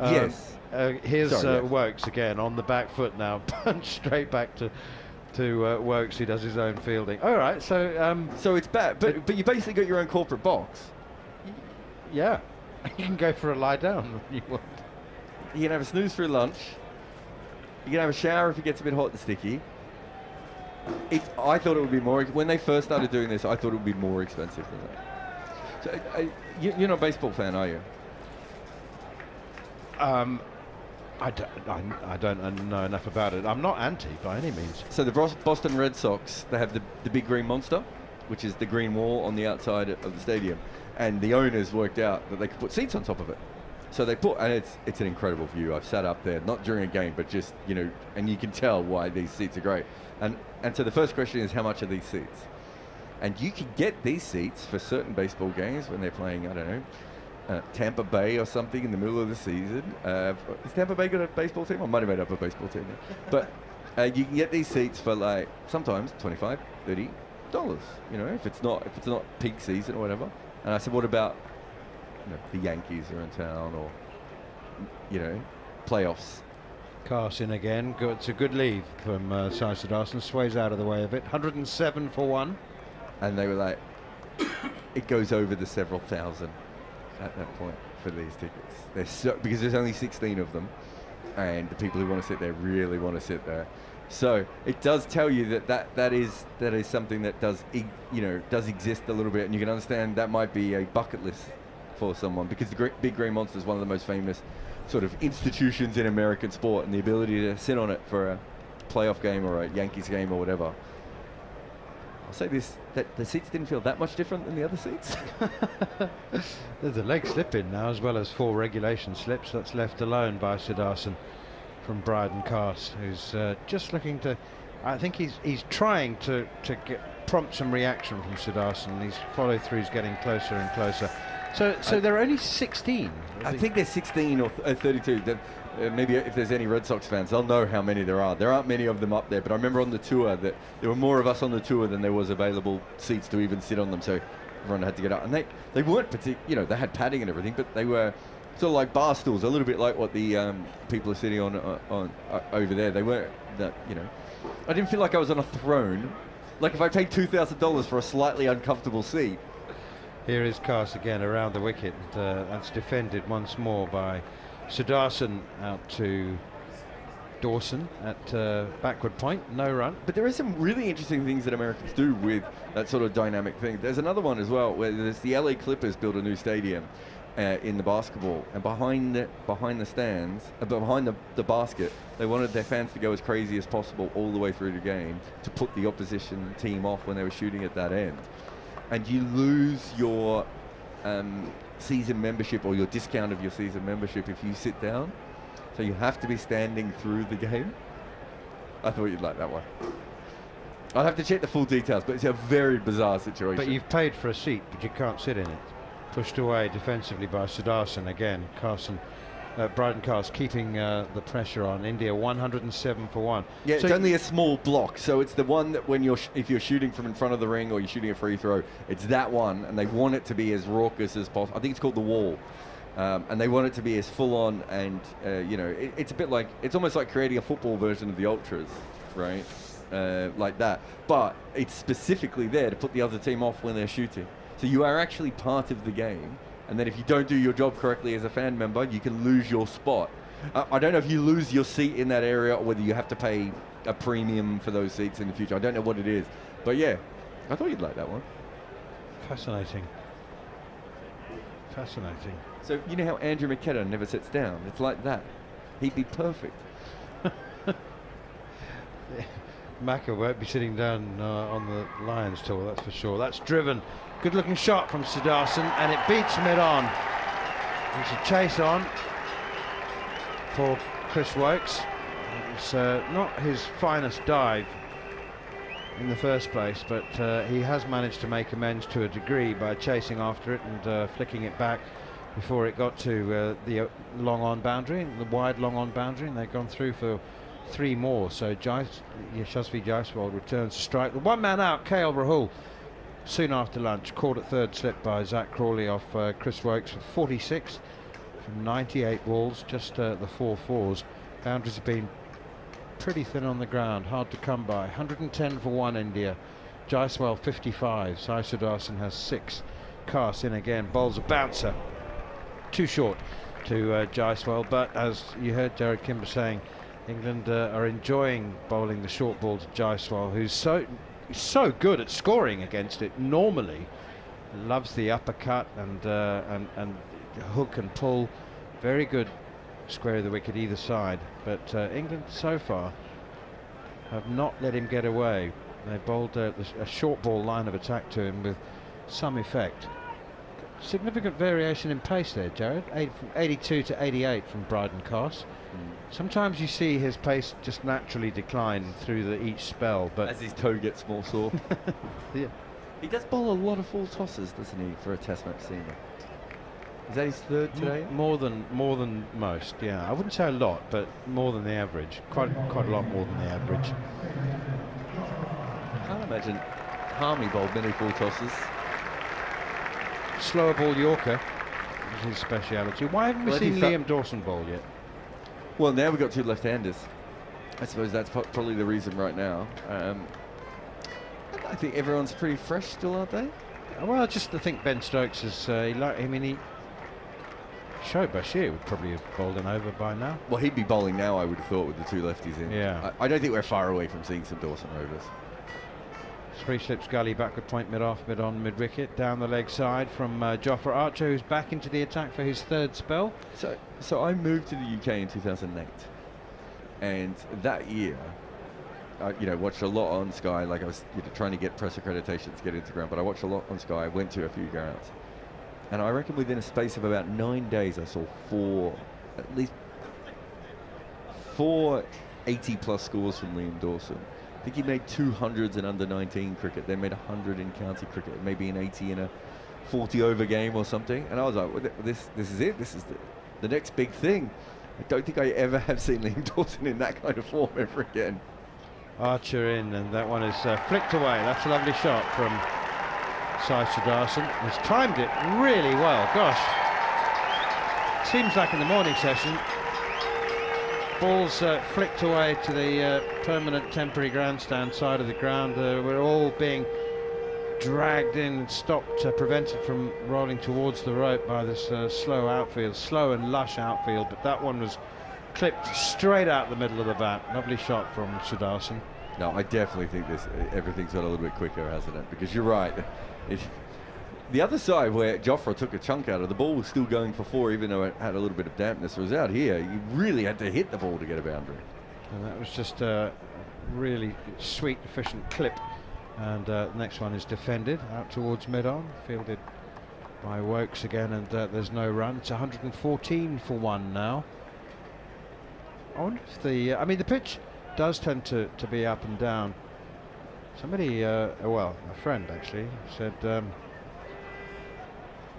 Yes. Here's Sorry, yes. Wokes again on the back foot now. Punch straight back to Wokes. He does his own fielding. All right, so So it's bad, but you basically got your own corporate box. yeah, you can go for a lie down when you want. You can have a snooze through lunch. You can have a shower if it gets a bit hot and sticky. I thought it would be more, when they first started doing this, I thought it would be more expensive than that. So, you're not a baseball fan, are you? I don't know enough about it. I'm not anti by any means. So the Boston Red Sox, they have the big green monster, which is the green wall on the outside of the stadium. And the owners worked out that they could put seats on top of it. So they put, and it's an incredible view. I've sat up there, not during a game, but just, and you can tell why these seats are great. And so the first question is, how much are these seats? And you can get these seats for certain baseball games when they're playing, I don't know, Tampa Bay or something in the middle of the season. Has Tampa Bay got a baseball team? I might have made up a baseball team. But you can get these seats for like sometimes $25, $30, if it's not peak season or whatever. And I said, what about the Yankees are in town, or playoffs? Carson again. It's a good leave from Sai Siddharthan. Sways out of the way of it. 107 for one. And they were like, it goes over the several thousand at that point for these tickets. Because there's only 16 of them, and the people who want to sit there really want to sit there. So it does tell you that is something that does exist a little bit, and you can understand that might be a bucket list for someone, because the Big Green Monster is one of the most famous sort of institutions in American sport, and the ability to sit on it for a playoff game or a Yankees game or whatever. I'll say this, that the seats didn't feel that much different than the other seats. There's a leg slip in now, as well as 4 regulation slips. That's left alone by Siddharthan from Bryden Cast, who's just looking to, I think he's trying to prompt some reaction from Siddharthan. His follow through's getting closer and closer. So there are only 16. I think there's 16 or 32. Maybe if there's any Red Sox fans, they'll know how many there are. There aren't many of them up there, but I remember on the tour that there were more of us on the tour than there was available seats to even sit on them, so everyone had to get up. And they weren't they had padding and everything, but they were sort of like bar stools, a little bit like what the people are sitting on over there. They weren't that, I didn't feel like I was on a throne. Like if I paid $2,000 for a slightly uncomfortable seat. Here is Cast again around the wicket. That's defended once more by Siddharthan out to Dawson at backward point, no run. But there are some really interesting things that Americans do with that sort of dynamic thing. There's another one as well, where there's the LA Clippers built a new stadium in the basketball, and behind the stands, behind the basket, they wanted their fans to go as crazy as possible all the way through the game to put the opposition team off when they were shooting at that end. And you lose your season membership, or your discount of your season membership, if you sit down. So you have to be standing through the game. I thought you'd like that one. I'll have to check the full details, but it's a very bizarre situation. But you've paid for a seat, but you can't sit in it. Pushed away defensively by Siddharthan again. Bryden Cast keeping the pressure on. India 107 for one. Yeah, so it's only a small block, so it's the one that when if you're shooting from in front of the ring, or you're shooting a free throw, it's that one, and they want it to be as raucous as possible. I think it's called the wall, and they want it to be as full on, and it's a bit like, it's almost like creating a football version of the Ultras, right? Like that, but it's specifically there to put the other team off when they're shooting. So you are actually part of the game. And then if you don't do your job correctly as a fan member, you can lose your spot. I don't know if you lose your seat in that area, or whether you have to pay a premium for those seats in the future. I don't know what it is. But yeah, I thought you'd like that one. Fascinating. Fascinating. So you know how Andrew McKenna never sits down? It's like that. He'd be perfect. Macca won't be sitting down on the Lions tour, that's for sure. That's driven. Good looking shot from Sudarshan, and it beats mid-on. There's a chase on for Chris Wokes. It was not his finest dive in the first place, but he has managed to make amends to a degree by chasing after it and flicking it back before it got to the long-on boundary, the wide long-on boundary, and they've gone through for 3 more. So Yashasvi Jaiswal returns to strike. The one man out, KL Rahul, soon after lunch, caught at third slip by Zach Crawley off Chris Wokes for 46 from 98 balls, just the 4-4s. Boundaries have been pretty thin on the ground, hard to come by. 110 for 1 India. Jaiswal 55. Sai Sudarshan has 6. Cast in again, bowls a bouncer. Too short to Jaiswal, but as you heard Jarrod Kimber saying, England are enjoying bowling the short ball to Jaiswal, who's so good at scoring against it normally. Loves the uppercut and hook and pull. Very good square of the wicket either side, but England so far have not let him get away. They bowled a short ball line of attack to him with some effect. Significant variation in pace there, Jarrod. From 82 to 88 from Bryden Cast. Sometimes you see his pace just naturally decline through each spell, but as his toe gets more sore. yeah. He does bowl a lot of full tosses, doesn't he, for a Test match senior? Is that his 3rd today? More than most, yeah. I wouldn't say a lot, but more than the average. Quite a lot more than the average. I can't imagine Harmy bowled many full tosses. Slower ball Yorker is his speciality. Why haven't we seen Liam Dawson bowl yet? Well, now we've got 2 left-handers. I suppose that's probably the reason right now. I think everyone's pretty fresh still, aren't they? Well, just I think Ben Stokes is. Shoaib Bashir would probably have bowled an over by now. Well, he'd be bowling now, I would have thought, with the 2 lefties in. Yeah. I don't think we're far away from seeing some Dawson overs. 3 slips gully, backward point, mid-off, mid-on, mid-wicket, down the leg side from Jofra Archer, who's back into the attack for his 3rd spell. So I moved to the UK in 2008, and that year, watched a lot on Sky. Like I was trying to get press accreditation to get into the ground, but I watched a lot on Sky. I went to a few grounds, and I reckon within a space of about 9 days, I saw at least four 80-plus scores from Liam Dawson. I think he made 200s in under-19 cricket, then made 100 in county cricket, maybe an 80 in a 40-over game or something. And I was like, well, this is it. This is the next big thing. I don't think I ever have seen Liam Dawson in that kind of form ever again. Archer in, and that one is flicked away. That's a lovely shot from Sai Sudarshan. He's timed it really well. Gosh, seems like in the morning session, balls flicked away to the permanent temporary grandstand side of the ground. We're all being dragged in and stopped, prevented from rolling towards the rope by this slow and lush outfield, but that one was clipped straight out the middle of the bat. Lovely shot from Sudarshan. No, I definitely think everything's got a little bit quicker, hasn't it? Because you're right. The other side where Jofra took a chunk out of the ball was still going for 4, even though it had a little bit of dampness. It was out here. You really had to hit the ball to get a boundary. And that was just a really sweet, efficient clip. And the next one is defended out towards mid-on, fielded by Wokes again, and there's no run. It's 114 for 1 now. I wonder if the pitch does tend to be up and down. Somebody, a friend actually, said,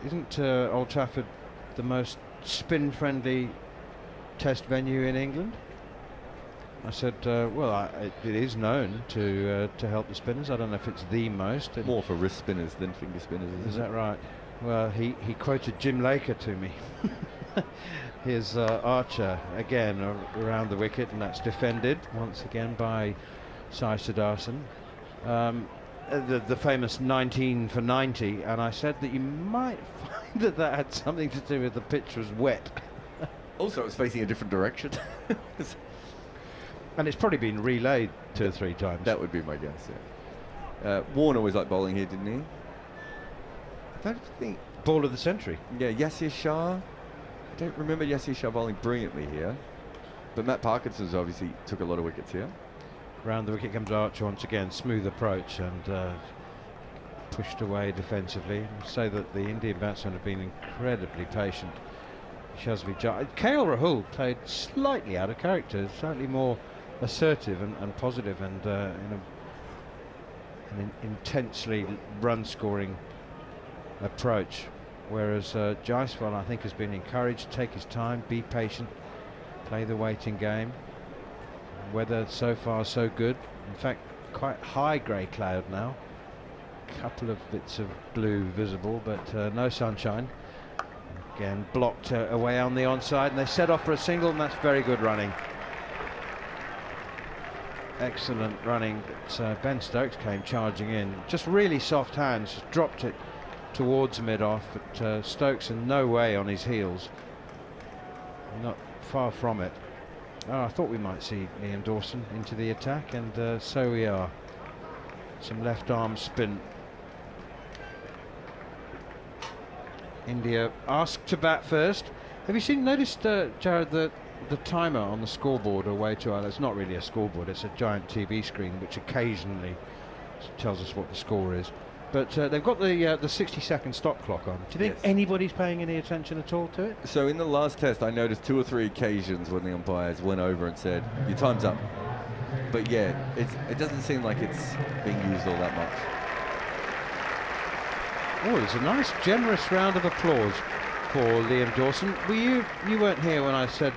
isn't Old Trafford the most spin-friendly test venue in England? I said, it is known to help the spinners. I don't know if it's the most. More for wrist spinners than finger spinners, Is that right? Well, he quoted Jim Laker to me. Here's Archer again around the wicket, and that's defended once again by Sai Sudarshan. The famous 19 for 90, and I said that you might find that had something to do with the pitch was wet. Also, it was facing a different direction. And it's probably been relayed 2 or 3 times. That would be my guess, yeah. Warner was like bowling here, didn't he? I don't think... Ball of the century. Yeah, Yasir Shah. I don't remember Yasir Shah bowling brilliantly here. But Matt Parkinson's obviously took a lot of wickets here. Round the wicket comes Archer once again, smooth approach and pushed away defensively. So that the Indian batsmen have been incredibly patient. Shazvi KL Rahul played slightly out of character, slightly more assertive and positive and in an intensely run-scoring approach. Whereas Jaiswal, I think, has been encouraged to take his time, be patient, play the waiting game. Weather so far so good. In fact, quite high grey cloud now. Couple of bits of blue visible, but no sunshine. Again, blocked away on the onside, and they set off for a single, and that's very good running. Excellent running. But, Ben Stokes came charging in. Just really soft hands, just dropped it towards mid-off, but Stokes in no way on his heels. Not far from it. Oh, I thought we might see Liam Dawson into the attack, and so we are. Some left arm spin. India asked to bat first. Have you noticed, Jarrod, the timer on the scoreboard away to Ireland? It's not really a scoreboard, it's a giant TV screen which occasionally tells us what the score is. But they've got the 60-second stop clock on. Do you think anybody's paying any attention at all to it? So in the last test, I noticed 2 or 3 occasions when the umpires went over and said, your time's up. But yeah, it doesn't seem like it's being used all that much. Oh, it's a nice, generous round of applause for Liam Dawson. You weren't here when I said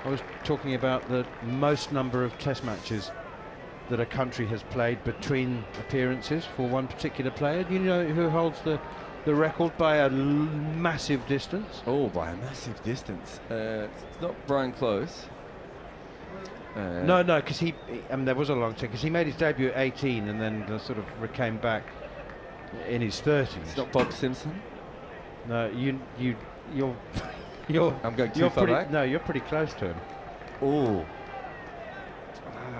I was talking about the most number of test matches that a country has played between appearances for one particular player. Do you know who holds the record by a massive distance? Oh, by a massive distance. It's not Brian Close. No, because there was a long time, because he made his debut at 18 and then sort of came back in his 30s. It's not Bob Simpson. No, you're I'm going too far back. No, you're pretty close to him. Oh.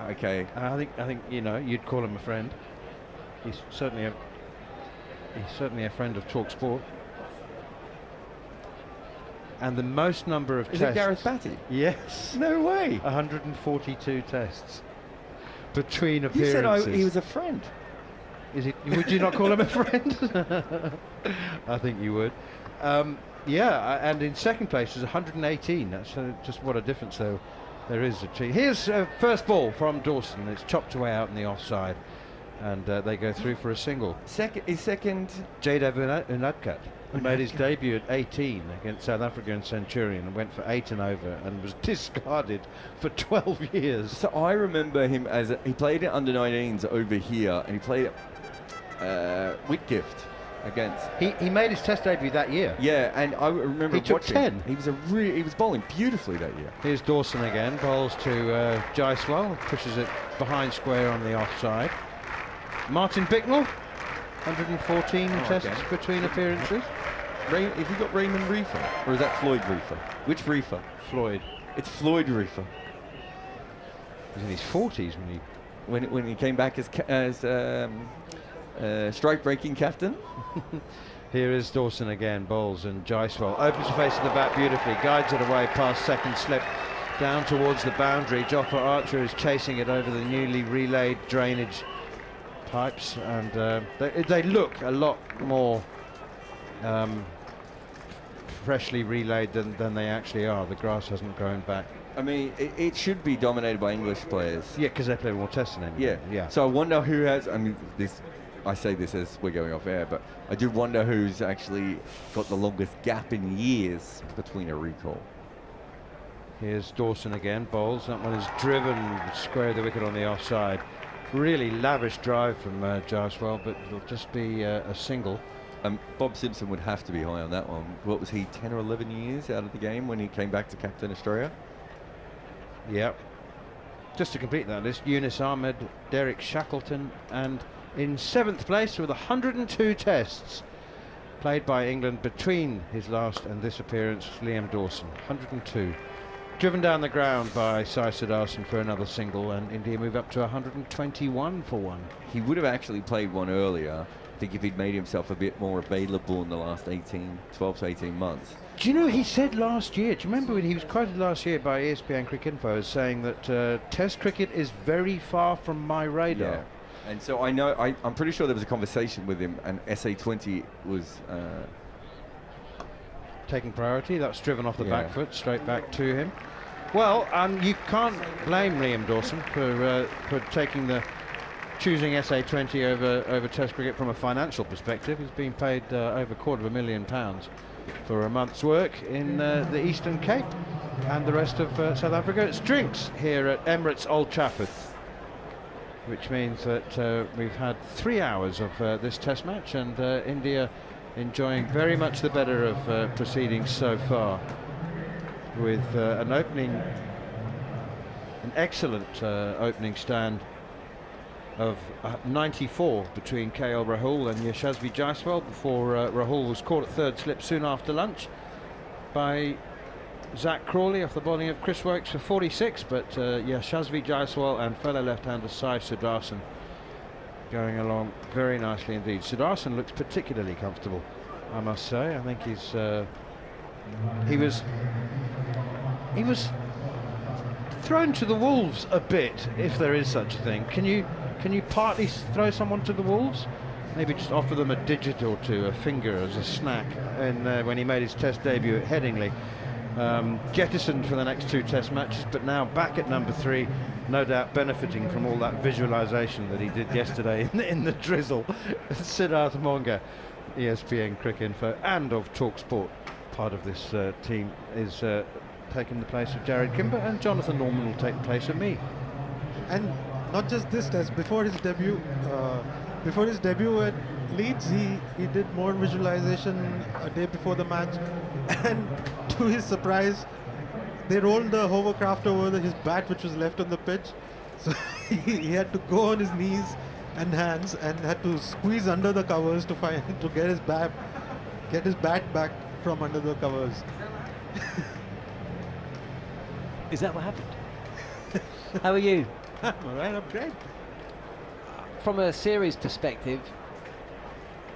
Okay. I think you'd call him a friend. He's certainly a friend of talkSPORT. And the most number of tests. Is it Gareth Batty? Yes. No way. 142 tests between appearances. You said he was a friend. Is it? Would you not call him a friend? I think you would. Yeah, and in second place is 118. That's just what a difference there is. Here's first ball from Dawson. It's chopped away out in the offside, and they go through for a single. Second. Jaydev Unadkat made his debut at 18 against South Africa in Centurion and went for 8 and over and was discarded for 12 years. So I remember him he played at under-19s over here, and he played at Whitgift against. He made his test debut that year. Yeah, and I remember he took watching. 10. He was bowling beautifully that year. Here's Dawson again, bowls to Jaiswal, pushes it behind square on the offside. Martin Bicknell, 114 tests between appearances. Have you got Raymond Reefer, or is that Floyd Reefer? Which Reefer? Floyd. It's Floyd Reefer. He was in his 40s when he came back as strike-breaking captain. Here is Dawson again, bowls, and Jaiswal opens the face of the bat beautifully, guides it away past second slip, down towards the boundary. Jofra Archer is chasing it over the newly relayed drainage pipes, and they look a lot more freshly relayed than they actually are. The grass hasn't grown back. I mean, it should be dominated by English players. Yeah, because they play more tests than anybody. Yeah. So I wonder who has. I mean, I say this as we're going off air, but I do wonder who's actually got the longest gap in years between a recall. Here's Dawson again, bowls. That one is driven square of the wicket on the offside. Really lavish drive from Jaiswal, but it'll just be a single. Bob Simpson would have to be high on that one. What was he, 10 or 11 years out of the game when he came back to captain Australia? Yep. Just to complete that list, Yunus Ahmed, Derek Shackleton, and in 7th place with 102 tests played by England between his last and this appearance, Liam Dawson. 102. driven down the ground by Sai Siddharthan for another single, and India move up to 121 for one. He would have actually played one earlier, I think, if he'd made himself a bit more available in the last 12 to 18 months. Do you know, he said last year, do you remember when he was quoted last year by ESPN Cricinfo as saying that Test cricket is very far from my radar? Yeah. And so I'm pretty sure there was a conversation with him, and SA20 was... taking priority. That's driven off the back foot, straight back to him. Well, you can't blame Liam Dawson for choosing SA20 over Test cricket from a financial perspective. He's been paid over £250,000 for a month's work in the Eastern Cape and the rest of South Africa. It's drinks here at Emirates Old Trafford, which means that we've had 3 hours of this Test match, and India enjoying very much the better of proceedings so far, with an excellent opening stand of 94 between KL Rahul and Yashasvi Jaiswal, before Rahul was caught at third slip soon after lunch by Zach Crawley off the bowling of Chris Wokes for 46, but Yashasvi Jaiswal and fellow left-hander Sai Siddharthan going along very nicely indeed. Siddharthan looks particularly comfortable, I must say. I think he was thrown to the wolves a bit, if there is such a thing. Can you partly throw someone to the wolves? Maybe just offer them a digit or two, a finger as a snack, and when he made his Test debut at Headingley. Jettisoned for the next 2 Test matches, but now back at number 3, no doubt benefiting from all that visualisation that he did yesterday in the drizzle. Siddharth Monga, ESPN Cricinfo, and of talkSPORT, part of this team, is taking the place of Jarrod Kimber, and Jonathan Norman will take the place of me. And not just this Test, before his debut at Leeds, he did more visualization a day before the match, and to his surprise, they rolled the hovercraft over his bat, which was left on the pitch, so he had to go on his knees and hands and had to squeeze under the covers to get his bat back from under the covers. Is that what happened? How are you? All right, I'm great. From a series perspective,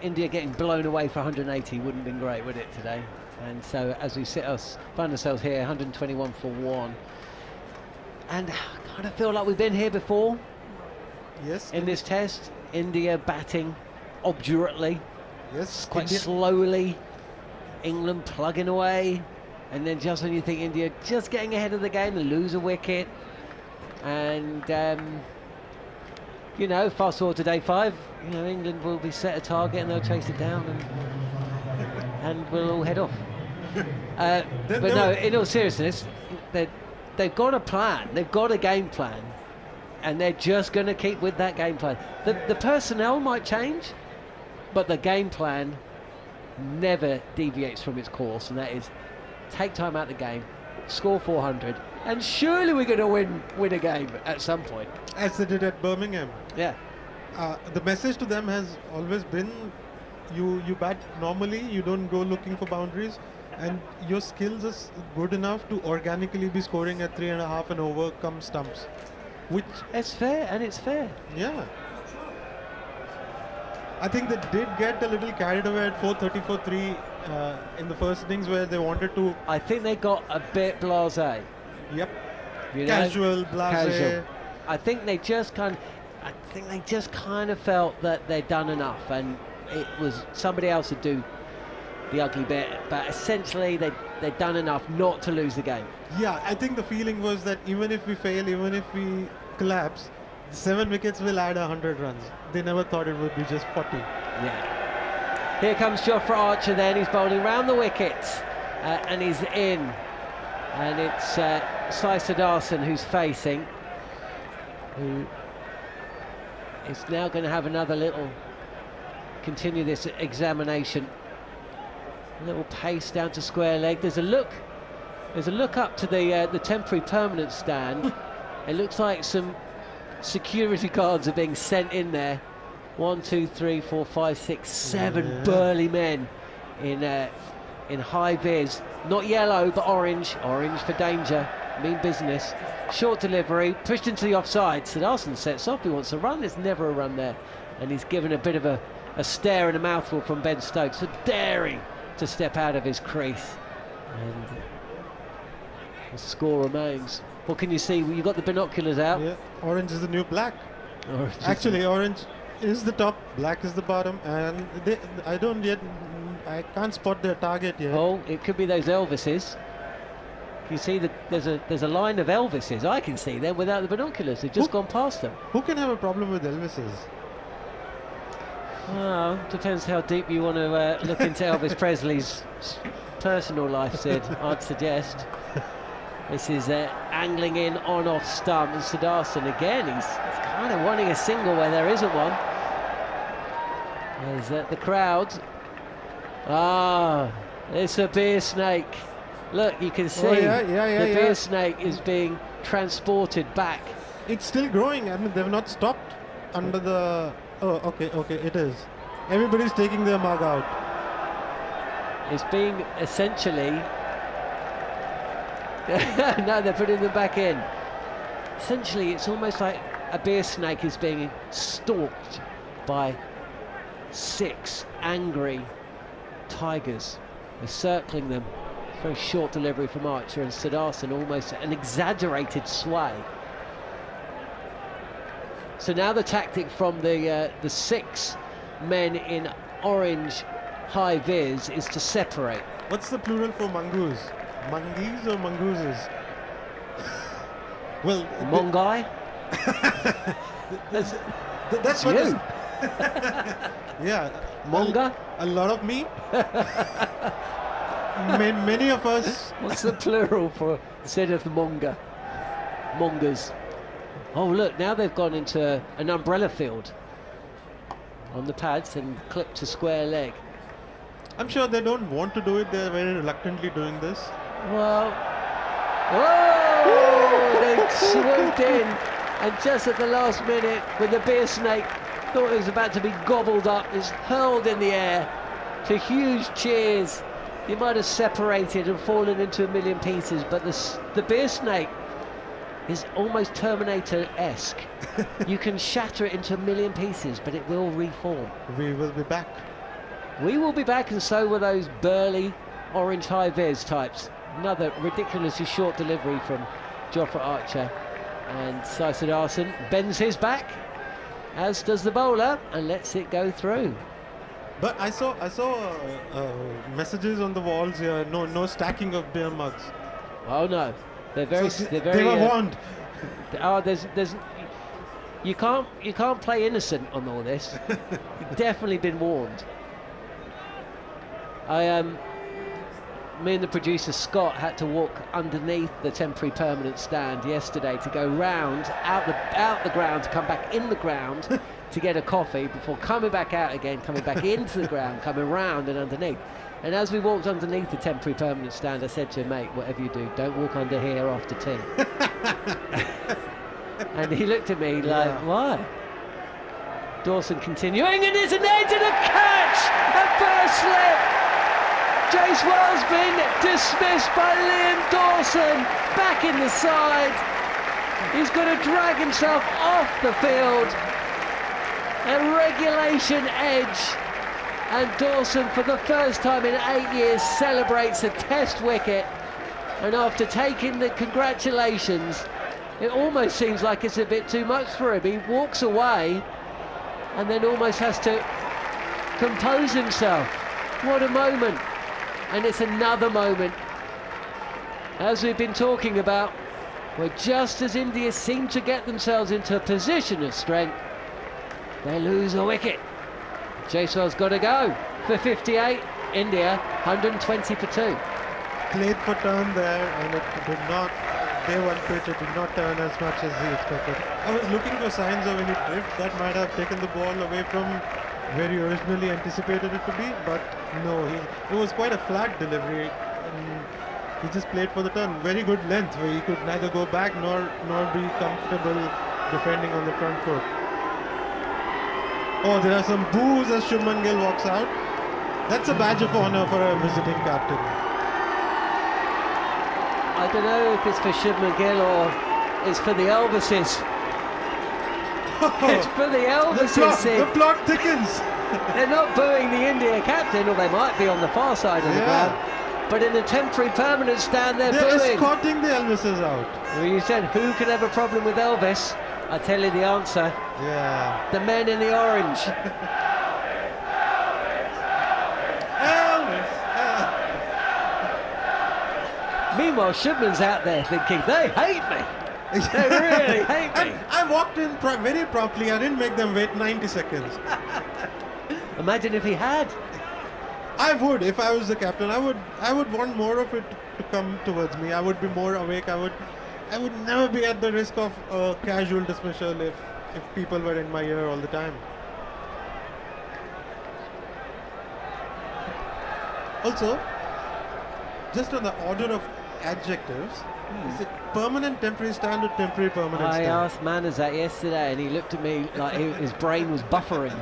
India getting blown away for 180 wouldn't have been great, would it, today? And so as we find ourselves here, 121 for 1, and I kind of feel like we've been here before. Yes. In this Test, India batting obdurately, yes, quite slowly, England plugging away, and then just when you think India just getting ahead of the game, they lose a wicket, and fast forward to day 5, England will be set a target and they'll chase it down, and we'll all head off. But no, in all seriousness, they've got a plan, they've got a game plan, and they're just going to keep with that game plan. The personnel might change, but the game plan never deviates from its course, and that is take time out of the game, score 400, and surely we're going to win a game at some point. As they did at Birmingham. Yeah. The message to them has always been, you bat normally, you don't go looking for boundaries, and your skills is good enough to organically be scoring at 3.5 and over come stumps. Which it's fair, and it's fair. Yeah. I think they did get a little carried away at 434-3 in the first innings, where they wanted to... I think they got a bit blasé. Yep. Casual, blasé. Casual. I think they just kind of felt that they'd done enough, and it was somebody else would do the ugly bit. But essentially, they'd done enough not to lose the game. Yeah, I think the feeling was that even if we fail, even if we collapse, 7 wickets will add 100 runs. They never thought it would be just 40. Yeah. Here comes Jofra Archer then. He's bowling round the wickets, and he's in. And it's Sai Siddharthan who's facing, who is now going to have continue this examination. A little pace down to square leg. There's a look up to the temporary permanent stand. It looks like some security guards are being sent in there. 1, 2, 3, 4, 5, 6, 7 burly men in high vis, not yellow but orange for danger. mean business. Short delivery, pushed into the offside. Sidarson sets off, he wants a run, there's never a run there. And he's given a bit of a stare and a mouthful from Ben Stokes for daring to step out of his crease. And the score remains. What can you see? Well, you've got the binoculars out. Yeah, orange is the new black. Orange Actually, orange is the top, black is the bottom, and I can't spot their target yet. Oh, it could be those Elvises. You see that there's a line of Elvises. I can see them without the binoculars. They've just gone past them. Who can have a problem with Elvises? Well, depends how deep you want to look into Elvis Presley's personal life, Sid, I'd suggest. This is angling in on-off stump, and Sidarson again, he's kind of wanting a single where there isn't one. There's the crowd. It's a beer snake. Look, you can see the beer snake is being transported back. It's still growing. I mean, they've not stopped under the... Oh, okay, it is. Everybody's taking their mug out. It's being essentially... no, they're putting them back in. Essentially, it's almost like a beer snake is being stalked by 6 angry tigers. They're circling them. Very short delivery from Archer, and Sidarson almost an exaggerated sway. So now the tactic from the 6 men in orange high vis is to separate. What's the plural for mongoose? Mongeese or mongooses? Well, Mongai? that's what you. Yeah. Monga? A lot of me. Many of us. What's the plural for instead of the monga? Mongas. Oh look, now they've gone into an umbrella field on the pads and clipped to square leg. I'm sure they don't want to do it. They're very reluctantly doing this. Well, whoa! They swooped in, and just at the last minute, when the beer snake thought it was about to be gobbled up, is hurled in the air to huge cheers. You might have separated and fallen into a million pieces, but the beer snake is almost Terminator-esque. You can shatter it into a million pieces, but it will reform. We will be back. We will be back, and so will those burly orange high-vis types. Another ridiculously short delivery from Jofra Archer, and Sidarson bends his back, as does the bowler, and lets it go through. But I saw messages on the walls here. No stacking of beer mugs. Oh no, they're very. They were warned. Oh, there's. You can't play innocent on all this. You've definitely been warned. Me and the producer Scott had to walk underneath the temporary permanent stand yesterday to go round out the ground to come back in the ground to get a coffee before coming back out again, coming back into the ground, coming round and underneath. And as we walked underneath the temporary permanent stand, I said to him, mate, whatever you do, don't walk under here after tea. And he looked at me like, why? Dawson continuing, and it's an edge and a catch! A first slip! Jace Wells been dismissed by Liam Dawson, back in the side. He's going to drag himself off the field. A regulation edge, and Dawson for the first time in 8 years celebrates a test wicket, and after taking the congratulations, it almost seems like it's a bit too much for him. He walks away and then almost has to compose himself. What a moment. And it's another moment, as we've been talking about, where just as India seem to get themselves into a position of strength, they lose a wicket. Jaiswal's got to go for 58. India 120 for 2. Played for turn there, and it did not. Day one pitch, it did not turn as much as he expected. I was looking for signs of any drift that might have taken the ball away from where he originally anticipated it to be, but no, it was quite a flat delivery. He just played for the turn. Very good length, where he could neither go back nor be comfortable defending on the front foot. Oh, there are some boos as Shubman Gill walks out. That's a badge of honor for a visiting captain. I I don't know if it's for Shubman Gill or it's for the Elvises. It's for the Elvises. The plot thickens. They're not booing the India captain, or they might be on the far side of the ground. But in the temporary permanent stand, they're booing. Escorting the Elvises out. Well, you said, who could have a problem with Elvis? I tell you the answer. Yeah. The men in the orange. Elvis. Meanwhile, Shubman's out there thinking, they hate me. They really hate me. And I walked in very promptly. I didn't make them wait 90 seconds. Imagine if he had. I would, if I was the captain. I would want more of it to come towards me. I would be more awake. I would never be at the risk of a casual dismissal if people were in my ear all the time. Also, just on the order of adjectives, is it permanent temporary stand or temporary permanent I stand? asked Manners that yesterday, and he looked at me like his brain was buffering,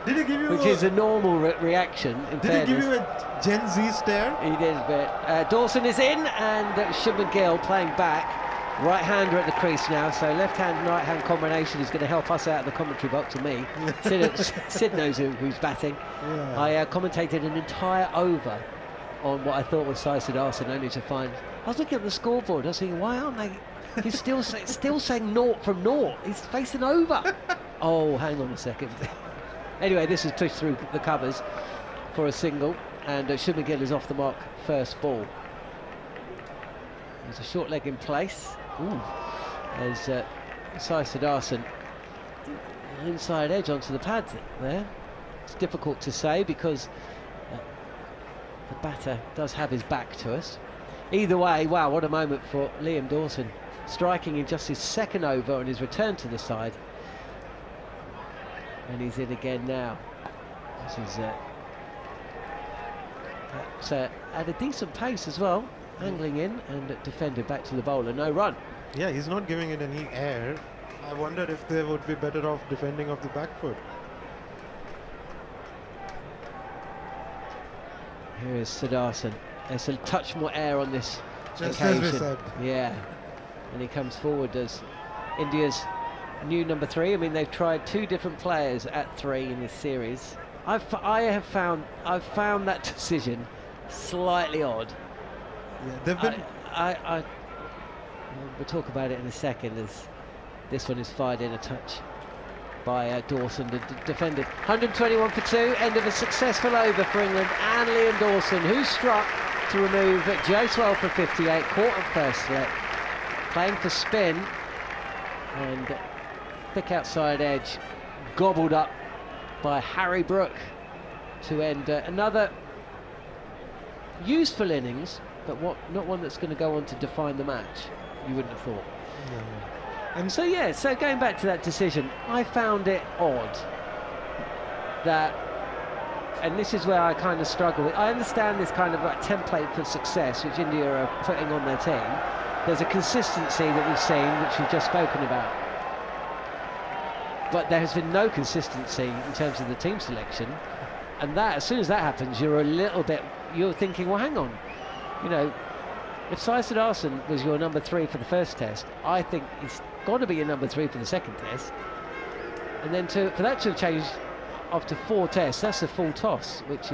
Did he give you which is a normal reaction. In Did fairness. he give you a Gen Z stare? He did a bit. Dawson is in, and Shubman Gill playing back. Right-hander at the crease now, so left-hand and right-hand combination is going to help us out in the commentary box and me. Sid knows who's batting. Yeah. I commentated an entire over on what I thought was Sidarson, only to find... I was looking at the scoreboard, I was thinking, why aren't they... He's still saying naught from naught. He's facing over. Oh, hang on a second. Anyway, this is pushed through the covers for a single, and Shubman Gill is off the mark, first ball. There's a short leg in place. Ooh. As Sidarson, an inside edge onto the pad there. It's difficult to say because the batter does have his back to us. Either way, wow, what a moment for Liam Dawson, striking in just his second over on his return to the side. And he's in again now. This is at a decent pace as well, angling in and defended back to the bowler. No run. Yeah, he's not giving it any air. I wonder if they would be better off defending off the back foot. Here is Sidarson. There's a touch more air on this Just as we occasion. said. Yeah, and he comes forward as India's new number 3. I mean, they've tried 2 different players at 3 in this series. I've found that decision slightly odd. Yeah, they've been. We'll talk about it in a second, as this one is fired in a touch by Dawson, defended. 121 for 2, end of a successful over for England, and Liam Dawson, who struck to remove Joe Swell for 58, caught at first slip, playing for spin, and thick outside edge, gobbled up by Harry Brook to end another useful innings, but not one that's going to go on to define the match, you wouldn't have thought. No. And so going back to that decision, I found it odd that, and this is where I kind of struggle with, I understand this kind of like template for success which India are putting on their team. There's a consistency that we've seen, which we've just spoken about, but there has been no consistency in terms of the team selection, and that, as soon as that happens, you're thinking, well, hang on, you know, if Sidarson was your number 3 for the first test, I think he's got to be your number 3 for the second test. And then for that to have changed after 4 tests, that's a full toss, which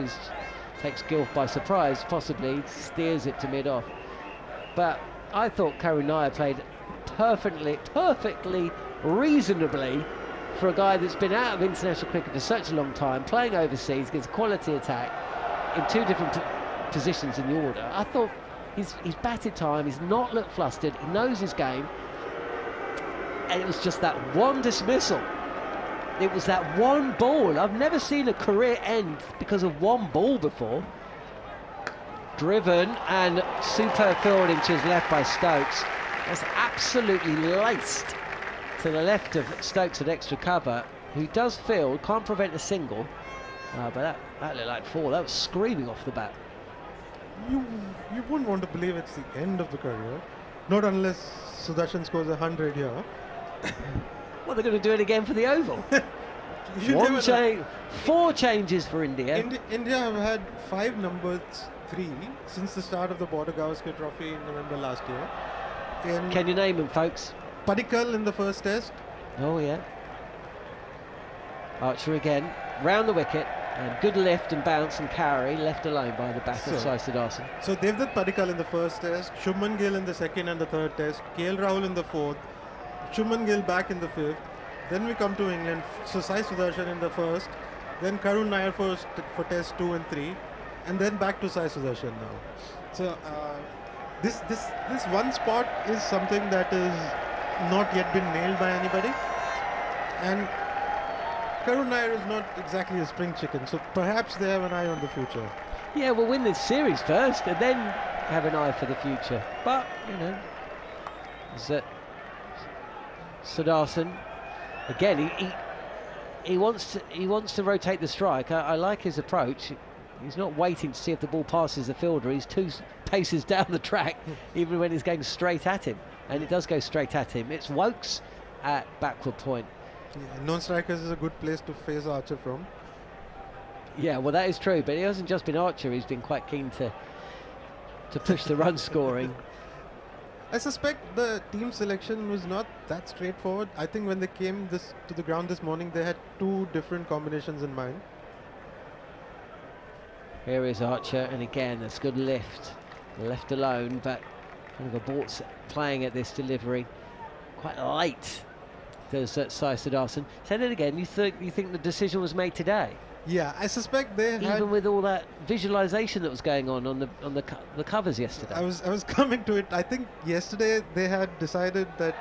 takes Gough by surprise, possibly steers it to mid-off. But I thought Karunaya played perfectly, reasonably for a guy that's been out of international cricket for such a long time, playing overseas, gets quality attack in 2 different positions in the order. I thought he's batted time, he's not looked flustered, he knows his game, and it was just that one dismissal. It was that one ball. I've never seen a career end because of one ball before. Driven and superb fielding to his left by Stokes. That's absolutely laced to the left of Stokes at extra cover, who does field, can't prevent a single, but that looked like 4. That was screaming off the bat. You wouldn't want to believe it's the end of the career, not unless Sudarshan scores 100 here. Well, they're going to do it again for the Oval. 4 changes for India. India have had 5 3 since the start of the Border Gavaskar Trophy in November last year. Can you name them, folks? Padikkal in the first test. Oh, yeah. Archer again, round the wicket, and good lift and bounce and carry, left alone by the back of Sai Siddharthan. So Devdutt Padikkal in the first test, Shubman Gill in the second and the third test, KL Rahul in the fourth, Shubman Gill back in the fifth. Then we come to England, so Sai Sudarshan in the first, then Karun Nair for test 2 and 3, and then back to Sai Sudarshan now. So this one spot is something that is not yet been nailed by anybody, and Karun Nair is not exactly a spring chicken, so perhaps they have an eye on the future. Yeah, we'll win this series first and then have an eye for the future. But, you know, Sudarshan, again, he wants to rotate the strike. I like his approach. He's not waiting to see if the ball passes the fielder. He's 2 paces down the track, even when it's going straight at him. And it does go straight at him. It's Wokes at backward point. Yeah, non-strikers is a good place to face Archer from. Yeah, well, that is true, but he hasn't just been Archer. He's been quite keen to push the run scoring. I suspect the team selection was not that straightforward. I think when they came to the ground this morning, they had 2 different combinations in mind. Here is Archer, and again, that's good lift. Left alone, but kind of a ball playing at this delivery. Quite light, does Sai Siddharthan. Say that again, you think the decision was made today? Yeah, I suspect they had... Even with all that visualization that was going on the covers yesterday. I was coming to it. I think yesterday they had decided that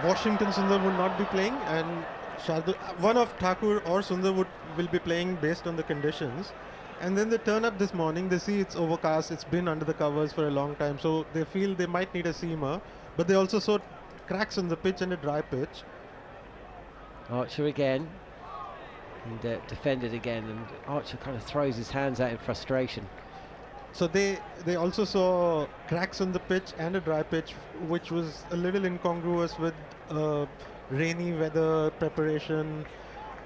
Washington Sundar would not be playing, and one of Thakur or Sundar will be playing based on the conditions. And then they turn up this morning, they see it's overcast, it's been under the covers for a long time, so they feel they might need a seamer, but they also saw cracks on the pitch and a dry pitch. Archer again, and defended again, and Archer kind of throws his hands out in frustration. So they also saw cracks on the pitch and a dry pitch, which was a little incongruous with rainy weather preparation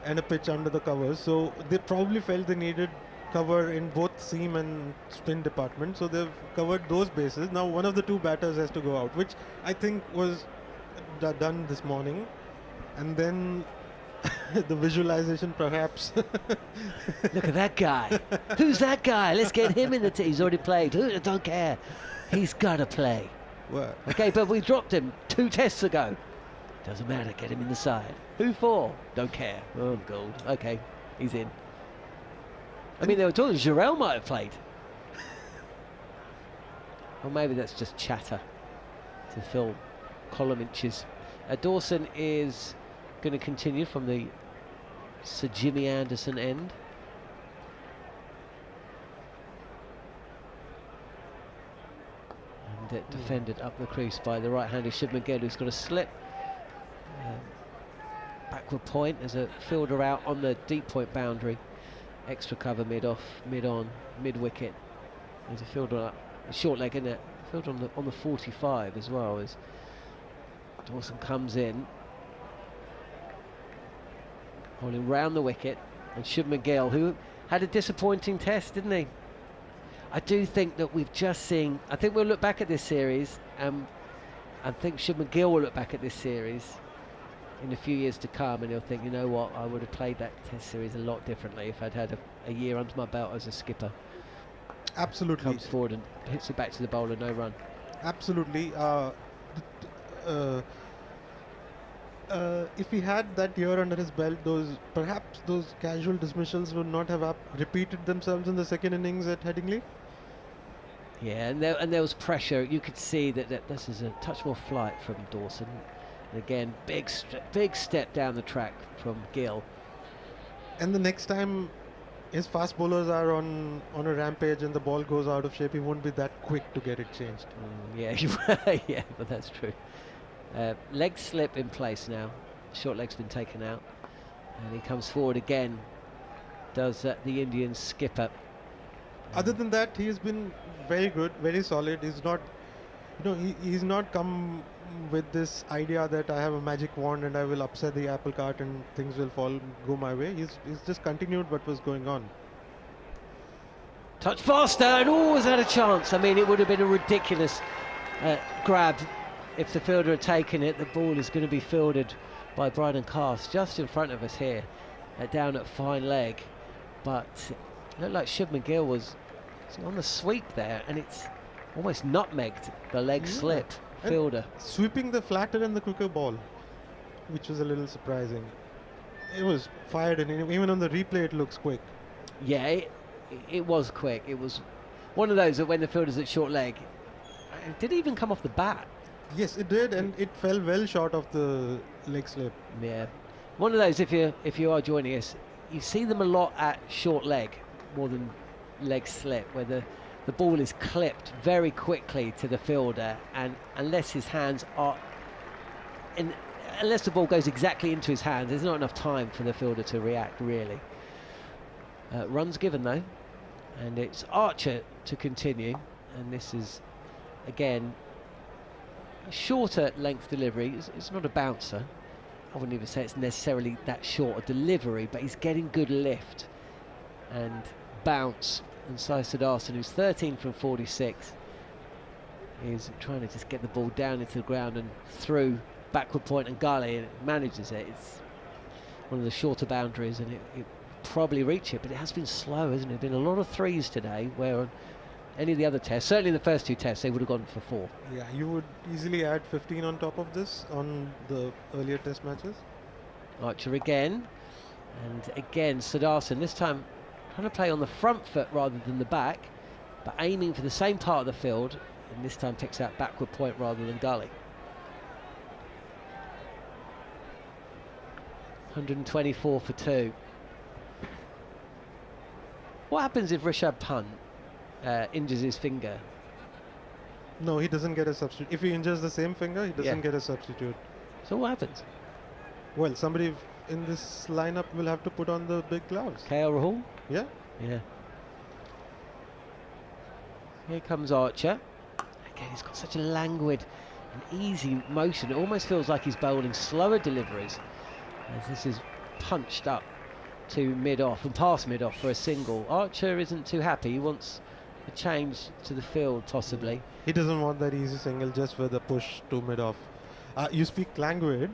and a pitch under the covers. So they probably felt they needed cover in both seam and spin department, so they've covered those bases. Now one of the 2 batters has to go out, which I think was done this morning, and then the visualization perhaps. Look at that guy. Who's that guy? Let's get him in the team. He's already played. I don't care. He's got to play. What? Okay, but we dropped him 2 tests ago. Doesn't matter. Get him in the side. Who for? Don't care. Oh, gold. Okay, he's in. I mean, they were talking Jarrell might have played. Or maybe that's just chatter to fill column inches. Dawson is going to continue from the Sir Jimmy Anderson end. And defended up the crease by the right-handed Shubman Gill, who's got a slip. Backward point as a fielder out on the deep point boundary. Extra cover mid-off, mid-on, mid-wicket. There's a fielder up, a short leg in it. Fielder on the 45 as well as Dawson comes in, holding round the wicket, and Shubman Gill, who had a disappointing test, didn't he? I do think that we've just seen. I think we'll look back at this series, I think Shubman Gill will look back at this series in a few years to come, and he'll think, you know what, I would have played that test series a lot differently if I'd had a year under my belt as a skipper. Absolutely. Comes forward and hits it back to the bowler, no run. Absolutely. If he had that year under his belt, perhaps those casual dismissals would not have repeated themselves in the second innings at Headingley. Yeah, and there was pressure. You could see that this is a touch more flight from Dawson. And again, big step down the track from Gill. And the next time his fast bowlers are on a rampage and the ball goes out of shape, he won't be that quick to get it changed. Yeah, but that's true. Leg slip in place now. Short leg's been taken out. And he comes forward again. Does the Indian skipper. Other than that, he has been very good, very solid. He's not, he's not come with this idea that I have a magic wand and I will upset the apple cart and things will go my way. He's just continued what was going on. Touch faster and always had a chance. I mean, it would have been a ridiculous grab if the fielder had taken it. The ball is going to be fielded by Bryden Cast just in front of us here, down at fine leg. But it looked like Shubman Gill was on the sweep there, and it's almost nutmegged the leg slip fielder. And sweeping the flatter and the quicker ball, which was a little surprising. It was fired, and even on the replay it looks quick. Yeah, it was quick. It was one of those that when the fielder's at short leg, it didn't even come off the bat. Yes, it did, and it fell well short of the leg slip. Yeah, one of those, if you are joining us, you see them a lot at short leg more than leg slip, where the ball is clipped very quickly to the fielder, and unless his hands are unless the ball goes exactly into his hands, there's not enough time for the fielder to react, really. Runs given, though, and it's Archer to continue, and this is, again, a shorter length delivery. It's not a bouncer. I wouldn't even say it's necessarily that short a delivery, but he's getting good lift and bounce. And Sai Siddharthan, who's 13 from 46, is trying to just get the ball down into the ground and through backward point and gully, and it manages it. It's one of the shorter boundaries, and it probably reach it, but it has been slow, hasn't it? Been a lot of threes today, where on any of the other tests, certainly the first two tests, they would have gone for 4. Yeah, you would easily add 15 on top of this on the earlier test matches. Archer again, and again Siddharthan, this time trying to play on the front foot rather than the back, but aiming for the same part of the field, and this time picks out backward point rather than gully. 124 for 2. What happens if Rishabh Pant injures his finger? No, he doesn't get a substitute. If he injures the same finger, he doesn't get a substitute. So what happens? Well, somebody in this lineup will have to put on the big gloves. KL Rahul? Yeah. Yeah. Here comes Archer. Again, he's got such a languid and easy motion. It almost feels like he's bowling slower deliveries, as this is punched up to mid-off and past mid-off for a single. Archer isn't too happy. He wants a change to the field, possibly. He doesn't want that easy single just for the push to mid-off. You speak languid.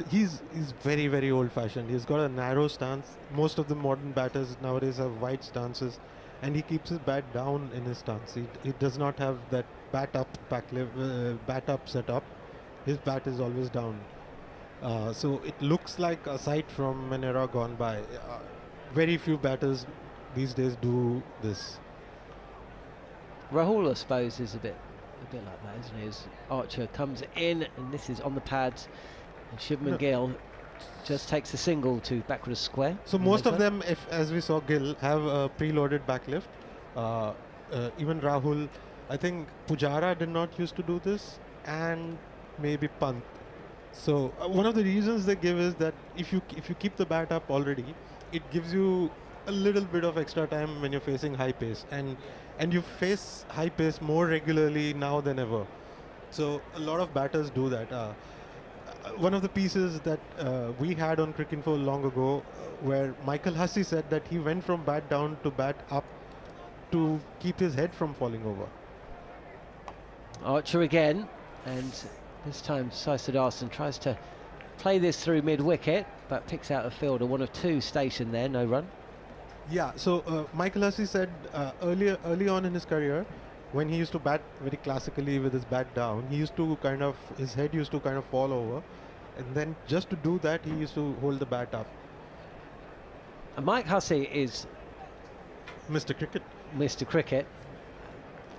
He's very, very old-fashioned. He's got a narrow stance. Most of the modern batters nowadays have wide stances, and he keeps his bat down in his stance. He does not have that bat up setup. His bat is always down. So it looks like a sight from an era gone by. Very few batters these days do this. Rahul, I suppose, is a bit like that, isn't he? As Archer comes in, and this is on the pads, and Shubman Gill just takes a single to backward square. So most of them, as we saw Gill, have a preloaded backlift. Even Rahul, I think Pujara did not used to do this, and maybe Pant. So one of the reasons they give is that if you keep the bat up already, it gives you a little bit of extra time when you're facing high pace, and you face high pace more regularly now than ever. So a lot of batters do that. One of the pieces that we had on Cricinfo long ago, where Michael Hussey said that he went from bat down to bat up to keep his head from falling over. Archer again, and this time Sai Siddharthan tries to play this through mid-wicket, but picks out a fielder. 1 of 2 stationed there, no run. Yeah, so Michael Hussey said early on in his career, when he used to bat very classically with his bat down, his head used to kind of fall over, and then just to do that, he used to hold the bat up. And Mike Hussey is Mr. Cricket,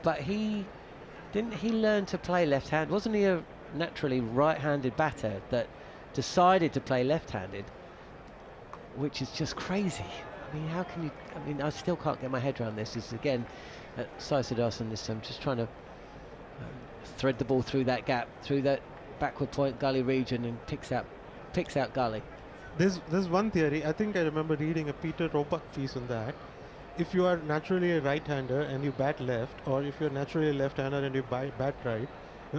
but didn't he learn to play left-hand? Wasn't he a naturally right-handed batter that decided to play left-handed, which is just crazy. I mean, how can you? I mean, I still can't get my head around this. Is again Sai Siddharthan this time, just trying to thread the ball through that gap, through that backward point gully region, and picks out gully. There's one theory. I think I remember reading a Peter Roebuck piece on that. If you are naturally a right-hander and you bat left, or if you're naturally a left-hander and you bat right,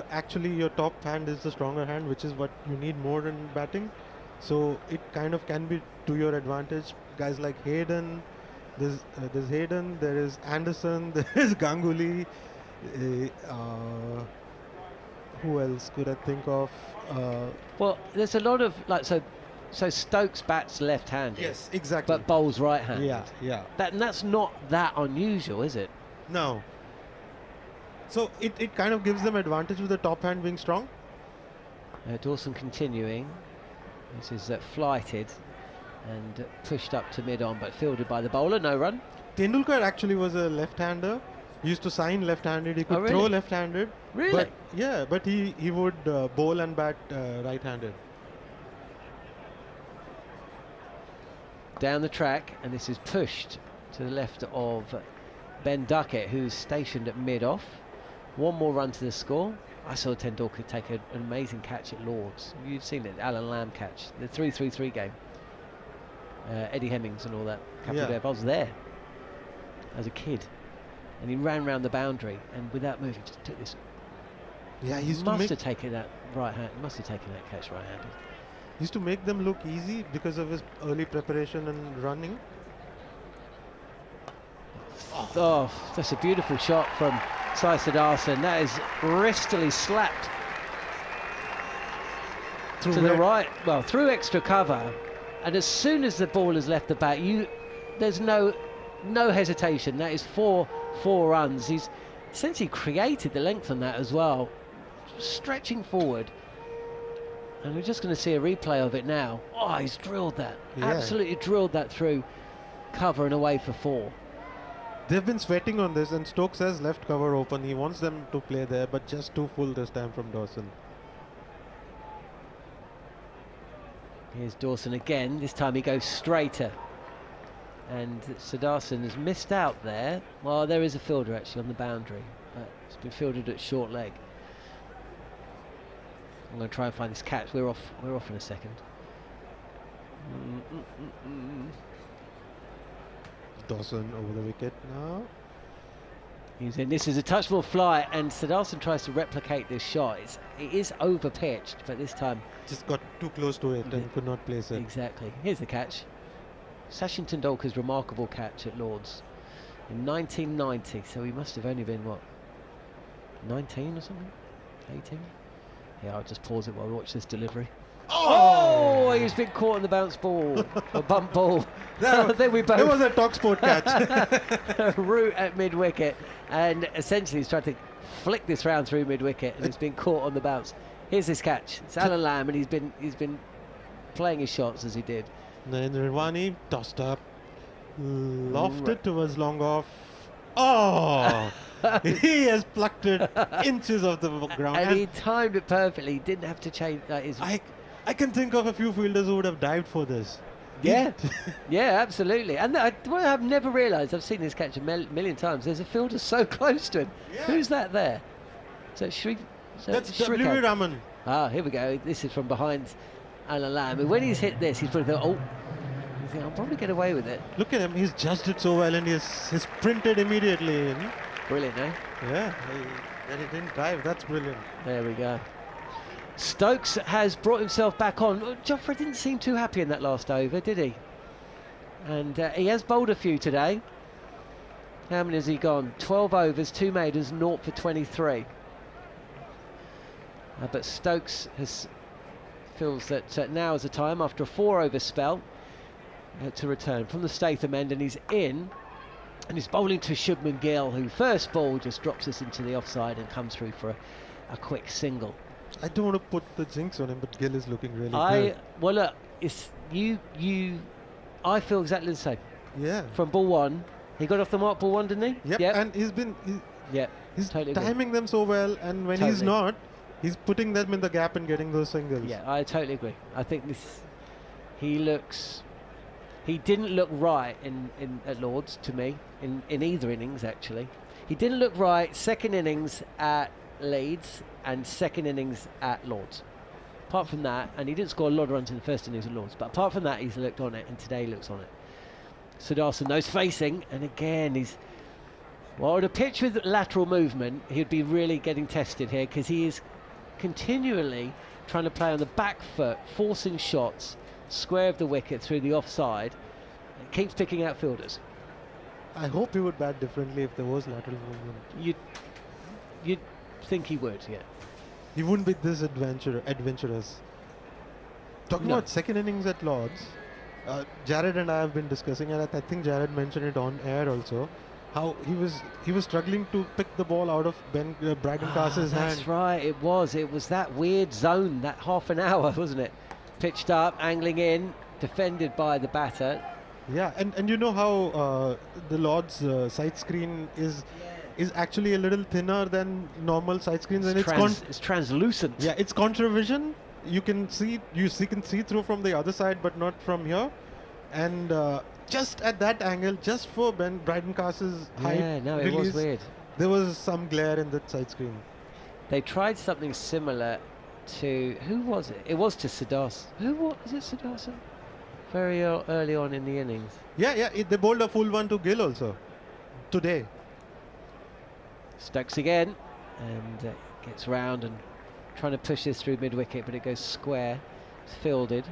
actually your top hand is the stronger hand, which is what you need more in batting. So it kind of can be to your advantage. Guys like Hayden, There's Hayden, there is Anderson, there is Ganguly. Who else could I think of? Well, there's a lot of so Stokes bats left-handed. Yes, exactly. But bowls right-handed. Yeah. And that's not that unusual, is it? No. So it kind of gives them advantage with the top hand being strong. Dawson continuing. This is flighted and pushed up to mid-on, but fielded by the bowler. No run. Tendulkar actually was a left-hander. He used to sign left-handed. He could really? throw left-handed. Really? But he would bowl and bat right-handed. Down the track, and this is pushed to the left of Ben Duckett, who's stationed at mid-off. One more run to the score. I saw Tendulkar take an amazing catch at Lords. You've seen it, Alan Lamb catch, the 3-3-3 game. Eddie Hemmings and all that. I was there as a kid, and he ran round the boundary and without moving just took this. Yeah, he must have taken that right hand. Must have taken that catch right-handed. He used to make them look easy because of his early preparation and running. Oh, that's a beautiful shot from Sai Siddharthan. That is wristily slapped to the right, well, through extra cover, and as soon as the ball has left the bat, there's no hesitation. That is four runs. He's essentially created the length on that as well, stretching forward. And we're just going to see a replay of it now. Oh, he's drilled that. Yeah. Absolutely drilled that through cover and away for 4. They've been sweating on this, and Stokes has left cover open. He wants them to play there, but just too full this time from Dawson. Here's Dawson again. This time he goes straighter. And Siddharthan has missed out there. Well, there is a fielder actually on the boundary. It's been fielded at short leg. I'm going to try and find this catch. We're off in a second. Dawson over the wicket now. He's in. This is a touch ball fly, and Siddharthan tries to replicate this shot. It is over pitched, but this time just got too close to it and could not place it. Exactly. Here's the catch. Sachin Tendulkar's remarkable catch at Lords in 1990. So he must have only been what, 19 or something, 18. Yeah, I'll just pause it while we watch this delivery. Oh, he's been caught in the bounce ball, or bump ball. I think we both. It was a talkSPORT catch. Root at mid-wicket, and essentially he's tried to flick this round through mid-wicket, and it's been caught on the bounce. Here's this catch. It's Alan Lamb, and he's been playing his shots as he did. Narendra Irvani tossed up, lofted towards long off. Oh! He has plucked it inches off the ground. And he timed it perfectly. He didn't have to change. I can think of a few fielders who would have dived for this. Yeah, yeah, absolutely. And I've never realised, I've seen this catch a million times, there's a fielder so close to him. Yeah. Who's that there? That's W. Raman. Ah, here we go. This is from behind Alan Lamb. And when he's hit this, he's probably thought, I'll probably get away with it. Look at him. He's judged it so well, and he's printed immediately in. Brilliant, eh? Yeah, and he didn't dive. That's brilliant. There we go. Stokes has brought himself back on. Joffrey didn't seem too happy in that last over, did he? And he has bowled a few today. How many has he gone? 12 overs, 2 maidens, 0 for 23. But Stokes feels that now is the time, after a 4-over spell, to return from the Statham end, and he's in. And he's bowling to Shubman Gill, who first ball just drops us into the offside and comes through for a quick single. I don't want to put the jinx on him, but Gill is looking really good. Well, look, it's I feel exactly the same. Yeah. From ball 1, he got off the mark ball 1, didn't he? Yep. And he's totally timing them so well, and when he's not, he's putting them in the gap and getting those singles. Yeah, I totally agree. I think he didn't look right at Lords to me in either innings actually. He didn't look right second innings at Leeds and second innings at Lords. Apart from that, and he didn't score a lot of runs in the first innings at Lords, but apart from that, he's looked on it, and today he looks on it. Siddharthan nose facing, and again on a pitch with lateral movement, he'd be really getting tested here, because he is continually trying to play on the back foot, forcing shots square of the wicket through the offside, and keeps picking out fielders. I hope he would bat differently if there was lateral movement. You'd think he would, yeah. He wouldn't be this adventurous. Talking No. about second innings at Lords, Jarrod and I have been discussing, and I think Jarrod mentioned it on air also, how he was struggling to pick the ball out of Bradden Cass's hand. That's right, it was that weird zone, that half an hour, wasn't it? Pitched up, angling in, defended by the batter. Yeah, and you know how the Lords side screen is actually a little thinner than normal side screens, and It's translucent. yeah, it's contravision. You can see through from the other side, but not from here. And just at that angle, just for Bradden Cass's height Yeah, no, it release, was weird. there was some glare in that side screen. They tried something similar to, who was it? It was to Siddharth. Was it Siddharth? Very early on in the innings. Yeah, they bowled a full one to Gill also today. Stokes again, and gets round and trying to push this through mid-wicket, but it goes square. It's fielded.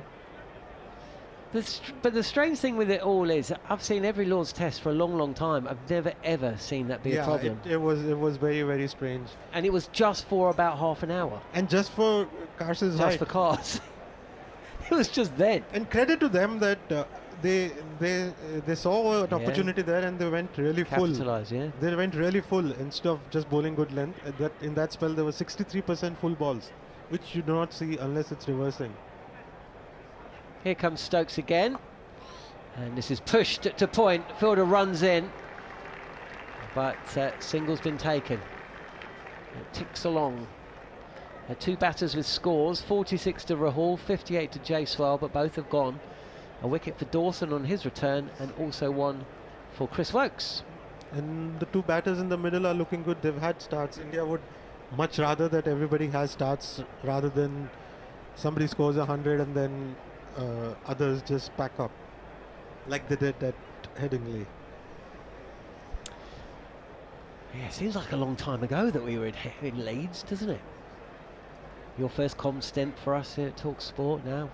But the strange thing with it all is, I've seen every Lord's Test for a long, long time. I've never ever seen that be a problem. It was very, very strange. And it was just for about half an hour. And just for Cass's Just height. for cars. It was just then. And credit to them that they saw an opportunity there and they went really full. Capitalise, yeah. They went really full instead of just bowling good length. In that spell there was 63% full balls, which you do not see unless it's reversing. Here comes Stokes again, and this is pushed to point. Fielder runs in, but single's been taken. It ticks along. Two batters with scores, 46 to Rahul, 58 to Jaiswal, but both have gone. A wicket for Dawson on his return, and also one for Chris Wokes. And the two batters in the middle are looking good. They've had starts. India would much rather that everybody has starts rather than somebody scores 100 and then others just pack up like they did at Headingley. Yeah, it seems like a long time ago that we were in Leeds, doesn't it? Your first comm stint for us here at talkSPORT now.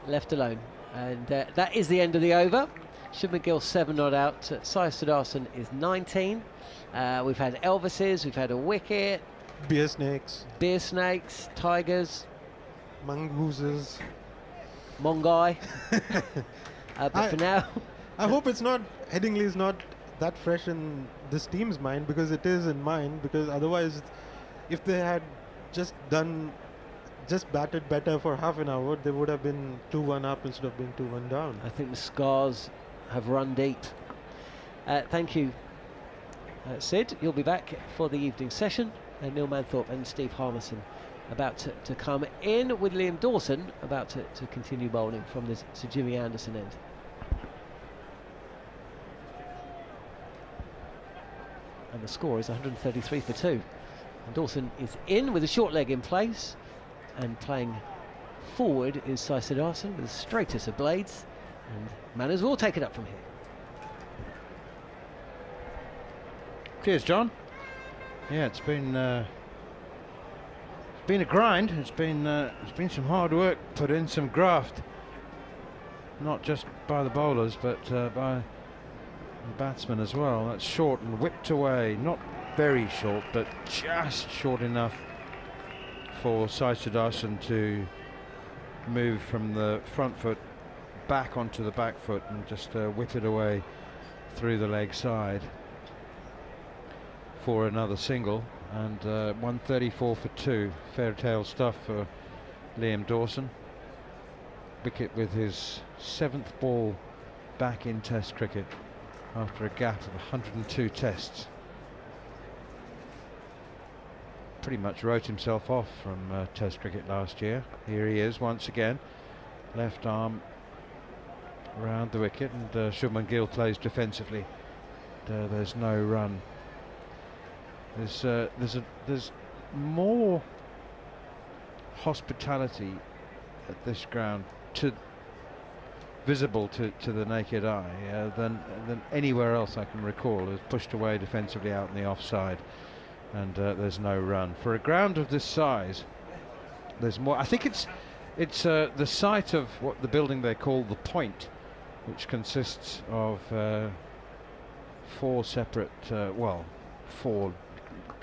Left alone. And that is the end of the over. Shiv McGill 7 not out. Sai Sudarshan is 19. We've had Elvises, we've had a wicket. Beer snakes, Tigers, mongooses. Mongai. But for now, I hope it's not, Headingley is not that fresh in this team's mind, because it is in mine, because otherwise if they had just batted better for half an hour, they would have been 2-1 up instead of being 2-1 down. I think the scars have run deep. Thank you, Sid. You'll be back for the evening session. Neil Manthorp and Steve Harmison about to come in, with Liam Dawson about to continue bowling from this Sir Jimmy Anderson end. And the score is 133 for 2. And Dawson is in with a short leg in place, and playing forward is Sai Sudarshan with the straightest of blades, and Manners will take it up from here. Cheers, John. Yeah, it's been a grind. It's been some hard work put in, some graft, not just by the bowlers but by the batsmen as well. That's short and whipped away, not very short, but just short enough for Sai Sudarshan to move from the front foot back onto the back foot and just whip it away through the leg side for another single. And 134 for 2. Fair tail stuff for Liam Dawson. Wicket with his 7th ball back in Test cricket after a gap of 102 tests. Pretty much wrote himself off from Test cricket last year. Here he is once again, left arm around the wicket, and Shubman Gill plays defensively. There's no run. There's more hospitality at this ground visible to the naked eye than anywhere else I can recall. It's pushed away defensively out in the offside, and there's no run for a ground of this size. There's more. I think it's the site of what the building they call the Point, which consists of 4 separate, well, 4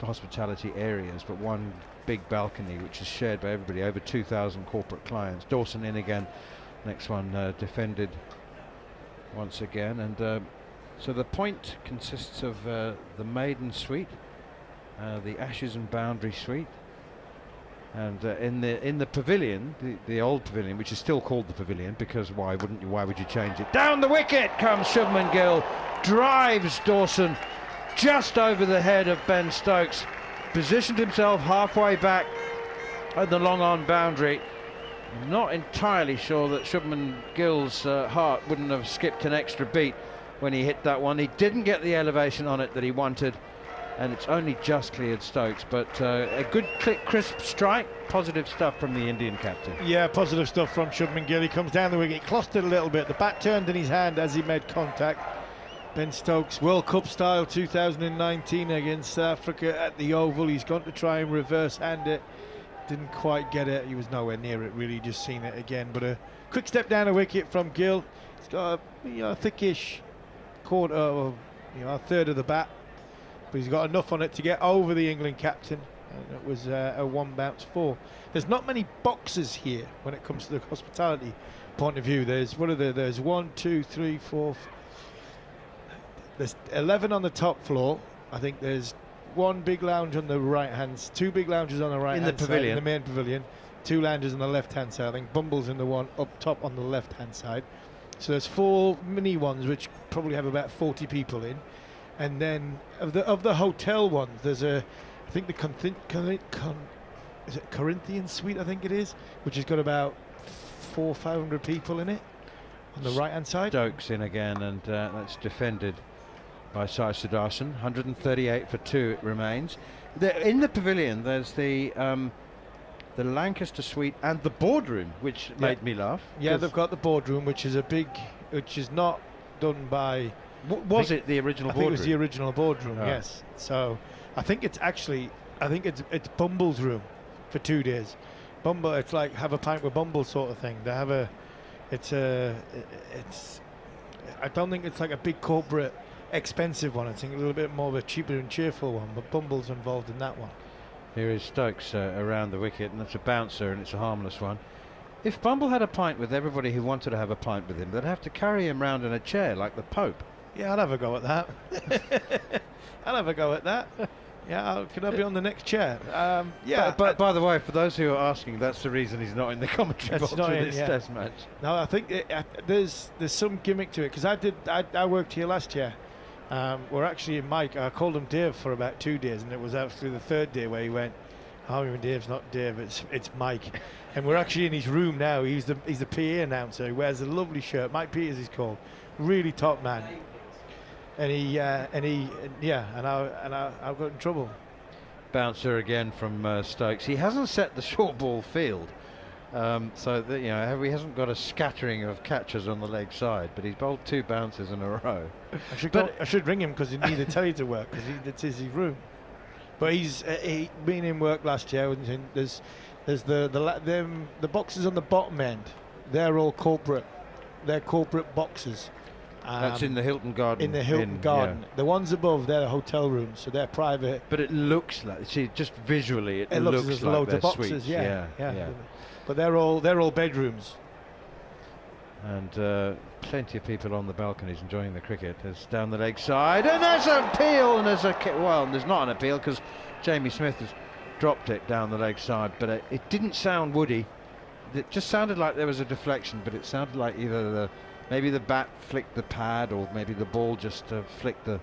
hospitality areas, but one big balcony which is shared by everybody, over 2,000 corporate clients. Dawson in again, next one defended once again, and so the point consists of the maiden suite, the ashes and boundary suite, and in the pavilion, the old pavilion, which is still called the pavilion because why would you change it? Down the wicket comes Shubman Gill, drives Dawson just over the head of Ben Stokes, positioned himself halfway back at the long on boundary. I'm not entirely sure that Shubman Gill's heart wouldn't have skipped an extra beat when he hit that one. He didn't get the elevation on it that he wanted, and it's only just cleared Stokes, but a good crisp strike. Positive stuff from the Indian captain. Yeah, positive stuff from Shubman Gill. He comes down the wicket, crossed it a little bit, the bat turned in his hand as he made contact. Ben Stokes, World Cup style 2019 against South Africa at the Oval. He's gone to try and reverse hand it, didn't quite get it. He was nowhere near it really, just seen it again, but a quick step down the wicket from Gill. He's got a thickish quarter, or a third of the bat, but he's got enough on it to get over the England captain, and it was a 1 bounce 4. There's not many boxes here when it comes to the hospitality point of view. There's 1, 2, 3, 4. There's 11 on the top floor. I think there's 1 big lounge on the right hand, 2 big lounges on the right hand side in the main pavilion, 2 lounges on the left hand side. I think Bumble's in the one up top on the left hand side. So there's 4 mini ones which probably have about 40 people in, and then of the hotel ones, there's I think the is it Corinthian suite, I think it is, which has got about 400-500 people in it on the right hand side. Stokes in again, and that's defended by Sai Sudarshan. 138 for 2 it remains. In the pavilion there's the Lancaster suite and the boardroom, which made me laugh. Yeah, they've got the boardroom, which is not done by... Was it the original boardroom? I think it was the original boardroom, yes. So I think it's Bumble's room for 2 days. Bumble, it's like have a pint with Bumble sort of thing. They have I don't think it's like a big corporate expensive one. I think a little bit more of a cheaper and cheerful one, but Bumble's involved in that one. Here is Stokes around the wicket, and it's a bouncer, and it's a harmless one. If Bumble had a pint with everybody who wanted to have a pint with him, they'd have to carry him round in a chair like the Pope. Yeah, I'd have a go at that. I'd have a go at that. Yeah, could I be on the next chair? Yeah. But by the way, for those who are asking, that's the reason he's not in the commentary box for this Test match. No, I think there's some gimmick to it, because I worked here last year. We're actually in Mike. I called him Dave for about 2 days, and it was actually the 3rd day where he went, "Oh, Dave's not Dave, it's Mike." And we're actually in his room now. He's the PA announcer. He wears a lovely shirt. Mike Peters he's called, really top man. And I got in trouble. Bouncer again from Stokes. He hasn't set the short ball field, so that he hasn't got a scattering of catchers on the leg side, but he's bowled 2 bouncers in a row. I should ring him because he needed telly to work, because it's his room. But he's been in work last year. And there's the boxes on the bottom end. They're all corporate. They're corporate boxes. That's in the Hilton Garden. In the Hilton Garden. Yeah. The ones above, they're hotel rooms, so they're private. But it looks like, see, just visually, it looks like loads of boxes. Suites. Yeah. But they're all bedrooms. And plenty of people on the balconies enjoying the cricket. It's down the leg side, and there's an appeal, and there's not an appeal because Jamie Smith has dropped it down the leg side, but it didn't sound woody. It just sounded like there was a deflection, but it sounded like either maybe the bat flicked the pad, or maybe the ball just flicked the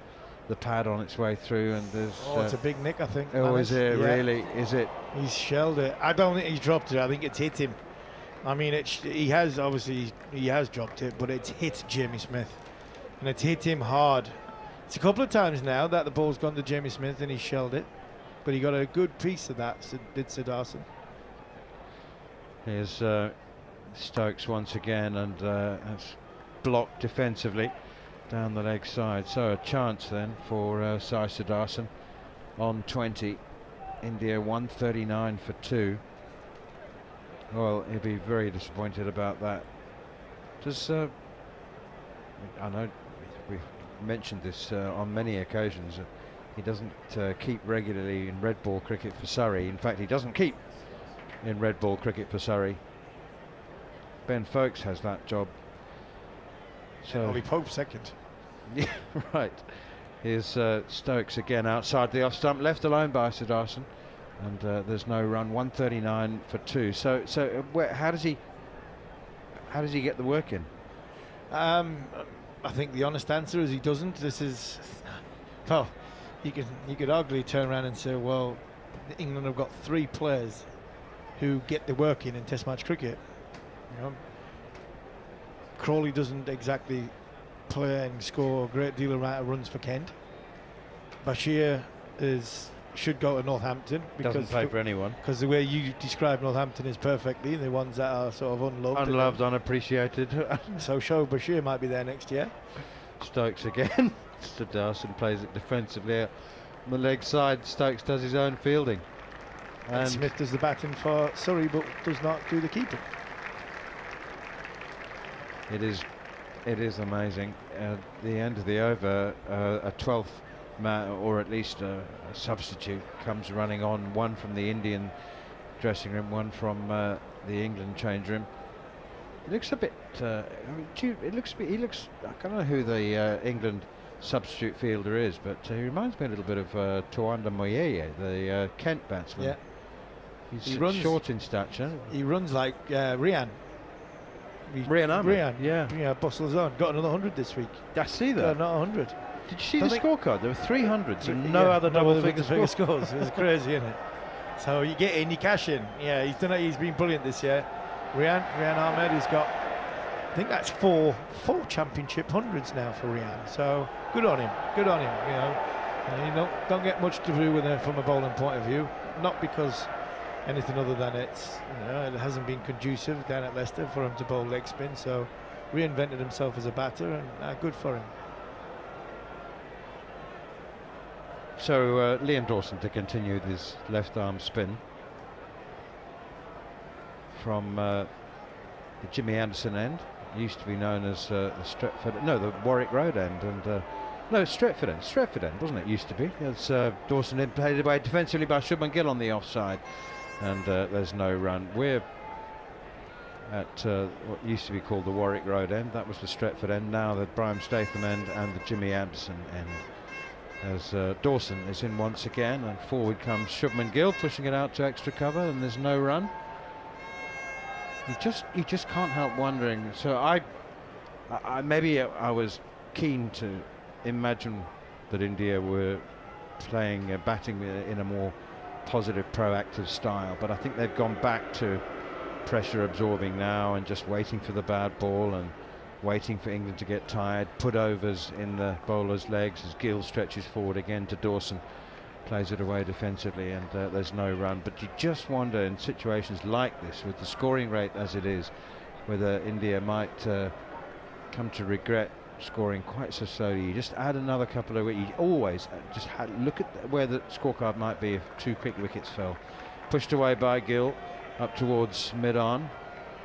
pad on its way through. And there's it's a big nick, I think. Oh, is it really? Is it? He's shelled it. I don't think he's dropped it. I think it's hit him. I mean, he has dropped it, but it's hit Jamie Smith, and it's hit him hard. It's a couple of times now that the ball's gone to Jamie Smith and he shelled it, but he got a good piece of that. Did Sudarshan. Here's Stokes once again, and that's blocked defensively down the leg side. So a chance then for Sai Sudarshan on 20. India 139 for 2. Well, he'll be very disappointed about that. I know mentioned this on many occasions. He doesn't keep regularly in red ball cricket for Surrey. In fact, he doesn't keep in red ball cricket for Surrey. Ben Foakes has that job. So Ollie Pope second. yeah, right. Here's Stokes again outside the off stump, left alone by Sudarshan, and there's no run. 139 for 2. So how does he get the work in? I think the honest answer is he doesn't. This is, well, you could arguably turn around and say, well, England have got 3 players who get the work in Test match cricket. You know, Crawley doesn't exactly play and score a great deal of runs for Kent. Bashir should go to Northampton because Doesn't play for anyone. Because the way you describe Northampton is perfectly the ones that are sort of unloved, unappreciated. So Shoaib Bashir might be there next year. Stokes again. Sudarshan plays it defensively on the leg side. Stokes does his own fielding. And Smith does the batting for Surrey, but does not do the keeping. It is amazing. At the end of the over, a 12th man, or at least a substitute, comes running on. One from the Indian dressing room, one from the England change room. It looks a bit. It looks. He looks. I don't know who the England substitute fielder is, but he reminds me a little bit of Tawanda Moyeye, the Kent batsman. Yeah. He runs short in stature. He runs like Rian. Rian, yeah, bustles on. Got another 100 this week. I see that. Not 100. Did you see the scorecard? There were 300s and no Yeah, other double figure scores. It was crazy, isn't it? So you get in, you cash in. Yeah, he's done it. He's been brilliant this year. Rian Ahmed has got, I think that's four championship hundreds now for Rian. So good on him. Good on him. You know, and you don't get much to do with him from a bowling point of view. Not because anything other than it hasn't been conducive down at Leicester for him to bowl leg spin. So reinvented himself as a batter, and good for him. So Liam Dawson to continue with his left arm spin from the Jimmy Anderson end. It used to be known as the Warwick Road end, and no, Stretford end, wasn't it? Used to be. It's Dawson in, played away defensively by Shubman Gill on the offside, and there's no run. We're at what used to be called the Warwick Road end. That was the Stretford end. Now the Brian Statham end and the Jimmy Anderson end. As Dawson is in once again, and forward comes Shubman Gill, pushing it out to extra cover, and there's no run. You just can't help wondering. So I was keen to imagine that India were playing batting in a more positive, proactive style, but I think they've gone back to pressure absorbing now and just waiting for the bad ball and waiting for England to get tired. Put overs in the bowler's legs as Gill stretches forward again to Dawson, plays it away defensively, and there's no run. But you just wonder in situations like this, with the scoring rate as it is, whether India might come to regret scoring quite so slowly. You just add another couple of wickets. You always just look at where the scorecard might be if 2 quick wickets fell. Pushed away by Gill up towards mid-on.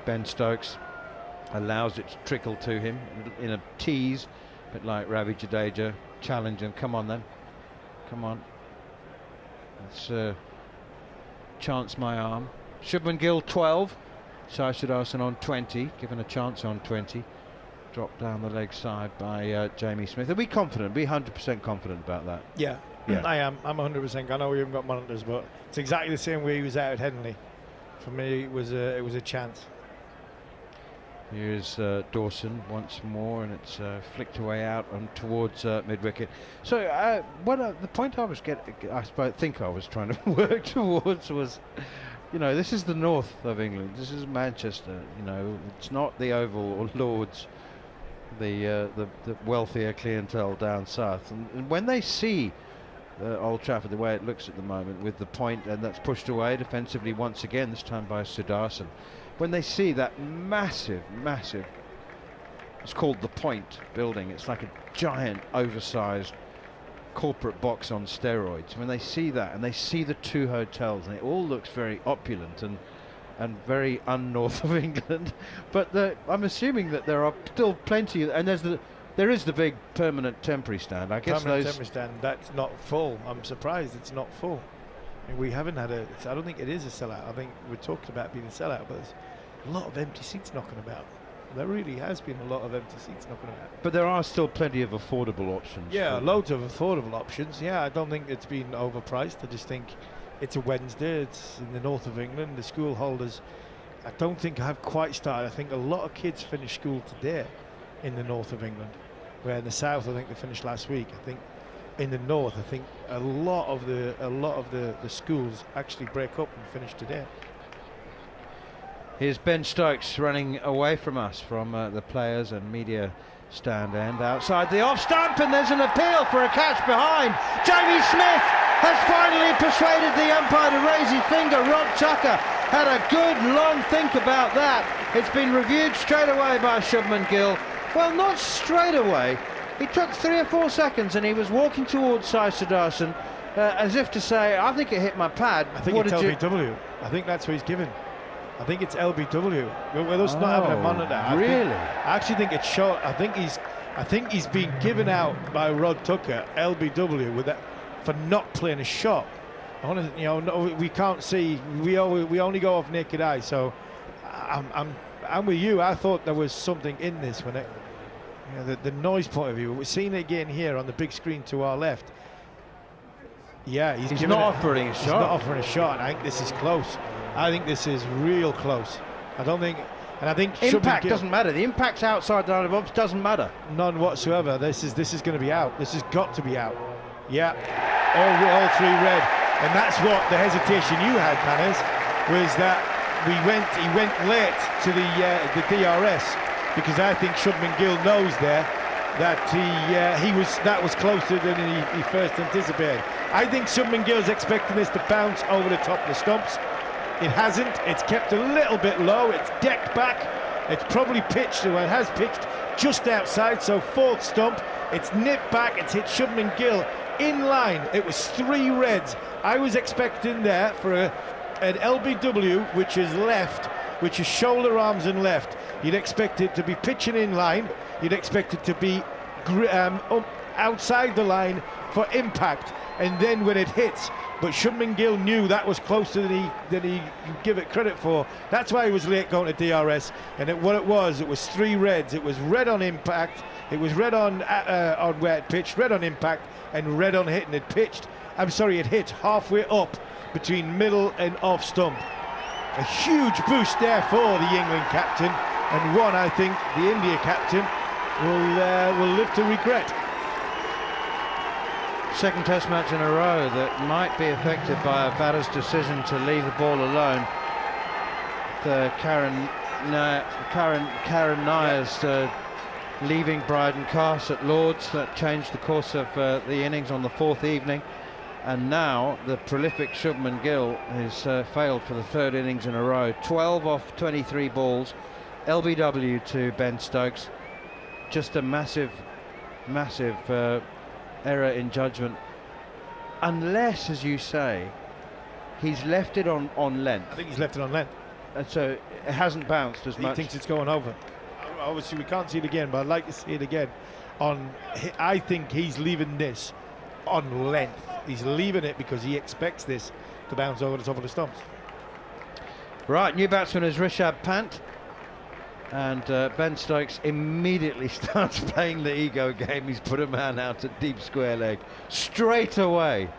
Ben Stokes allows it to trickle to him in a tease, a bit like Ravi Jadeja. Challenge him. Come on then. Come on. Let's chance my arm. Shubman Gill 12. Sai Sudarshan on 20. Given a chance on 20. Dropped down the leg side by Jamie Smith. Are we confident? Are we 100% confident about that? Yeah. I am. I'm 100%. I know we haven't got monitors, but it's exactly the same way he was out at Headingley. For me, it was a chance. Here's Dawson once more, and it's flicked away out and towards mid-wicket. So the point I was think I was trying to work towards was, this is the north of England. This is Manchester. It's not the Oval or Lords, the wealthier clientele down south. And when they see Old Trafford the way it looks at the moment, with the point, and that's pushed away defensively once again, this time by Sudarshan. When they see that massive, it's called the Point building. It's like a giant, oversized corporate box on steroids. When they see that, and they see the 2 hotels, and it all looks very opulent and very un-north of England. But I'm assuming that there are still plenty, and there's There is the big permanent temporary stand. I guess Permanent those. temporary stand, that's not full. I'm surprised it's not full. I mean, we haven't had I don't think it is a sellout. I think we're talking about being a sellout, but there's a lot of empty seats knocking about. There really has been a lot of empty seats knocking about. But there are still plenty of affordable options. Yeah, loads of affordable options. Yeah, I don't think it's been overpriced. I just think it's a Wednesday. It's in the north of England. The school holders, I don't think have quite started. I think a lot of kids finish school today in the north of England, where in the south I think they finished last week. I think in the north I think a lot of the schools actually break up and finish today. Here's Ben Stokes running away from us from the players and media stand end outside the off stump, and there's an appeal for a catch behind. Jamie Smith has finally persuaded the umpire to raise his finger. Rob Tucker had a good long think about that. It's been reviewed straight away by Shubman Gill. Well, not straight away. He took 3 or 4 seconds and he was walking towards Sai Sudarshan as if to say, I think it hit my pad. I think it's LBW. I think that's what he's given. I think it's LBW. With us not having a monitor, really? I actually think it's short. I think he's been given out by Rod Tucker LBW with that for not playing a shot. We can't see. We only go off naked eye. So I'm with you. I thought there was something in this when it. The noise point of view. We're seeing it again here on the big screen to our left. Yeah, he's not offering a shot. He's not offering a shot. I think this is close. I think this is real close. I don't think, and I think impact doesn't matter. The impact's outside the line of box doesn't matter. None whatsoever. This is going to be out. This has got to be out. Yeah, all 3 red, and that's what the hesitation you had, Manners, was that he went late to the DRS because I think Shubman Gill knows there that that was closer than he first anticipated. I think Shubman Gill's expecting this to bounce over the top of the stumps. It hasn't. It's kept a little bit low. It's decked back. It's probably pitched, or it has pitched just outside, so 4th stump. It's nipped back. It's hit Shubman Gill in line. It was 3 reds. I was expecting there for an LBW, which is left, which is shoulder, arms and left. You'd expect it to be pitching in line. You'd expect it to be outside the line for impact, and then when it hits. But Shubman Gill knew that was closer than he could give it credit for. That's why he was late going to DRS. And what it was 3 reds. It was red on impact, it was red on where it pitched, red on impact, and red on hit. And it pitched. It hit halfway up between middle and off stump. A huge boost there for the England captain, and one I think the India captain will live to regret. Second Test match in a row that might be affected by a batter's decision to leave the ball alone. The Karen Nayer's leaving Bryden Cast at Lord's, that changed the course of the innings on the 4th evening, and now the prolific Shubman Gill has failed for the 3rd innings in a row. 12 off 23 balls, LBW to Ben Stokes. Just a massive error in judgment, unless, as you say, he's left it on length. I think he's left it on length, and so it hasn't bounced as much. He thinks it's going over. Obviously we can't see it again, but I'd like to see it again. I think he's leaving this on length. He's leaving it because he expects this to bounce over the top of the stumps. Right, new batsman is Rishabh Pant, and Ben Stokes immediately starts playing the ego game. He's put a man out at deep square leg straight away.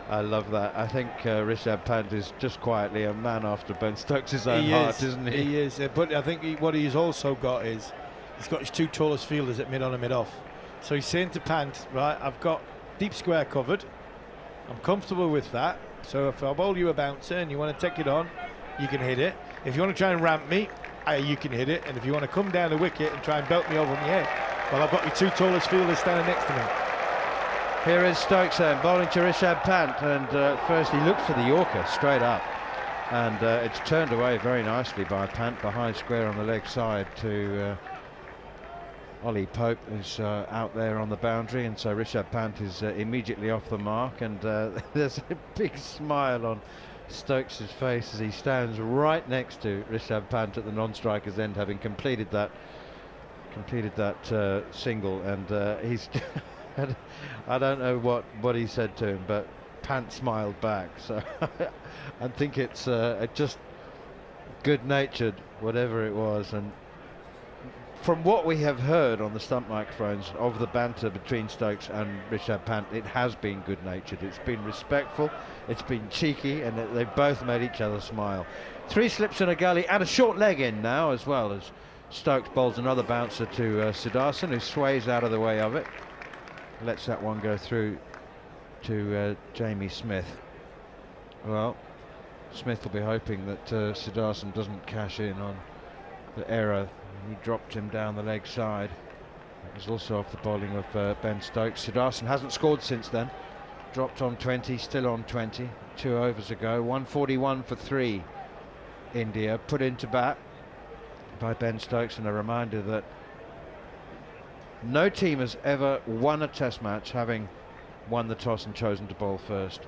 I love that. I think Rishabh Pant is just quietly a man after Ben Stokes' own heart, isn't he? He is, but I think what he's also got is he's got his 2 tallest fielders at mid-on and mid-off. So he's saying to Pant, right, I've got deep square covered. I'm comfortable with that. So if I bowl you a bouncer and you want to take it on, you can hit it. If you want to try and ramp me, you can hit it. And if you want to come down the wicket and try and belt me over my head, well, I've got your 2 tallest fielders standing next to me. Here is Stokes then, bowling to Rishabh Pant, and first he looked for the Yorker straight up, and it's turned away very nicely by Pant behind square on the leg side to Ollie Pope, who's out there on the boundary, and so Rishabh Pant is immediately off the mark, and there's a big smile on Stokes' face as he stands right next to Rishabh Pant at the non-striker's end, having completed that completed that single, and he's I don't know what he said to him, but Pant smiled back, so I think it's just good-natured, whatever it was. And from what we have heard on the stump microphones of the banter between Stokes and Rishabh Pant, it has been good-natured. It's been respectful, it's been cheeky, and they've both made each other smile. 3 slips and a gully, and a short leg in now, as well as Stokes bowls another bouncer to Siddharthan, who sways out of the way of it. Lets that one go through to Jamie Smith. Well, Smith will be hoping that Siddharthan doesn't cash in on the error. He dropped him down the leg side. It was also off the bowling of Ben Stokes. Siddharthan hasn't scored since then. Dropped on 20, still on 20. 2 overs ago. 141 for 3. India put into bat by Ben Stokes, and a reminder that no team has ever won a test match having won the toss and chosen to bowl first.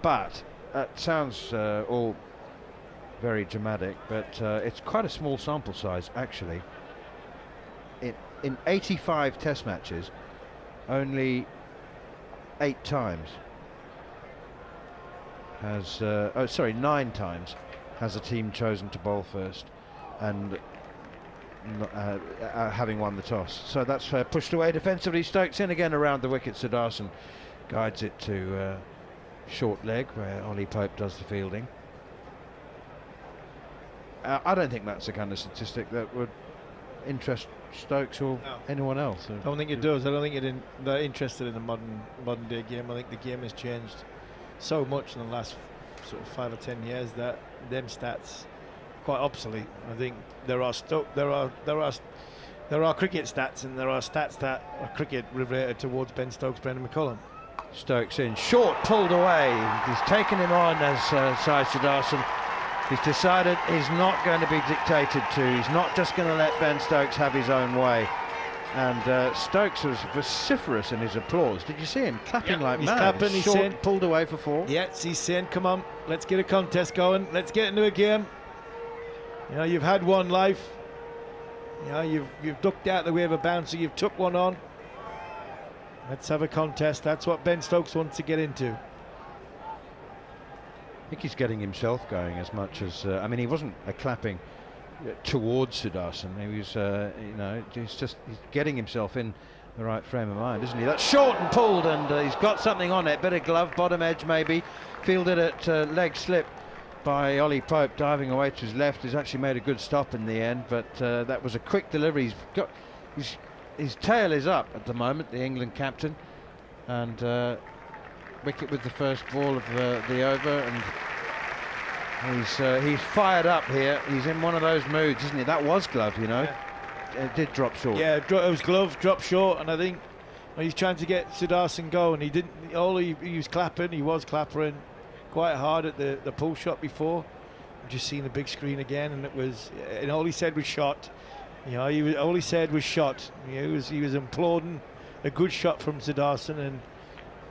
But that sounds all very dramatic, but it's quite a small sample size actually. In 85 test matches, only 8 times has 9 times has a team chosen to bowl first and having won the toss. So that's pushed away defensively. Stokes in again around the wicket. Siddharthan guides it to short leg, where Ollie Pope does the fielding. I don't think that's the kind of statistic that would interest Stokes or anyone else. I don't think it does. I don't think they're interested in the modern day game. I think the game has changed so much in the last sort of 5 or 10 years that them stats are quite obsolete. I think there are cricket stats, and there are stats that are cricket related towards Ben Stokes, Brendan McCullum. Stokes in short, pulled away. He's taken him on as Sai Siddharthan. He's decided he's not going to be dictated to. He's not just going to let Ben Stokes have his own way. And Stokes was vociferous in his applause. Did you see him clapping like mad? He's clapping. He's short, saying, pulled away for 4. Yes, he's saying, come on, let's get a contest going. Let's get into a game. You know, you've had one life. You know, you've ducked out the way of a bouncer. You've took one on. Let's have a contest. That's what Ben Stokes wants to get into. I think he's getting himself going as much as I mean, he wasn't clapping towards Siddharthan. He was he's getting himself in the right frame of mind, isn't he? That's short and pulled, and he's got something on it. Bit of glove, bottom edge maybe. Fielded at leg slip by Ollie Pope, diving away to his left. He's actually made a good stop in the end, but that was a quick delivery. He's got his tail is up at the moment, the England captain, and wicket with the first ball of the over, and he's fired up here. He's in one of those moods, isn't he? That was glove, you know. Yeah. It did drop short. Yeah, it was glove, dropped short, and I think he's trying to get Siddharthan going. He didn't. He was clapping. He was clappering quite hard at the pull shot before. I've just seen the big screen again, and all he said was shot. You know, all he said was shot. You know, he was imploring a good shot from Siddharthan, and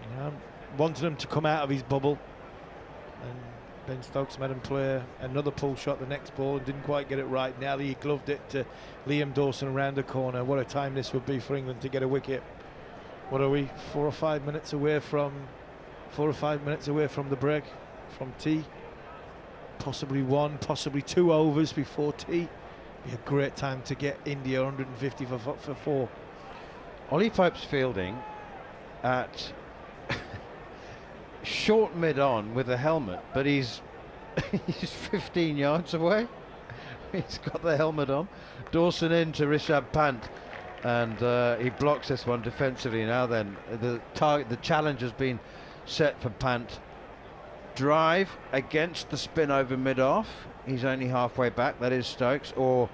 you know, wanted him to come out of his bubble. And Ben Stokes made him play another pull shot the next ball and didn't quite get it right. Now he gloved it to Liam Dawson around the corner. What a time this would be for England to get a wicket. What are we, 4 or 5 minutes away from the break, from tea? Possibly 1, possibly 2 overs before tea. Be a great time to get India 150 for 4. Ollie Pope's fielding at short mid-on with a helmet, but he's 15 yards away. He's got the helmet on. Dawson in to Rishabh Pant, and he blocks this one defensively. Now then, the challenge has been set for Pant. Drive against the spin over mid-off. He's only halfway back, that is Stokes, or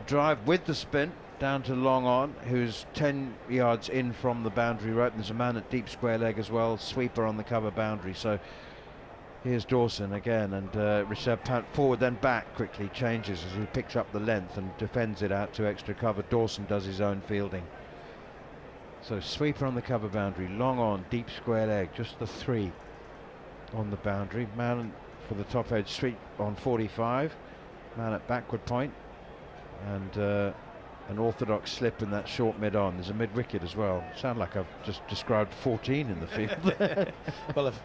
drive with the spin down to long on, who's 10 yards in from the boundary rope. There's a man at deep square leg as well, sweeper on the cover boundary. So here's Dawson again, and Rishabh Pant forward then back quickly, changes as he picks up the length and defends it out to extra cover. Dawson does his own fielding. So sweeper on the cover boundary, long on, deep square leg, just the 3 on the boundary. Man for the top edge sweep on 45, man at backward point, and an orthodox slip in that short mid-on. There's a mid-wicket as well. Sound like I've just described 14 in the field. Well, if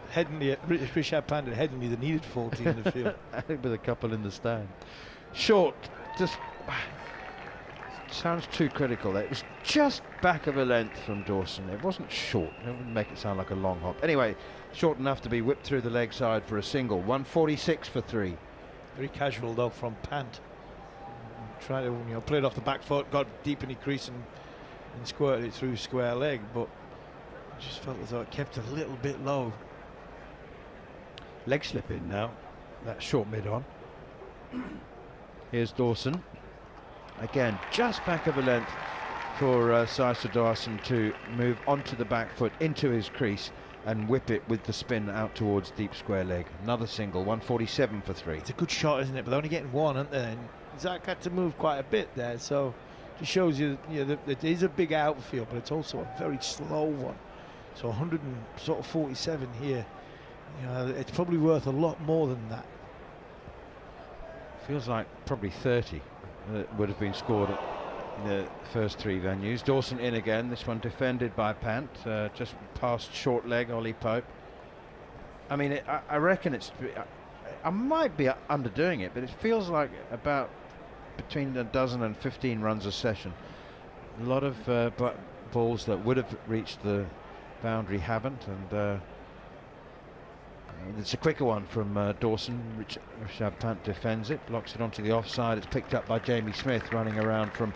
Rishabh Pant had Headingley, they needed 14 in the field. With a couple in the stand. Short, just sounds too critical. It was just back of a length from Dawson. It wasn't short. It wouldn't make it sound like a long hop. Anyway, short enough to be whipped through the leg side for a single. 146 for 3. Very casual though from Pant. Trying to play it off the back foot, got deep in the crease and squirted it through square leg, but I just felt as though it kept a little bit low. Leg slip in now. That short mid on. Here's Dawson. Again, just back of a length for Sisa Dawson to move onto the back foot into his crease and whip it with the spin out towards deep square leg. Another single, 147 for 3. It's a good shot, isn't it? But they're only getting one, aren't they? And Zach had to move quite a bit there, so just shows you, that it is a big outfield, but it's also a very slow one. So 147 here. It's probably worth a lot more than that. Feels like probably 30 would have been scored at the first 3 venues. Dawson in again, this one defended by Pant, just past short leg Ollie Pope. I mean, I reckon I might be underdoing it, but it feels like about between a dozen and 15 runs a session. A lot of balls that would have reached the boundary haven't, and it's a quicker one from Dawson. Rishabh Pant defends it, blocks it onto the offside. It's picked up by Jamie Smith running around from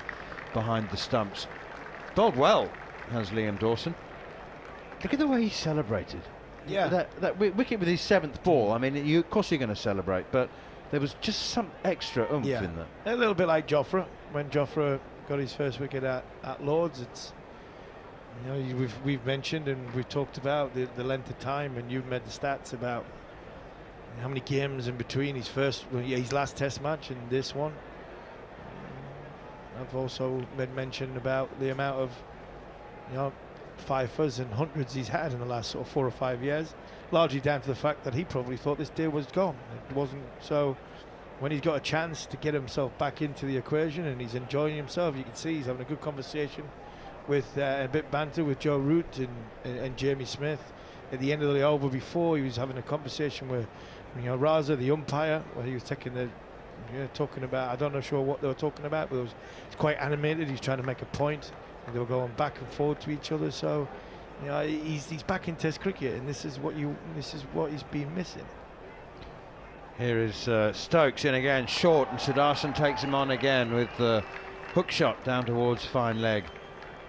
behind the stumps. Bowled well, has Liam Dawson. Look at the way he celebrated. Yeah, that wicket with his 7th ball. I mean, of course you're going to celebrate, but there was just some extra oomph in that. A little bit like Jofra. When Jofra got his first wicket at Lloyd's, it's we've mentioned and we've talked about the length of time, and you've made the stats about how many games in between his last Test match and this one. I've also made mention about the amount of fifers and hundreds he's had in the last sort of 4 or 5 years, largely down to the fact that he probably thought this day was gone. It wasn't. So when he's got a chance to get himself back into the equation and he's enjoying himself, you can see he's having a good conversation with a bit banter with Joe Root and Jamie Smith. At the end of the over before, he was having a conversation with Raza, the umpire, where he was taking talking about, I don't know sure what they were talking about, but it's quite animated. He's trying to make a point, and they were going back and forth to each other. So he's back in Test cricket, and this is what he's been missing. Here is Stokes in again, short, and Sudarshan takes him on again with the hook shot down towards fine leg.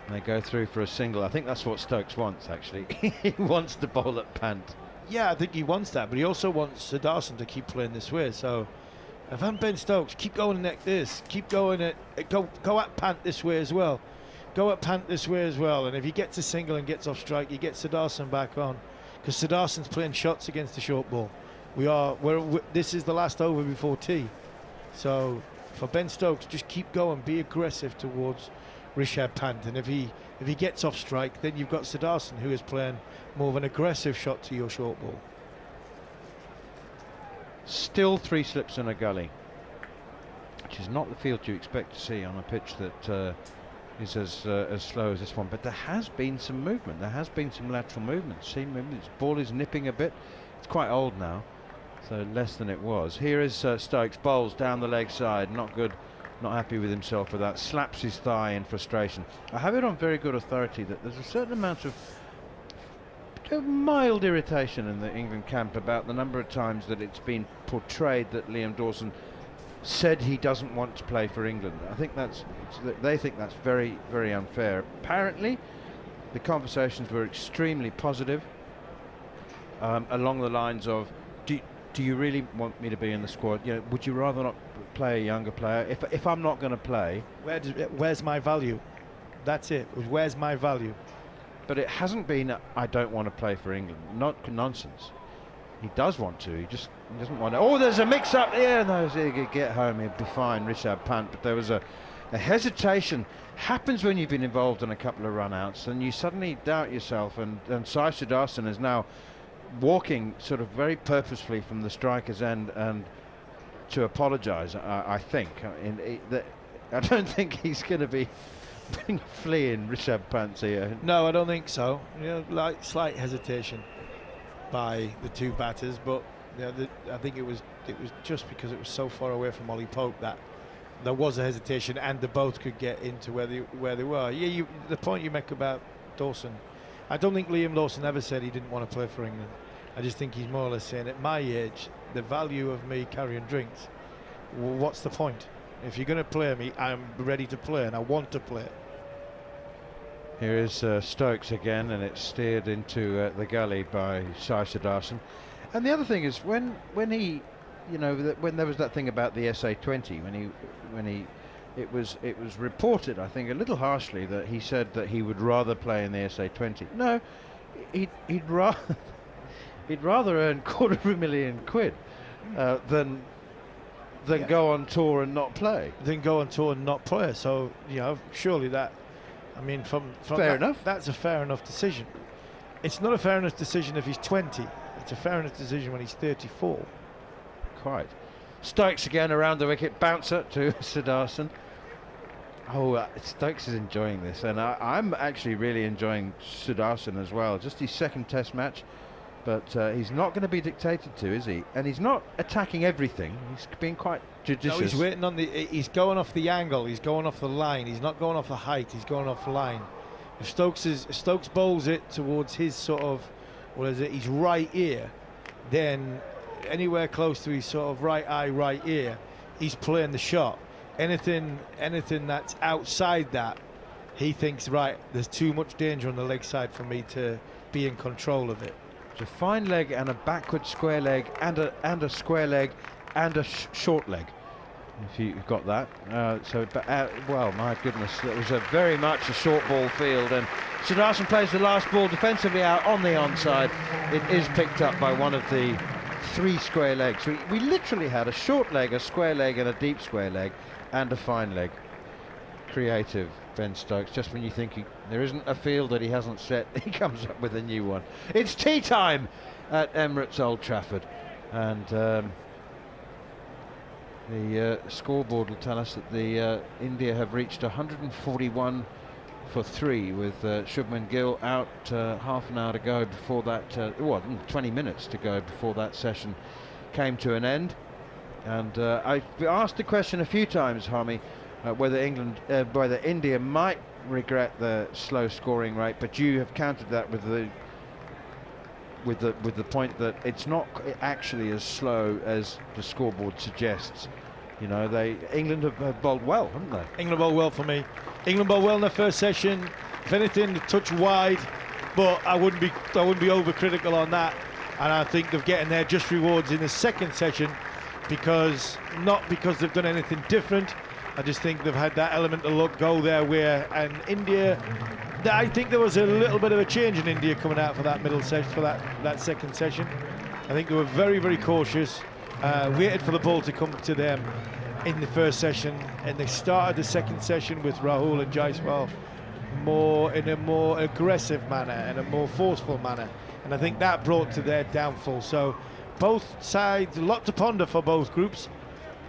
And they go through for a single. I think that's what Stokes wants, actually. He wants to bowl at Pant. Yeah, I think he wants that, but he also wants Sudarshan to keep playing this way. So if I'm Ben Stokes, keep going like this, keep going go at Pant this way as well. Go at Pant this way as well, and if he gets a single and gets off strike, he gets Sudarshan back on, because Sudarshan's playing shots against the short ball. This is the last over before tea, so for Ben Stokes, just keep going, be aggressive towards Rishabh Pant, and if he gets off strike, then you've got Sudarshan, who is playing more of an aggressive shot to your short ball. Still 3 slips and a gully, which is not the field you expect to see on a pitch that is as slow as this one, but there has been some movement. There has been some lateral movement. Seam movement. This ball is nipping a bit. It's quite old now, so less than it was. Here is Stokes, bowls down the leg side. Not good. Not happy with himself with that. Slaps his thigh in frustration. I have it on very good authority that there's a certain amount of mild irritation in the England camp about the number of times that it's been portrayed that Liam Dawson said he doesn't want to play for England. I think they think that's very, very unfair. Apparently, the conversations were extremely positive, along the lines of, do you really want me to be in the squad? Would you rather not play a younger player? If I'm not going to play, where's my value? That's it. Where's my value? But it hasn't been, I don't want to play for England. Not nonsense. He does want to. He doesn't want to. Oh, there's a mix-up. Yeah, no, he'll get home. He'll be fine, Rishabh Pant. But there was a hesitation. Happens when you've been involved in a couple of run-outs, and you suddenly doubt yourself. And Sai Sudarshan is now walking sort of very purposefully from the striker's end and to apologise. I think I don't think he's going to be fleeing Rishabh Pant here. No, I don't think so. Like slight hesitation by the two batters, but I think it was just because it was so far away from Ollie Pope that there was a hesitation, and they both could get into where they were. Yeah, the point you make about Dawson, I don't think Liam Lawson ever said he didn't want to play for England. I just think he's more or less saying, at my age, the value of me carrying drinks, what's the point? If you're going to play me, I'm ready to play, and I want to play. Here is Stokes again, and it's steered into the gully by Shai Siddharthan. And the other thing is when he, when there was that thing about the SA20, it was reported, I think, a little harshly, that he said that he would rather play in the SA20. No, he'd rather earn £250,000 than go on tour and not play. So surely that, I mean, from fair enough. That's a fair enough decision. It's not a fair enough decision if he's 20. It's a fair enough decision when he's 34. Quite. Stokes again around the wicket, bouncer to Siddharthan. Oh, Stokes is enjoying this, and I'm actually really enjoying Siddharthan as well. Just his second Test match, but he's not going to be dictated to, is he? And he's not attacking everything. He's being quite judicious. No, he's waiting on he's going off the angle. He's going off the line. He's not going off the height. He's going off the line. If Stokes bowls it towards his sort of, his right ear, then anywhere close to his sort of right eye, right ear, he's playing the shot. Anything that's outside that, he thinks, right, there's too much danger on the leg side for me to be in control of it. It's a fine leg and a backward square leg and a square leg and a short leg, if you've got that. Well, my goodness, that was very much a short ball field, and Siddharthan plays the last ball defensively out on the onside. It is picked up by one of the 3 square legs. We literally had a short leg, a square leg and a deep square leg and a fine leg. Creative Ben Stokes. Just when you think there isn't a field that he hasn't set, he comes up with a new one. It's tea time at Emirates Old Trafford, and the scoreboard will tell us that India have reached 141 for 3 with Shubman Gill out half an hour to go before that, 20 minutes to go before that session came to an end. And I've asked the question a few times, Harmy, whether India might regret the slow scoring rate, but you have countered that with the point that it's not actually as slow as the scoreboard suggests. England have bowled well, haven't they? England bowled well for me. England bowled well in the first session. If anything, a touch wide, but I wouldn't be overcritical on that. And I think they're getting their just rewards in the second session, not because they've done anything different. I just think they've had that element of go their way. And India, I think there was a little bit of a change in India coming out for that middle session, for that second session. I think they were very, very cautious, waited for the ball to come to them in the first session, and they started the second session with Rahul and Jaiswal in a more aggressive manner and a more forceful manner, and I think that brought to their downfall. So both sides, a lot to ponder for both groups.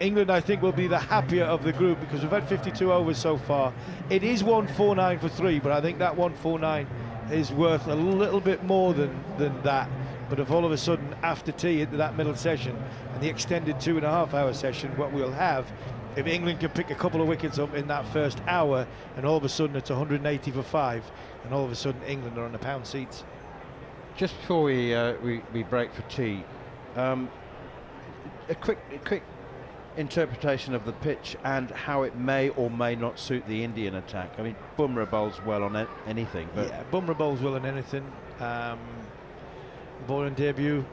England, I think, will be the happier of the group because we've had 52 overs so far. It is 149 for 3, but I think that 149 is worth a little bit more than that. But if all of a sudden, after tea into that middle session and the extended 2.5-hour session, what we'll have, if England can pick a couple of wickets up in that first hour, and all of a sudden it's 180 for 5, and all of a sudden England are on the pound seats. Just before we break for tea, a quick interpretation of the pitch and how it may or may not suit the Indian attack. I mean, Bumrah bowls well on anything, but yeah, Bumrah bowls well on anything. Bowling debut,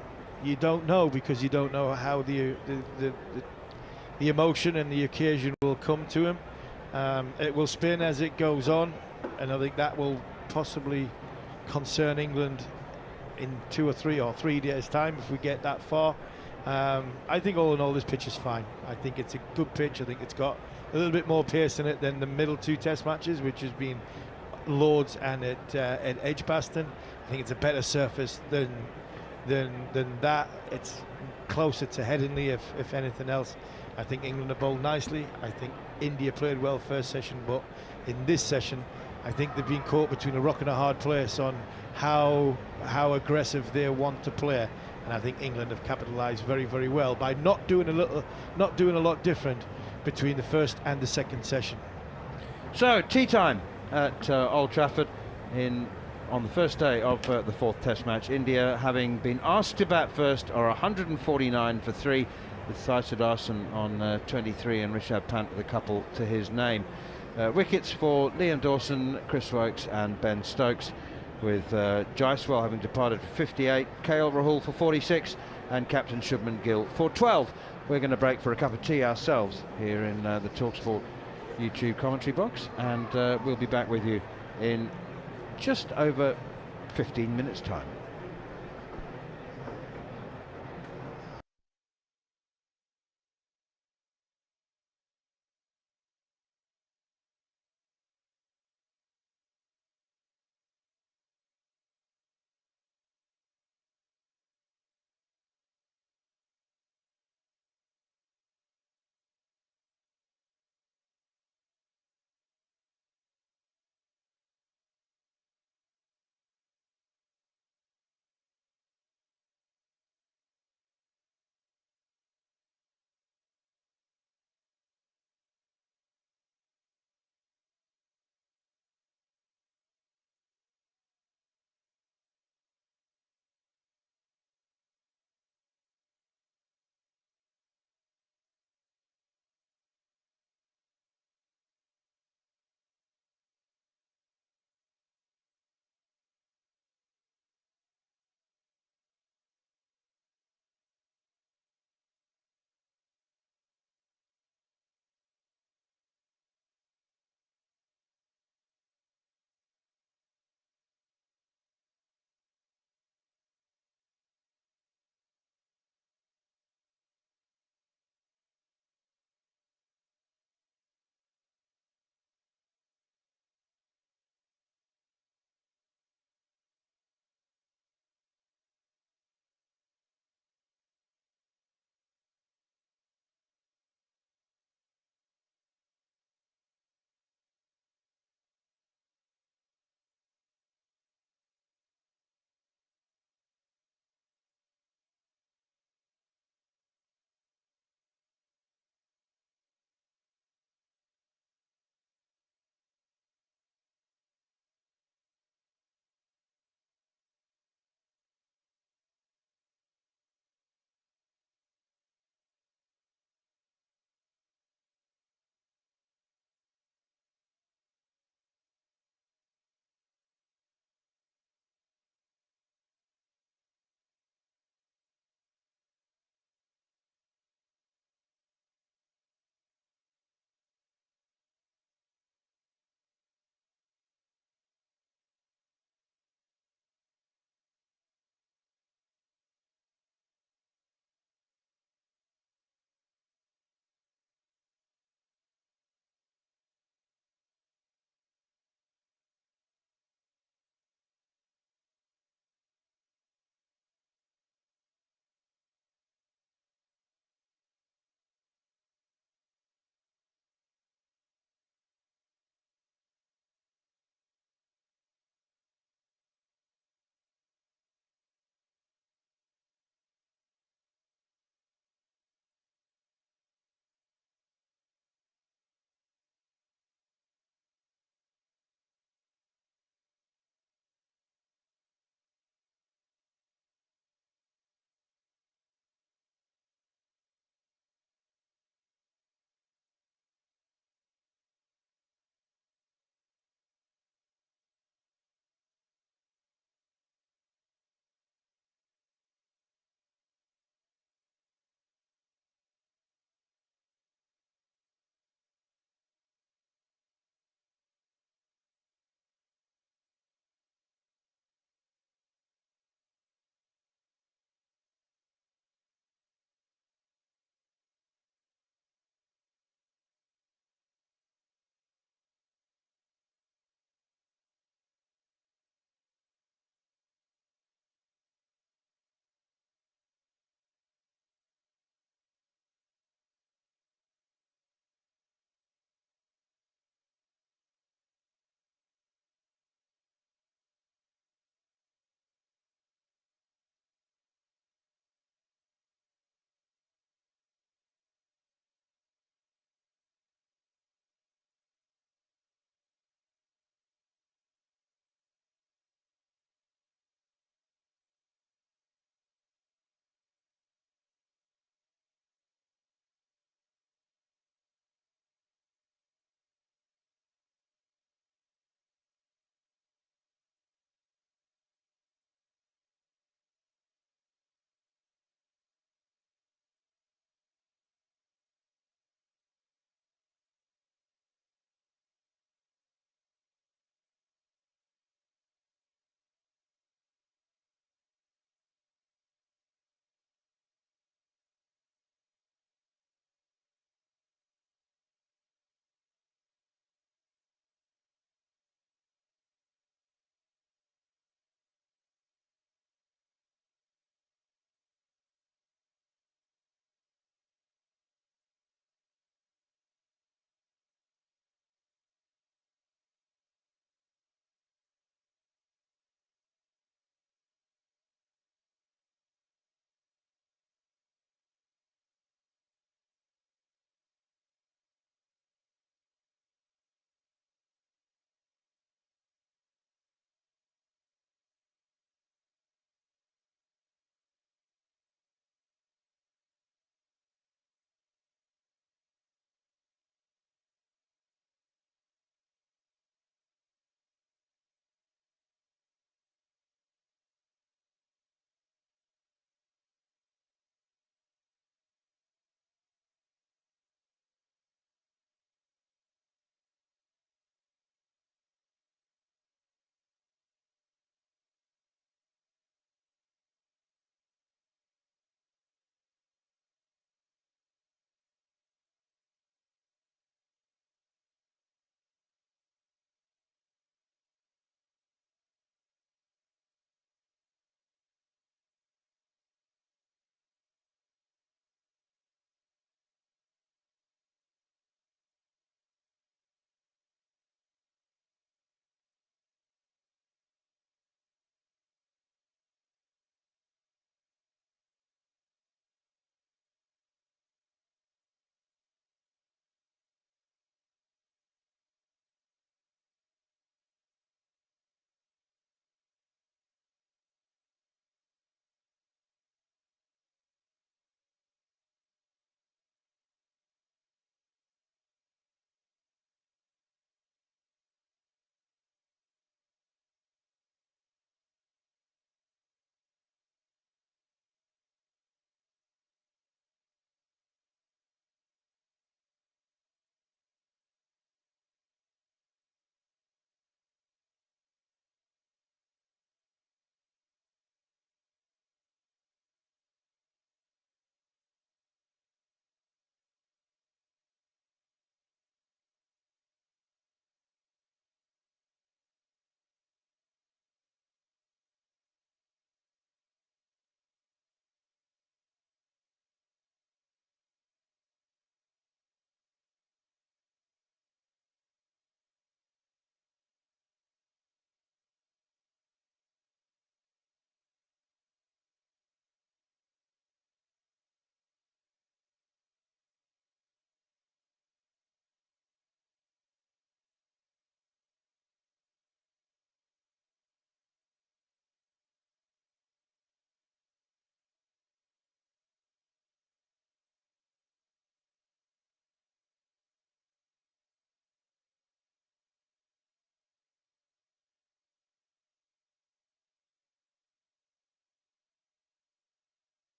you don't know, because you don't know how the emotion and the occasion will come to him. It will spin as it goes on, and I think that will possibly concern England in 2 or 3 days' time if we get that far. I think all in all this pitch is fine. I think it's a good pitch. I think it's got a little bit more pace in it than the middle 2 Test matches, which has been Lords and at Edgbaston. I think it's a better surface than that. It's closer to Headingley, if anything else. I think England have bowled nicely. I think India played well first session, but in this session, I think they've been caught between a rock and a hard place on how aggressive they want to play. And I think England have capitalised very, very well by not doing a lot different between the first and the second session. So tea time at Old Trafford on the first day of the fourth Test match. India, having been asked to bat first, are 149 for 3, with Saisadhasan on 23 and Rishabh Pant with a couple to his name. Wickets for Liam Dawson, Chris Wokes and Ben Stokes, with Jaiswal having departed for 58, KL Rahul for 46 and Captain Shubman Gill for 12. We're going to break for a cup of tea ourselves here in the talkSPORT YouTube commentary box, and we'll be back with you in just over 15 minutes time.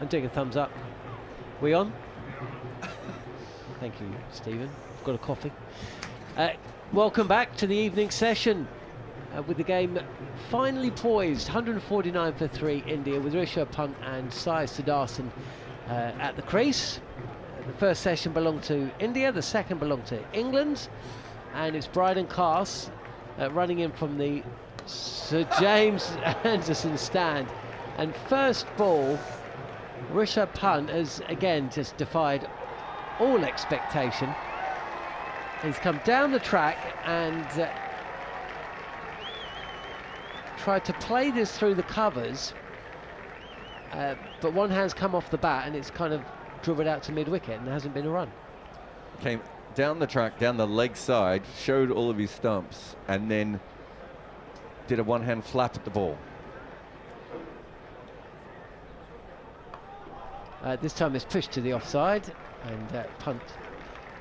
I'm doing a thumbs up. We on? Thank you, Stephen. I've got a coffee. Welcome back to the evening session with the game finally poised. 149 for 3 India with Rishabh Pant and Sai Siddharthan at the crease. The first session belonged to India, the second belonged to England, and it's Bryden Cass running in from the Sir James Anderson stand. And first ball, Rishabh Pant has again just defied all expectation. He's come down the track and tried to play this through the covers, but one hand's come off the bat and it's kind of dribbled out to mid-wicket and there hasn't been a run. Came down the track, down the leg side, showed all of his stumps, and then did a one-hand flap at the ball. This time it's pushed to the offside, and Pant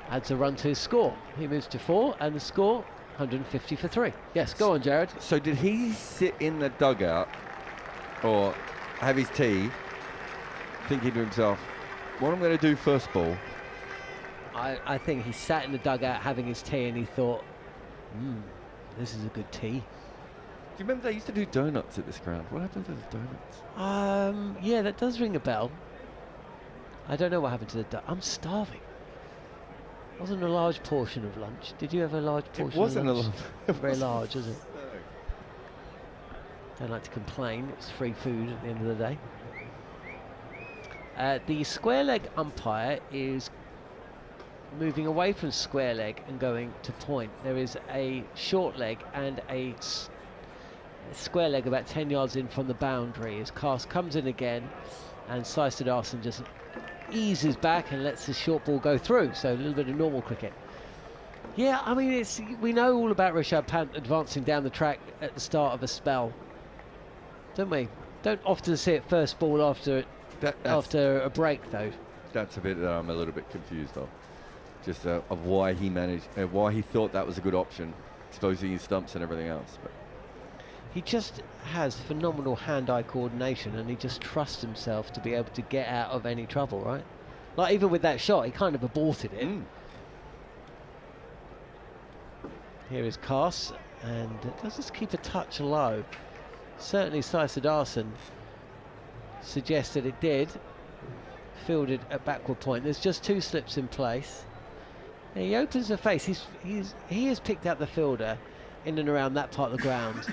adds a run to his score. He moves to 4, and the score 150 for 3. Yes, go on, Jarrod. So did he sit in the dugout or have his tea, thinking to himself, what I'm going to do first ball? I think he sat in the dugout having his tea, and he thought, this is a good tea. Do you remember they used to do donuts at this ground? What happened to the donuts? Yeah, that does ring a bell. I don't know what happened to the I'm starving. Wasn't a large portion of lunch. Did you have a large portion? It wasn't of lunch? a Very large, is it? Don't like to complain. It's free food at the end of the day. The square leg umpire is moving away from square leg and going to point. There is a short leg and a square leg about 10 yards in from the boundary as Cass comes in again, and Sai Siddharthan just eases back and lets the short ball go through. So a little bit of normal cricket. Yeah, I mean, we know all about Rishabh Pant advancing down the track at the start of a spell, don't we? Don't often see it first ball after a break, though. That's a bit that I'm a little bit confused of. Just of why he managed, why he thought that was a good option, exposing his stumps and everything else. But he just has phenomenal hand-eye coordination, and he just trusts himself to be able to get out of any trouble, right? Like even with that shot, he kind of aborted it. Here is Cass, and does this keep a touch low? Certainly Sai Siddharthan suggested it did. Fielded at backward point. There's just 2 slips in place. And he opens the face. He has picked out the fielder in and around that part of the ground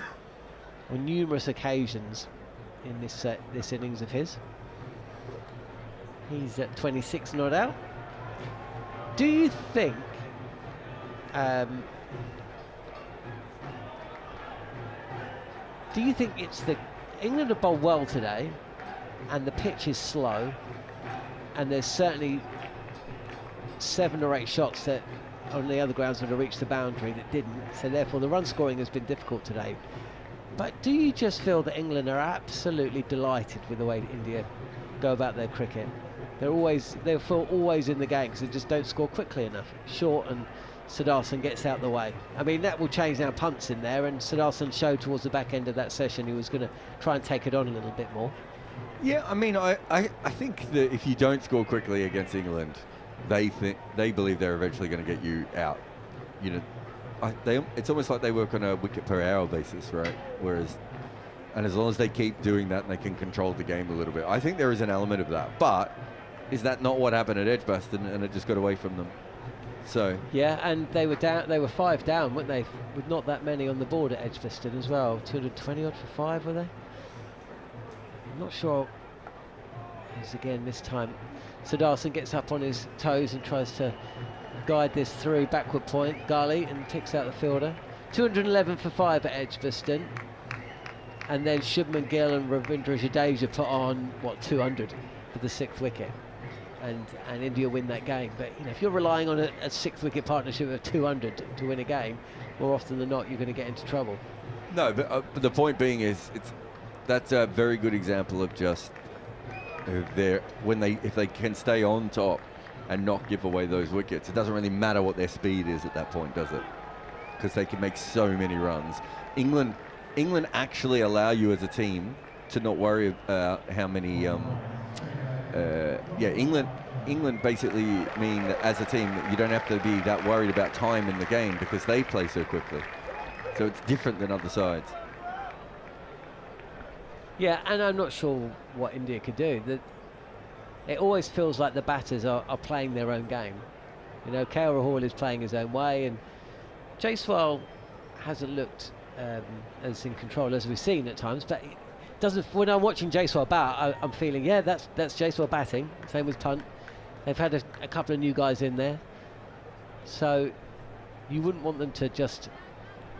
on numerous occasions in this innings of his. He's at 26 not out. Do you think it's the England have bowled well today and the pitch is slow, and there's certainly 7 or 8 shots that on the other grounds would have reached the boundary that didn't, so therefore the run scoring has been difficult today? But do you just feel that England are absolutely delighted with the way that India go about their cricket? They feel always in the game because they just don't score quickly enough. Short, and Siddharthan gets out the way. I mean, that will change now. Pant's in there, and Siddharthan showed towards the back end of that session he was going to try and take it on a little bit more. yeah, I mean, I think that if you don't score quickly against England, they believe they're eventually going to get you out. You know, it's almost like they work on a wicket per hour basis, right? And as long as they keep doing that and they can control the game a little bit, I think there is an element of that. But is that not what happened at Edgbaston, and it just got away from them? So yeah, and they were down. They were 5 down, weren't they? With not that many on the board at Edgbaston as well. 220 odd for 5, were they? I'm not sure. As again this time, Siddharthan gets up on his toes and tries to guide this through backward point, gully, and picks out the fielder. 211 for 5 at Edgbaston, and then Shubman Gill and Ravindra Jadeja put on 200 for the 6th wicket, and India win that game. But you know, if you're relying on a 6th wicket partnership of 200 to win a game, more often than not you're going to get into trouble. no, but the point being is that's a very good example of just if they can stay on top and not give away those wickets, it doesn't really matter what their speed is at that point, does it? Because they can make so many runs. England actually allow you as a team to not worry about how many England basically mean that as a team that you don't have to be that worried about time in the game because they play so quickly. So it's different than other sides. Yeah, and I'm not sure what India could do. It always feels like the batters are playing their own game. You know, KL Rahul is playing his own way, and Jaiswal hasn't looked as in control as we've seen at times. But it doesn't. When I'm watching Jaiswal bat, I'm feeling, yeah, that's Jaiswal batting. Same with Pant. They've had a couple of new guys in there, so you wouldn't want them to just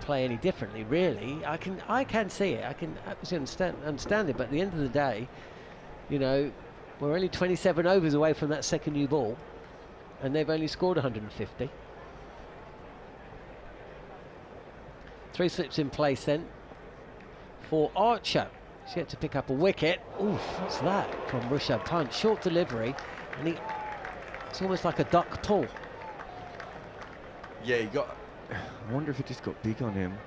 play any differently, really. I can see it. I can absolutely understand it. But at the end of the day, you know, we're only 27 overs away from that second new ball, and they've only scored 150. 3 slips in place then for Archer. He's yet to pick up a wicket. Oof, what's that from Rishabh Pant? Short delivery, and it's almost like a duck pull. Yeah, I wonder if it just got big on him.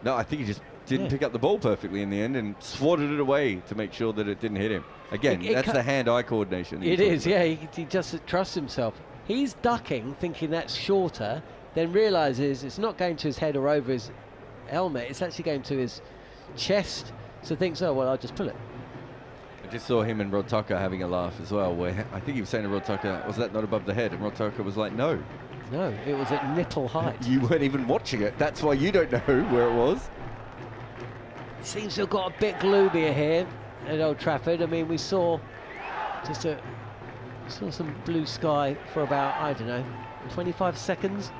No, I think he just didn't pick up the ball perfectly in the end and swatted it away to make sure that it didn't hit him. Again, that's the hand-eye coordination. It is, yeah. He just trusts himself. He's ducking, thinking that's shorter, then realises it's not going to his head or over his helmet. It's actually going to his chest. So thinks, oh, well, I'll just pull it. I just saw him and Rod Tucker having a laugh as well, where I think he was saying to Rod Tucker, was that not above the head? And Rod Tucker was like, no. No, it was at nipple height. You weren't even watching it. That's why you don't know where it was. Seems to have got a bit gloomier here at Old Trafford. I mean, we saw some blue sky for about, I don't know, 25 seconds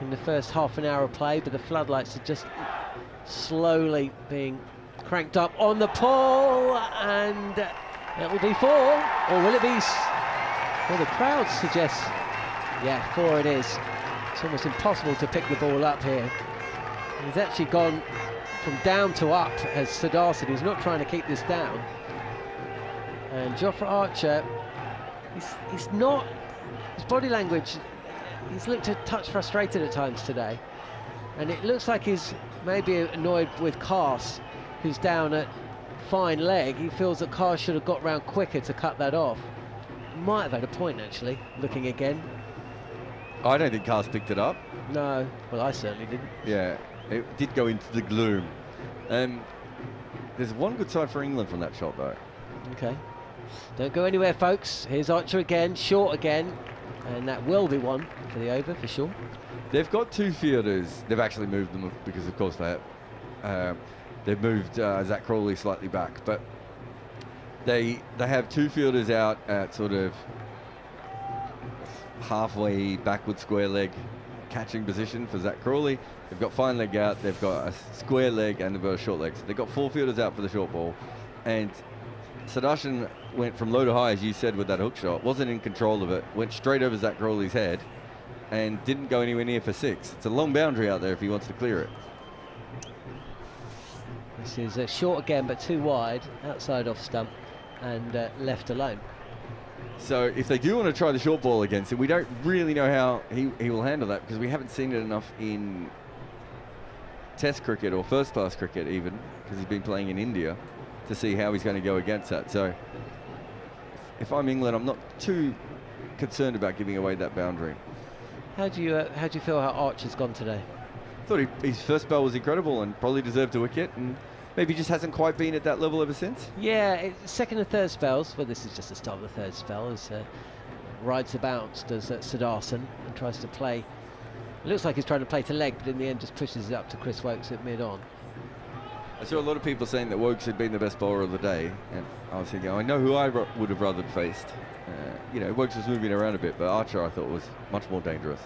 in the first half an hour of play, but the floodlights are just slowly being cranked up on the pull, and it will be 4, or will it be? Well, the crowd suggests, yeah, 4 it is. It's almost impossible to pick the ball up here. He's actually gone from down to up, as Sardar said. He's not trying to keep this down. And Jofra Archer, he's not, his body language, he's looked a touch frustrated at times today. And it looks like he's maybe annoyed with Cars, who's down at fine leg. He feels that Cars should have got round quicker to cut that off. Might have had a point, actually, looking again. I don't think Cars picked it up. No, well, I certainly didn't. Yeah, it did go into the gloom. There's one good side for England from that shot, though. Okay. Don't go anywhere, folks. Here's Archer again, short again, and that will be one for the over, for sure. They've got 2 fielders. They've actually moved them because, of course, they've moved Zach Crawley slightly back, but they have 2 fielders out at sort of halfway backward square leg catching position for Zach Crawley. They've got fine leg out, they've got a square leg, and they've got a short leg. So they've got 4 fielders out for the short ball. And Sudarshan went from low to high, as you said, with that hook shot. Wasn't in control of it. Went straight over Zach Crawley's head and didn't go anywhere near for 6. It's a long boundary out there if he wants to clear it. This is short again, but too wide, outside off stump, and left alone. So if they do want to try the short ball against him, we don't really know how he will handle that, because we haven't seen it enough in Test cricket or first class cricket even, because he's been playing in India, to see how he's going to go against that. So if I'm England, I'm not too concerned about giving away that boundary. How do you feel how Archer's gone today? I thought his first spell was incredible and probably deserved a wicket, and maybe just hasn't quite been at that level ever since. Yeah, second and third spells, well, this is just the start of the third spell, as rides the bounce, does Sudarshan, and tries to play. It looks like he's trying to play to leg, but in the end just pushes it up to Chris Woakes at mid-on. I saw a lot of people saying that Woakes had been the best bowler of the day, and I was thinking, I know who I would have rather faced. You know, Woakes was moving around a bit, but Archer I thought was much more dangerous.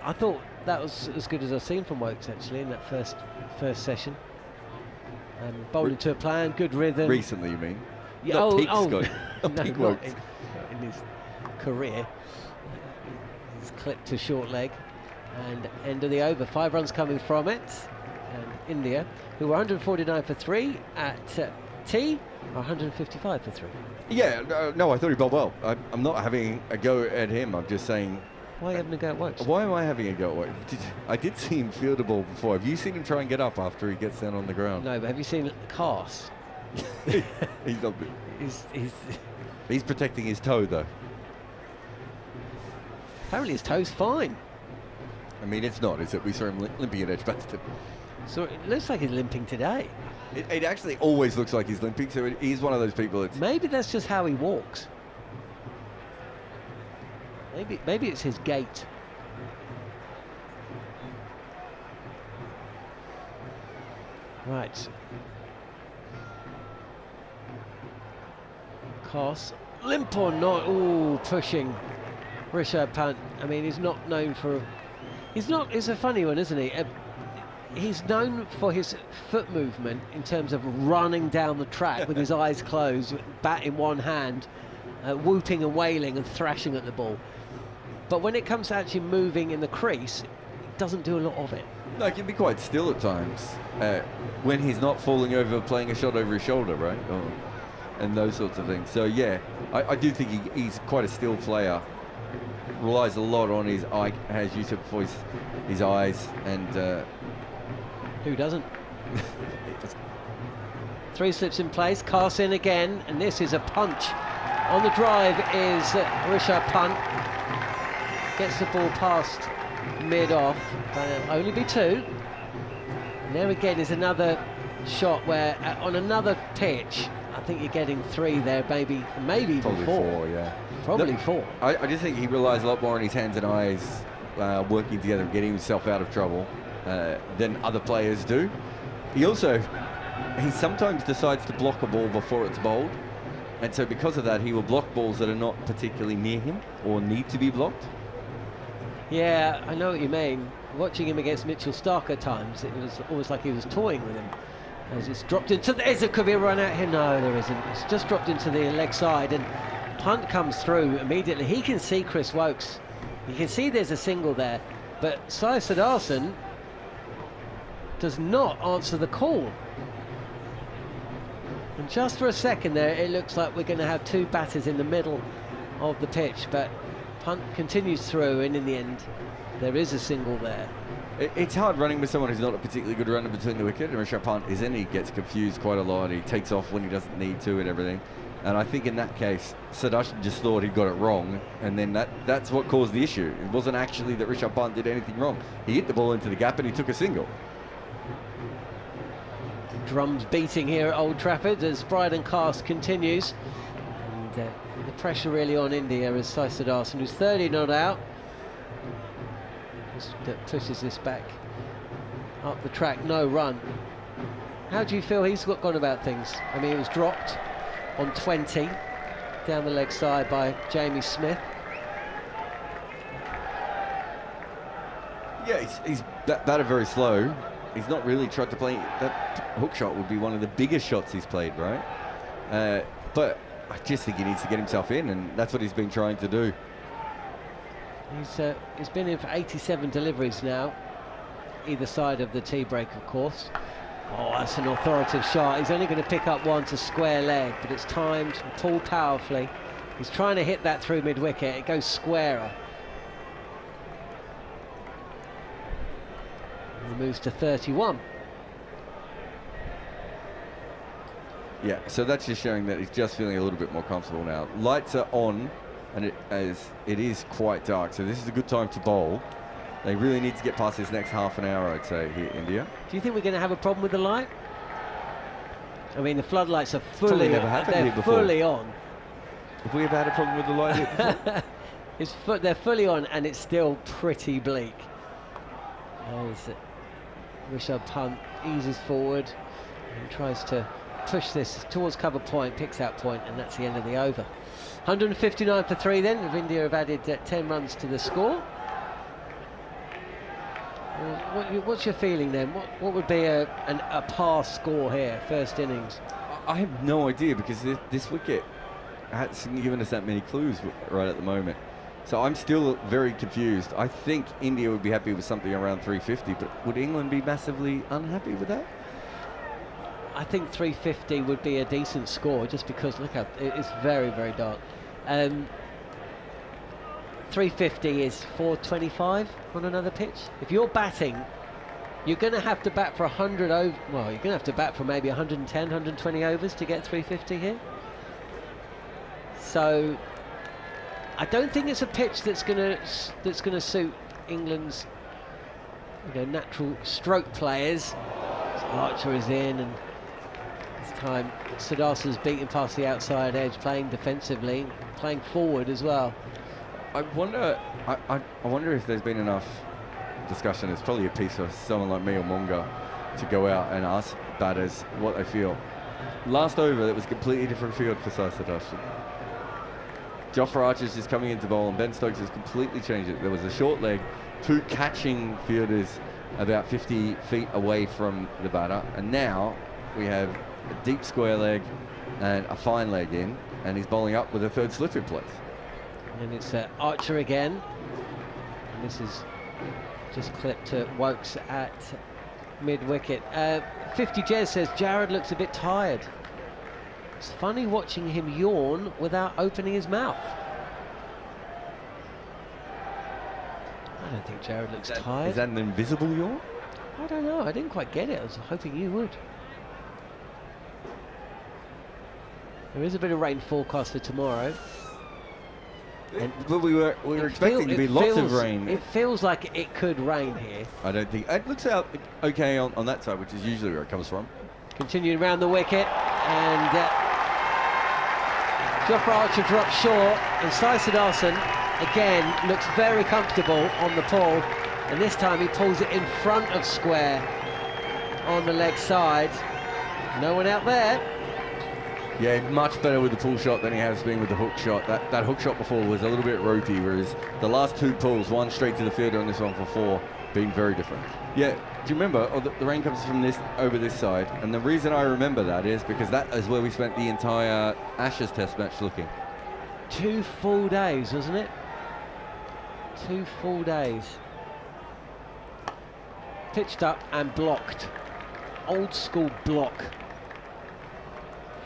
I thought that was as good as I've seen from Woakes, actually, in that first session. Bowling to a plan, good rhythm. Recently, you mean? Yeah, not peak no, Woakes. not in his career. He's clipped to short leg, and end of the over. 5 runs coming from it, and India, who were 149 for 3 at T, are 155 for 3. Yeah, no, I thought he bowled well. I'm not having a go at him. I'm just saying. Why are you having a go at Woakes? Why am I having a go at Woakes? I did see him field a ball before. Have you seen him try and get up after he gets down on the ground? No, but have you seen Cast? He's not. He's protecting his toe, though. Apparently his toe's fine. I mean, it's not, is it? We saw him limping at Edgbaston. So it looks like he's limping today. It actually always looks like he's limping, so he's one of those people that's... Maybe that's just how he walks. Maybe it's his gait. Right. Coss. Limp or not? Ooh, pushing. Rishabh Pant. I mean, he's not known for... It's a funny one, isn't he? He's known for his foot movement in terms of running down the track with his eyes closed, bat in one hand, whooping and wailing and thrashing at the ball. But when it comes to actually moving in the crease, he doesn't do a lot of it. No, he can be quite still at times when he's not falling over, playing a shot over his shoulder, right? And those sorts of things. So, yeah, I do think he's quite a still player. Relies a lot on his eye, has use of voice, his eyes, and... Who doesn't? Three slips in place, Cast in again, and this is a punch. On the drive is Rishabh Pant. Gets the ball past mid-off, only be two. And there again is another shot where, on another pitch, I think you're getting three there, maybe even probably four, yeah. Probably four. I just think he relies a lot more on his hands and eyes working together and getting himself out of trouble than other players do. He sometimes decides to block a ball before it's bowled, and so because of that he will block balls that are not particularly near him or need to be blocked. Yeah, I know what you mean. Watching him against Mitchell Stark at times, it was almost like he was toying with him. As it's dropped into there could be a run out here. No, there isn't. It's just dropped into the leg side, and Punt comes through immediately. He can see Chris Wokes. You can see there's a single there, but Sai Siddharthan does not answer the call. And just for a second there, it looks like we're going to have two batters in the middle of the pitch, but Punt continues through, and in the end, there is a single there. It's hard running with someone who's not a particularly good runner between the wicket, and Rishabh Pant isn't. He gets confused quite a lot. He takes off when he doesn't need to and everything. And I think in that case, Siddharthan just thought he got it wrong, and then that's what caused the issue. It wasn't actually that Rishabh Pant did anything wrong. He hit the ball into the gap and he took a single. Drums beating here at Old Trafford as Bryden Cast continues. And the pressure really on India as Sai Siddharthan, who's 30 not out, that pushes this back up the track, no run. How do you feel he's gone about things? I mean, it was dropped on 20 down the leg side by Jamie Smith. Yeah, he's batted very slow. He's not really tried to play. That hook shot would be one of the biggest shots he's played, right? But I just think he needs to get himself in, and that's what he's been trying to do. He's been in for 87 deliveries now, either side of the tea break, of course. Oh, that's an authoritative shot. He's only going to pick up one to square leg, but it's timed and pulled powerfully. He's trying to hit that through mid-wicket. It goes squarer. He moves to 31. Yeah, so that's just showing that he's just feeling a little bit more comfortable now. Lights are on, and it is quite dark, so this is a good time to bowl. They really need to get past this next half an hour, I'd say, here, India. Do you think we're going to have a problem with the light? I mean, the floodlights are fully never happened here before. fully on. Have we ever had a problem with the light here before? They're fully on, and it's still pretty bleak. As Rishabh Pant eases forward and tries to push this towards cover point, picks out point, and that's the end of the over. 159 for 3 then, if India have added 10 runs to the score. What's your feeling then? What would be a par score here, first innings? I have no idea, because this wicket hasn't given us that many clues right at the moment. So I'm still very confused. I think India would be happy with something around 350, but would England be massively unhappy with that? I think 350 would be a decent score, just because look how it's very, very dark. 350 is 425 on another pitch. If you're batting You're going to have to bat for 100 over. Well, you're going to have to bat for maybe 110, 120 overs to get 350 here. So I don't think it's a pitch that's going to suit England's natural stroke players. So Archer is in, and this time Siddhartha's beating past the outside edge, playing defensively, playing forward as well. I wonder if there's been enough discussion. It's probably a piece for someone like me or Monga to go out and ask batters what they feel. Last over, it was a completely different field for Siddhartha. Jofra Archer's just coming into bowl, and Ben Stokes has completely changed it. There was a short leg, 2 catching fielders about 50 feet away from the batter, and now we have a deep square leg and a fine leg in, and he's bowling up with a 3rd slip in place. And it's Archer again, and this is just clipped to Wokes at mid-wicket. 50 Jez says Jarrod looks a bit tired. It's funny watching him yawn without opening his mouth. I don't think Jarrod looks tired. Is that an invisible yawn? I don't know. I didn't quite get it. I was hoping you would. There is a bit of rain forecast for tomorrow. But we were expecting to be lots of rain. It feels like it could rain here. I don't think it looks out okay on that side, which is usually where it comes from. Continuing around the wicket, and Jofra Archer drops short, and Sai Siddharthan again looks very comfortable on the pull, and this time he pulls it in front of square on the leg side. No one out there. Yeah, much better with the pull shot than he has been with the hook shot. That hook shot before was a little bit ropey, whereas the last 2 pulls, one straight to the fielder and this one for 4, being very different. Yeah, do you remember? The rain comes from this over this side, and the reason I remember that is because that is where we spent the entire Ashes Test match looking. 2 full days, wasn't it? 2 full days. Pitched up and blocked. Old school block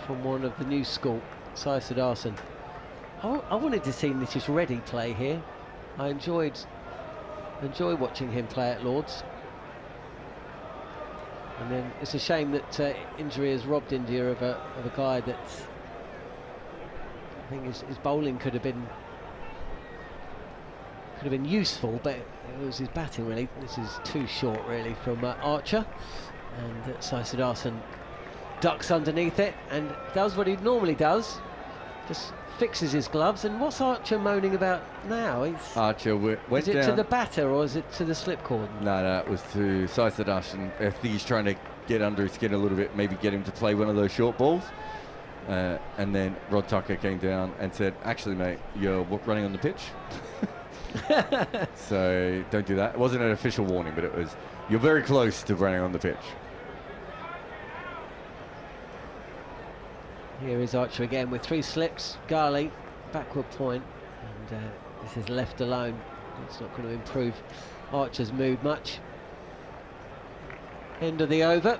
from one of the new school, Sai Siddharthan. I wanted to see Nitish Reddy play here. I enjoy watching him play at Lord's. And then it's a shame that injury has robbed India of a guy that I think his bowling could have been useful, but it was his batting really. This is too short really from Archer, and Sai Siddharthan ducks underneath it and does what he normally does, just fixes his gloves. And what's Archer moaning about now? Archer went is it down. to the batter or is it to the slip cord? No, it was to Sai Siddharthan. I think he's trying to get under his skin a little bit, maybe get him to play one of those short balls. And then Rod Tucker came down and said, actually mate, you're running on the pitch. So don't do that. It wasn't an official warning, but it was, you're very close to running on the pitch. Here is Archer again with 3 slips. Ghali, backward point, and this is left alone. It's not going to improve Archer's mood much. End of the over,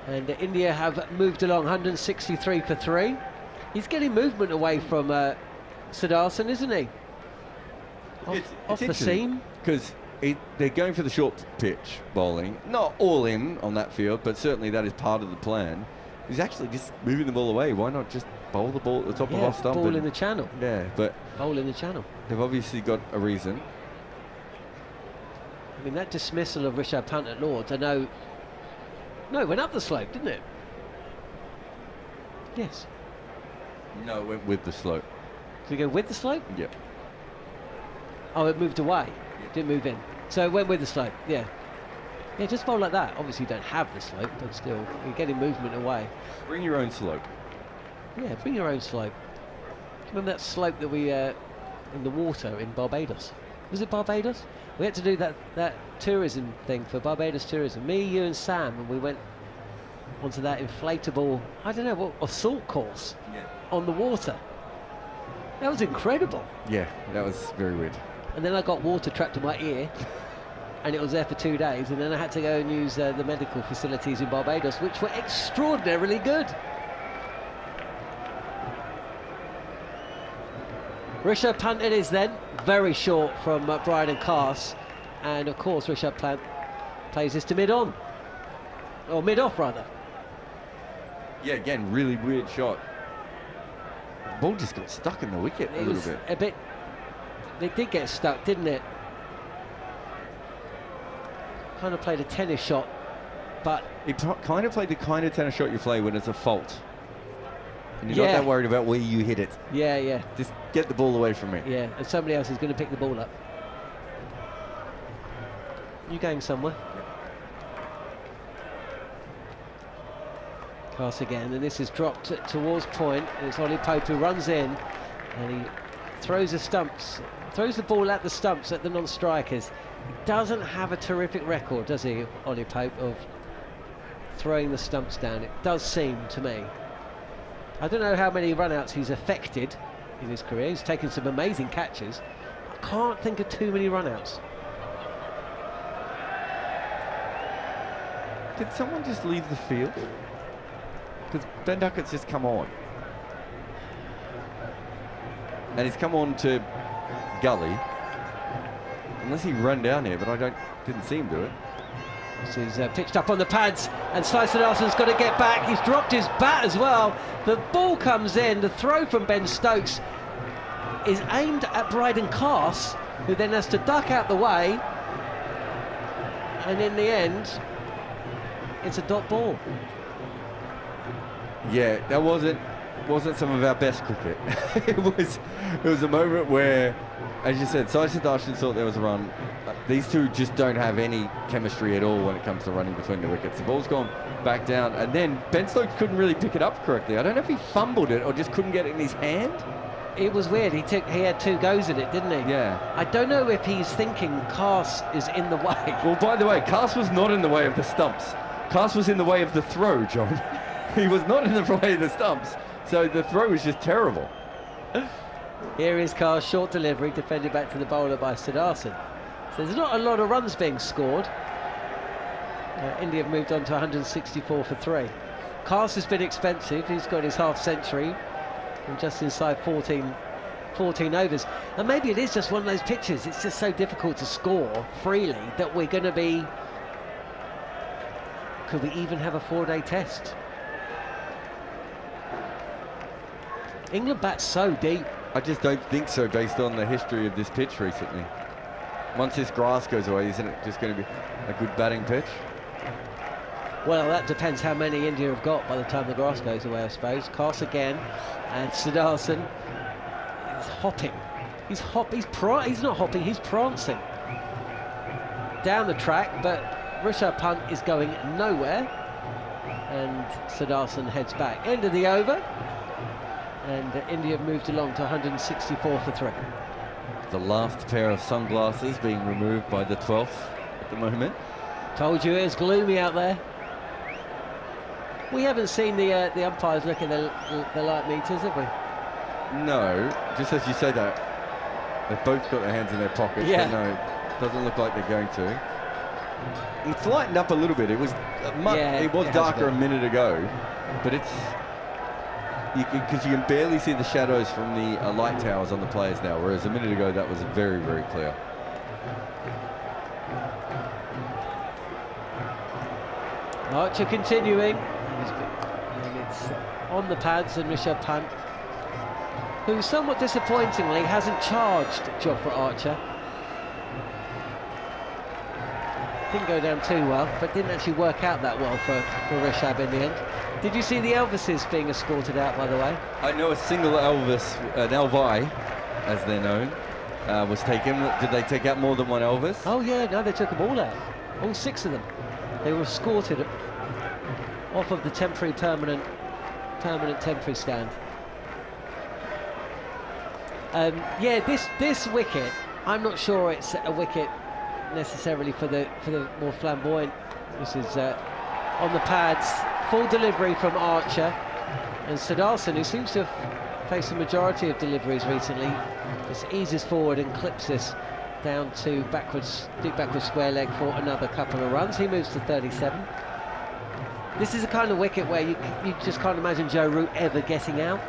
and India have moved along 163 for 3. He's getting movement away from Siddharthan, isn't he? Off the seam. Because they're going for the short pitch bowling, not all in on that field, but certainly that is part of the plan. He's actually just moving the ball away. Why not just bowl the ball at the top of off stump? Ball in the channel. Yeah, but bowl in the channel. They've obviously got a reason. I mean, that dismissal of Rishabh Pant at Lord's, I know. No, it went up the slope, didn't it? Yes. No, it went with the slope. Did it go with the slope? Yeah. Oh, it moved away. Didn't move in. So it went with the slope. Yeah. Yeah, just bowl like that. Obviously, you don't have the slope, but still, you're getting movement away. Bring your own slope. Yeah, bring your own slope. Do you remember that slope that we in the water in Barbados? Was it Barbados? We had to do that tourism thing for Barbados tourism. Me, you, and Sam, and we went onto that inflatable, I don't know what, assault course on the water. That was incredible. Yeah, that was very weird. And then I got water trapped in my ear. And it was there for 2 days, and then I had to go and use the medical facilities in Barbados, which were extraordinarily good. Rishabh Pant it is then, very short from Bryan and Cass, and of course Rishabh Pant Plays this to mid-on. Or mid-off, rather. Yeah, again, really weird shot. The ball just got stuck in the wicket a little bit. A bit. It did get stuck, didn't it? Kind of played a tennis shot, but He kind of played the kind of tennis shot you play when it's a fault. And you're not that worried about where you hit it. Yeah. Just get the ball away from me. Yeah, and somebody else is going to pick the ball up. You going somewhere? Pass again, and this is dropped towards point, and it's Ollie Pope who runs in, and he throws the ball at the stumps at the non-strikers. He doesn't have a terrific record, does he, Ollie Pope, of throwing the stumps down? It does seem to me. I don't know how many run-outs he's affected in his career. He's taken some amazing catches. I can't think of too many run-outs. Did someone just leave the field? Because Ben Duckett's just come on. And he's come on to Gully. Unless he ran down here, but I didn't see him do it. This is pitched up on the pads, and Slyson-Arson's got to get back. He's dropped his bat as well. The ball comes in. The throw from Ben Stokes is aimed at Bryden Cass, who then has to duck out the way. And in the end, it's a dot ball. Yeah, that wasn't some of our best cricket. it was a moment where, as you said, Slyson-Arsson thought there was a run. These two just don't have any chemistry at all when it comes to running between the wickets. The ball's gone back down, and then Ben Stokes couldn't really pick it up correctly. I don't know if he fumbled it or just couldn't get it in his hand. It was weird. He had two goes at it, didn't he? Yeah. I don't know if he's thinking Cass is in the way. Well, by the way, Cass was not in the way of the stumps. Cass was in the way of the throw, John. He was not in the way of the stumps. So the throw was just terrible. Here is Cass, short delivery, defended back to the bowler by Slyson-Arsson. So there's not a lot of runs being scored. India have moved on to 164 for 3. Cass has been expensive. He's got his half century from just inside 14 overs. And maybe it is just one of those pitches. It's just so difficult to score freely that we're going to be... Could we even have a 4-day test? England bats so deep. I just don't think so, based on the history of this pitch recently. Once this grass goes away, isn't it just going to be a good batting pitch? Well, that depends how many India have got by the time the grass goes away, I suppose. Cass again, and Slyson is hopping. He's not hopping, he's prancing down the track, but Rishabh Pant is going nowhere, and Slyson heads back. End of the over, and India have moved along to 164 for 3. The last pair of sunglasses being removed by the 12th at the moment. Told you it was gloomy out there. We haven't seen the umpires look at the light meters, have we? No, just as you say that, they've both got their hands in their pockets. Yeah. But no, doesn't look like they're going to. It's lightened up a little bit. It was darker a minute ago, but it's because you can barely see the shadows from the light towers on the players now, whereas a minute ago that was very, very clear. Archer continuing, and it's on the pads, and Rishabh Pant, who somewhat disappointingly hasn't charged Jofra Archer. Didn't go down too well, but didn't actually work out that well for Rishabh in the end. Did you see the Elvises being escorted out, by the way? I know a single Elvis, an Elvi, as they're known, was taken. Did they take out more than one Elvis? Oh yeah, no, they took them all out. All 6 of them. They were escorted off of the temporary stand. Yeah, this wicket, I'm not sure it's a wicket necessarily for the more flamboyant. This is on the pads, full delivery from Archer, and Slyson, who seems to have faced the majority of deliveries recently, just eases forward and clips this down to deep backwards square leg for another couple of runs. He moves to 37. This is the kind of wicket where you just can't imagine Joe Root ever getting out.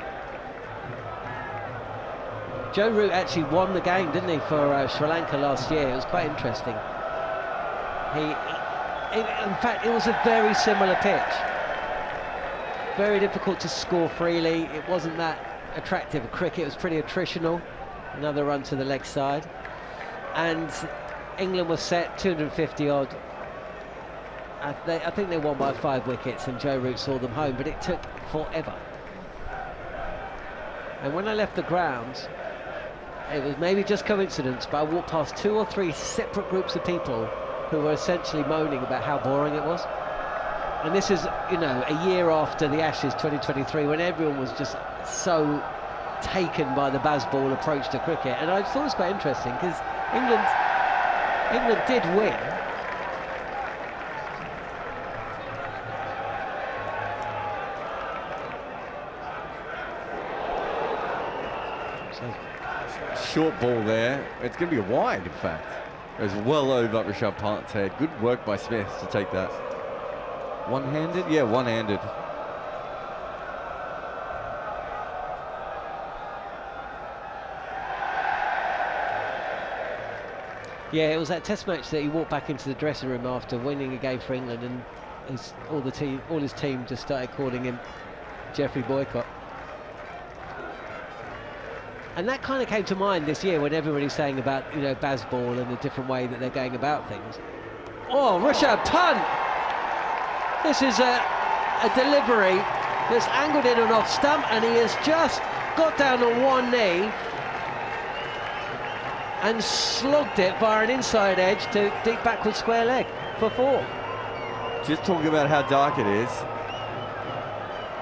Joe Root actually won the game, didn't he, for Sri Lanka last year? It was quite interesting. in fact, it was a very similar pitch. Very difficult to score freely. It wasn't that attractive a cricket. It was pretty attritional. Another run to the leg side. And England was set 250 odd. I think they won by 5 wickets and Joe Root saw them home, but it took forever. And when I left the ground, it was maybe just coincidence, but I walked past 2 or 3 separate groups of people who were essentially moaning about how boring it was. And this is, you know, a year after the Ashes 2023, when everyone was just so taken by the Bazball approach to cricket. And I thought it was quite interesting because England did win. Short ball there. It's going to be a wide, in fact. It was well over Rishabh Pant's head. Good work by Smith to take that. One-handed? Yeah, one-handed. Yeah, it was that test match that he walked back into the dressing room after winning a game for England, and all his team just started calling him Jeffrey Boycott. And that kind of came to mind this year when everybody's saying about, you know, Bazball and the different way that they're going about things. Oh, Rishabh Pant! This is a delivery that's angled in and off stump, and he has just got down on one knee and slogged it via an inside edge to deep backward square leg for 4. Just talking about how dark it is.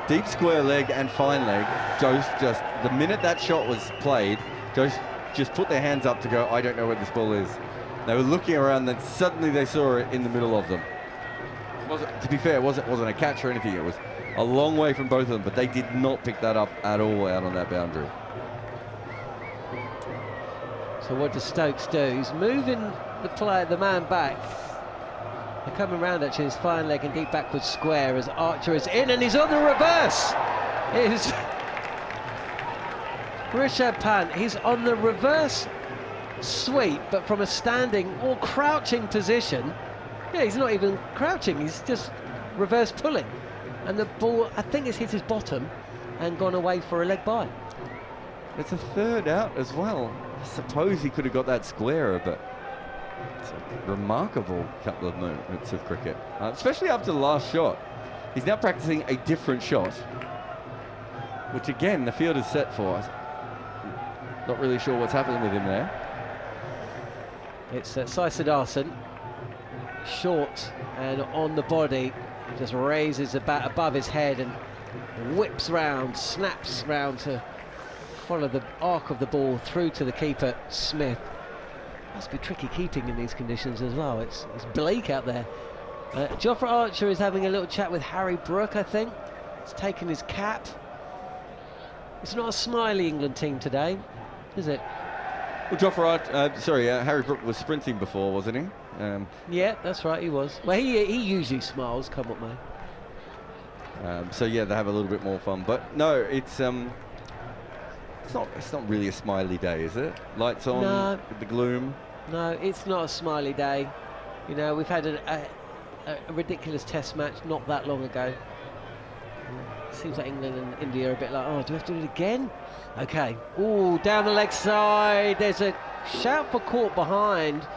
Deep square leg and fine leg. Joe's just, the minute that shot was played, Joe's just put their hands up to go, I don't know where this ball is. They were looking around, then suddenly they saw it in the middle of them. To be fair, it wasn't a catch or anything. It was a long way from both of them, but they did not pick that up at all out on that boundary. So what does Stokes do? He's moving the man back. They're coming round actually, his fine leg and deep backward square as Archer is in, and he's on the reverse. It is Rishabh Pant. He's on the reverse sweep, but from a standing or crouching position. Yeah, he's not even crouching, he's just reverse pulling. And the ball, I think it's hit his bottom and gone away for a leg by. It's a third out as well. I suppose he could have got that squarer, but it's a remarkable couple of moments of cricket, especially after the last shot. He's now practicing a different shot, which again the field is set for. Not really sure what's happening with him there. It's Saisadhasan, short and on the body, just raises the bat above his head and whips round, snaps round to follow the arc of the ball through to the keeper, Smith. Must be tricky keeping in these conditions as well. It's bleak out there. Jofra Archer is having a little chat with Harry Brook, I think. He's taken his cap. It's not a smiley England team today, is it? Well, Harry Brook was sprinting before, wasn't he? Yeah, that's right, he was. Well, he usually smiles, come what may. So yeah, they have a little bit more fun. But no, it's not really a smiley day, is it? Lights on, no. With the gloom. No, it's not a smiley day. You know, we've had a ridiculous test match not that long ago. Seems like England and India are a bit like, oh, do we have to do it again? Okay. Ooh, down the leg side. There's a shout for caught behind.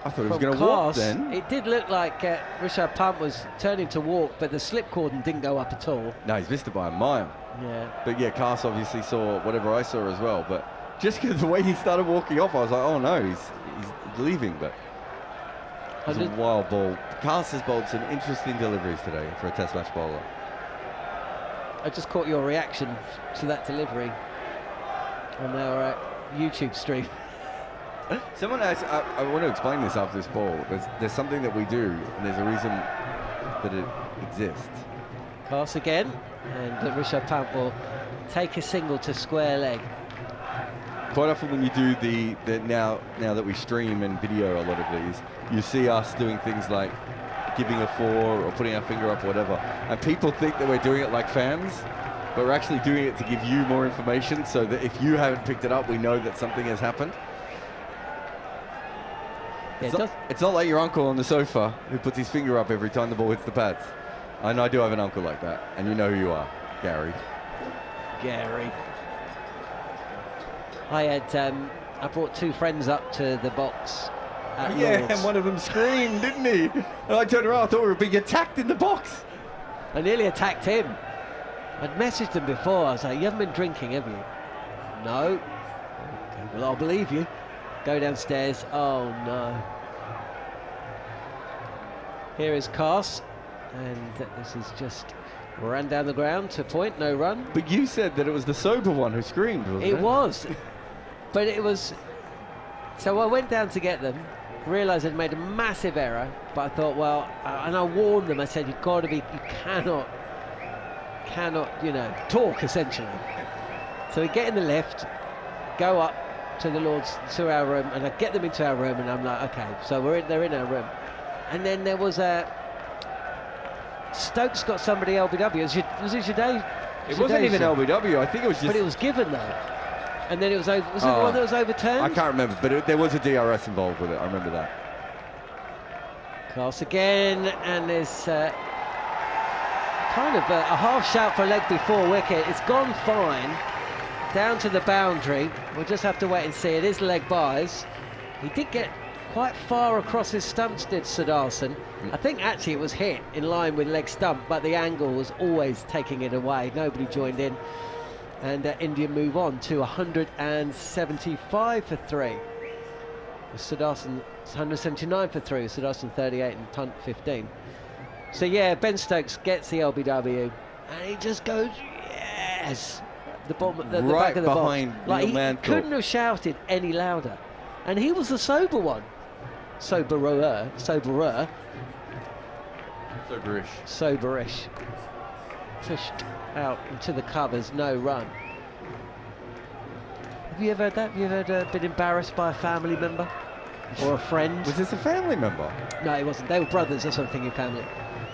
I thought he was going to walk then. It did look like Rishabh Pant was turning to walk, but the slip cordon didn't go up at all. No, he's missed it by a mile. Yeah. But yeah, Cass obviously saw whatever I saw as well. But just because the way he started walking off, I was like, oh no, he's leaving. But it was a wild ball. Cass has bowled some interesting deliveries today for a test match bowler. I just caught your reaction to that delivery on our YouTube stream. Someone asked, I want to explain this after this ball. There's something that we do, and there's a reason that it exists. Pass again, and Rishabh Pant will take a single to square leg. Quite often when you do the now that we stream and video a lot of these, you see us doing things like giving a 4 or putting our finger up or whatever, and people think that we're doing it like fans, but we're actually doing it to give you more information so that if you haven't picked it up, we know that something has happened. Yeah, it does. It's not like your uncle on the sofa who puts his finger up every time the ball hits the pads. I know I do have an uncle like that, and you know who you are, Gary. Gary. I brought 2 friends up to the box. At Lord's. And one of them screamed, didn't he? And I turned around, I thought we were being attacked in the box. I nearly attacked him. I'd messaged him before. I was like, "You haven't been drinking, have you?" "No." "Okay, well, I'll believe you." Go downstairs. Oh no. Here is Cars, and this is just ran down the ground to point, no run. But you said that it was the sober one who screamed, wasn't it? It was, but it was. So I went down to get them, realised I'd made a massive error, but I thought, well, and I warned them. I said, you cannot, talk essentially. So we get in the lift, go up to the Lord's, to our room, and I get them into our room, and I'm like, okay, so they're in our room, and then there was Stokes got somebody LBW. Was it your day? It wasn't even LBW. I think it was just. But it was given though, and then it was over. Was it the one that was overturned? I can't remember, but there was a DRS involved with it. I remember that. Cross again, and there's kind of a half shout for a leg before wicket. It's gone fine. Down to the boundary. We'll just have to wait and see. It is leg byes. He did get quite far across his stumps, did Siddharthan. I think actually it was hit in line with leg stump, but the angle was always taking it away. Nobody joined in. And India move on to 175 for 3. Siddharthan 179 for 3. Siddharthan 38 and Pant 15. So yeah, Ben Stokes gets the LBW, and he just goes, yes! The bottom, the right back of the behind box. Like, he Manthorp. couldn't have shouted any louder, and he was the sober one. Soberish. Pushed out into the covers, no run. Have you ever had that? Have you ever been embarrassed by a family member or a friend? Was this a family member? No, it wasn't. They were brothers. That's what I'm thinking. Family.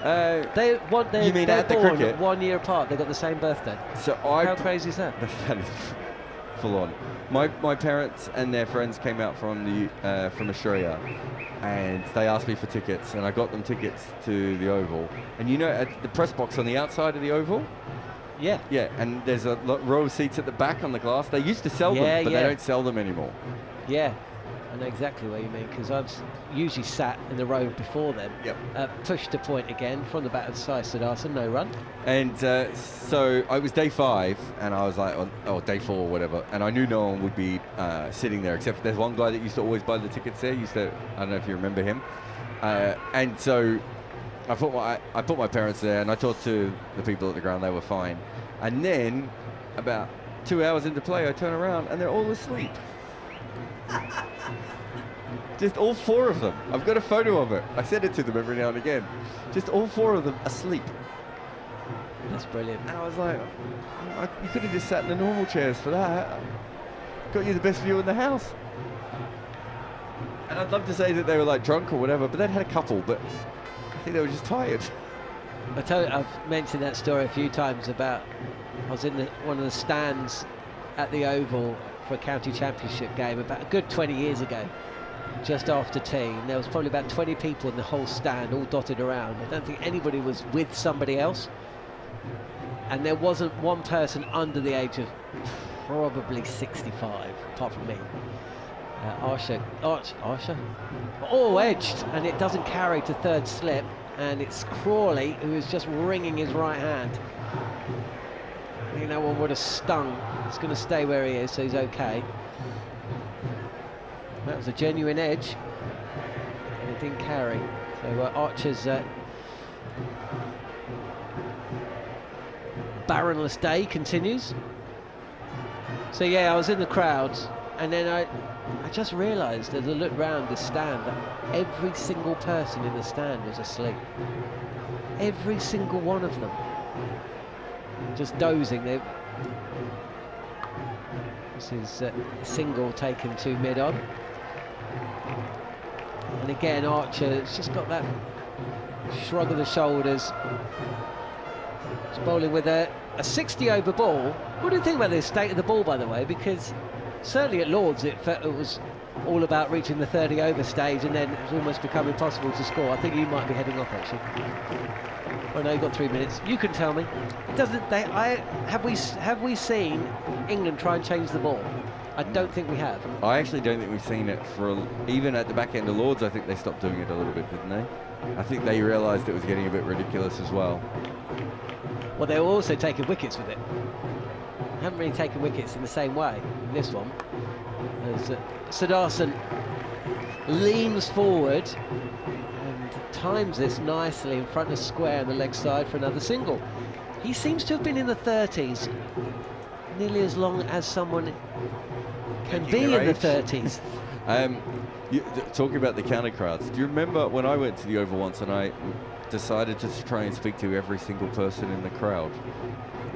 You mean they're at the born cricket? 1 year apart. They got the same birthday. So how crazy is that? That is full on. My parents and their friends came out from Australia, and they asked me for tickets, and I got them tickets to the Oval. And you know, at the press box on the outside of the Oval. Yeah. Yeah, and there's a row of seats at the back on the glass. They used to sell them, but they don't sell them anymore. Yeah, I know exactly what you mean, because I've usually sat in the row before them. Yep. Pushed to point again from the back of the side, Siddharthan, no run. And so it was day 5, and I was like, oh, day 4 or whatever, and I knew no one would be sitting there, except there's one guy that used to always buy the tickets there. I don't know if you remember him. And so I put my parents there, and I talked to the people at the ground. They were fine. And then about 2 hours into play, I turn around and they're all asleep. Just all 4 of them. I've got a photo of it. I send it to them every now and again. Just all 4 of them asleep. That's brilliant. And I was like, you could have just sat in the normal chairs for that. Got you the best view in the house. And I'd love to say that they were like drunk or whatever, but they'd had a couple, but I think they were just tired. I've mentioned that story a few times about I was in one of the stands at the Oval for a county championship game about a good 20 years ago, just after tea. And there was probably about 20 people in the whole stand, all dotted around. I don't think anybody was with somebody else. And there wasn't one person under the age of probably 65, apart from me. Archer, edged, and it doesn't carry to third slip. And it's Crawley who is just wringing his right hand. I think that one would have stung. He's going to stay where he is, so he's okay. That was a genuine edge, and it didn't carry. So Archer's barrenless day continues. So yeah, I was in the crowd, and then I just realised as I looked round the stand that every single person in the stand was asleep. Every single one of them. Just dozing. This is a single taken to mid-on. And again, Archer's just got that shrug of the shoulders. He's bowling with a 60 over ball. What do you think about the state of the ball, by the way? Because certainly at Lords it was all about reaching the 30 over stage, and then it was almost become impossible to score. I think you might be heading off actually. Oh no, you've got 3 minutes. You can tell me. It doesn't. Have we seen England try and change the ball? I don't think we have. I actually don't think we've seen it even at the back end of Lords. I think they stopped doing it a little bit, didn't they? I think they realised it was getting a bit ridiculous as well. Well, they were also taking wickets with it. Haven't really taken wickets in the same way in this one. As Siddharthan leans forward and times this nicely in front of square on the leg side for another single. He seems to have been in the 30s nearly as long as someone can be in the 30s. Talking about the counter crowds, do you remember when I went to the Oval once and I decided to try and speak to every single person in the crowd?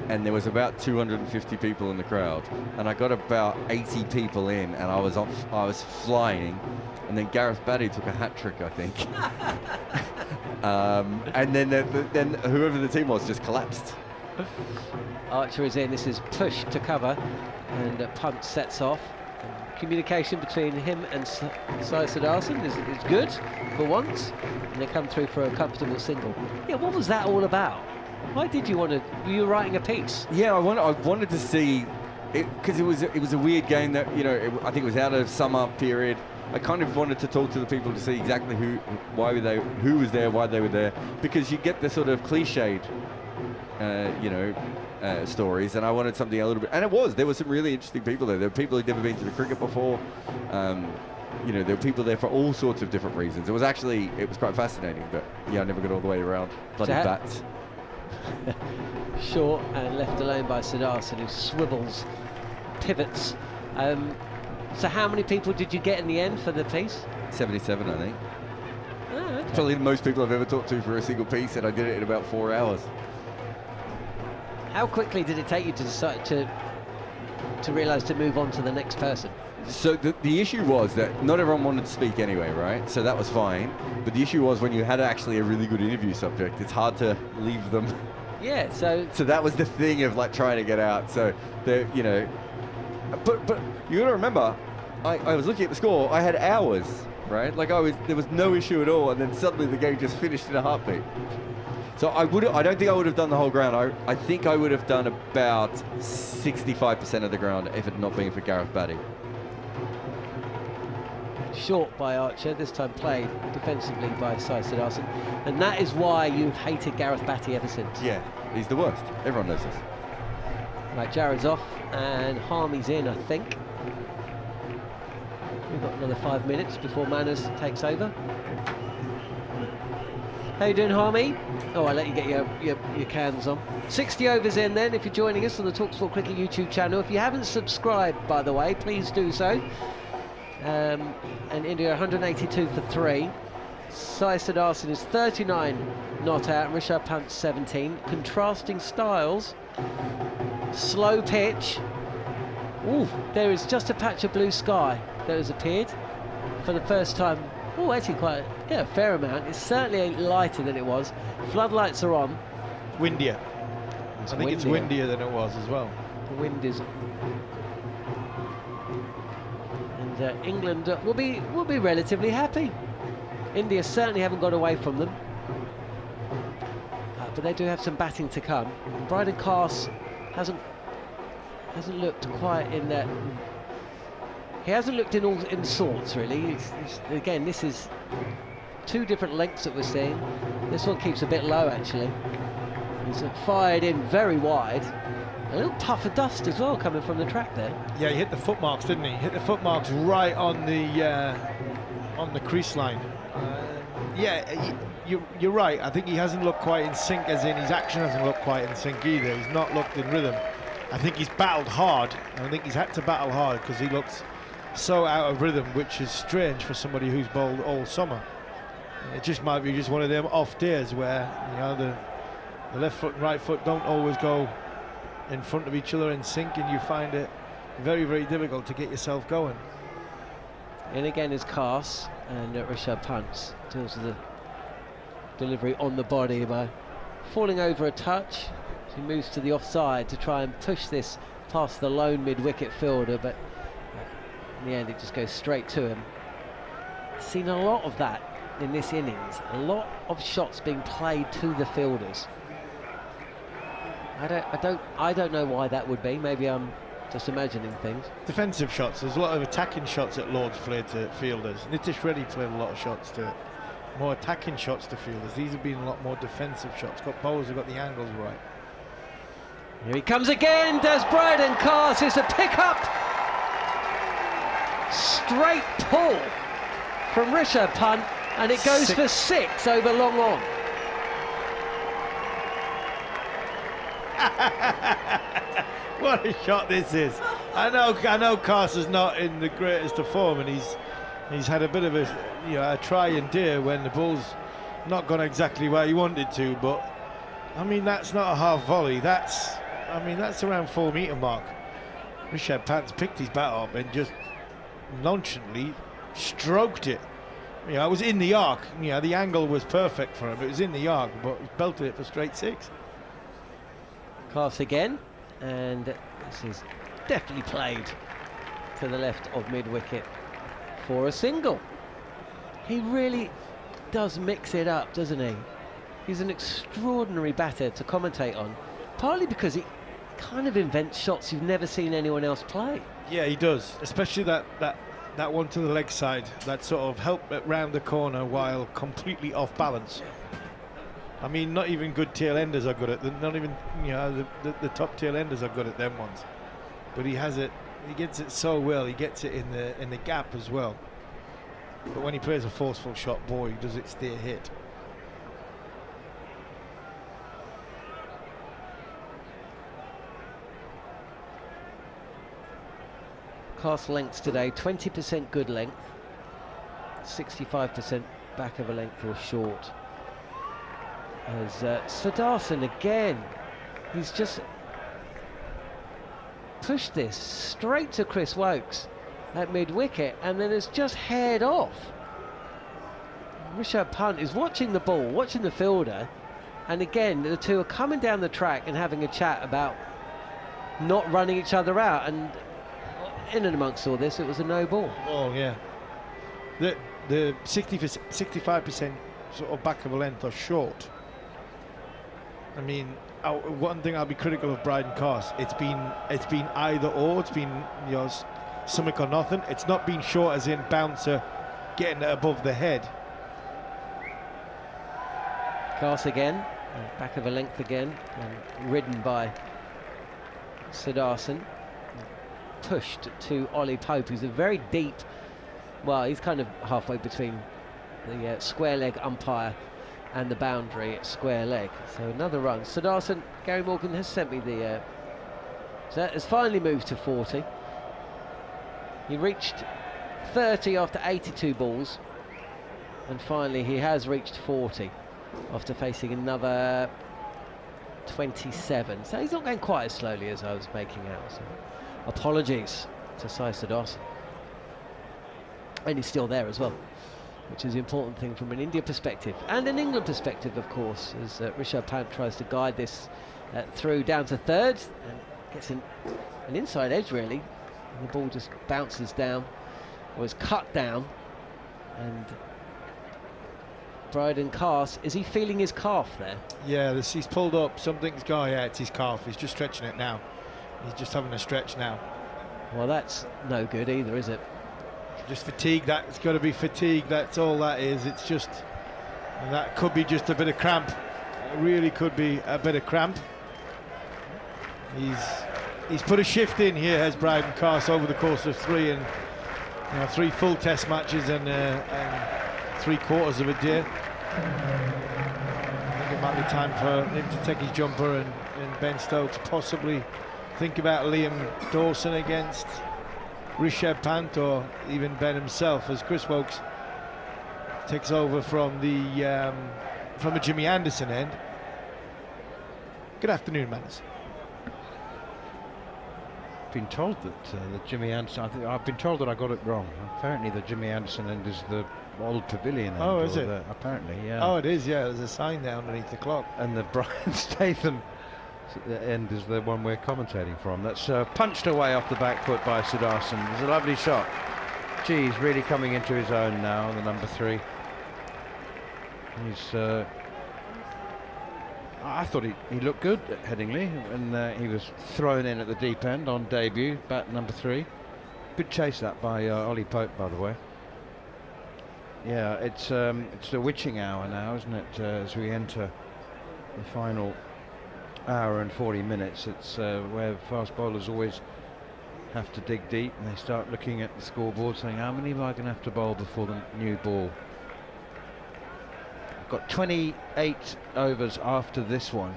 And there was about 250 people in the crowd, and I got about 80 people in, and I was flying, and then Gareth Batty took a hat trick, I think. And then whoever the team was just collapsed. Archer is in. This is push to cover, and Pant sets off. Communication between him and Sai Siddharthan is good for once, and they come through for a comfortable single. Yeah, what was that all about? Why did you want to? Were you writing a piece? Yeah, I wanted to see it because it was a weird game that I think it was out of summer period. I kind of wanted to talk to the people to see exactly who was there, why they were there, because you get the sort of cliched, stories, and I wanted something a little bit. And there were some really interesting people there. There were people who'd never been to the cricket before. There were people there for all sorts of different reasons. It was quite fascinating, but yeah, I never got all the way around. Bloody bats. Short and left alone by Siddharthan, who swivels, pivots. So how many people did you get in the end for the piece? 77, I think. Oh, okay. Probably the most people I've ever talked to for a single piece, and I did it in about 4 hours. How quickly did it take you to decide to realise to move on to the next person? So the issue was that not everyone wanted to speak anyway, right? So that was fine. But the issue was when you had actually a really good interview subject, it's hard to leave them. Yeah, so that was the thing of like trying to get out. So but you got to remember, I was looking at the score. I had hours, right? Like there was no issue at all, and then suddenly the game just finished in a heartbeat. So I don't think I would have done the whole ground. I think I would have done about 65% of the ground if it had not been for Gareth Batty. Short by Archer, this time played defensively by Sai Siddharthan, and that is why you've hated Gareth Batty ever since. Yeah, he's the worst. Everyone knows this. Right, Jarrod's off and Harmy's in, I think. We've got another 5 minutes before Manners takes over. How you doing, Harmy? Oh, I'll let you get your cans on. 60 overs in then, if you're joining us on the talkSPORT Cricket YouTube channel. If you haven't subscribed, by the way, please do so. And India 182 for 3. Sai Siddharthan is 39 not out, and Rishabh Pant 17. Contrasting styles. Slow pitch. Ooh, there is just a patch of blue sky that has appeared for the first time. Oh, actually quite a fair amount. It's certainly lighter than it was. Floodlights are on. Windier. I think it's windier than it was as well. The wind is. And England will be relatively happy. India certainly haven't got away from them, but they do have some batting to come. Bryden Carse hasn't looked quite in that. He hasn't looked in sorts really. Again, this is two different lengths that we're seeing. This one keeps a bit low actually. He's fired in very wide. A little puff of dust as well coming from the track there. Yeah, he hit the footmarks, didn't he? Hit the footmarks right on the crease line. You're right. I think he hasn't looked quite in sync, as in his action hasn't looked quite in sync either. He's not looked in rhythm. I think he's battled hard. I think he's had to battle hard because he looks so out of rhythm, which is strange for somebody who's bowled all summer. It just might be just one of them off days where the left foot and right foot don't always go in front of each other in sync, and you find it very, very difficult to get yourself going. And again is Carse, and Rishabh Pant deals with the delivery on the body by falling over a touch. He moves to the offside to try and push this past the lone mid-wicket fielder, but In the end, it just goes straight to him. Seen a lot of that in this innings. A lot of shots being played to the fielders. I don't know why that would be. Maybe I'm just imagining things. Defensive shots. There's a lot of attacking shots at Lord's played to fielders. Nitish Reddy played a lot of shots to more attacking shots to fielders. These have been a lot more defensive shots. Got bowlers who got the angles right. Here he comes again. Does Brydon Cast. It's a pick-up. Straight pull from Rishabh Pant, and it goes for 6 over long on. What a shot this is. I know Carter's not in the greatest of form, and he's had a bit of a try and dare when the ball's not gone exactly where he wanted to, but I mean, that's not a half volley. That's around 4 metre mark. Rishabh Pant's picked his bat up and just nonchalantly stroked it. It was in the arc. The angle was perfect for him. It was in the arc, but he belted it for straight 6. Cast again, and this is definitely played to the left of mid-wicket for a single. He really does mix it up, doesn't he? He's an extraordinary batter to commentate on, partly because he kind of invents shots you've never seen anyone else play. Yeah, he does, especially that one to the leg side, that sort of help round the corner while completely off balance. I mean, not even good tail enders are good at them. Not even the top tail enders are good at them ones. But he has it. He gets it so well. He gets it in the gap as well. But when he plays a forceful shot, boy, does it stay hit. Cast lengths today, 20% good length, 65% back of a length or short. As Siddharthan again, he's just pushed this straight to Chris Wokes at mid-wicket, and then it's just haired off. Rishabh Pant is watching the ball, watching the fielder, and again the two are coming down the track and having a chat about not running each other out, and in and amongst all this, it was a no ball. Oh yeah, the 65% sort of back of a length or short. I mean, one thing I'll be critical of Brydon Cast, it's been either or. It's been something or nothing. It's not been short as in bouncer getting it above the head. Cast again, back of a length again, and ridden by Siddharthan. Pushed to Ollie Pope, who's a very deep, well, he's kind of halfway between the square leg umpire and the boundary at square leg. So another run. Siddharthan, Gary Morgan has sent me the so that has finally moved to 40. He reached 30 after 82 balls, and finally he has reached 40 after facing another 27. So he's not going quite as slowly as I was making out. So apologies to Sai Siddharthan. And he's still there as well, which is the important thing from an India perspective and an England perspective, of course, as Rishabh Pant tries to guide this through down to third and gets an inside edge really, and the ball just bounces down, or is cut down, and Brydon Cast, is he feeling his calf there? Yeah, he's pulled up, something's going, yeah, it's his calf, he's just stretching it now. He's just having a stretch now. Well, that's no good either, is it? Just fatigue, that's got to be fatigue, that's all that is. It's just, and that could be just a bit of cramp. It really could be a bit of cramp. He's put a shift in here, has Brydon Cast, over the course of 3 full test matches and 3/4 of a day. I think it might be time for him to take his jumper and Ben Stokes possibly think about Liam Dawson against Rishabh Pant, or even Ben himself, as Chris Wokes takes over from a Jimmy Anderson end. Good afternoon, Manners. Been told that Jimmy Anderson, I've been told that I got it wrong. Apparently the Jimmy Anderson end is the old pavilion end. Oh, is it? Apparently, yeah. Oh, it is, yeah. There's a sign there underneath the clock. And the Brian Statham The end is the one we're commentating from. That's punched away off the back foot by Sudarshan. It was a lovely shot. Gee, he's really coming into his own now, the number 3. He's I thought he looked good at Headingley, and he was thrown in at the deep end on debut, bat number 3. Good chase that by Ollie Pope, by the way. Yeah, it's the witching hour now, isn't it? As we enter the final hour and 40 minutes, it's where fast bowlers always have to dig deep, and they start looking at the scoreboard saying, how many am I going to have to bowl before the new ball? I've got 28 overs after this one,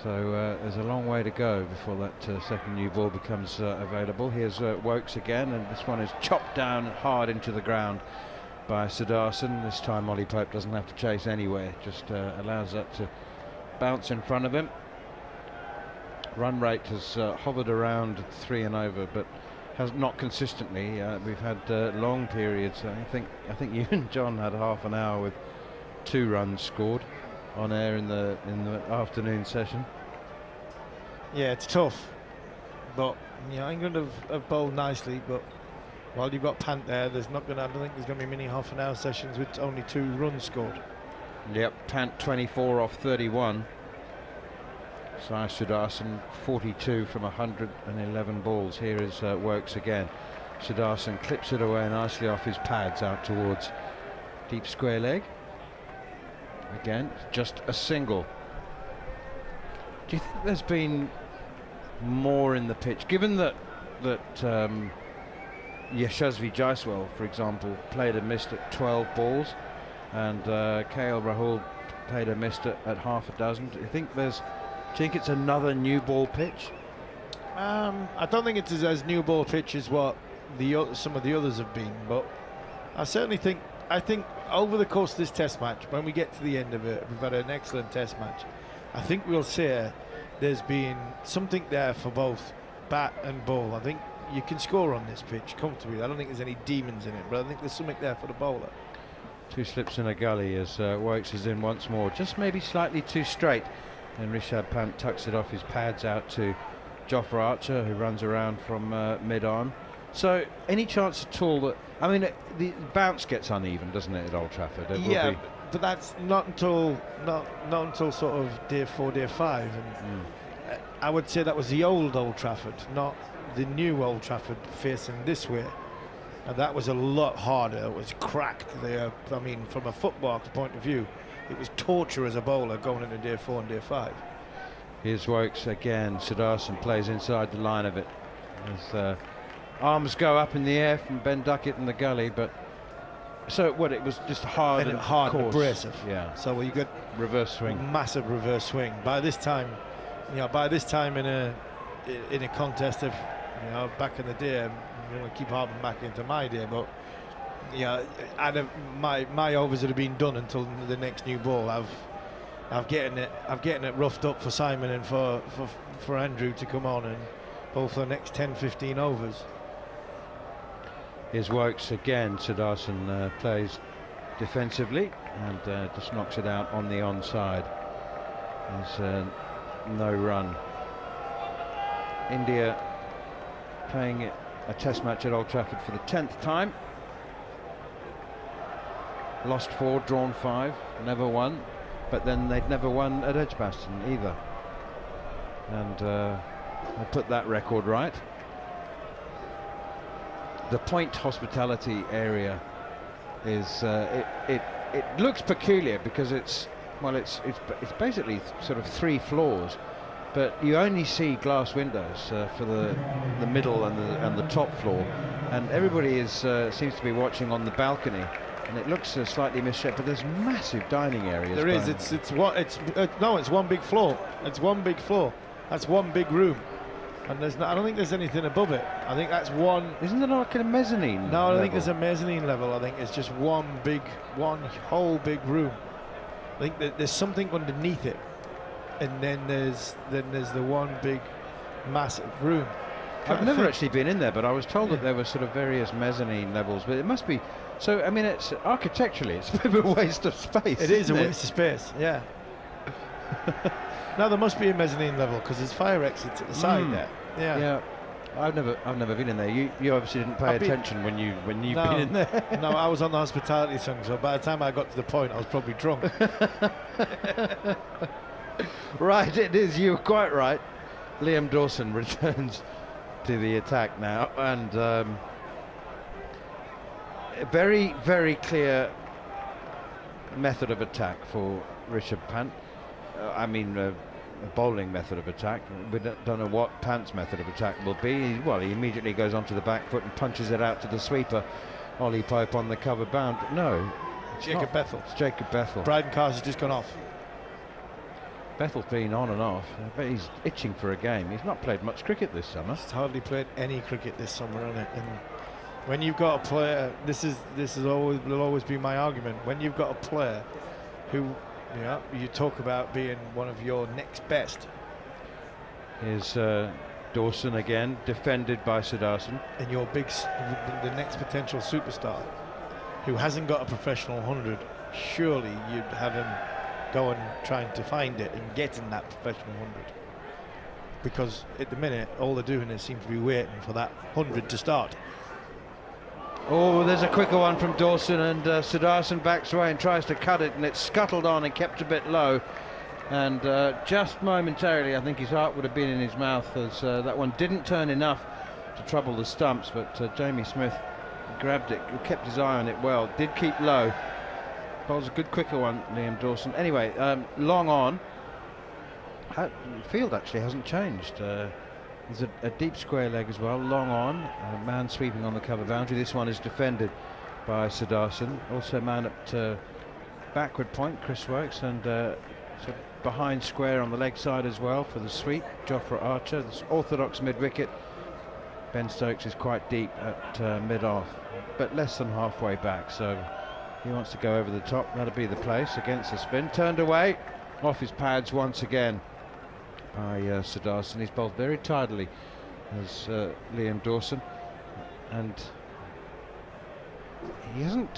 so there's a long way to go before that second new ball becomes available. Here's Woakes again, and this one is chopped down hard into the ground by Sudarshan. This time Ollie Pope doesn't have to chase anywhere, just allows that to bounce in front of him. Run rate has hovered around 3 and over, but has not consistently. We've had long periods. I think you and John had half an hour with 2 runs scored on air in the afternoon session. Yeah, it's tough, but England have bowled nicely. But while you've got Pant there, I don't think there's going to be many half an hour sessions with only 2 runs scored. Yep, Pant 24 off 31. Sai Sudarshan 42 from 111 balls. Here is Woakes again. Sudarshan clips it away nicely off his pads out towards deep square leg. Again, just a single. Do you think there's been more in the pitch, given that Yashasvi Jaiswal, for example, played and missed at 12 balls, and KL Rahul played and missed at half a dozen? Do you think it's another new ball pitch? I don't think it's as new ball pitch as what some of the others have been, but I certainly think over the course of this test match, when we get to the end of it, we've had an excellent test match. I think we'll say there's been something there for both bat and ball. I think you can score on this pitch comfortably. I don't think there's any demons in it, but I think there's something there for the bowler. 2 slips in a gully as Woakes is in once more, just maybe slightly too straight, and Rishabh Pant tucks it off his pads out to Jofra Archer, who runs around from mid-on. So any chance at all that, I mean, the bounce gets uneven, doesn't it, at Old Trafford? Yeah, but that's not until sort of day 4, day 5, and I would say that was the old Old Trafford, not the new Old Trafford facing this way, and that was a lot harder. It was cracked there. I mean, from a football's point of view, it was torture as a bowler going into day 4 and day 5. Here's Woakes again. Sudarshan plays inside the line of it as arms go up in the air from Ben Duckett in the gully, but so it was just hard and abrasive. Yeah. So you got reverse swing, massive reverse swing. By this time in a contest of back in the day, I'm going to keep harping back into my day, but my overs would have been done until the next new ball. I've getting it roughed up for Simon and for Andrew to come on and bowl for the next 10-15 overs. Here's Woakes again. Sudarshan plays defensively and just knocks it out on the onside. There's no run. India playing a test match at Old Trafford for the 10th time. Lost 4, drawn 5, never won, but then they'd never won at Edgbaston either, and I put that record right. The Point hospitality area is it looks peculiar because it's basically sort of 3 floors, but you only see glass windows for the middle and the top floor, and everybody seems to be watching on the balcony. And it looks slightly misshaped, but there's massive dining areas. There is. It's one big floor. It's one big floor. That's one big room, and I don't think there's anything above it. I think that's one. Isn't there like a mezzanine? No, I don't think there's a mezzanine level. I think it's just one whole big room. I think that there's something underneath it, and then there's the one big massive room. I've never actually been in there, but I was told that there were sort of various mezzanine levels, but it must be. So, I mean, it's architecturally, it's a bit of a waste of space. It is a waste of space, yeah. Now there must be a mezzanine level because there's fire exits at the side there. Yeah. I've never been in there. You obviously didn't pay attention when you've been in there. No, I was on the hospitality thing, so by the time I got to the point, I was probably drunk. Right, it is. You were quite right. Liam Dawson returns to the attack now, and a very, very clear method of attack for Rishabh Pant. A bowling method of attack. We don't know what Pant's method of attack will be. He immediately goes onto the back foot and punches it out to the sweeper. Ollie Pope on the cover bound. No, Jacob Bethel. It's Jacob Bethel. Bryden Cars has just gone off. Bethel's been on and off, but he's itching for a game. He's not played much cricket this summer. He's hardly played any cricket this summer, on it. And when you've got a player, this will always be my argument. When you've got a player who, you talk about being one of your next best. Here's Dawson again, defended by Siddharthan. And your the next potential superstar, who hasn't got a professional 100, surely you'd have him going trying to find it and getting that professional 100. Because at the minute, all they're doing is seem to be waiting for that 100 to start. Oh, there's a quicker one from Dawson, and Siddharthan backs away and tries to cut it, and it's scuttled on and kept a bit low. And just momentarily, I think his heart would have been in his mouth, as that one didn't turn enough to trouble the stumps, but Jamie Smith grabbed it, kept his eye on it well, did keep low. Bowls a good quicker one, Liam Dawson. Anyway, long on. The field actually hasn't changed. There's a deep square leg as well, long on. A man sweeping on the cover boundary. This one is defended by Siddharthan. Also man at backward point, Chris Works, and behind square on the leg side as well for the sweep, Jofra Archer. This orthodox mid-wicket. Ben Stokes is quite deep at mid-off, but less than halfway back, so he wants to go over the top. That'll be the place against the spin. Turned away, off his pads once again by Siddharthan. He's bowled very tidily as Liam Dawson, and he hasn't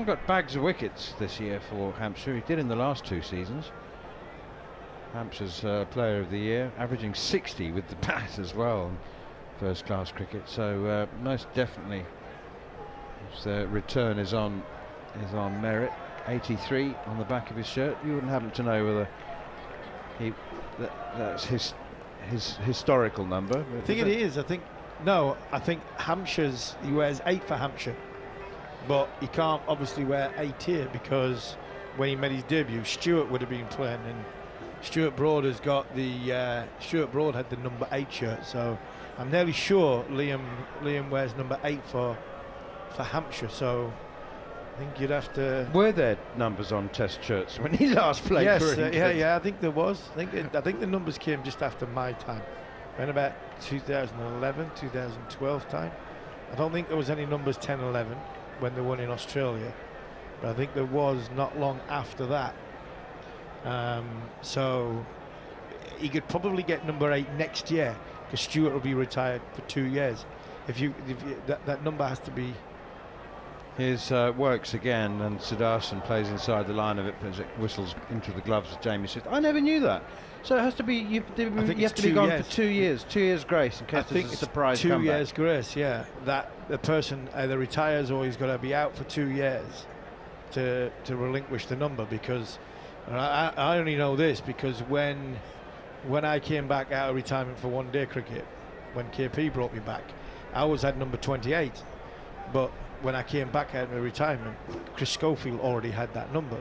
got bags of wickets this year for Hampshire. He did in the last 2 seasons. Hampshire's player of the year, averaging 60 with the bat as well in first class cricket, so most definitely his return is on merit. 83 on the back of his shirt. You wouldn't happen to know whether that's his historical number. I think it is. I think Hampshire's, he wears 8 for Hampshire, but he can't obviously wear 8 here because when he made his debut, Stuart would have been playing, and Stuart Broad has got Stuart Broad had the number 8 shirt, so I'm nearly sure Liam wears number 8 for Hampshire, so I think you'd have to. Were there numbers on Test shirts when he last played? Yes, for England? yeah, I think there was. I think the numbers came just after my time, around about 2011, 2012 time. I don't think there was any numbers 10, 11 when they won in Australia, but I think there was not long after that. So he could probably get number 8 next year because Stuart will be retired for 2 years. If that number has to be. Here's Works again, and Siddharthan plays inside the line of it as it whistles into the gloves of Jamie Smith. I never knew that. So it has to be you have to be gone for 2 years. 2 years grace in case there's a surprise comeback. 2 years grace, yeah. That the person either retires or he's got to be out for 2 years to relinquish the number. Because I only know this because when I came back out of retirement for one-day cricket, when KP brought me back, I always had number 28, but when I came back out of retirement, Chris Schofield already had that number.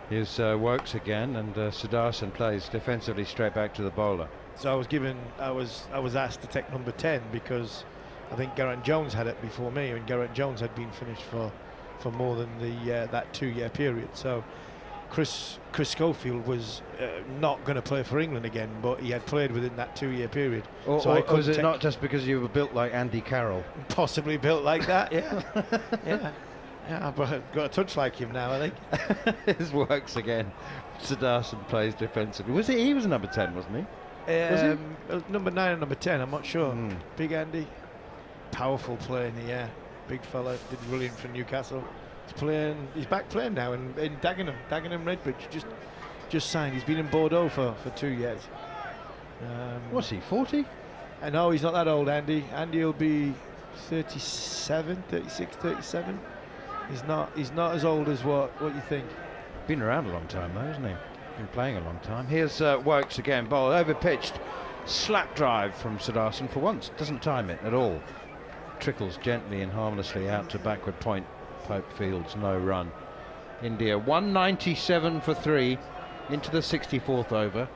Here's Works again, and Siddharthan plays defensively straight back to the bowler. So I was asked to take number 10 because I think Garrett Jones had it before me, and Garrett Jones had been finished for more than that 2 year period. So Chris Schofield was not going to play for England again, but he had played within that 2 year period. Or was it not just because you were built like Andy Carroll? Possibly built like that, yeah. Yeah, I've got a touch like him now, I think. His Works again. Siddharthan plays defensively. He was number 10, wasn't he? Was he? Number 9 and number 10, I'm not sure. Big Andy, powerful player in the air, big fella, did brilliant for Newcastle. He's back playing now in Dagenham Redbridge, just signed. He's been in Bordeaux for 2 years. What's he, 40? I know he's not that old, Andy. Andy will be 37, 36, 37. He's not as old as what you think. Been around a long time though, hasn't he? Been playing a long time. Here's Wokes again, bowled over pitched, slap drive from Sudarshan for once. Doesn't time it at all. Trickles gently and harmlessly out to backward point. Pope Fields, no run. India 197 for 3 into the 64th over.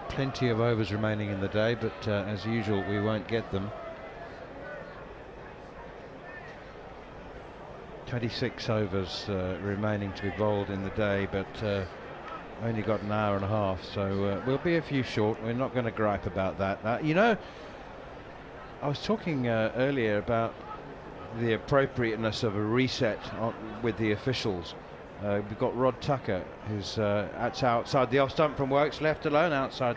Plenty of overs remaining in the day, but as usual we won't get them. 26 overs remaining to be bowled in the day, but only got an hour and a half, so we'll be a few short. We're not going to gripe about that. You know, I was talking earlier about the appropriateness of a reset with the officials. We've got Rod Tucker, who's outside the off stump from Wokes, left alone outside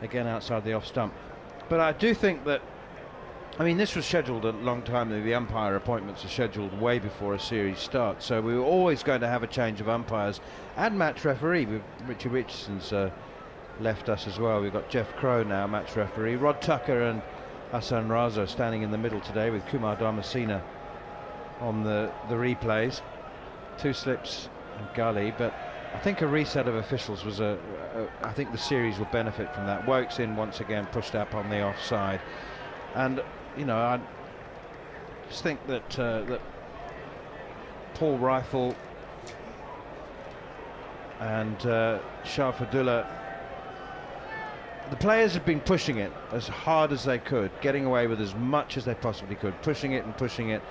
the off stump. But I do think that, I mean, this was scheduled a long time. The umpire appointments are scheduled way before a series starts, so we were always going to have a change of umpires and match referee. Richie Richardson's left us as well. We've got Jeff Crow now, match referee. Rod Tucker and Hassan Raza standing in the middle today with Kumar Dharmasena on the replays. 2 slips and Gully, but I think a reset of officials was I think the series will benefit from that. Wokes in once again, pushed up on the offside, and you know, I just think that that Paul Rifle and Shafadullah, the players have been pushing it as hard as they could, getting away with as much as they possibly could, pushing it and pushing it.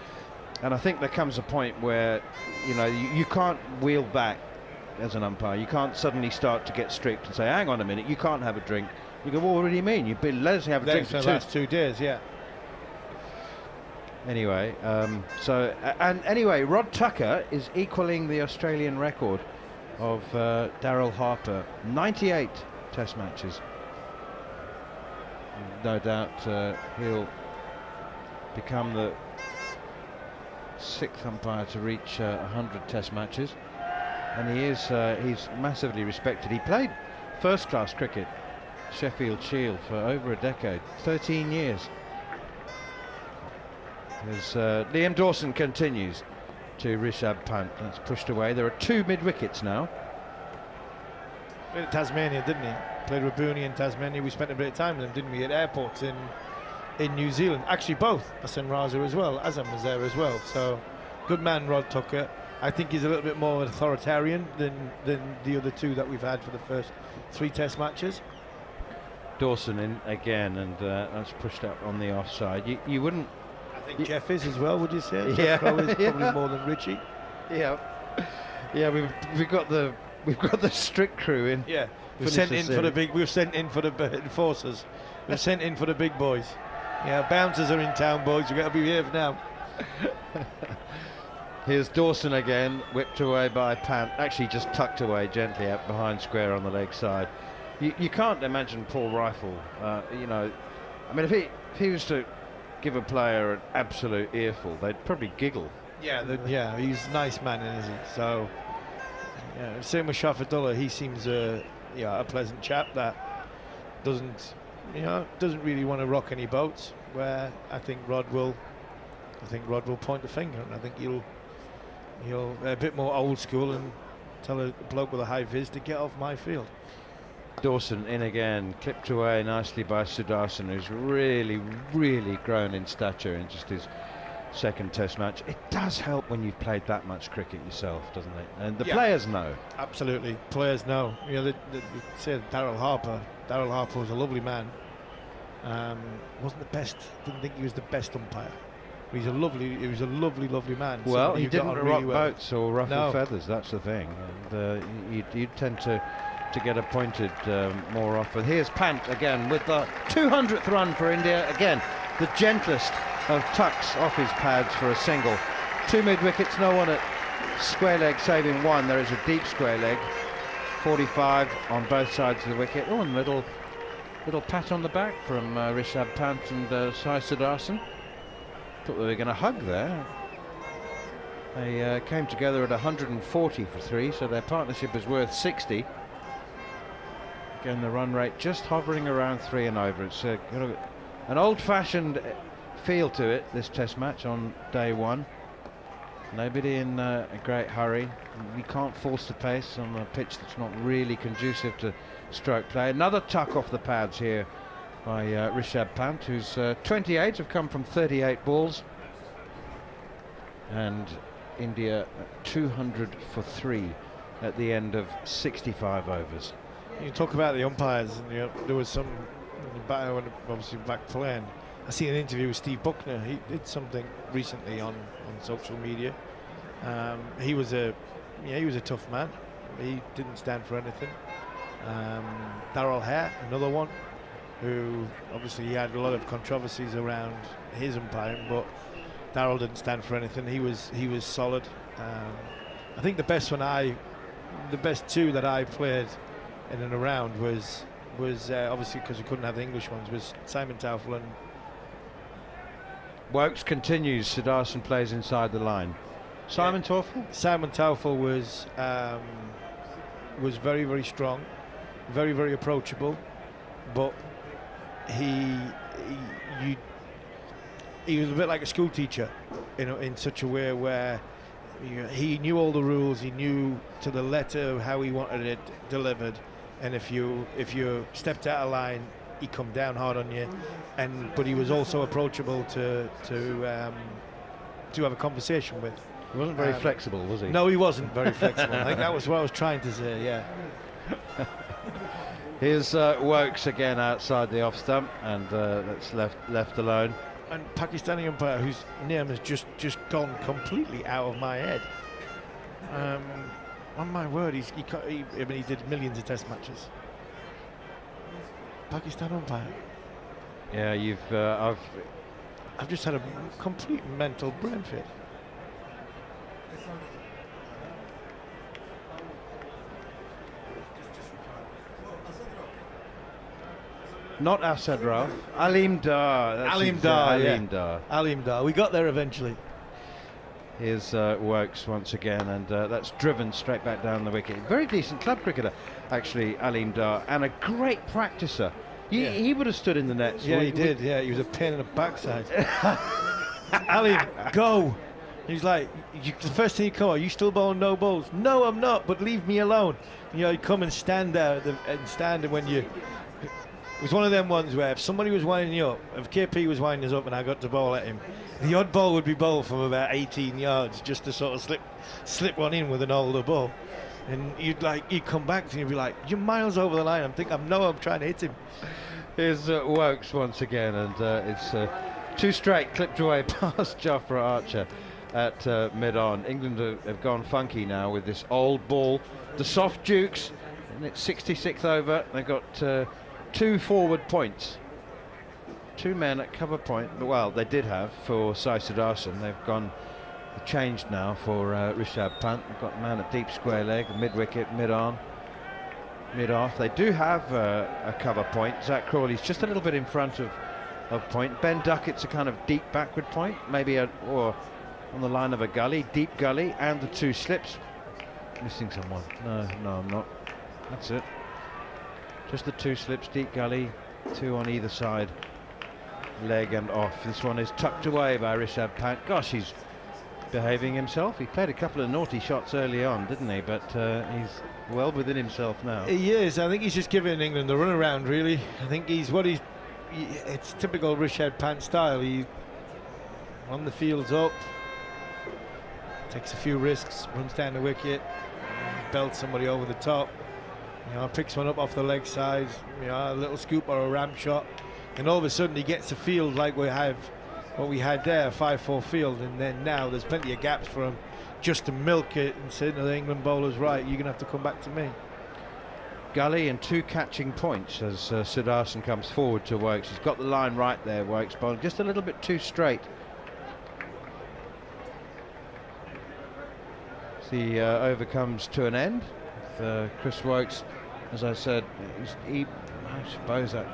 And I think there comes a point where, you know, you can't wheel back as an umpire. You can't suddenly start to get strict and say, hang on a minute, you can't have a drink. You go, well, what do you mean? You've been, let us have a drink for the last 2 days, yeah. Anyway, anyway, Rod Tucker is equaling the Australian record of Daryl Harper, 98 Test matches. No doubt he'll become the 6th umpire to reach 100 Test matches, and he's massively respected. He played first-class cricket, Sheffield Shield, for over a decade, 13 years. As Liam Dawson continues to Rishabh Pant, that's pushed away. There are 2 mid-wickets now. Played at Tasmania, didn't he? Played with Booney in Tasmania. We spent a bit of time with them, didn't we, at airports in New Zealand. Actually, both. Hassan Raza as well. Azam was there as well. So, good man, Rod Tucker. I think he's a little bit more authoritarian than the other 2 that we've had for the first 3 Test matches. Dawson in again, and that's pushed up on the offside. You wouldn't. I think Jeff is as well. Would you say? Yeah, Jeff Crow is probably more than Richie. Yeah, yeah. We've got the strict crew in. Yeah, we've sent in for the big. We've sent in for the enforcers. We've sent in for the big boys. Yeah, bouncers are in town, boys. You've got to be here now. Here's Dawson again, whipped away by Pant. Actually, just tucked away gently up behind square on the leg side. You can't imagine Paul Rifle. You know, I mean, if he was to give a player an absolute earful, they'd probably giggle. Yeah, he's a nice man, isn't he? So, yeah, same with Shafadullah. He seems a pleasant chap that doesn't really want to rock any boats. Where I think Rod will point the finger, and I think he'll a bit more old school and tell a bloke with a high vis to get off my field. Dawson in again, clipped away nicely by Sudarshan, who's really, really grown in stature in just his 2nd Test match. It does help when you've played that much cricket yourself, doesn't it? And the players know. Absolutely, players know. You know, they say Daryl Harper. Daryl Harper was a lovely man. Wasn't the best. Didn't think he was the best umpire. He was a lovely man. Well, he didn't rock boats or ruffle feathers. That's the thing. And you tend to get appointed more often. Here's Pant again with the 200th run for India. Again, the gentlest of tucks off his pads for a single. 2 mid-wickets, no one at square leg saving 1. There is a deep square leg. 45 on both sides of the wicket. Oh, and little pat on the back from Rishabh Pant and Sai Sudarshan. Thought they were going to hug there. They came together at 140 for 3, so their partnership is worth 60. Again, the run rate just hovering around 3 and over. It's got an old-fashioned feel to it, this Test match on day 1. Nobody in a great hurry. We can't force the pace on a pitch that's not really conducive to stroke play. Another tuck off the pads here by Rishabh Pant, who's 28, have come from 38 balls. And India 200 for 3 at the end of 65 overs. You talk about the umpires, and there was some, obviously back playing. I see an interview with Steve Buckner. He did something recently on social media. He was a tough man. He didn't stand for anything. Darrell Hare, another one, who obviously he had a lot of controversies around his umpiring, but Darrell didn't stand for anything. He was solid. I think the best two that I played in and around was obviously, because we couldn't have the English ones, was Simon Taufel and Wokes continues. Siddharthan plays inside the line. Simon Taufel? Simon Taufel was very, very strong, very, very approachable, but he was a bit like a school teacher, in such a way where he knew all the rules, he knew to the letter how he wanted it delivered, and if you stepped out of line, he'd come down hard on you, but he was also approachable to have a conversation with. He wasn't very flexible, was he? No, he wasn't very flexible. I think that was what I was trying to say, yeah. Here's Wokes again outside the off stump, and that's left alone. And Pakistani umpire whose name has just gone completely out of my head. On my word, he did millions of Test matches. Pakistan umpire. Yeah, I've just had a complete mental brain fit. Not Asad Rauf. Aleem Dar. Aleem Dar, yeah. Aleem Dar. Aleem Dar. We got there eventually. Here's Wokes once again, and that's driven straight back down the wicket. Very decent club cricketer, actually, Aleem Dar, and a great practicer. He would have stood in the nets. Yeah, he did. Yeah, he was a pain in the backside. Aleem, go. He's like, the first thing you come, are you still bowling no balls? No, I'm not, but leave me alone. You come and stand there and when you... It was one of them ones where if somebody was winding you up, if KP was winding us up and I got to bowl at him, the odd ball would be bowled from about 18 yards just to sort of slip one in with an older ball. And you'd come back and you'd be like, you're miles over the line. I'm trying to hit him. Here's Wokes once again, and it's 2 straight clipped away past Jafra Archer at mid-on. England have gone funky now with this old ball. The soft dukes, and it's 66th over. They've got 2 forward points. 2 men at cover point. Well, they did have for Sai Siddharthan. They've changed now for Rishabh Pant. They've got a man at deep square leg, mid-wicket, mid-on, mid-off. They do have a cover point. Zach Crawley's just a little bit in front of point. Ben Duckett's a kind of deep backward point, maybe or on the line of a gully, deep gully, and the 2 slips. Missing someone. No, I'm not. That's it. Just the 2 slips, deep gully, 2 on either side, leg and off. This one is tucked away by Rishabh Pant. Gosh, he's behaving himself. He played a couple of naughty shots early on, didn't he? But he's well within himself now. He is. I think he's just giving England the run around, really. I think it's typical Rishabh Pant style. He on the field's up, takes a few risks, runs down the wicket, belts somebody over the top. Picks one up off the leg side, a little scoop or a ramp shot, and all of a sudden he gets a field like we had there, a 5-4 field, and then now there's plenty of gaps for him just to milk it and say to the England bowlers, right, you're going to have to come back to me. Gully and 2 catching points as Siddharthan comes forward to Wokes. He's got the line right there, Wokes, bowling just a little bit too straight. The over comes to an end. Chris Wokes, as I said, I suppose that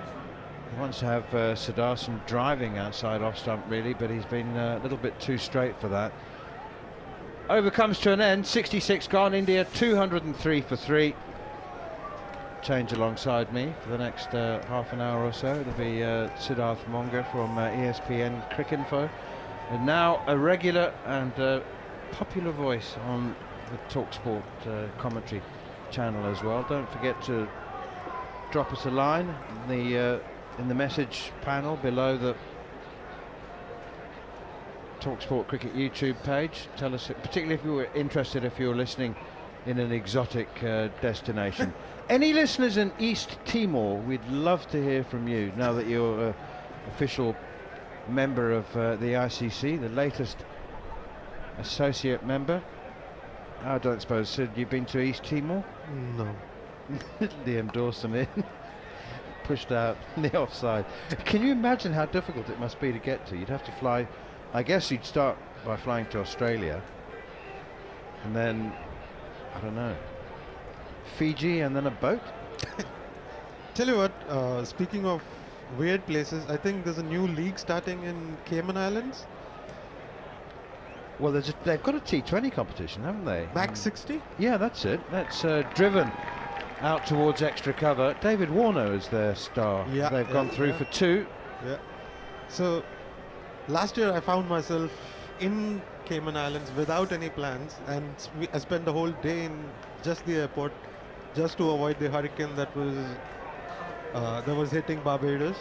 he wants to have Siddharthan driving outside off stump really, but he's been a little bit too straight for that. over comes to an end. 66 gone. India 203 for 3. Change alongside me for the next half an hour or so. It'll be Siddharth Monga from ESPN Cricket Info, and now a regular and popular voice on the talkSPORT commentary channel as well. Don't forget to drop us a line in the message panel below the talkSPORT Cricket YouTube page. Tell us, particularly if you were interested, if you're listening in an exotic destination. Any listeners in East Timor, we'd love to hear from you now that you're an official member of the ICC, the latest associate member. I don't suppose, Sid, you've been to East Timor? No. Liam Dawson in, pushed out in the offside. Can you imagine how difficult it must be to get to? You'd have to fly, I guess you'd start by flying to Australia, and then, I don't know, Fiji, and then a boat? Tell you what, speaking of weird places, I think there's a new league starting in Cayman Islands. Well, they've got a T20 competition, haven't they? Max 60? Yeah, that's it. That's driven out towards extra cover. David Warner is their star. Yeah, They've gone through for 2. Yeah. So, last year I found myself in Cayman Islands without any plans, and I spent the whole day in just the airport just to avoid the hurricane that was hitting Barbados,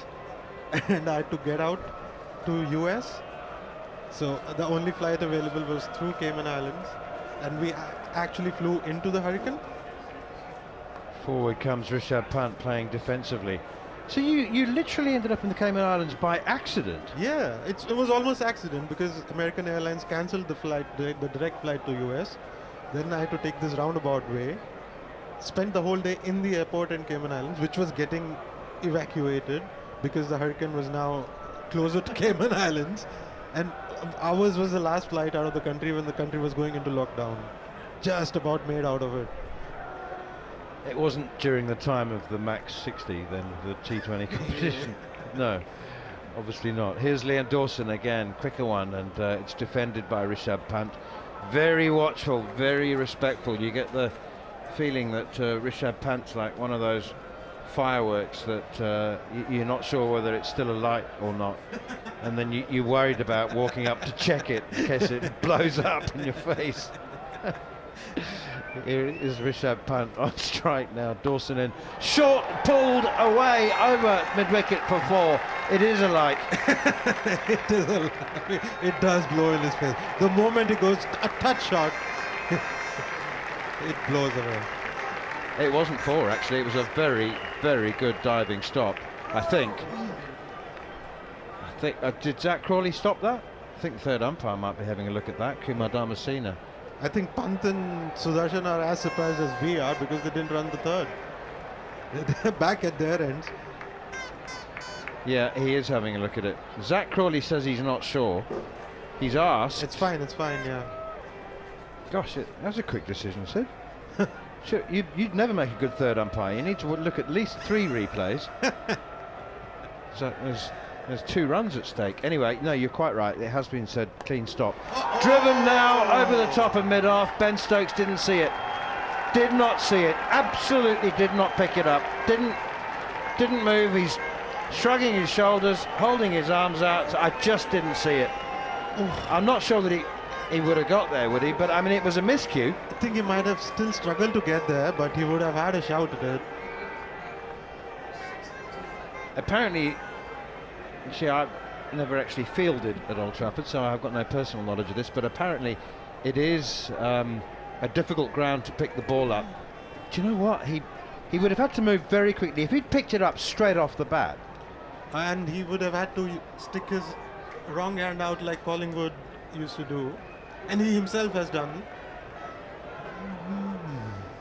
and I had to get out to US. So the only flight available was through Cayman Islands, and we actually flew into the hurricane. Forward comes Rishabh Pant playing defensively. So you literally ended up in the Cayman Islands by accident? Yeah, it was almost accident because American Airlines cancelled the flight, the direct flight to US. Then I had to take this roundabout way. Spent the whole day in the airport in Cayman Islands, which was getting evacuated because the hurricane was now closer to Cayman Islands, and ours was the last flight out of the country when the country was going into lockdown. Just about made out of it. It wasn't during the time of the Max 60 then, the T20 competition? No, obviously not. Here's Liam Dawson again, quicker one, and it's defended by Rishabh Pant. Very watchful, very respectful. You get the feeling that Rishabh Pant's like one of those fireworks that you're not sure whether it's still alight or not, and then you're worried about walking up to check it in case it blows up in your face. Here is Rishabh Pant on strike now. Dawson in, short, pulled away over mid-wicket for 4. It is alight. It is alight. It does blow in his face. The moment he goes a touch shot, it blows away. It wasn't 4 actually. It was a very, very good diving stop. I think. Did Zach Crawley stop that? I think the third umpire might be having a look at that. Kumar Dharmasena. I think Pant and Sudarshan are as surprised as we are because they didn't run the third. They're back at their ends. Yeah, he is having a look at it. Zach Crawley says he's not sure. He's asked. It's fine, yeah. Gosh, that was a quick decision, Sid. Sure, you'd never make a good third umpire. You need to look at least 3 replays. So there's 2 runs at stake. Anyway, no, you're quite right. It has been said, clean stop. Driven now over the top of mid-off. Ben Stokes didn't see it. Did not see it. Absolutely did not pick it up. Didn't move. He's shrugging his shoulders, holding his arms out. I just didn't see it. I'm not sure that he would have got there, would he? But I mean, it was a miscue. I think he might have still struggled to get there, but he would have had a shout at it. Apparently, see, I've never actually fielded at Old Trafford, so I've got no personal knowledge of this, but apparently it is a difficult ground to pick the ball up. Do you know what? He would have had to move very quickly. If he'd picked it up straight off the bat. And he would have had to stick his wrong hand out like Collingwood used to do. And he himself has done.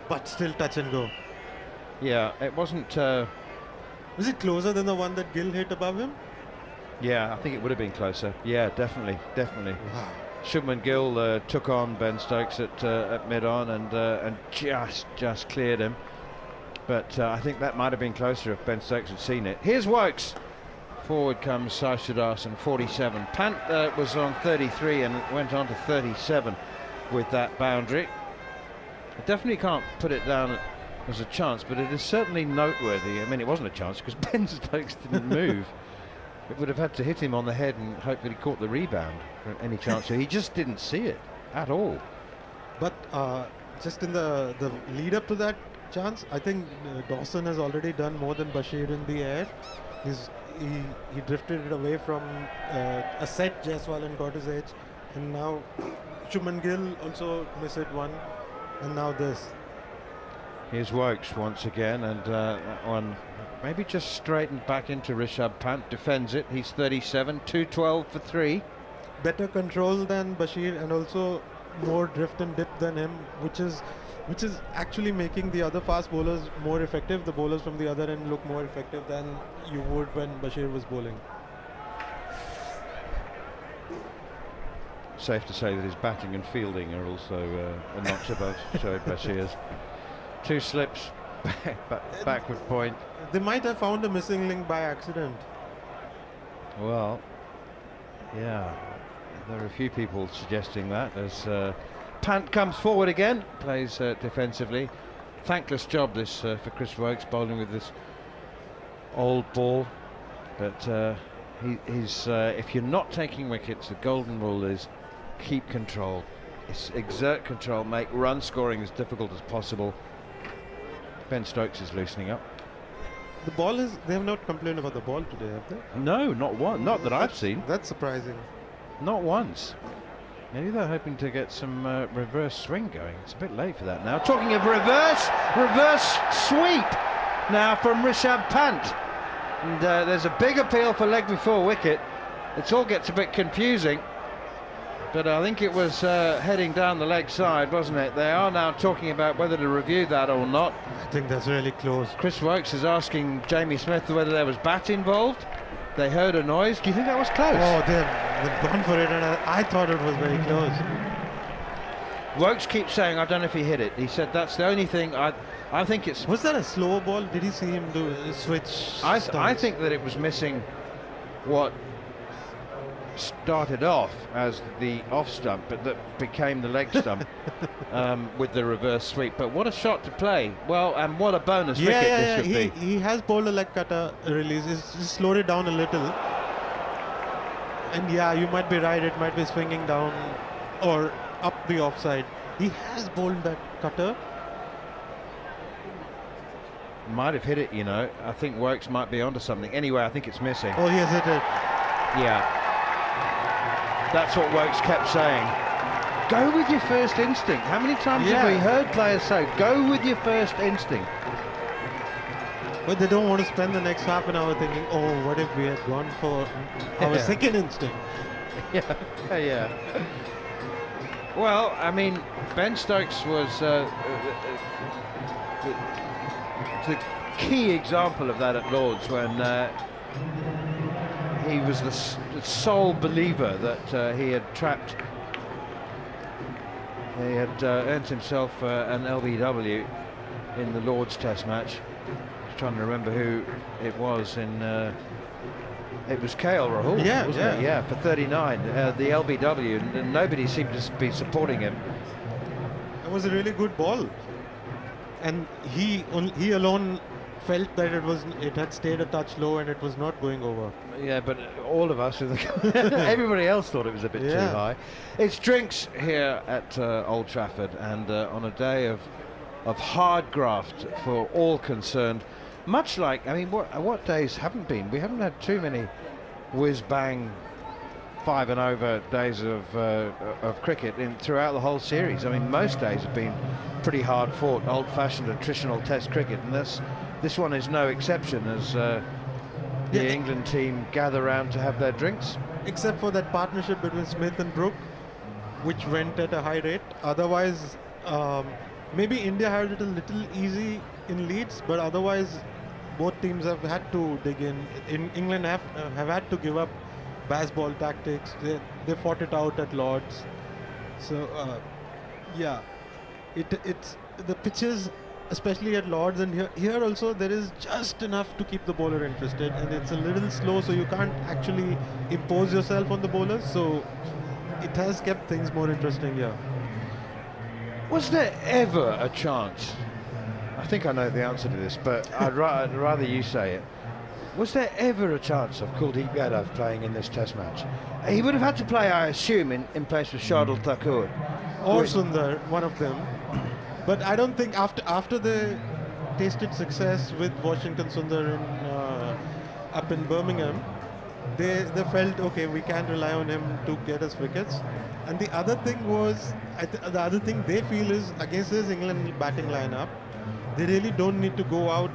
But still touch and go. Yeah, it wasn't... Was it closer than the one that Gill hit above him? Yeah, I think it would have been closer. Yeah, definitely. Wow. Shubman Gill took on Ben Stokes at mid-on and just cleared him. But I think that might have been closer if Ben Stokes had seen it. Here's Wokes. Forward comes Sai Sudarshan, 47. Pant was on 33 and went on to 37. with that boundary. I definitely can't put it down as a chance, but it is certainly noteworthy. I mean, it wasn't a chance because Ben Stokes didn't move. It would have had to hit him on the head and hope that he caught the rebound for any chance. So he just didn't see it at all. But just in the lead up to that chance, I think Dawson has already done more than Bashir in the air. He drifted it away from a set Jaiswal and got his edge, and now Shuman Gill also missed it one, and now this. Here's Wokes once again, and that one maybe just straightened back into Rishabh Pant, defends it. He's 37, 212 for 3. Better control than Bashir, and also more drift and dip than him, which is actually making the other fast bowlers more effective. The bowlers from the other end look more effective than you would when Bashir was bowling. Safe to say that his batting and fielding are also a notch above Shoaib Bashir's. 2 slips, backward point. They might have found a missing link by accident. Well, yeah, there are a few people suggesting that as Pant comes forward again, plays defensively. Thankless job this for Chris Wokes, bowling with this old ball, but he's if you're not taking wickets, the golden rule is keep control, exert control, make run scoring as difficult as possible. Ben Stokes is loosening up. The ball is, they have not complained about the ball today, have they? No, not one, not that I've seen. That's surprising. Not once. Maybe they're hoping to get some reverse swing going. It's a bit late for that now. Talking of reverse sweep now from Rishabh Pant. And there's a big appeal for leg before wicket. It all gets a bit confusing, but I think it was heading down the leg side, wasn't it? They are now talking about whether to review that or not. I think that's really close. Chris Wokes is asking Jamie Smith whether there was bat involved. They heard a noise. Do you think that was close? Oh, they've gone for it, and I thought it was very close. Wokes keeps saying, I don't know if he hit it. He said that's the only thing. I think it's. Was that a slow ball? Did he see him do a switch? I think that it was missing what started off as the off stump, but that became the leg stump with the reverse sweep. But what a shot to play! Well, and what a bonus wicket this should be. He has bowled a leg cutter release. He's slowed it down a little, and yeah, you might be right. It might be swinging down or up the offside. He has bowled that cutter. Might have hit it, you know. I think Wokes might be onto something. Anyway, I think it's missing. Oh, he has hit it. Yeah. That's what Wokes kept saying. Go with your first instinct. How many times have we heard players say, go with your first instinct? But they don't want to spend the next half an hour thinking, oh, what if we had gone for our second instinct? Yeah. Well, I mean, Ben Stokes was the key example of that at Lord's when he was the sole believer that he had trapped. He had earned himself an LBW in the Lord's Test match. I'm trying to remember who it was in. It was KL Rahul, wasn't it? Yeah, for 39, the LBW, and nobody seemed to be supporting him. It was a really good ball, and he alone felt that it had stayed a touch low and it was not going over. Yeah, but all of us, everybody else thought it was a bit too high. It's drinks here at Old Trafford, and on a day of hard graft for all concerned. Much like, I mean, what days haven't been? We haven't had too many whiz-bang 5 and over days of cricket throughout the whole series. I mean, most days have been pretty hard fought, old-fashioned attritional Test cricket, and this one is no exception as the England team gather round to have their drinks. Except for that partnership between Smith and Brook, which went at a high rate. Otherwise, maybe India had it a little easy in Leeds, but otherwise both teams have had to dig in. England have had to give up baseball tactics. They fought it out at Lord's. So it's the pitches, especially at Lord's, and here also there is just enough to keep the bowler interested, and it's a little slow, so you can't actually impose yourself on the bowlers. So it has kept things more interesting here. Was there ever a chance? I think I know the answer to this, but I'd rather you say it. Was there ever a chance of Kuldeep Yadav playing in this Test match? He would have had to play, I assume, in place of Shardul Thakur. Or Sundar, one of them. But I don't think after they tasted success with Washington Sundar up in Birmingham, they felt, okay, we can rely on him to get us wickets. And the other thing was, the other thing they feel is, against this England batting lineup, they really don't need to go out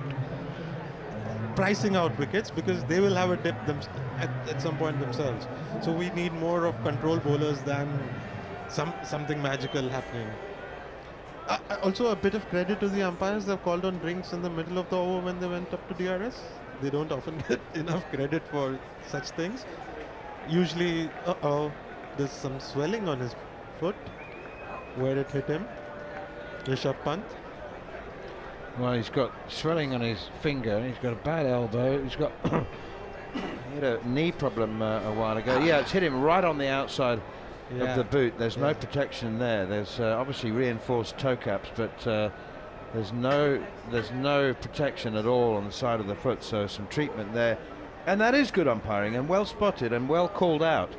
pricing out wickets, because they will have a dip at some point themselves. So we need more of control bowlers than something magical happening. Also, a bit of credit to the umpires. They've called on drinks in the middle of the over when they went up to DRS. They don't often get enough credit for such things. Usually, there's some swelling on his foot where it hit him. Rishabh Pant. Well, he's got swelling on his finger, he's got a bad elbow, he's got he had a knee problem a while ago. Yeah, it's hit him right on the outside of the boot. There's no protection there. There's obviously reinforced toe caps, but there's no protection at all on the side of the foot, so some treatment there. And that is good umpiring, and well spotted and well called out.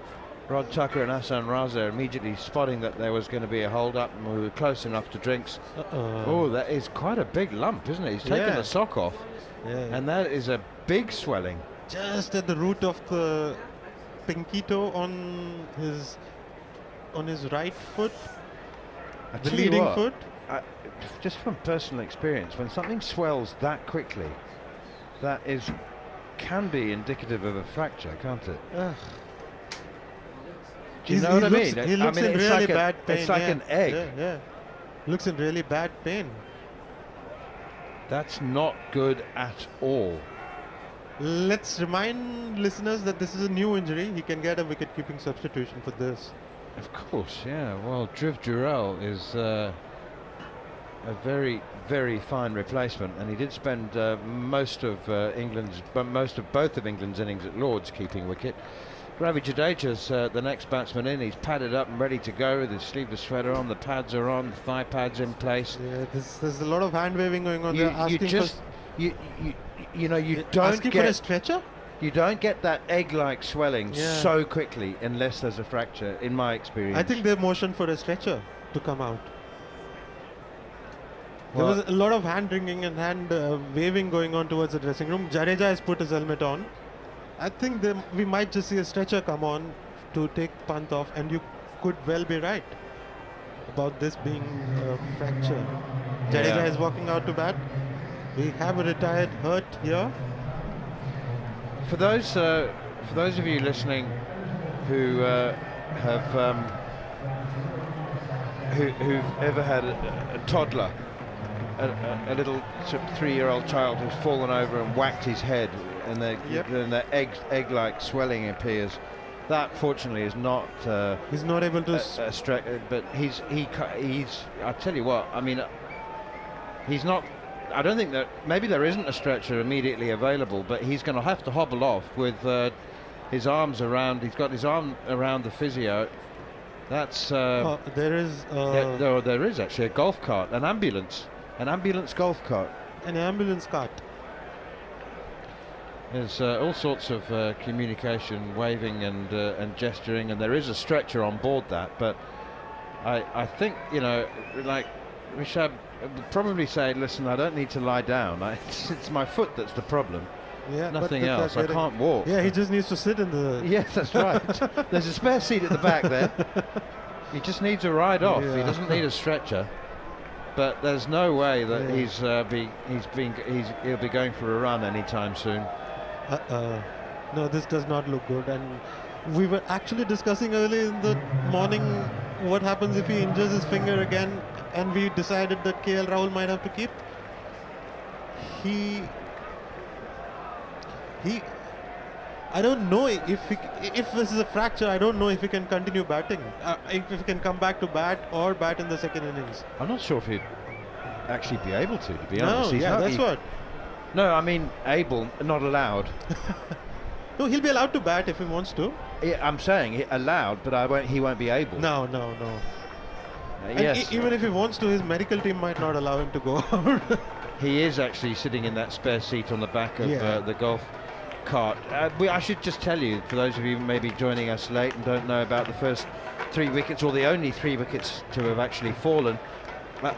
Rod Tucker and Hassan Raza immediately spotting that there was going to be a hold-up, and we were close enough to drinks. Oh, that is quite a big lump, isn't it? He's taken the sock off, and that is a big swelling. Just at the root of the pinky toe on his right foot, the leading foot. Just from personal experience, when something swells that quickly, that can be indicative of a fracture, can't it? Do you know what I mean? He looks in really bad pain. It's like an egg. Yeah. Looks in really bad pain. That's not good at all. Let's remind listeners that this is a new injury. He can get a wicket-keeping substitution for this. Of course, yeah. Well, Dhruv Jurel is a very, very fine replacement, and he did spend most of both of England's innings at Lord's keeping wicket. Ravi Jadeja's the next batsman in. He's padded up and ready to go with his sleeveless sweater on. The pads are on, the thigh pads in place. Yeah, there's a lot of hand waving going on there. You don't asking get for a stretcher. You don't get that egg-like swelling so quickly unless there's a fracture, in my experience. I think they motioned for a stretcher to come out. There was a lot of hand wringing and hand waving going on towards the dressing room. Jadeja has put his helmet on. I think we might just see a stretcher come on to take Pant off, and you could well be right about this being a fracture. Jadeja is walking out to bat. We have a retired hurt here. For those of you listening who who've ever had a toddler, a little 3-year-old child who's fallen over and whacked his head, and the egg-like swelling appears. That fortunately is not. He's not able to stretch, but he's. I tell you what. I mean, he's not. I don't think that maybe there isn't a stretcher immediately available, but he's going to have to hobble off with his arms around. He's got his arm around the physio. That's. There is. There is actually a golf cart, an ambulance golf cart. An ambulance cart. There's all sorts of communication, waving and gesturing, and there is a stretcher on board that. But I think, like Rishabh would probably say, listen, I don't need to lie down. It's my foot that's the problem. Yeah, nothing else. I can't walk. Yeah, he just needs to sit in the. Yes, that's right. There's a spare seat at the back there. He just needs a ride off. He doesn't need a stretcher. But there's no way that he'll be going for a run anytime soon. No, this does not look good. And we were actually discussing early in the morning what happens if he injures his finger again, and we decided that KL Rahul might have to keep. I don't know if this is a fracture. I don't know if he can continue batting. If he can come back to bat or bat in the second innings. I'm not sure if he'd actually be able to be honest. That's what. No, I mean able, not allowed. No, he'll be allowed to bat if he wants to. Yeah, I'm saying allowed, but he won't be able. No. And Yes, even if he wants to, his medical team might not allow him to go out. he is actually sitting in that spare seat on the back of the golf cart. I should just tell you, for those of you maybe joining us late and don't know about the first 3 wickets, or the only 3 wickets to have actually fallen,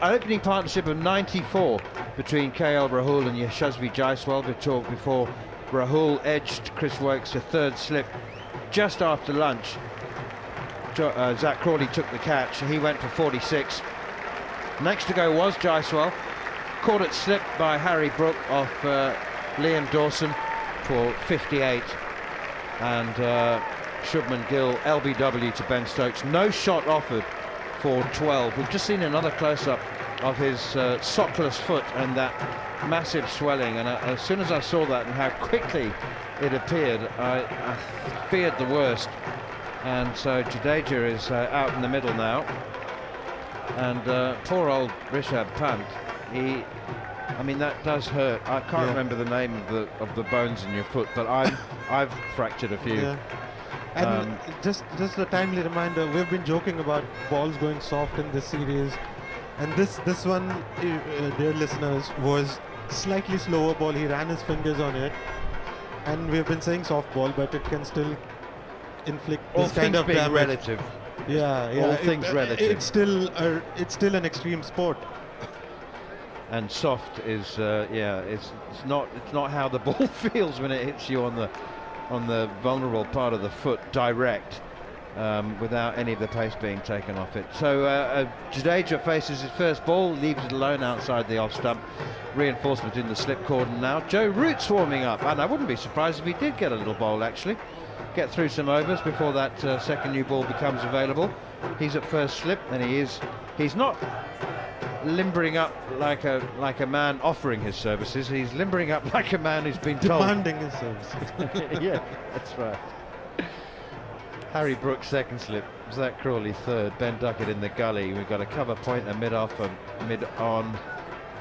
opening partnership of 94 between KL Rahul and Yashasvi Jaiswal before Rahul edged Chris Wokes to 3rd slip just after lunch. Zach Crawley took the catch. He went for 46. Next to go was Jaiswal. Caught it slip by Harry Brook off Liam Dawson for 58. And Shubman Gill, LBW to Ben Stokes. No shot offered for 12. We've just seen another close-up of his sockless foot and that massive swelling. And as soon as I saw that and how quickly it appeared, I feared the worst. And so Jadeja is out in the middle now, and poor old Rishabh Pant. I mean, that does hurt. I can't remember the name of the bones in your foot, but I've fractured a few. Yeah. And just a timely reminder, we've been joking about balls going soft in this series, and this one, dear listeners, was slightly slower ball. He ran his fingers on it, and we've been saying soft ball, but it can still inflict this kind of damage. Relative. Yeah. All things relative. It's still an extreme sport. And soft is it's not how the ball feels when it hits you on the vulnerable part of the foot direct, without any of the pace being taken off it. So Jadeja faces his first ball, leaves it alone outside the off stump. Reinforcement in the slip cordon now. Joe Root's warming up, and I wouldn't be surprised if he did get a little bowl actually. Get through some overs before that second new ball becomes available. He's at first slip, and he's not limbering up like a man offering his services. He's limbering up like a man who's been demanding his services. Yeah, that's right. Harry Brooks second slip, Zach Crawley third, Ben Duckett in the gully. We've got a cover pointer mid off, a mid on,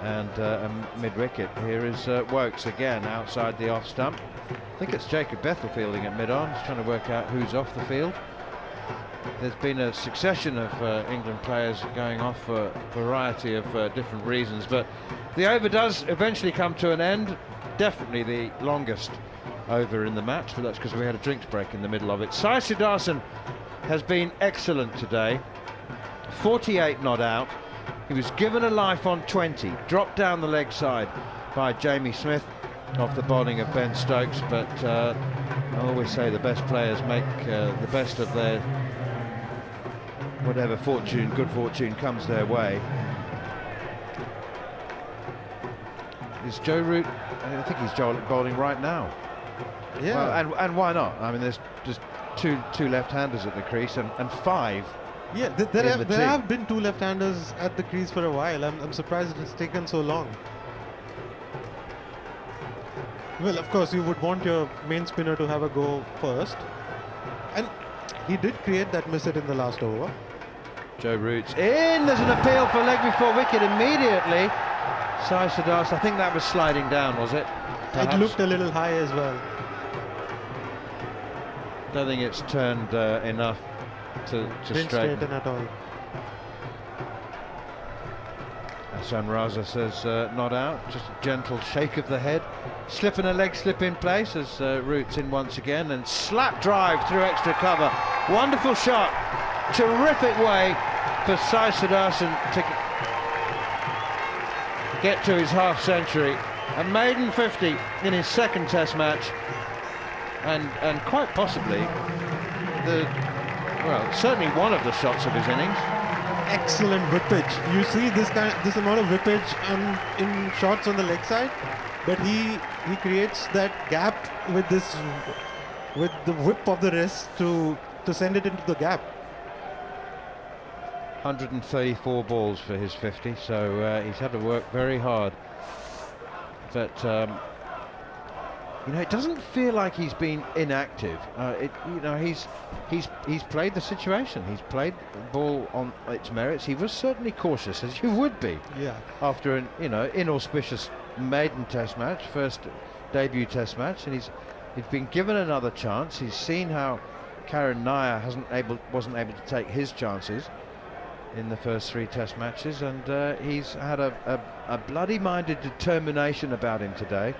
and a mid wicket. Here is Wokes again outside the off stump. I think it's Jacob Bethel fielding at mid-on. He's trying to work out who's off the field. There's been a succession of England players going off for a variety of different reasons, but the over does eventually come to an end. Definitely the longest over in the match, but that's because we had a drinks break in the middle of it. Sai Sudarsan has been excellent today. 48 not out. He was given a life on 20, dropped down the leg side by Jamie Smith off the bowling of Ben Stokes, but I always say the best players make the best of their whatever good fortune comes their way. Is Joe Root? I think he's bowling right now. Yeah, well, and why not? I mean, there's just two left-handers at the crease and 5. Yeah, there have been 2 left-handers at the crease for a while. I'm surprised it's taken so long. Well, of course, you would want your main spinner to have a go first. And he did create that miss hit in the last over. Joe Root's in. There's an appeal for leg before wicket immediately. Sai Sudarsan, I think that was sliding down, was it? Perhaps? It looked a little high as well. Don't think it's turned enough to straighten at all. Hassan Raza says not out, just a gentle shake of the head. Slip and a leg slip in place as Root's in once again, and slap drive through extra cover. Wonderful shot, terrific way for Sai Sudarsan to get to his half century. A maiden 50 in his second test match, and quite possibly certainly one of the shots of his innings. Excellent whippage. You see this amount of whippage in shots on the leg side, but he creates that gap with the whip of the wrist to send it into the gap. 134 balls for his 50, so he's had to work very hard. But it doesn't feel like he's been inactive. He's played the situation. He's played the ball on its merits. He was certainly cautious, as you would be. Yeah. After an inauspicious maiden Test match, first debut Test match, and he's been given another chance. He's seen how Karen Nair wasn't able to take his chances in the first 3 Test matches, and he's had a bloody-minded determination about him today.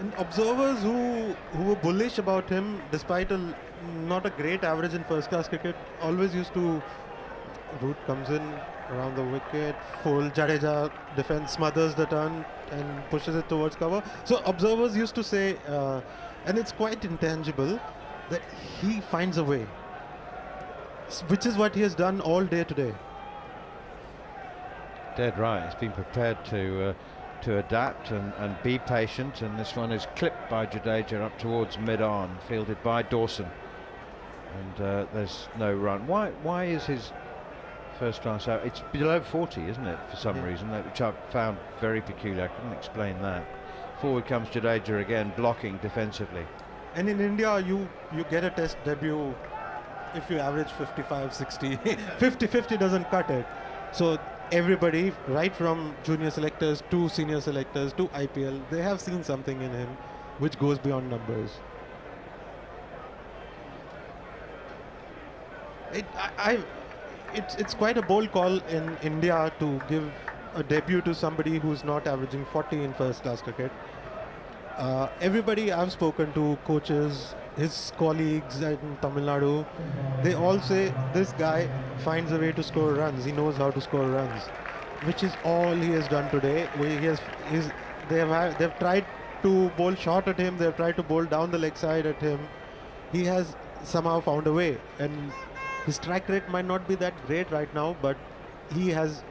And observers who were bullish about him, despite not a great average in first-class cricket, always used to. Root comes in around the wicket, full Jadeja defense smothers the turn and pushes it towards cover. So observers used to say, and it's quite intangible, that he finds a way, which is what he has done all day today. Dead right. He's been prepared to adapt and be patient, and this one is clipped by Jadeja up towards mid-on, fielded by Dawson, and there's no run. Why is his first class out? It's below 40, isn't it, for some reason, which I found very peculiar. I couldn't explain that. Forward comes Jadeja again, blocking defensively. And in India, you get a Test debut if you average 55, 60. 50-50 doesn't cut it. So everybody, right from junior selectors to senior selectors to IPL, they have seen something in him which goes beyond numbers. It's quite a bold call in India to give a debut to somebody who's not averaging 40 in first-class cricket. Everybody I've spoken to, coaches, his colleagues in Tamil Nadu, they all say this guy finds a way to score runs. He knows how to score runs, which is all he has done today. They've tried to bowl short at him. They've tried to bowl down the leg side at him. He has somehow found a way, and his strike rate might not be that great right now, but he has.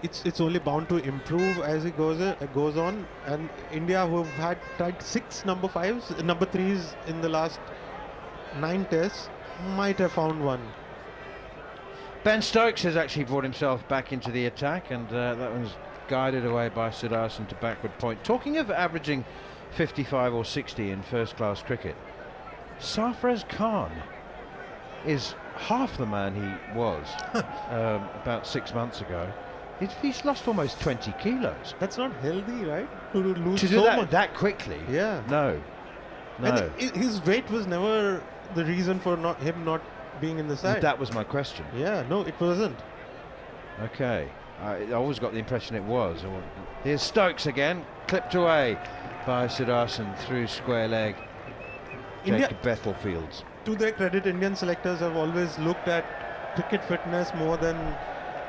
It's only bound to improve as he goes on. And India, who have tried 6 number 3s in the last 9 tests, might have found one. Ben Stokes has actually brought himself back into the attack, and that was guided away by Sudarshan to backward point. Talking of averaging 55 or 60 in first-class cricket, Sarfraz Khan is half the man he was about 6 months ago. He's lost almost 20 kilos. That's not healthy, right? To lose to do so that much quickly. Yeah. No. And his weight was never the reason for him not being in the side. That was my question. Yeah, no, it wasn't. Okay. I always got the impression it was. Here's Stokes again, clipped away by Sudarshan through square leg. Jacob Bethel fields. To their credit, Indian selectors have always looked at cricket fitness more than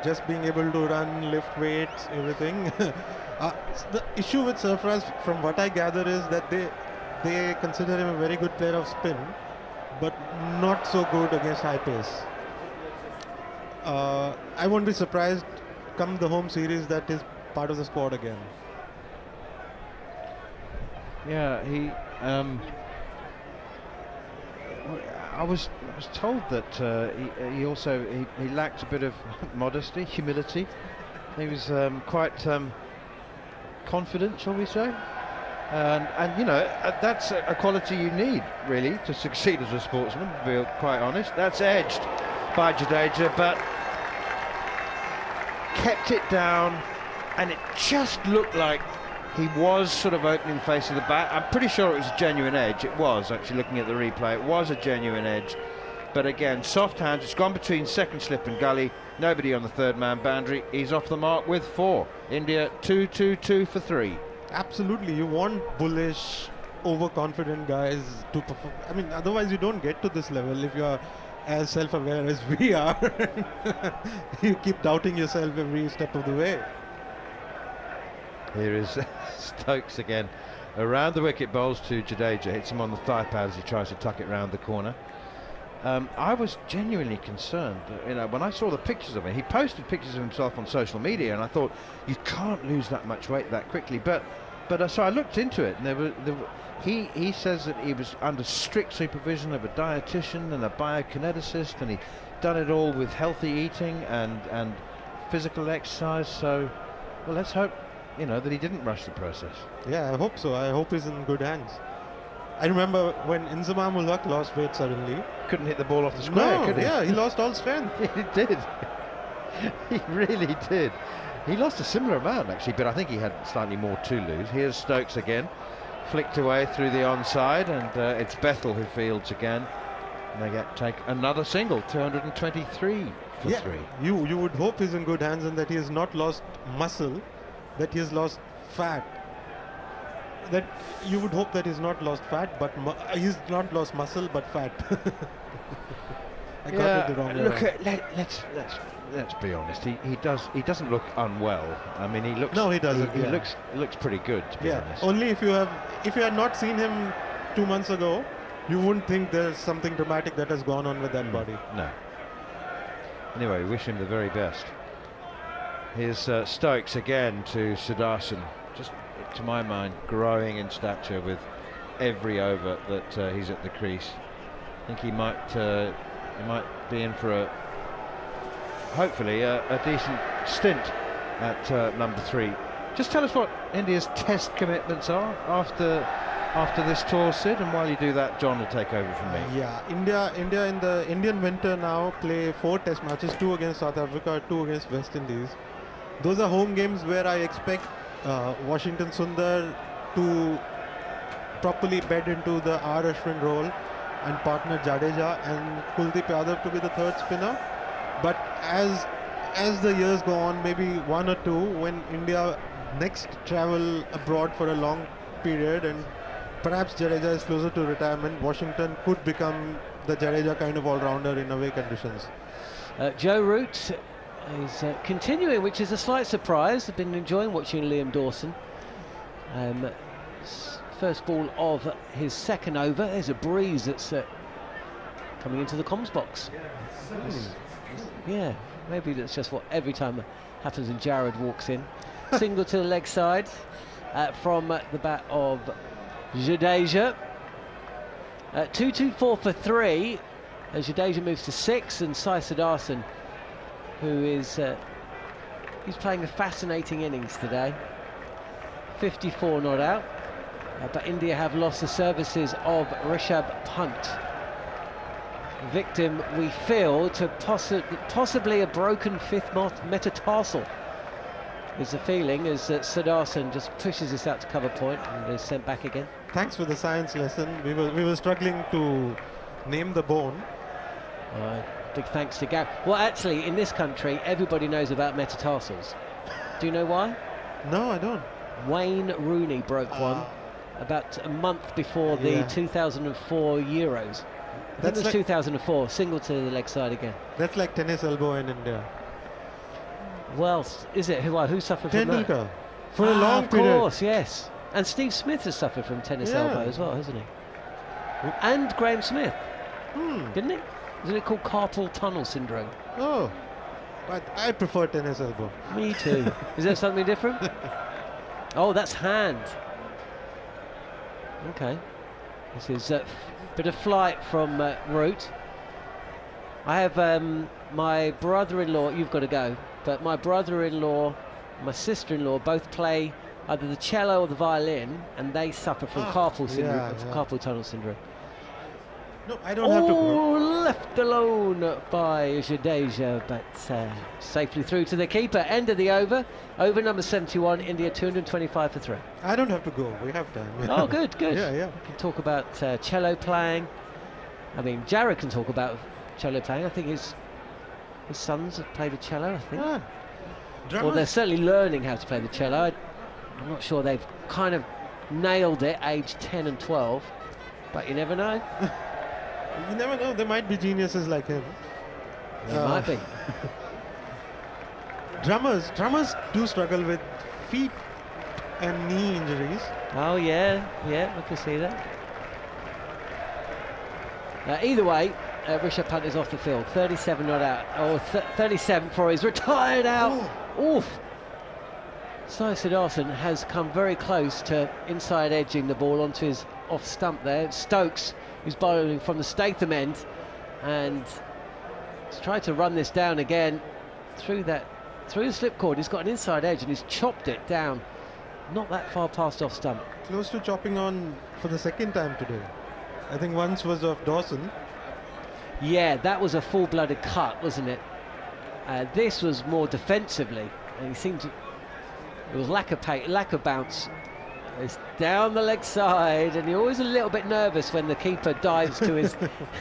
just being able to run, lift weights, everything. The issue with Sarfraz, from what I gather, is that they consider him a very good player of spin, but not so good against high pace. I won't be surprised come the home series that he's part of the squad again. Yeah, I was told that he also lacked a bit of modesty, humility. He was quite confident, shall we say, and you know, that's a quality you need really to succeed as a sportsman, to be quite honest. That's edged by Jadeja, but kept it down, and it just looked like he was sort of opening face of the bat. I'm pretty sure it was a genuine edge. It was, actually, looking at the replay, it was a genuine edge. But again, soft hands. It's gone between second slip and gully. Nobody on the third man boundary. He's off the mark with 4. India 2 for 3. Absolutely, you want bullish, overconfident guys to perform. I mean, otherwise you don't get to this level if you're as self-aware as we are. You keep doubting yourself every step of the way. Here is Stokes again, around the wicket, bowls to Jadeja, hits him on the thigh pad as he tries to tuck it round the corner. I was genuinely concerned, you know, when I saw the pictures of him. He posted pictures of himself on social media, and I thought, you can't lose that much weight that quickly. But so I looked into it, and he says that he was under strict supervision of a dietitian and a biokineticist, and he'd done it all with healthy eating and physical exercise. So, well, let's hope, you know, that he didn't rush the process. Yeah, I hope so. I hope he's in good hands. I remember when Inzamam-ul-Haq lost weight suddenly. Couldn't hit the ball off the square, could he? Yeah, he lost all strength. He did. He really did. He lost a similar amount, actually, but I think he had slightly more to lose. Here's Stokes again, flicked away through the onside, and it's Bethel who fields again. And they take another single, 223 for 3. You would hope he's in good hands and that he has not lost muscle, that he has lost fat. That you would hope that he's not lost fat, but he's not lost muscle, but fat. I got it the wrong way. Look, let's be honest. He doesn't look unwell. I mean, he looks. No, he doesn't. He looks pretty good, to be honest. Only if you had not seen him 2 months ago, you wouldn't think there's something dramatic that has gone on with that body. No. Anyway, wish him the very best. Here's Stokes again to Sudarshan. Just, to my mind, growing in stature with every over that he's at the crease. I think he might be in for hopefully a decent stint at number 3. Just tell us what India's test commitments are after this tour, Sid, and while you do that, John will take over from me. Yeah, India in the Indian winter now play 4 test matches, 2 against South Africa, 2 against West Indies. Those are home games where I expect Washington Sundar to properly bed into the R. Ashwin role and partner Jadeja and Kuldeep Yadav to be the third spinner. But as the years go on, maybe 1 or 2, when India next travel abroad for a long period and perhaps Jadeja is closer to retirement, Washington could become the Jadeja kind of all-rounder in away conditions. Joe Root is continuing, which is a slight surprise. I've been enjoying watching Liam Dawson. First ball of his second over. There's a breeze that's coming into the comms box. Yeah, maybe that's just what every time happens when Jarrod walks in. Single to the leg side from the bat of Jadeja. 2-2-4 for 3 as Jadeja moves to 6, and Sai Sudarshan, who is he's playing a fascinating innings today. 54 not out, but India have lost the services of Rishabh Pant, victim, we feel, to possibly a broken 5th metatarsal, is the feeling, as Sudarshan just pushes this out to cover point and is sent back again. Thanks for the science lesson. We were struggling to name the bone. Big thanks to Gough. Well, actually, in this country, everybody knows about metatarsals. Do you know why? No, I don't. Wayne Rooney broke one about a month before the 2004 Euros. That was like 2004, single to the leg side again. That's like tennis elbow in India. Well, is it? Who suffered from that? Tendulkar. For a long period. Of course, yes. And Steve Smith has suffered from tennis elbow as well, hasn't he? And Graham Smith, didn't he? Isn't it called carpal tunnel syndrome? Oh, but I prefer tennis elbow. Me too. Is there something different? Oh, that's hand. Okay. This is a bit of flight from Root. I have my brother-in-law, you've got to go, but my brother-in-law, my sister-in-law both play either the cello or the violin, and they suffer from carpal tunnel syndrome. No, I don't have to go. Left alone by Jadeja, but safely through to the keeper. End of the over. Over number 71, India 225 for 3. I don't have to go. We have time. Oh, good. Yeah. We can talk about cello playing. I mean, Jarrod can talk about cello playing. I think his sons have played the cello, I think. Well, they're certainly learning how to play the cello. I'm not sure they've kind of nailed it, age 10 and 12, but you never know. You never know. There might be geniuses like him. There might be. Drummers do struggle with feet and knee injuries. Oh yeah, we can see that. Either way, Rishabh Pant is off the field. 37 not out, or 37 for he's retired out. Oof. Sai Sudarshan has come very close to inside edging the ball onto his off stump there. Stokes, who's bowling from the Statham end, and he's tried to run this down again through the slip cord. He's got an inside edge and he's chopped it down, not that far past off stump. Close to chopping on for the second time today. I think once was of Dawson. Yeah, that was a full-blooded cut, wasn't it? This was more defensively, and he seemed to. It was lack of bounce It's down the leg side, and you're always a little bit nervous when the keeper dives to his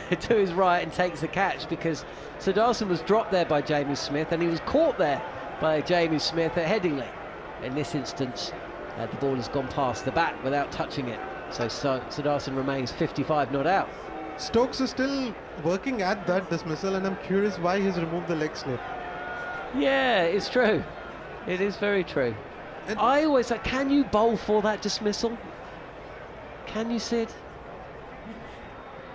to his right and takes the catch, because Sudarshan was dropped there by Jamie Smith, and he was caught there by Jamie Smith at Headingley. In this instance, the ball has gone past the bat without touching it, so Sudarshan remains 55 not out. Stokes is still working at that dismissal, and I'm curious why he's removed the leg slip. Yeah, it's true. It is very true. And I always say, can you bowl for that dismissal? Can you, Sid?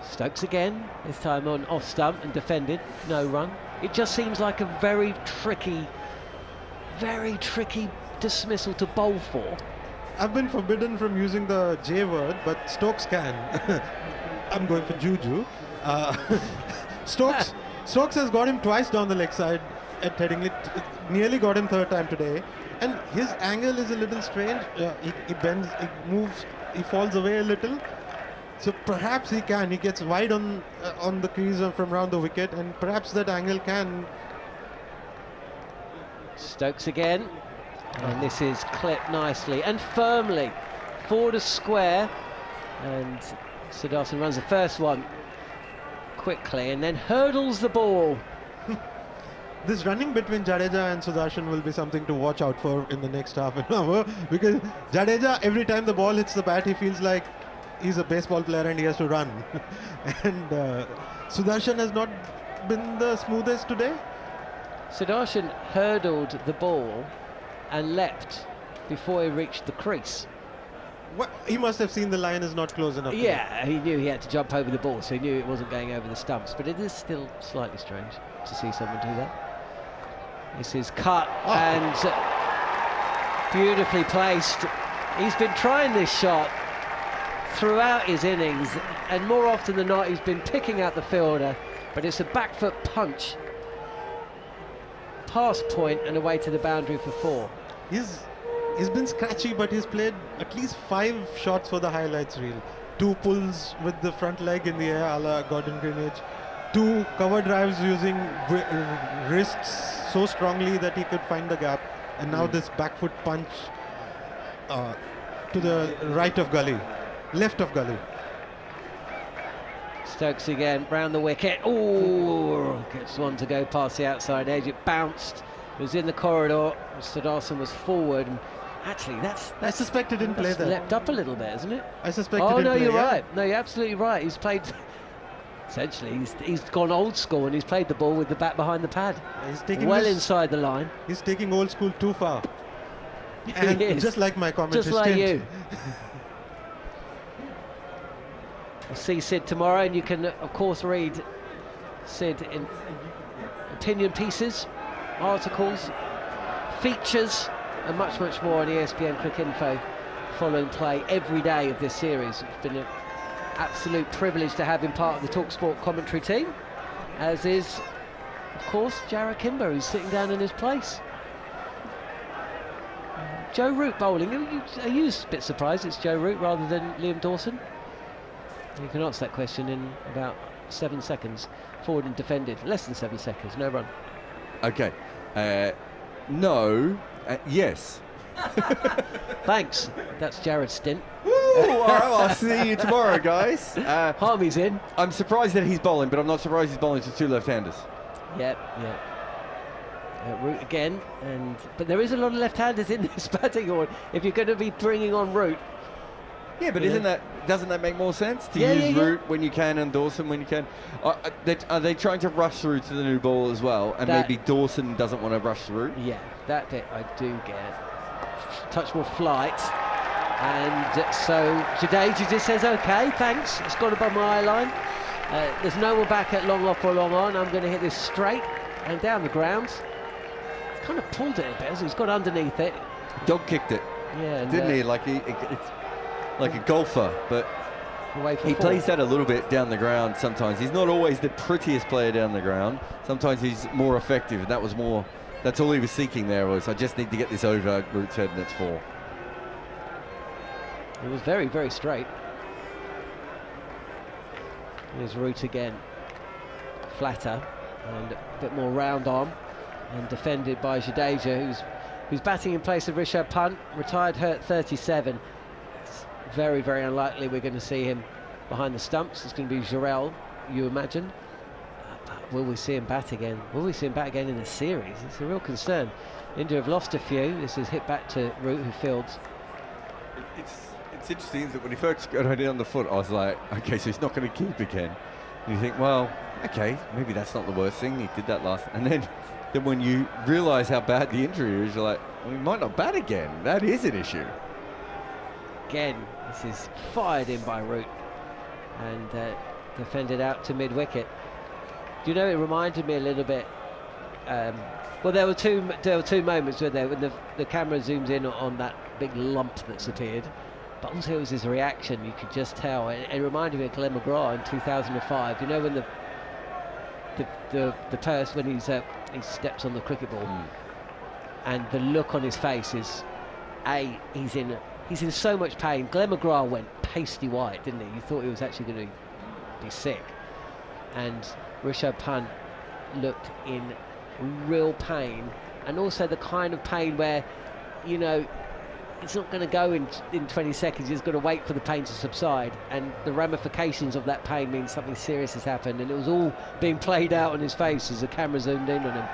Stokes again, this time on off stump and defended, no run. It just seems like a very tricky dismissal to bowl for. I've been forbidden from using the J word, but Stokes can. I'm going for Juju. Stokes has got him twice down the leg side at Headingley. Nearly got him third time today. And his angle is a little strange. He bends, he moves, he falls away a little. So perhaps he can. He gets wide on the crease from around the wicket, and perhaps that angle can. Stokes again, and this is clipped nicely and firmly forward a square, and Sudarshan runs the first one quickly and then hurdles the ball. This running between Jadeja and Sudarshan will be something to watch out for in the next half an hour, because Jadeja, every time the ball hits the bat, he feels like he's a baseball player and he has to run. And Sudarshan has not been the smoothest today. Sudarshan hurdled the ball and leapt before he reached the crease. He must have seen the line is not close enough. Yeah, he knew he had to jump over the ball, so he knew it wasn't going over the stumps, but it is still slightly strange to see someone do that. This is cut and beautifully placed. He's been trying this shot throughout his innings, and more often than not he's been picking out the fielder, but it's a back foot punch past point and away to the boundary for 4. He's been scratchy, but he's played at least 5 shots for the highlights reel. 2 pulls with the front leg in the air a la Gordon Greenwich. 2 cover drives using wrists so strongly that he could find the gap. And now this back foot punch to the right of gully, left of gully. Stokes again, round the wicket. Oh, gets one to go past the outside edge. It bounced. It was in the corridor. Sudarshan was forward. And actually, I suspect he didn't play there. Leapt up a little bit, isn't it? I suspect he Oh didn't no, play. you're Yeah? right. No, you're absolutely right. He's played. Essentially, he's gone old school and he's played the ball with the bat behind the pad, He's taking well this- inside the line. He's taking old school too far. And He is. just like my commentary Just like stint. you. We'll see Sid tomorrow, and you can, of course, read Sid in opinion pieces, articles, features, and much, much more on ESPN Cricinfo following play every day of this series. It's been an absolute privilege to have him part of the talkSPORT commentary team, as is, of course, Jarrod Kimber, who's sitting down in his place. Joe Root bowling. Are you a bit surprised it's Joe Root rather than Liam Dawson? You can answer that question in about 7 seconds. Forward and defended. Less than 7 seconds. No run. Okay. No. Yes. Thanks. That's Jarrod's stint. Woo! All right, well, I'll see you tomorrow, guys. Harmy's in. I'm surprised that he's bowling, but I'm not surprised he's bowling to 2 left-handers. Yep. Root again, but there is a lot of left-handers in this batting order. If you're going to be bringing on Root, Yeah, but doesn't that make more sense to Yeah, use yeah. Root when you can and Dawson when you can? Are they trying to rush through to the new ball as well? And That- maybe Dawson doesn't want to rush through? yeah, that bit I do get. Touch more flight, and so Jadeja just says, "Okay, thanks. It's gone above my eye line. There's no one back at long off or long on. I'm going to hit this straight and down the ground." He's kind of pulled it a bit, so he's got underneath it. Dog kicked it, Yeah, and, didn't he? It's like a golfer, but away for he 4. plays that a little bit down the ground sometimes. He's not always the prettiest player down the ground. Sometimes he's more effective, and that's all he was seeking there was, I just need to get this over Root's head, and it's 4. It was very, very straight. Here's Root again. Flatter and a bit more round arm, and defended by Jadeja, who's batting in place of Rishabh Pant, retired hurt 37. very, very unlikely we're going to see him behind the stumps. It's going to be Jarrod, you imagine. But will we see him bat again? Will we see him bat again in the series? It's a real concern. India have lost a few. This is hit back to Root, who fields. It's interesting that when he first got it on the foot, I was like, okay, so he's not going to keep again. And you think, well, okay, maybe that's not the worst thing. He did that last. And then when you realise how bad the injury is, you're like, well, he might not bat again. That is an issue. Again, this is fired in by Root and defended out to mid-wicket. Do you know, it reminded me a little bit. Well, there were two moments where when the camera zooms in on that big lump that's appeared, but also it was his reaction. You could just tell. It reminded me of Glenn McGrath in 2005. You know, when the person, when he steps on the cricket ball, and the look on his face is, he's in so much pain. Glenn McGrath went pasty white, didn't he? You thought he was actually going to be sick. And Rishabh Pant looked in real pain, and also the kind of pain where, you know, it's not going to go in 20 seconds. You've got to wait for the pain to subside, and the ramifications of that pain means something serious has happened, and it was all being played out on his face as the camera zoomed in on him.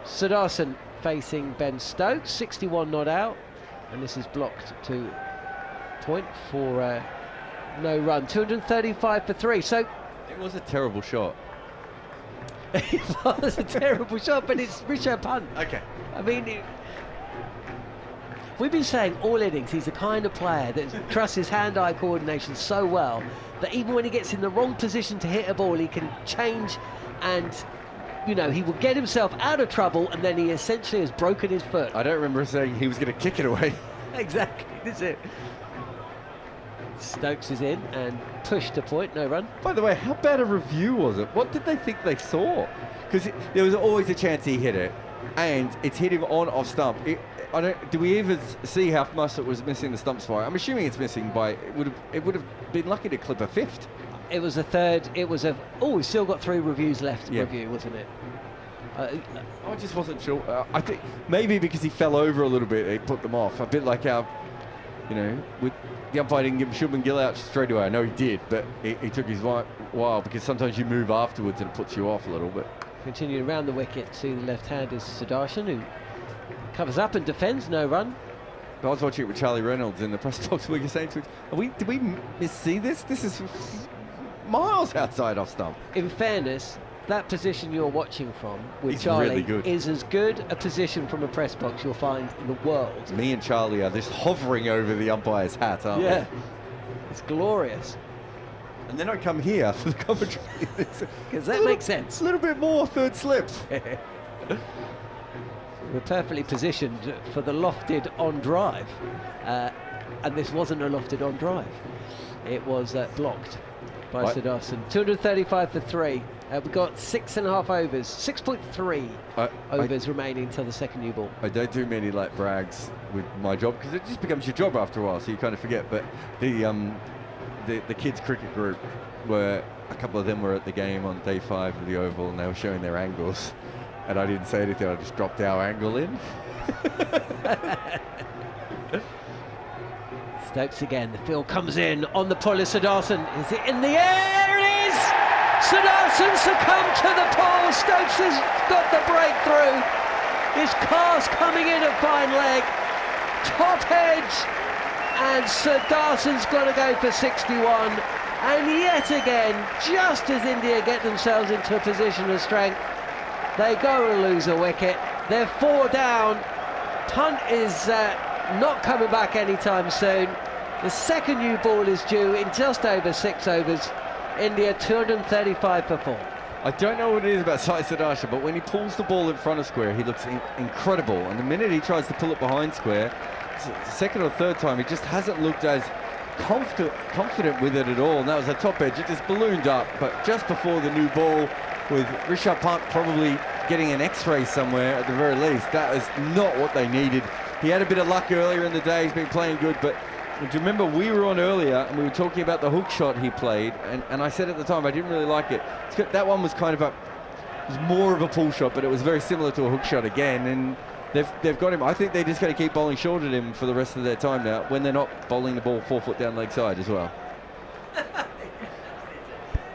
Sudarshan facing Ben Stokes, 61 not out, and this is blocked to point for no run. 235 for 3. So it was a terrible shot. It was a terrible shot, but it's Rishabh Pant. Okay. I mean, we've been saying all innings he's the kind of player that trusts his hand-eye coordination so well that even when he gets in the wrong position to hit a ball, he can change, and, you know, he will get himself out of trouble, and then he essentially has broken his foot. I don't remember saying he was going to kick it away. Exactly, that's it. Stokes is in and pushed to point, no run. By the way, how bad a review was it? What did they think they saw? Because there was always a chance he hit it, and it's hitting on off stump. Do we even see how much it was missing the stump spot? I'm assuming it's missing by. It would have been lucky to clip a fifth. It was a third. It was a. Oh, we've still got 3 reviews left to review, wasn't it? I just wasn't sure. I think maybe because he fell over a little bit, it put them off. A bit like how, you know, with the umpire didn't give Shubman Gill out straight away. I know he did, but he took his while, because sometimes you move afterwards and it puts you off a little bit. Continuing around the wicket to the left hand is Sudarshan, who covers up and defends, no run. I was watching it with Charlie Reynolds in the press box. We were saying to him, did we see this? This is miles outside off stump. In fairness, that position you're watching from with It's Charlie really good. is as good a position from a press box you'll find in the world. Me and Charlie are just hovering over the umpire's hat, aren't we? Yeah, it's glorious. And then I come here for the commentary. Because that makes sense. A little bit more third slip. We're perfectly positioned for the lofted on drive, and this wasn't a lofted on drive. It was blocked by Sudarshan. 235 for 3. We've got 6.5 overs, 6.3 overs remaining until the second new ball. I don't do many like brags with my job, because it just becomes your job after a while, so you kind of forget. But the kids cricket group, were a couple of them were at the game on day 5 of the Oval, and they were showing their angles, and I didn't say anything. I just dropped our angle in. Stokes again. The field comes in on the pull of Sudarshan. Is it in the air? It is! Sudarshan succumbed to the pull. Stokes has got the breakthrough. His cast coming in at fine leg. Top edge. And Sudarshan's got to go for 61. And yet again, just as India get themselves into a position of strength, they go and lose a wicket. They're 4 down. Punt is not coming back anytime soon. The second new ball is due in just over 6 overs. India 235 for 4. I don't know what it is about Sai Sudarshan, but when he pulls the ball in front of square, he looks incredible. And the minute he tries to pull it behind square, the second or third time, he just hasn't looked as confident with it at all. And that was a top edge. It just ballooned up, but just before the new ball, with Rishabh Pant probably getting an X-ray somewhere at the very least. That is not what they needed. He had a bit of luck earlier in the day. He's been playing good, but do you remember we were on earlier and we were talking about the hook shot he played, and I said at the time I didn't really like it. That one was kind of it was more of a pull shot, but it was very similar to a hook shot again, and They've got him. I think they're just going to keep bowling short at him for the rest of their time now, when they're not bowling the ball 4 foot down leg side as well.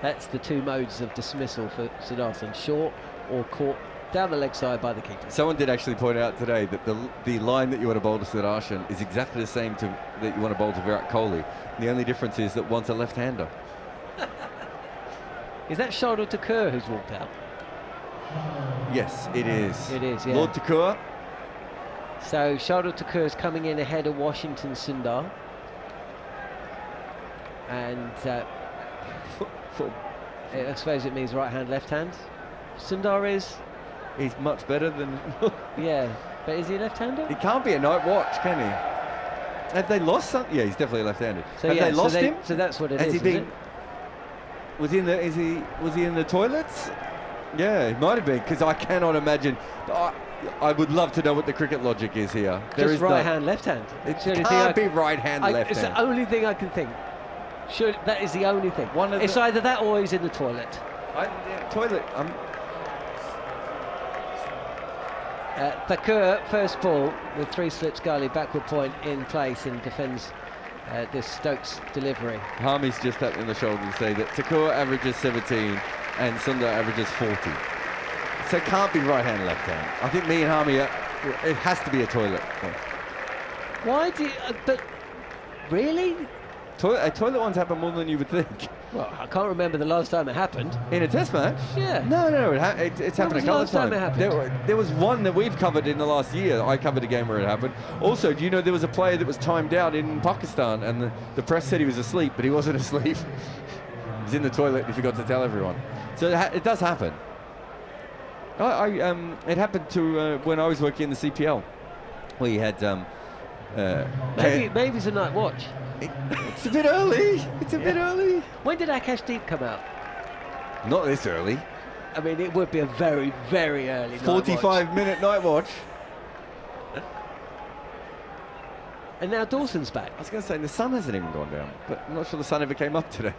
That's the two modes of dismissal for Siddharthan: short or caught down the leg side by the keeper. Someone did actually point out today that the line that you want to bowl to Siddharthan is exactly the same that you want to bowl to Virat Kohli. The only difference is that one's a left-hander. Is that Jarrod Kimber who's walked out? Yes, it is. It is, yeah. Lord Thakur. So Jarrod Kimber is coming in ahead of Washington Sundar. And I suppose it means right hand, left hand. Sundar is... He's much better than... Yeah, but is he a left-hander? He can't be a night watch, can he? Have they lost something? Yeah, he's definitely a left-handed. So Have they lost him? So that's what it Has is, he been? isn't it? Was he in the toilets? Yeah, he might have been, because I cannot imagine. I would love to know what the cricket logic is here. There Just is right hand, left hand. It can't be right hand, left It's hand. the only thing I can think. Sure, that is the only thing. It's either that or he's in the toilet. Toilet. Thakur, first ball with 3 slips gully, backward point in place, and defends this Stokes delivery. Harmy's just tapped in the shoulder to say that Thakur averages 17 and Sundar averages 40. So it can't be right hand, left hand. I think me and Harmy, it has to be a toilet. Why do you... but really? Toilet ones happen more than you would think. Well, I can't remember the last time it happened. In a test match? Yeah. No, it's happened a couple of times. There was one that we've covered in the last year. I covered a game where it happened. Also, do you know there was a player that was timed out in Pakistan, and the press said he was asleep, but he wasn't asleep. He was in the toilet and he forgot to tell everyone. So it does happen. It happened to when I was working in the CPL. We had maybe it's a night watch. It's a bit early. It's a bit early. When did Akash Deep come out? Not this early. I mean, it would be a very, very early 45-minute night watch. And now Dawson's back. I was going to say, the sun hasn't even gone down, but I'm not sure the sun ever came up today.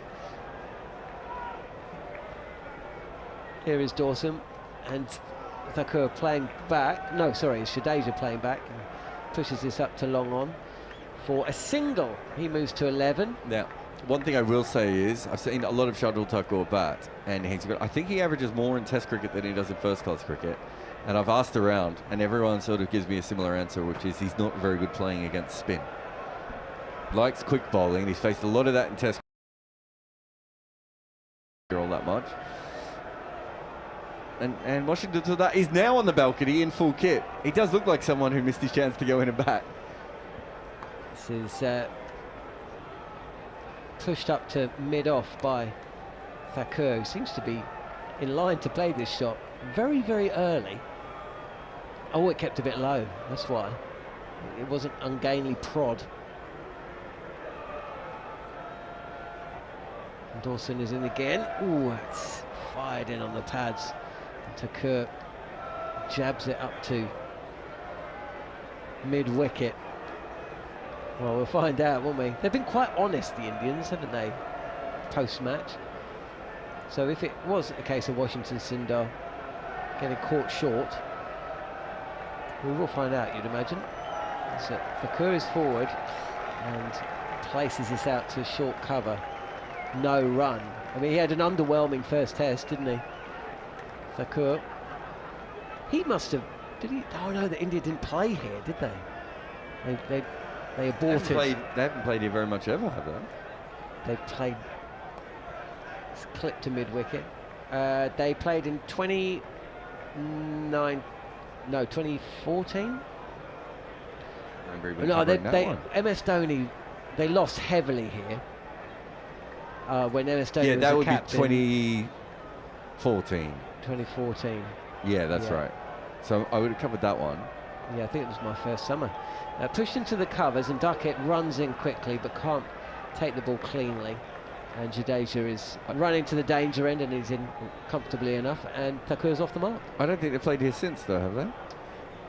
Here is Dawson, and Thakur playing back. No, sorry, it's Jadeja playing back. Pushes this up to long on for a single. He moves to 11. Now, one thing I will say is I've seen a lot of Shardul Thakur bat, and I think he averages more in Test cricket than he does in first-class cricket. And I've asked around, and everyone sort of gives me a similar answer, which is he's not very good playing against spin. Likes quick bowling. He's faced a lot of that in Test cricket all that much. And Washington Sundar is now on the balcony in full kit. He does look like someone who missed his chance to go in and bat. This is pushed up to mid-off by Thakur, who seems to be in line to play this shot very, very early. Oh, it kept a bit low, that's why. It wasn't ungainly prod. And Dawson is in again. Ooh, it's fired in on the pads. Thakur jabs it up to mid-wicket. Well, we'll find out, won't we? They've been quite honest, the Indians, haven't they, post-match? So if it was a case of Washington Sundar getting caught short, we will find out, you'd imagine. So Thakur is forward and places this out to short cover. No run. I mean, he had an underwhelming first test, didn't he? Thakur. He must have... Did he? Oh no, the India didn't play here, did they? They aborted. They haven't played here very much ever, have they? They've played... It's clipped to mid-wicket. They played in 2014? No, MS Dhoni, they lost heavily here. When MS Dhoni was yeah, that would captain. be 2014. 2014. Yeah, that's right. So I would have covered that one. Yeah, I think it was my first summer. Pushed into the covers, and Duckett runs in quickly but can't take the ball cleanly. And Jadeja is running to the danger end, and he's in comfortably enough, and Thakur's off the mark. I don't think they've played here since, though, have they?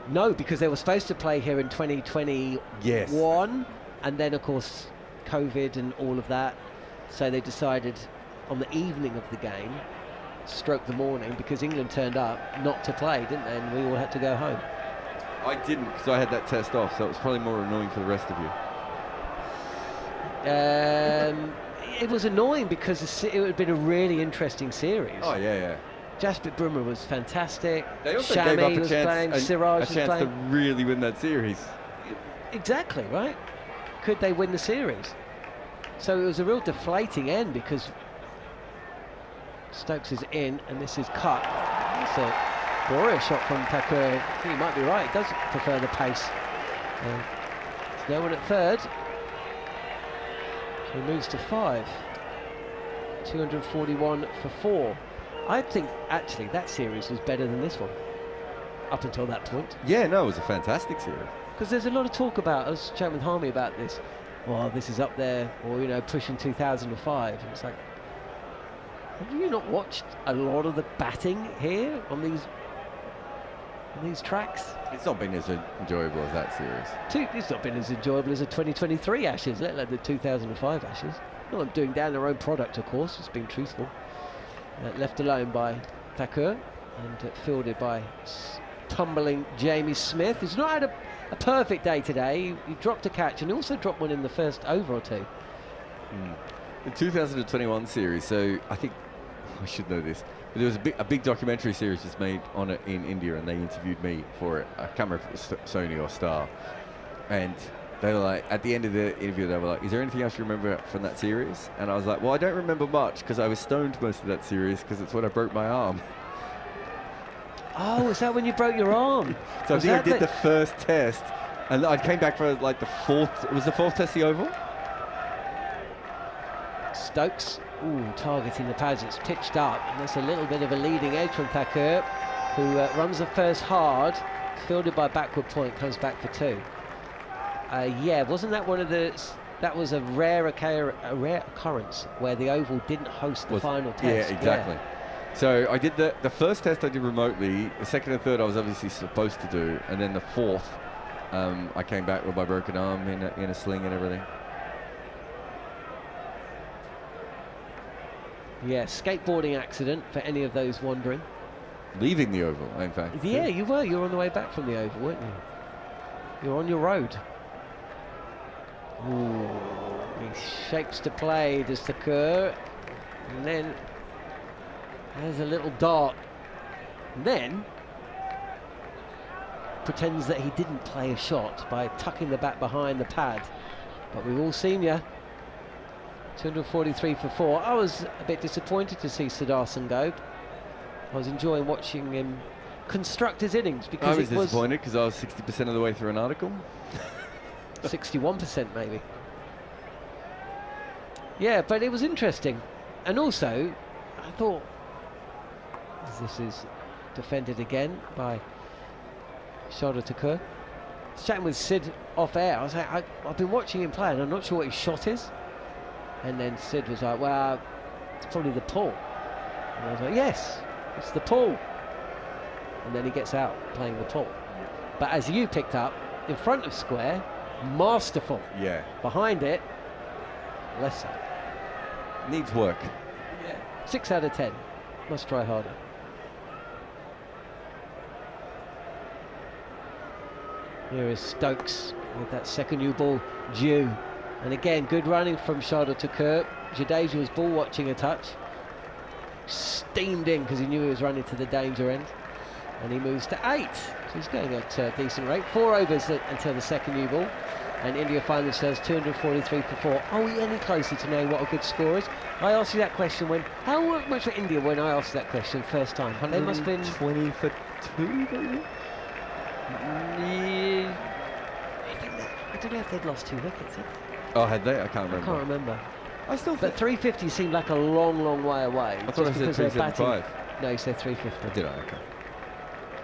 No, because they were supposed to play here in 2021. Yes. And then, of course, COVID and all of that. So they decided on the evening of the game, stroke the morning, because England turned up not to play, didn't they? And we all had to go home. I didn't, because I had that test off, so it was probably more annoying for the rest of you. It was annoying because it would have been a really interesting series. Oh, yeah. Jasprit Bumrah was fantastic. They also Shami gave up was playing, Siraj was to playing. really win that series. Exactly, right? Could they win the series? So it was a real deflating end because Stokes is in and this is cut. That's a glorious shot from Thakur. I think you might be right, he does prefer the pace. There's no one at third. So he moves to 5. 241 for 4. I think actually that series was better than this one up until that point. Yeah, no, it was a fantastic series. Because there's a lot of talk about, I was chatting with Harmy about this, well, this is up there, or, you know, pushing 2005. And it's like, have you not watched a lot of the batting here on these tracks? It's not been as enjoyable as that series. It's not been as enjoyable as the 2023 Ashes, let alone the 2005 Ashes. Not them doing down their own product, of course, it's being truthful. Left alone by Thakur and fielded by tumbling Jamie Smith, who's not had a perfect day today. He dropped a catch and also dropped one in the first over or two. The 2021 series, so I think I should know this, but there was a big documentary series just made on it in India, and they interviewed me for it. I can't remember if it was Sony or Star, and they were like, at the end of the interview, they were like, is there anything else you remember from that series? And I was like, well, I don't remember much because I was stoned most of that series because it's when I broke my arm. Oh, is that when you broke your arm? So I think I did the first test, and I came back for like the fourth. It was the fourth test, the Oval. Stokes, targeting the pads. It's pitched up, and there's a little bit of a leading edge from Thakur, who runs the first hard, fielded by backward point, comes back for 2. Yeah, wasn't that one of the? That was a rare occurrence where the Oval didn't host the final test. Yeah, exactly. Yeah. So I did the first test I did remotely. The second and third I was obviously supposed to do, and then the fourth I came back with my broken arm in a sling and everything. Yeah, skateboarding accident for any of those wondering. Leaving the Oval, in fact. Yeah, you were. You were on the way back from the Oval, weren't you? You were on your road. Ooh, he shapes to play, does Thakur, and then has a little dart, and then pretends that he didn't play a shot by tucking the bat behind the pad. But we've all seen you. 243 for 4. I was a bit disappointed to see Sudarshan go. I was enjoying watching him construct his innings because I was disappointed because I was 60% of the way through an article. 61% maybe. Yeah, but it was interesting. And also, I thought, this is defended again by Jarrod Kimber. I was chatting with Sid off air. I was like, I've been watching him play and I'm not sure what his shot is. And then Sid was like, well, it's probably the pull. And I was like, yes, it's the pull. And then he gets out playing the pull. But as you picked up, in front of square, masterful. Yeah. Behind it, less so. Needs work. Yeah. 6 out of 10. Must try harder. Here is Stokes with that second new ball due. And again, good running from Jarrod Kimber. Jadeja was ball watching a touch. Steamed in because he knew he was running to the danger end. And he moves to 8. So he's going at a decent rate. 4 overs until the second new ball. And India find themselves 243 for 4. Are we any closer to knowing what a good score is? I asked you that question when... How much for India when I asked that question first time? They must have been... 20 for 2, maybe? Yeah, I don't know if they'd lost 2 wickets. Oh, had they? I can't remember. I can't remember. I still But 350 seemed like a long, long way away. I thought I said 375. No, you said 350. Did I? Okay.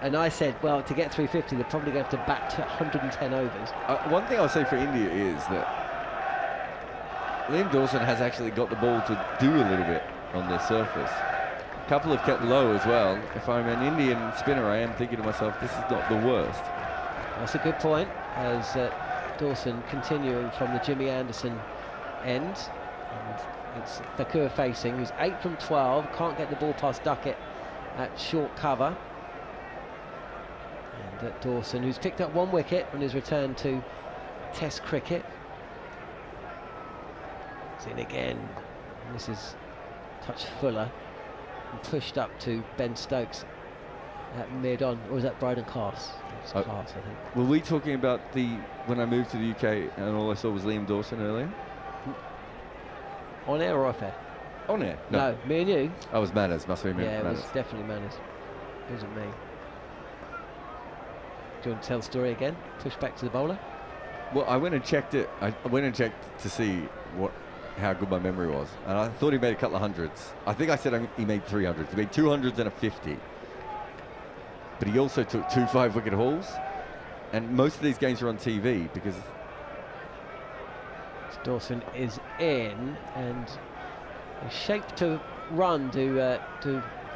And I said, well, to get 350, they're probably going to have to bat to 110 overs. One thing I'll say for India is that Liam Dawson has actually got the ball to do a little bit on their surface. A couple have kept low as well. If I'm an Indian spinner, I am thinking to myself, this is not the worst. That's a good point, as Dawson continuing from the Jimmy Anderson end. And it's Thakur facing, who's 8 from 12, can't get the ball past Duckett at short cover. And Dawson, who's picked up 1 wicket on his return to Test cricket. It's in again. And this is touch fuller and pushed up to Ben Stokes at mid-on, or was that Bryden Class? Class, I think. Were we talking about when I moved to the UK and all I saw was Liam Dawson earlier? On air or off air? On air? No, me and you. Oh, it was Manners, must have been Yeah, Manners. it was definitely Manners. It wasn't me. Do you want to tell the story again? Push back to the bowler? Well, I went and checked it. I went and checked to see how good my memory was, and I thought he made a couple of hundreds. I think I said he made 300s. He made 200s and a 50. But he also took 2 5-wicket hauls, and most of these games are on TV because Dawson is in, and a shape to run to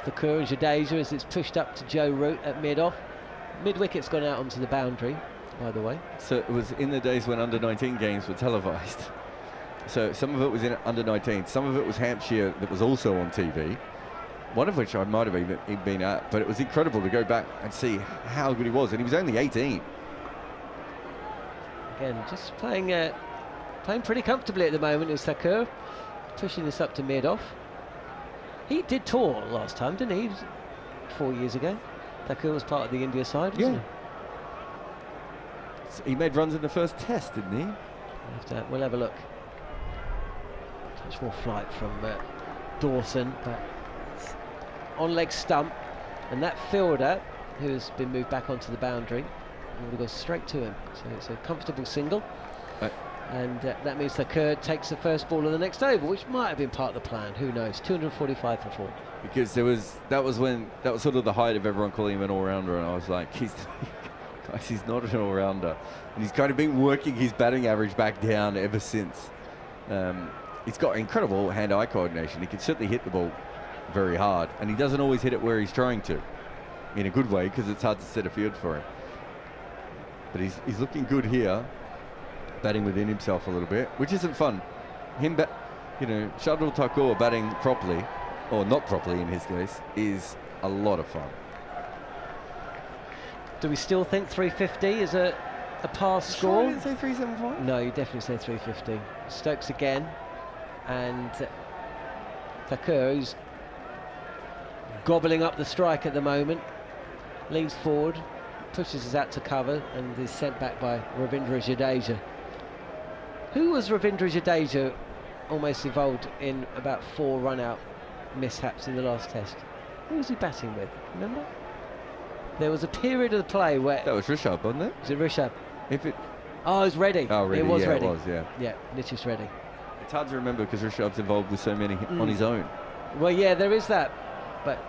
Thakur and Jadeja as it's pushed up to Joe Root at mid-off. Mid-wicket's gone out onto the boundary, by the way. So it was in the days when under-19 games were televised. So some of it was in under-19, some of it was Hampshire that was also on TV, one of which I might have even been at, but it was incredible to go back and see how good he was, and he was only 18. Again, just playing pretty comfortably at the moment is Thakur, pushing this up to mid-off. He did tour last time, didn't he? It was 4 years ago. Thakur was part of the India side, wasn't he? He made runs in the first test, didn't he? We'll have a look. Much more flight from Dawson, but on leg stump, and that fielder who's been moved back onto the boundary will go straight to him. So it's a comfortable single, and that means Thakur takes the first ball of the next over, which might have been part of the plan. Who knows? 245 for 4. Because that was sort of the height of everyone calling him an all-rounder, and I was like, he's not an all-rounder, and he's kind of been working his batting average back down ever since. He's got incredible hand-eye coordination. He can certainly hit the ball very hard, and he doesn't always hit it where he's trying to, in a good way, because it's hard to set a field for him. But he's looking good here, batting within himself a little bit, which isn't fun. Shardul Thakur batting properly, or not properly in his case, is a lot of fun. Do we still think 350 is a pass score? Sure, I didn't say 375. No, you definitely say 350. Stokes again, and Thakur, who's gobbling up the strike at the moment, leans forward, pushes us out to cover, and is sent back by Ravindra Jadeja. Who was Ravindra Jadeja almost involved in about 4 run-out mishaps in the last test? Who was he batting with? Remember? There was a period of the play where... That was Rishabh, wasn't it? Was it Rishabh? Oh, it was Reddy. Oh, Reddy. It was Reddy. It was, yeah. Yeah, Nitish Reddy. It's hard to remember because Rishabh's involved with so many on his own. Well, yeah, there is that. But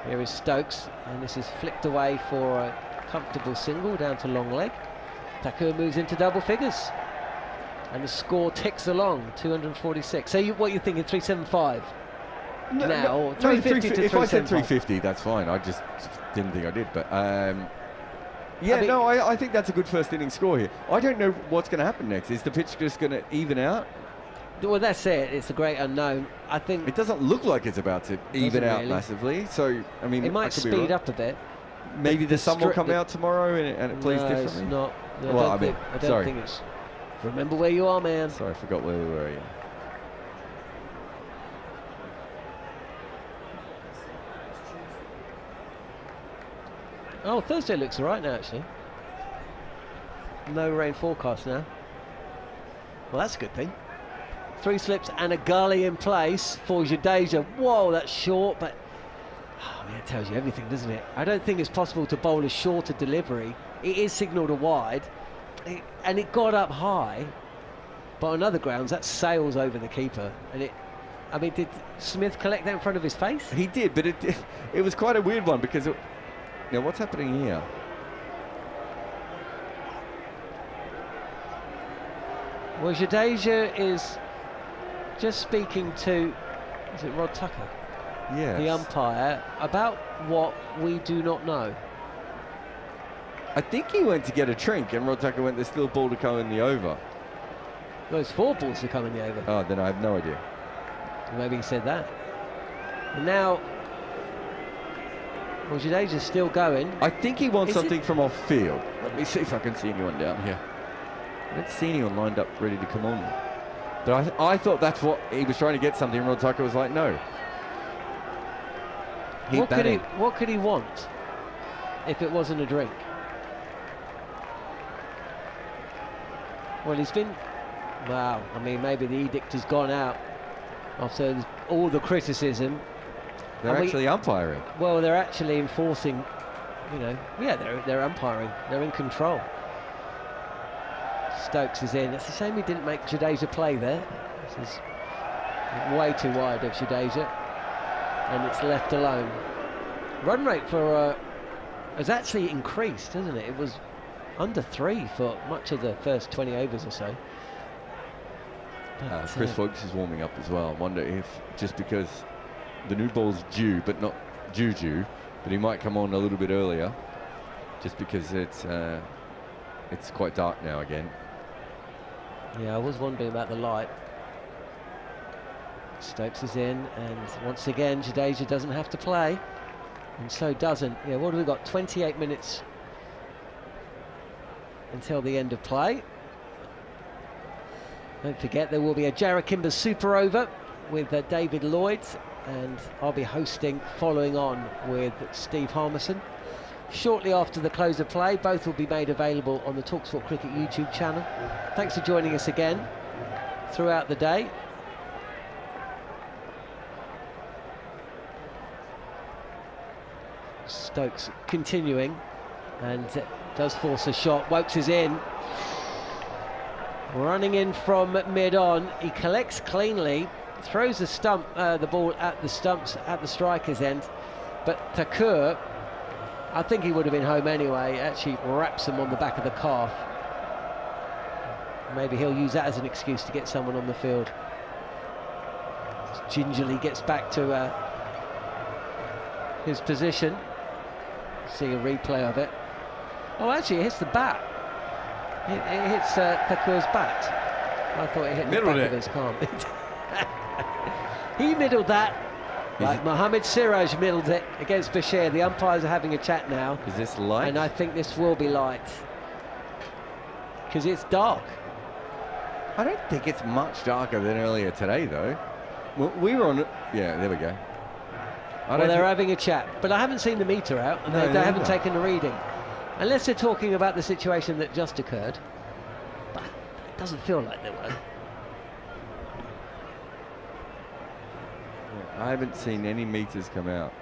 here is Stokes, and this is flicked away for a comfortable single down to long leg. Thakur moves into double figures, and the score ticks along, 246. So what are you thinking, 375? Or 350 to 375? If I said 350, that's fine. I just didn't think I did. But I think that's a good first inning score here. I don't know what's going to happen next. Is the pitch just going to even out? Well, that's it. It's a great unknown. I think it doesn't look like it's about to even out massively. So I mean, it might speed up a bit. Maybe the sun will come out tomorrow and it plays differently. It's not. No, well, I don't think it's. Remember where you are, man. Sorry, I forgot where we were. Yeah. Oh, Thursday looks all right now, actually. No rain forecast now. Well, that's a good thing. 3 slips and a gully in place for Jadeja. Whoa, that's short, but it tells you everything, doesn't it? I don't think it's possible to bowl a shorter delivery. It is signalled a wide, and it got up high, but on other grounds that sails over the keeper. And did Smith collect that in front of his face? He did, but it was quite a weird one because what's happening here? Well, Jadeja is just speaking to, is it Rod Tucker? Yes. The umpire, about what we do not know. I think he went to get a trink and Rod Tucker went, there's still a ball to come in the over. There's 4 balls to come in the over. Oh, then I have no idea. Maybe he said that. And now Well, Jadeja's still going. I think he wants Is something it? from off field. Let me see if I can see anyone down here. I don't see anyone lined up ready to come on. But I thought that's what he was trying to get something. Rod Tucker was like, no. What could he want if it wasn't a drink? Well, he's been... Wow, I mean, maybe the edict has gone out after all the criticism. They're actually umpiring. Well, they're actually enforcing, you know, yeah, they're umpiring. They're in control. Stokes is in. It's a shame he didn't make Jadeja play there. This is way too wide of Jadeja, and it's left alone. Run rate for has actually increased, hasn't it? It was under 3 for much of the first 20 overs or so. But, Chris Folkes is warming up as well. I wonder if just because the new ball's due, but not due, but he might come on a little bit earlier, just because it's quite dark now again. Yeah, I was wondering about the light. Stokes is in, and once again Jadeja doesn't have to play, and so doesn't. Yeah, what have we got? 28 minutes until the end of play. Don't forget there will be a Jarrod Kimber super over with David Lloyd, and I'll be hosting following on with Steve Harmison. Shortly after the close of play, both will be made available on the talkSPORT Cricket YouTube channel. Thanks for joining us again throughout the day. Stokes continuing, and does force a shot. Wokes is in. Running in from mid-on. He collects cleanly, throws the ball at the stumps at the striker's end, but Thakur, I think he would have been home anyway, actually wraps him on the back of the calf. Maybe he'll use that as an excuse to get someone on the field. Just gingerly gets back to his position. See a replay of it. Oh, actually it hits the bat. It hits Thakur's bat. I thought it hit the back of his calf. He middled that. Like Mohammed Siraj middled it against Bashir. The umpires are having a chat now. Is this light? And I think this will be light, because it's dark. I don't think it's much darker than earlier today, though. Well, we were on... Yeah, there we go. Well, they're having a chat, but I haven't seen the meter out, and they haven't taken a reading. Unless they're talking about the situation that just occurred. But it doesn't feel like they were. I haven't seen any meters come out.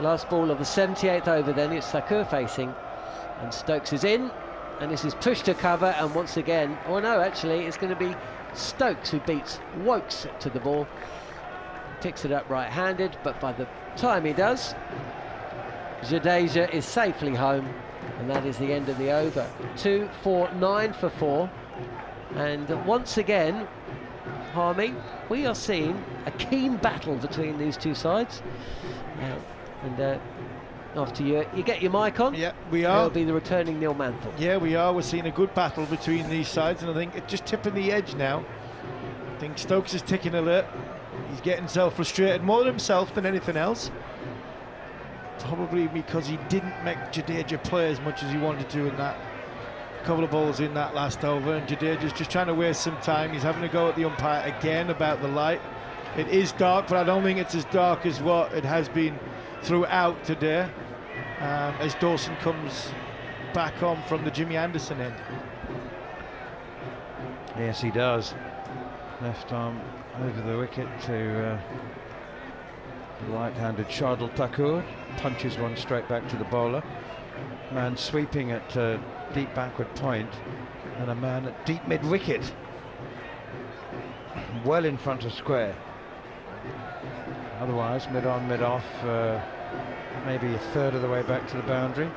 Last ball of the 78th over then, it's Thakur facing, and Stokes is in, and this is pushed to cover, and once again, oh no, actually it's going to be Stokes who beats Wokes to the ball. Picks it up right-handed, but by the time he does, Jadeja is safely home, and that is the end of the over. 2, 4, 9 for 4. And once again, Harmy, we are seeing a keen battle between these two sides. After you get your mic on, yeah, we are. It'll be the returning Neil Manthorp. Yeah, we are. We're seeing a good battle between these sides, and I think it's just tipping the edge now. I think Stokes is ticking alert. He's getting self-frustrated more himself than anything else. Probably because he didn't make Jadeja play as much as he wanted to in that couple of balls in that last over, and Jadeja's just trying to waste some time. He's having to go at the umpire again about the light. It is dark, but I don't think it's as dark as what it has been throughout today, as Dawson comes back on from the Jimmy Anderson end. Yes, he does. Left arm over the wicket to right-handed Shardul Thakur. Punches one straight back to the bowler. Man sweeping at deep backward point, and a man at deep mid-wicket, well in front of square. Otherwise, mid-on, mid-off, maybe a third of the way back to the boundary.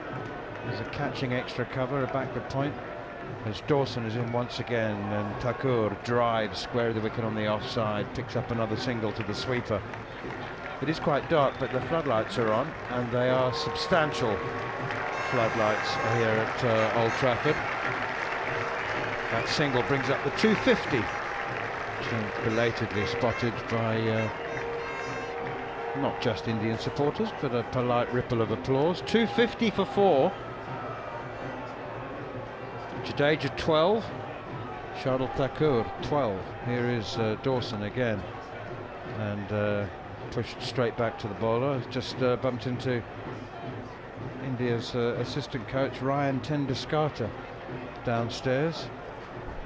There's a catching extra cover, a backward point, as Dawson is in once again, and Thakur drives square of the wicket on the offside, picks up another single to the sweeper. It is quite dark, but the floodlights are on, and they are substantial floodlights here at Old Trafford. That single brings up the 250 Which belatedly spotted by not just Indian supporters, but a polite ripple of applause. 250 for 4. Jadeja 12, Shardul Thakur 12. Here is Dawson again, and pushed straight back to the bowler. Just bumped into India's assistant coach Ryan Tenduskata downstairs,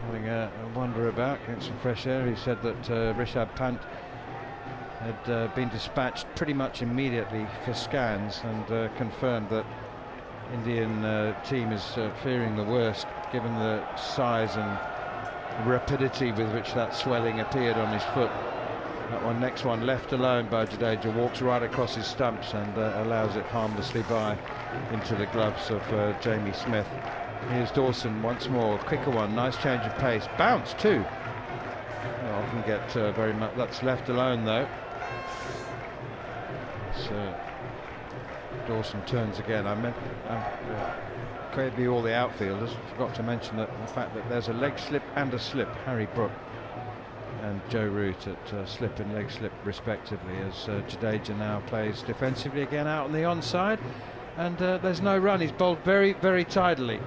having a wander about, getting some fresh air. He said that Rishabh Pant had been dispatched pretty much immediately for scans, and confirmed that Indian team is fearing the worst, given the size and rapidity with which that swelling appeared on his foot. That one, next one, left alone by Jadeja, walks right across his stumps and allows it harmlessly by into the gloves of Jamie Smith. Here's Dawson once more, quicker one, nice change of pace, bounce too. Don't often get very much. That's left alone though. So Dawson turns again. Could be all the outfielders. Forgot to mention that the fact that there's a leg slip and a slip. Harry Brook and Joe Root at slip and leg slip respectively, as Jadeja now plays defensively again out on the onside, and there's no run. He's bowled very, very tidily,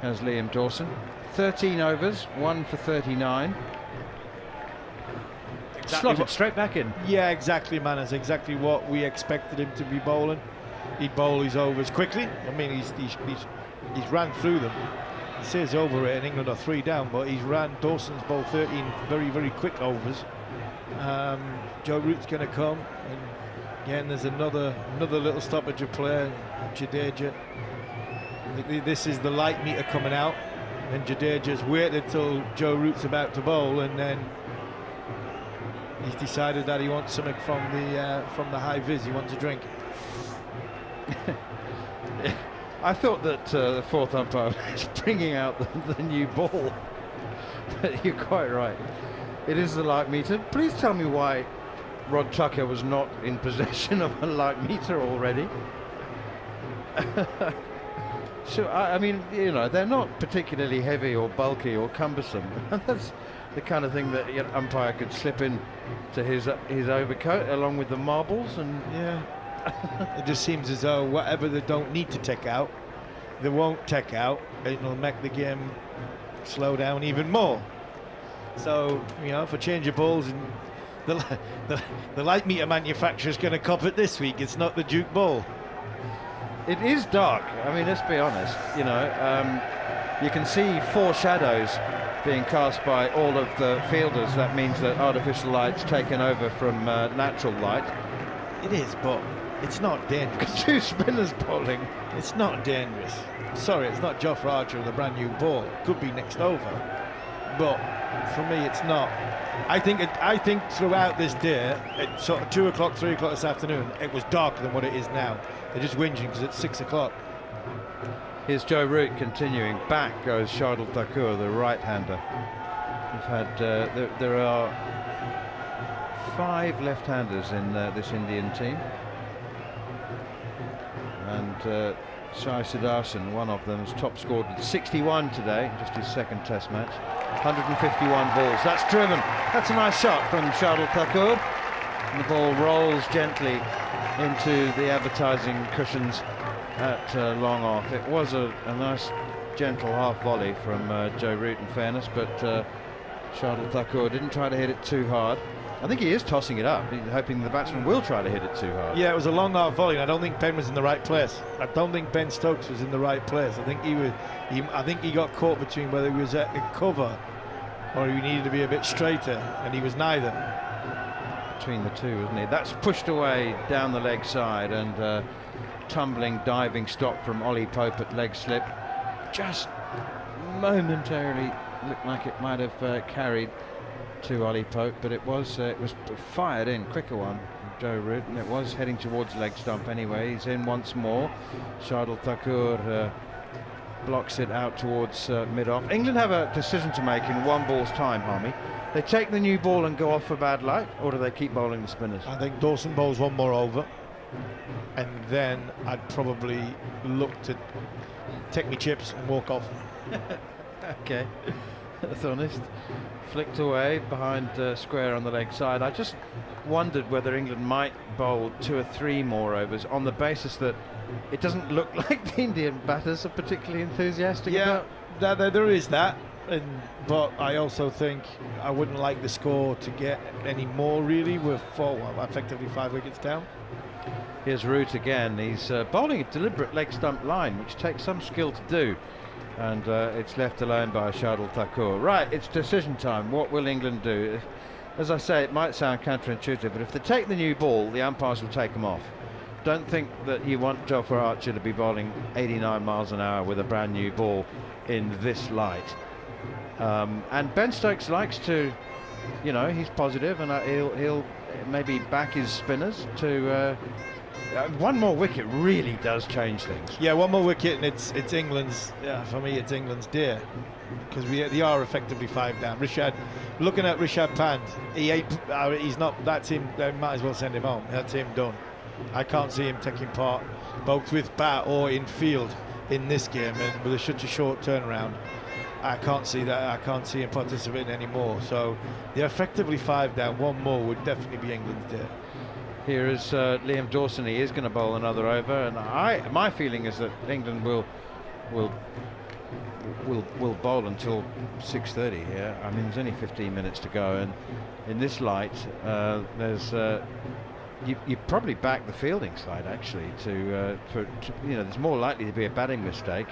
as Liam Dawson. 13 overs, 1 for 39. Slotted straight back in. Yeah, exactly, man. That's exactly what we expected him to be bowling. He'd bowl his overs quickly. I mean, he's ran through them. He says over it in England are 3 down, but he's ran. Dawson's bowled 13 very, very quick overs. Joe Root's going to come, and again there's another little stoppage of play. Jadeja. This is the light meter coming out, and Jadeja's waited till Joe Root's about to bowl, and then he's decided that he wants something from the high vis. He wants a drink. I thought that the fourth umpire was bringing out the new ball. But you're quite right. It is the light meter. Please tell me why Rod Tucker was not in possession of a light meter already. So, I mean, you know, they're not particularly heavy or bulky or cumbersome. That's the kind of thing that an umpire could slip in to his overcoat along with the marbles, and yeah. It just seems as though whatever they don't need to take out, they won't take out. It'll make the game slow down even more. So, you know, for change of balls, and the light meter manufacturer's going to cop it this week. It's not the Duke ball. it is dark. I mean, let's be honest. You know, you can see 4 shadows being cast by all of the fielders. That means that artificial light's taken over from natural light. It is, but it's not dangerous. 2 spinners bowling. It's not dangerous. Sorry, it's not Joff Archer with a brand new ball. Could be next over, but for me, it's not. I think throughout this day, at sort of 2 o'clock, 3 o'clock this afternoon, it was darker than what it is now. They're just whinging because it's 6 o'clock. Here's Joe Root continuing. Back goes Shardul Thakur, the right-hander. We've had there are 5 left-handers in this Indian team, and Sai Sudarshan, one of them, has top scored with 61 today, just his 2nd Test match. 151 balls. That's driven. That's a nice shot from Shardul Thakur. And the ball rolls gently into the advertising cushions at long off. It was a nice gentle half volley from Joe Root, in fairness, but Shardul Thakur didn't try to hit it too hard. I think he is tossing it up, hoping the batsman will try to hit it too hard. Yeah, it was a long half volley, and I don't think Ben was in the right place. I don't think Ben Stokes was in the right place. I think I think he got caught between whether he was at cover or he needed to be a bit straighter, and he was neither. Between the two, wasn't he? That's pushed away down the leg side, and tumbling diving stop from Ollie Pope at leg slip. Just momentarily looked like it might have carried to Ollie Pope, but it was fired in, quicker one from Joe Root, and it was heading towards leg stump anyway. He's in once more. Shardul Thakur blocks it out towards mid-off. England have a decision to make in 1 ball's time, Harmy. They take the new ball and go off for bad light, or do they keep bowling the spinners? I think Dawson bowls 1 more over, and then I'd probably look to take me chips and walk off. Okay, that's honest. Flicked away behind square on the leg side. I just wondered whether England might bowl 2 or 3 more overs on the basis that it doesn't look like the Indian batters are particularly enthusiastic about. There is that, but I also think I wouldn't like the score to get any more, really. We're effectively 5 wickets down. Here's Root again. He's bowling a deliberate leg stump line, which takes some skill to do, and it's left alone by Shardul Thakur. Right, it's decision time. What will England do? As I say, it might sound counterintuitive, but if they take the new ball, the umpires will take them off. Don't think that you want Jofra Archer to be bowling 89 miles an hour with a brand new ball in this light. And Ben Stokes likes to, you know, he's positive, and he'll maybe back his spinners to. One more wicket really does change things. Yeah, one more wicket, and it's England's. Yeah, for me, it's England's dear, because they are effectively 5 down. Looking at Rishabh Pant, he's not. That's him. They might as well send him home. That's him done. I can't see him taking part, both with bat or in field, in this game, and with such a short turnaround. I can't see that. I can't see him participating anymore. So they're effectively 5 down. One more would definitely be England's dear. Here is Liam Dawson. He is going to bowl another over, and my feeling is that England will bowl until 6:30 here. I mean, there's only 15 minutes to go, and in this light, you probably back the fielding side actually to you know, there's more likely to be a batting mistake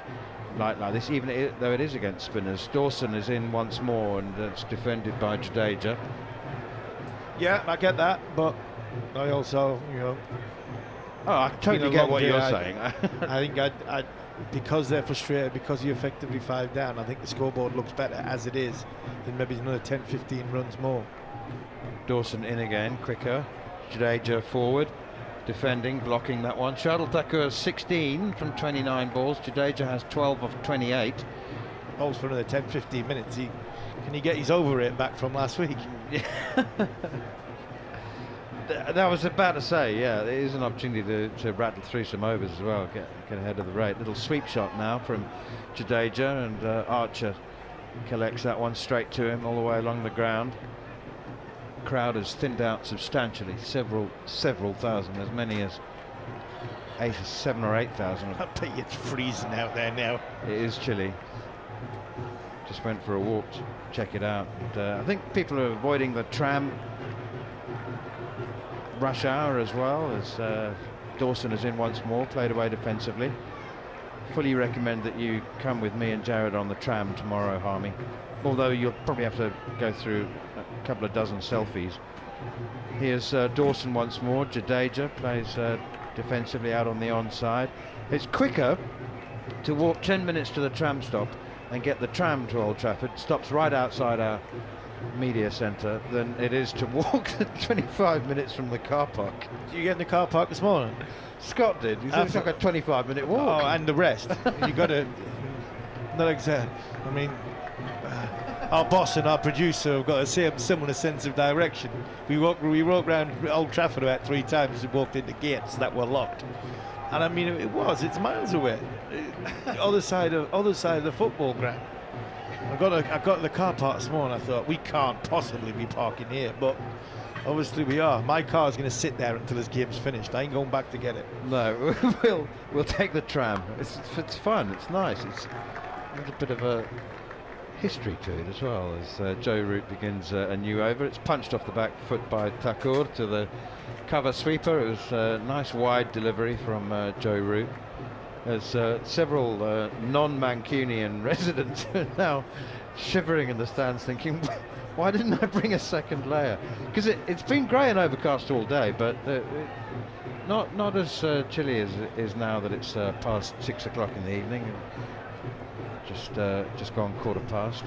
like this, even though it is against spinners. Dawson is in once more, and it's defended by Jadeja. Yeah, I get that, but I also, you know. Oh, I totally get what you're saying. I think because they're frustrated, because you're effectively 5 down, I think the scoreboard looks better as it is than maybe another 10-15 runs more. Dawson in again, quicker. Jadeja forward, defending, blocking that one. Shardul Thakur 16 from 29 balls. Jadeja has 12 of 28. Bowls for another 10-15 minutes. Can he get his over rate back from last week? That was about to say, yeah, there is an opportunity to rattle through some overs as well, get ahead of the rate. Little sweep shot now from Jadeja, and Archer collects that one straight to him all the way along the ground. Crowd has thinned out substantially, several thousand, as many as 7 or 8,000. I bet it's freezing out there now. It is chilly. Just went for a walk to check it out. And, I think people are avoiding the tram rush hour as well, as Dawson is in once more, played away defensively. Fully recommend that you come with me and Jarrod on the tram tomorrow, Harmy, although you'll probably have to go through a couple of dozen selfies. Here's Dawson once more. Jadeja plays defensively out on the onside. It's quicker to walk 10 minutes to the tram stop and get the tram to Old Trafford. Stops right outside our media centre than it is to walk 25 minutes from the car park. Did you get in the car park this morning? Scott did. He said it's like a 25-minute walk. Oh, and the rest. You got to. Not exact. I mean, our boss and our producer have got a similar sense of direction. We walked around Old Trafford about 3 times and walked into gates that were locked. And I mean, it's miles away. Other side of the football ground. I got to the car park this morning. I thought, we can't possibly be parking here, but obviously we are. My car's going to sit there until this game's finished. I ain't going back to get it. No, we'll take the tram. It's fun. It's nice. It's a little bit of a history to it as well, as Joe Root begins a new over. It's punched off the back foot by Thakur to the cover sweeper. It was a nice wide delivery from Joe Root. There's several non-Mancunian residents who are now shivering in the stands thinking, why didn't I bring a second layer? Because it's been grey and overcast all day, but not as chilly as it is now that it's past 6 o'clock in the evening. Just gone 15:15.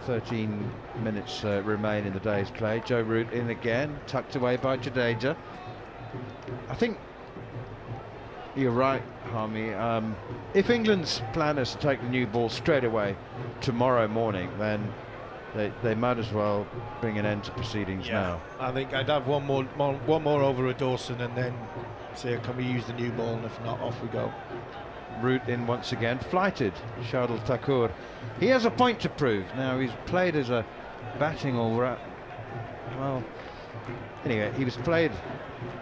13 minutes remain in the day's play. Joe Root in again, tucked away by Jadeja. I think you're right, Harmy. If England's plan is to take the new ball straight away tomorrow morning, then they might as well bring an end to proceedings now. I think I'd have one more over at Dawson, and then say, can we use the new ball? And if not, off we go. route in once again. Flighted, Shardul Thakur. He has a point to prove. Now, he's played as a batting well, anyway, he was played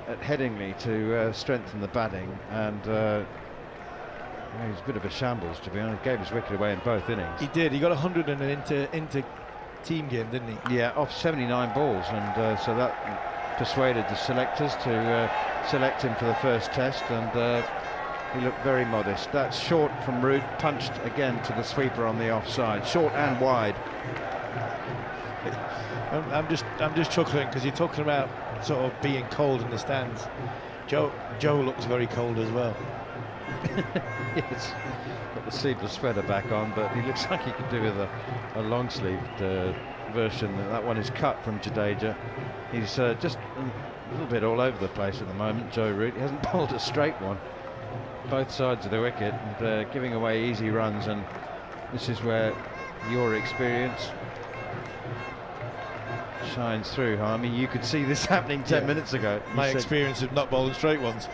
at Headingley to strengthen the batting, and he was a bit of a shambles, to be honest. Gave his wicket away in both innings. He did. He got 100 in an inter-team game, didn't he? Yeah, off 79 balls, and so that persuaded the selectors to select him for the first test, and he looked very modest. That's short from root, punched again to the sweeper on the offside, short and wide. I'm just chuckling because you're talking about sort of being cold in the stands. Joe looks very cold as well. Yes, got the sleeveless sweater back on, but he looks like he could do with a long-sleeved version. That one is cut from Jadeja. He's just a little bit all over the place at the moment, Joe Root. He hasn't bowled a straight one, both sides of the wicket, and giving away easy runs, and this is where your experience shines through, Harmy. You could see this happening 10 minutes ago. My experience of not bowling straight ones.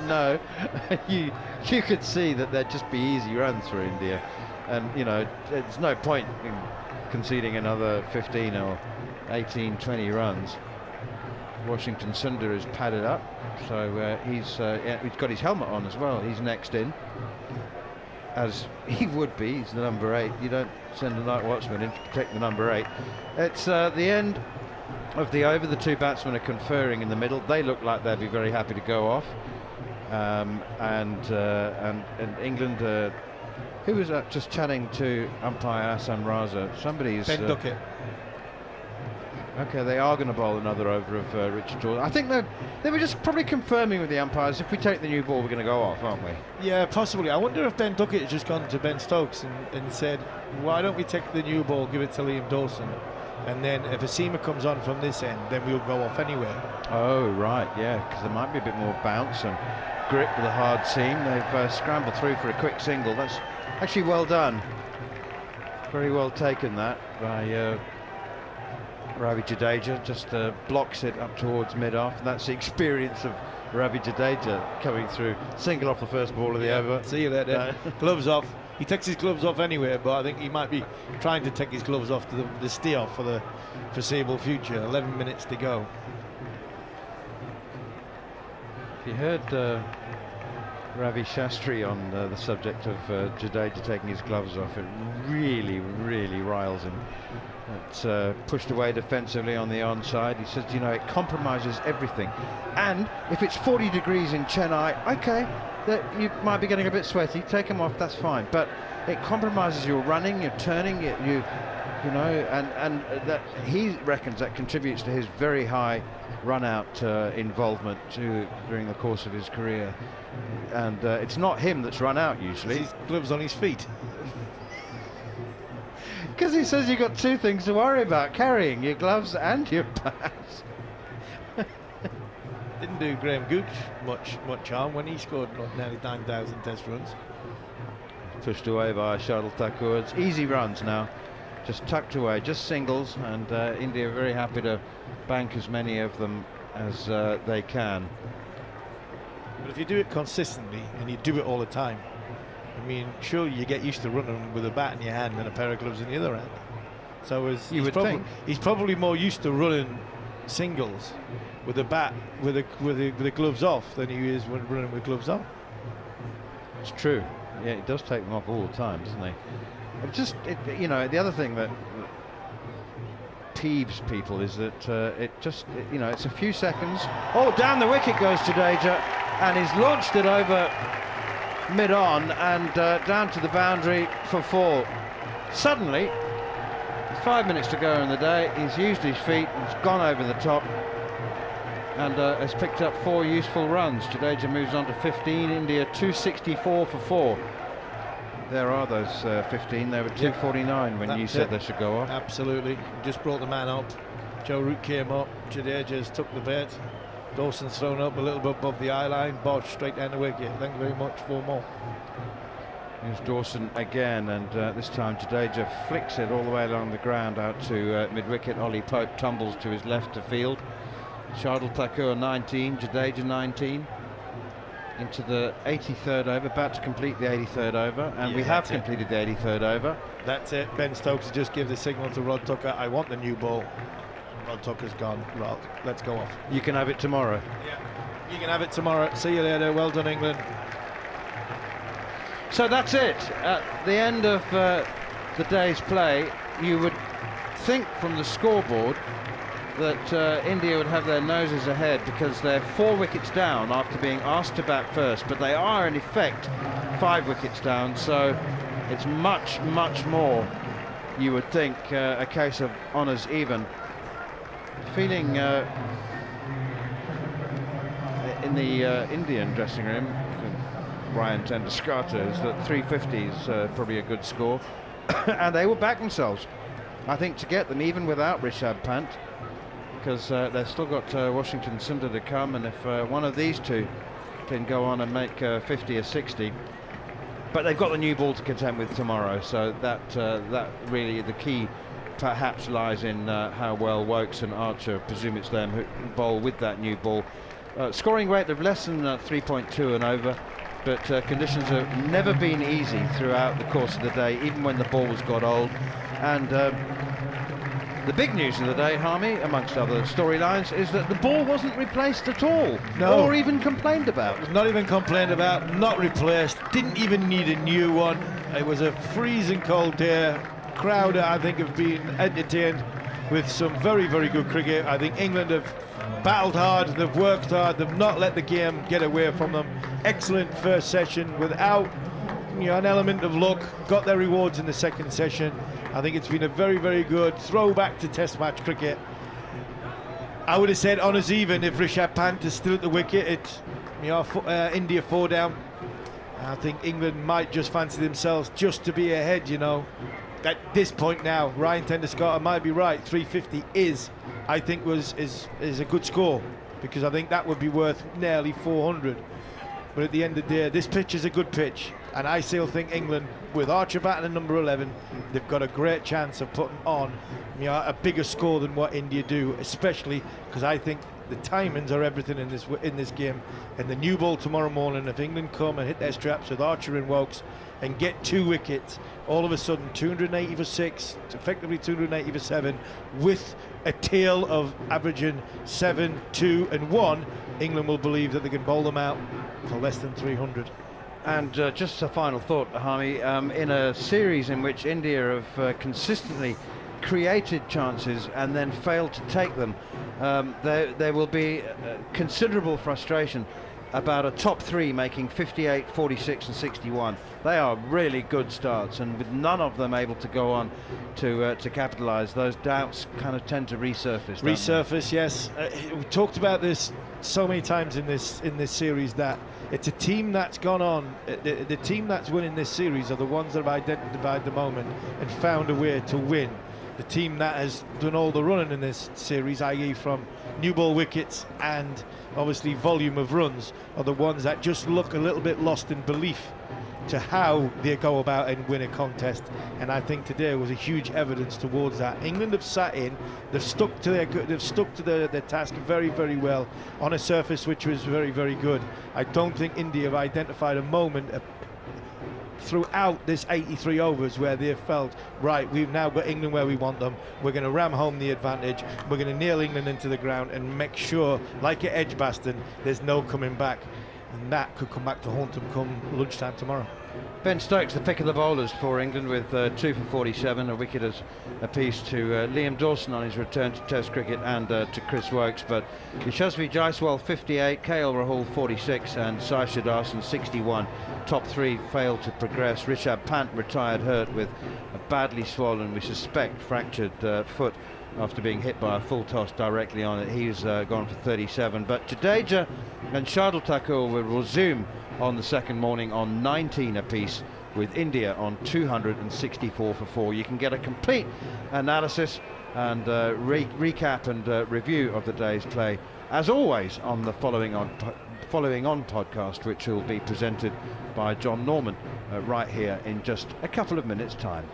No, you could see that there'd just be easy runs for India, and you know, there's no point in conceding another 15 or 18, 20 runs. Washington Sundar is padded up, so he's got his helmet on as well. He's next in, as he would be. He's the number 8. You don't send a night watchman in to protect the number 8. It's the end of the over. The two batsmen are conferring in the middle. They look like they'd be very happy to go off, and England. Who was just chatting to umpire Hassan Raza? Somebody's Ben Duckett. Okay, they are going to bowl another over of Richard Jordan. I think they were just probably confirming with the umpires, if we take the new ball, we're going to go off, aren't we? Yeah, possibly. I wonder if Ben Duckett has just gone to Ben Stokes and said, why don't we take the new ball, give it to Liam Dawson, and then if a seamer comes on from this end, then we'll go off anyway. Oh, right, yeah, because there might be a bit more bounce and grip with a hard seam. They've scrambled through for a quick single. That's actually well done. Very well taken, that, by Ravi Jadeja. Just blocks it up towards mid-off, and that's the experience of Ravi Jadeja coming through. Single off the first ball of the over. See you later. Gloves off. He takes his gloves off anyway, but I think he might be trying to take his gloves off to the stay off for the foreseeable future. 11 minutes to go. You heard Ravi Shastri on the subject of Jadeja taking his gloves off. It really, really riles him. It's pushed away defensively on the onside. He says, you know, it compromises everything. And if it's 40 degrees in Chennai, okay, that you might be getting a bit sweaty. Take them off, that's fine. But it compromises your running, your turning, you know, and that he reckons that contributes to his very high run-out involvement during the course of his career. And it's not him that's run out usually. His gloves on his feet. Because he says you've got two things to worry about: carrying your gloves and your bat. Didn't do Graham Gooch much harm when he scored nearly 9,000 test runs. Pushed away by Shardul Thakur. It's easy runs now, just tucked away, just singles, and India are very happy to bank as many of them as they can. But if you do it consistently and you do it all the time, I mean, surely you get used to running with a bat in your hand and a pair of gloves in the other hand. So he's probably more used to running singles with a bat with the gloves off than he is when running with gloves on. It's true. Yeah, he does take them off all the time, doesn't he? You know, the other thing that peeves people is that you know, it's a few seconds. Oh, down the wicket goes Jadeja, and he's launched it over mid-on and down to the boundary for 4. Suddenly, 5 minutes to go in the day, he's used his feet, he's gone over the top, and has picked up 4 useful runs. Jadeja moves on to 15. India 264 for 4. There are those 15. They were 249 when you said they should go off. Absolutely. Just brought the man up. Joe Root came up. Jadeja's took the bet. Dawson's thrown up a little bit above the eye line. Bosch straight down the wicket. Thank you very much. 4 more. Here's Dawson again, and this time Jadeja flicks it all the way along the ground out to mid-wicket. Ollie Pope tumbles to his left to field. Shardul Thakur 19, Jadeja 19. into the 83rd over, about to complete the 83rd over, and Yeah, we have that's it. completed the 83rd over. That's it. Ben Stokes has just give the signal to Rod Tucker, I want the new ball. Rod Tucker's gone. Well, let's go off. You can have it tomorrow. Yeah, you can have it tomorrow. See you later. Well done, England. So that's it. At the end of the day's play, you would think from the scoreboard that India would have their noses ahead because they're 4 wickets down after being asked to bat first, but they are in effect 5 wickets down, so it's much, much more, you would think, a case of honours even. Feeling in the Indian dressing room, Ryan Tenduskata, is that 350 is probably a good score, and they will back themselves, I think, to get them even without Rishabh Pant, because they've still got Washington Sundar to come, and if one of these two can go on and make 50 or 60, but they've got the new ball to contend with tomorrow, so that really the key perhaps lies in how well Wokes and Archer, presume it's them, who bowl with that new ball. Scoring rate of less than 3.2 and over, but conditions have never been easy throughout the course of the day, even when the balls got old. And the big news of the day, Harmy, amongst other storylines, is that the ball wasn't replaced at all, No. or even complained about. Not even complained about, not replaced, didn't even need a new one. It was a freezing cold day. Crowd, I think, have been entertained with some very, very good cricket. I think England have battled hard, they've worked hard, they've not let the game get away from them. Excellent first session without an element of luck, got their rewards in the second session. I think it's been a very, very good throwback to Test match cricket. I would have said honours even if Rishabh Pant is still at the wicket. It's India 4 down. I think England might just fancy themselves just to be ahead, At this point now, Ryan Tenduskata might be right. 350 I think, is a good score, because I think that would be worth nearly 400. But at the end of the day, this pitch is a good pitch, and I still think England, with Archer batting at number 11, they've got a great chance of putting on a bigger score than what India do, especially because I think the timings are everything in this game. And the new ball tomorrow morning, if England come and hit their straps with Archer and Wokes and get 2 wickets, all of a sudden 280 for 6, effectively 280 for 7, with a tail of averaging 7, 2 and 1, England will believe that they can bowl them out for less than 300. And just a final thought, Harmy, in a series in which India have consistently created chances and then failed to take them, there will be considerable frustration about a top 3 making 58, 46 and 61. They are really good starts, and with none of them able to go on to capitalise, those doubts kind of tend to resurface. Resurface, yes. We talked about this so many times in this series, that it's a team that's gone on. The team that's winning this series are the ones that have identified the moment and found a way to win. The team that has done all the running in this series, i.e. from new ball wickets and obviously volume of runs, are the ones that just look a little bit lost in belief to how they go about and win a contest. And I think today was a huge evidence towards that. England have sat in, they've stuck to their task very, very well on a surface which was very, very good. I don't think India have identified a moment throughout this 83 overs where they've felt, right, we've now got England where we want them, we're going to ram home the advantage, we're going to nail England into the ground and make sure, like at Edgbaston, there's no coming back. And that could come back to haunt them come lunchtime tomorrow. Ben Stokes, the pick of the bowlers for England, with 2 for 47, a wicket apiece to Liam Dawson on his return to Test cricket, and to Chris Wokes. But Yashasvi Jaiswal 58, KL Rahul 46 and Saishad Arson 61. Top 3 failed to progress. Rishabh Pant retired hurt with a badly swollen, we suspect, fractured foot after being hit by a full toss directly on it. He's gone for 37. But Jadeja and Shardul Thakur will resume on the second morning on 19 apiece, with India on 264 for 4. You can get a complete analysis and recap and review of the day's play, as always, on the Following On podcast, which will be presented by Jon Norman right here in just a couple of minutes' time.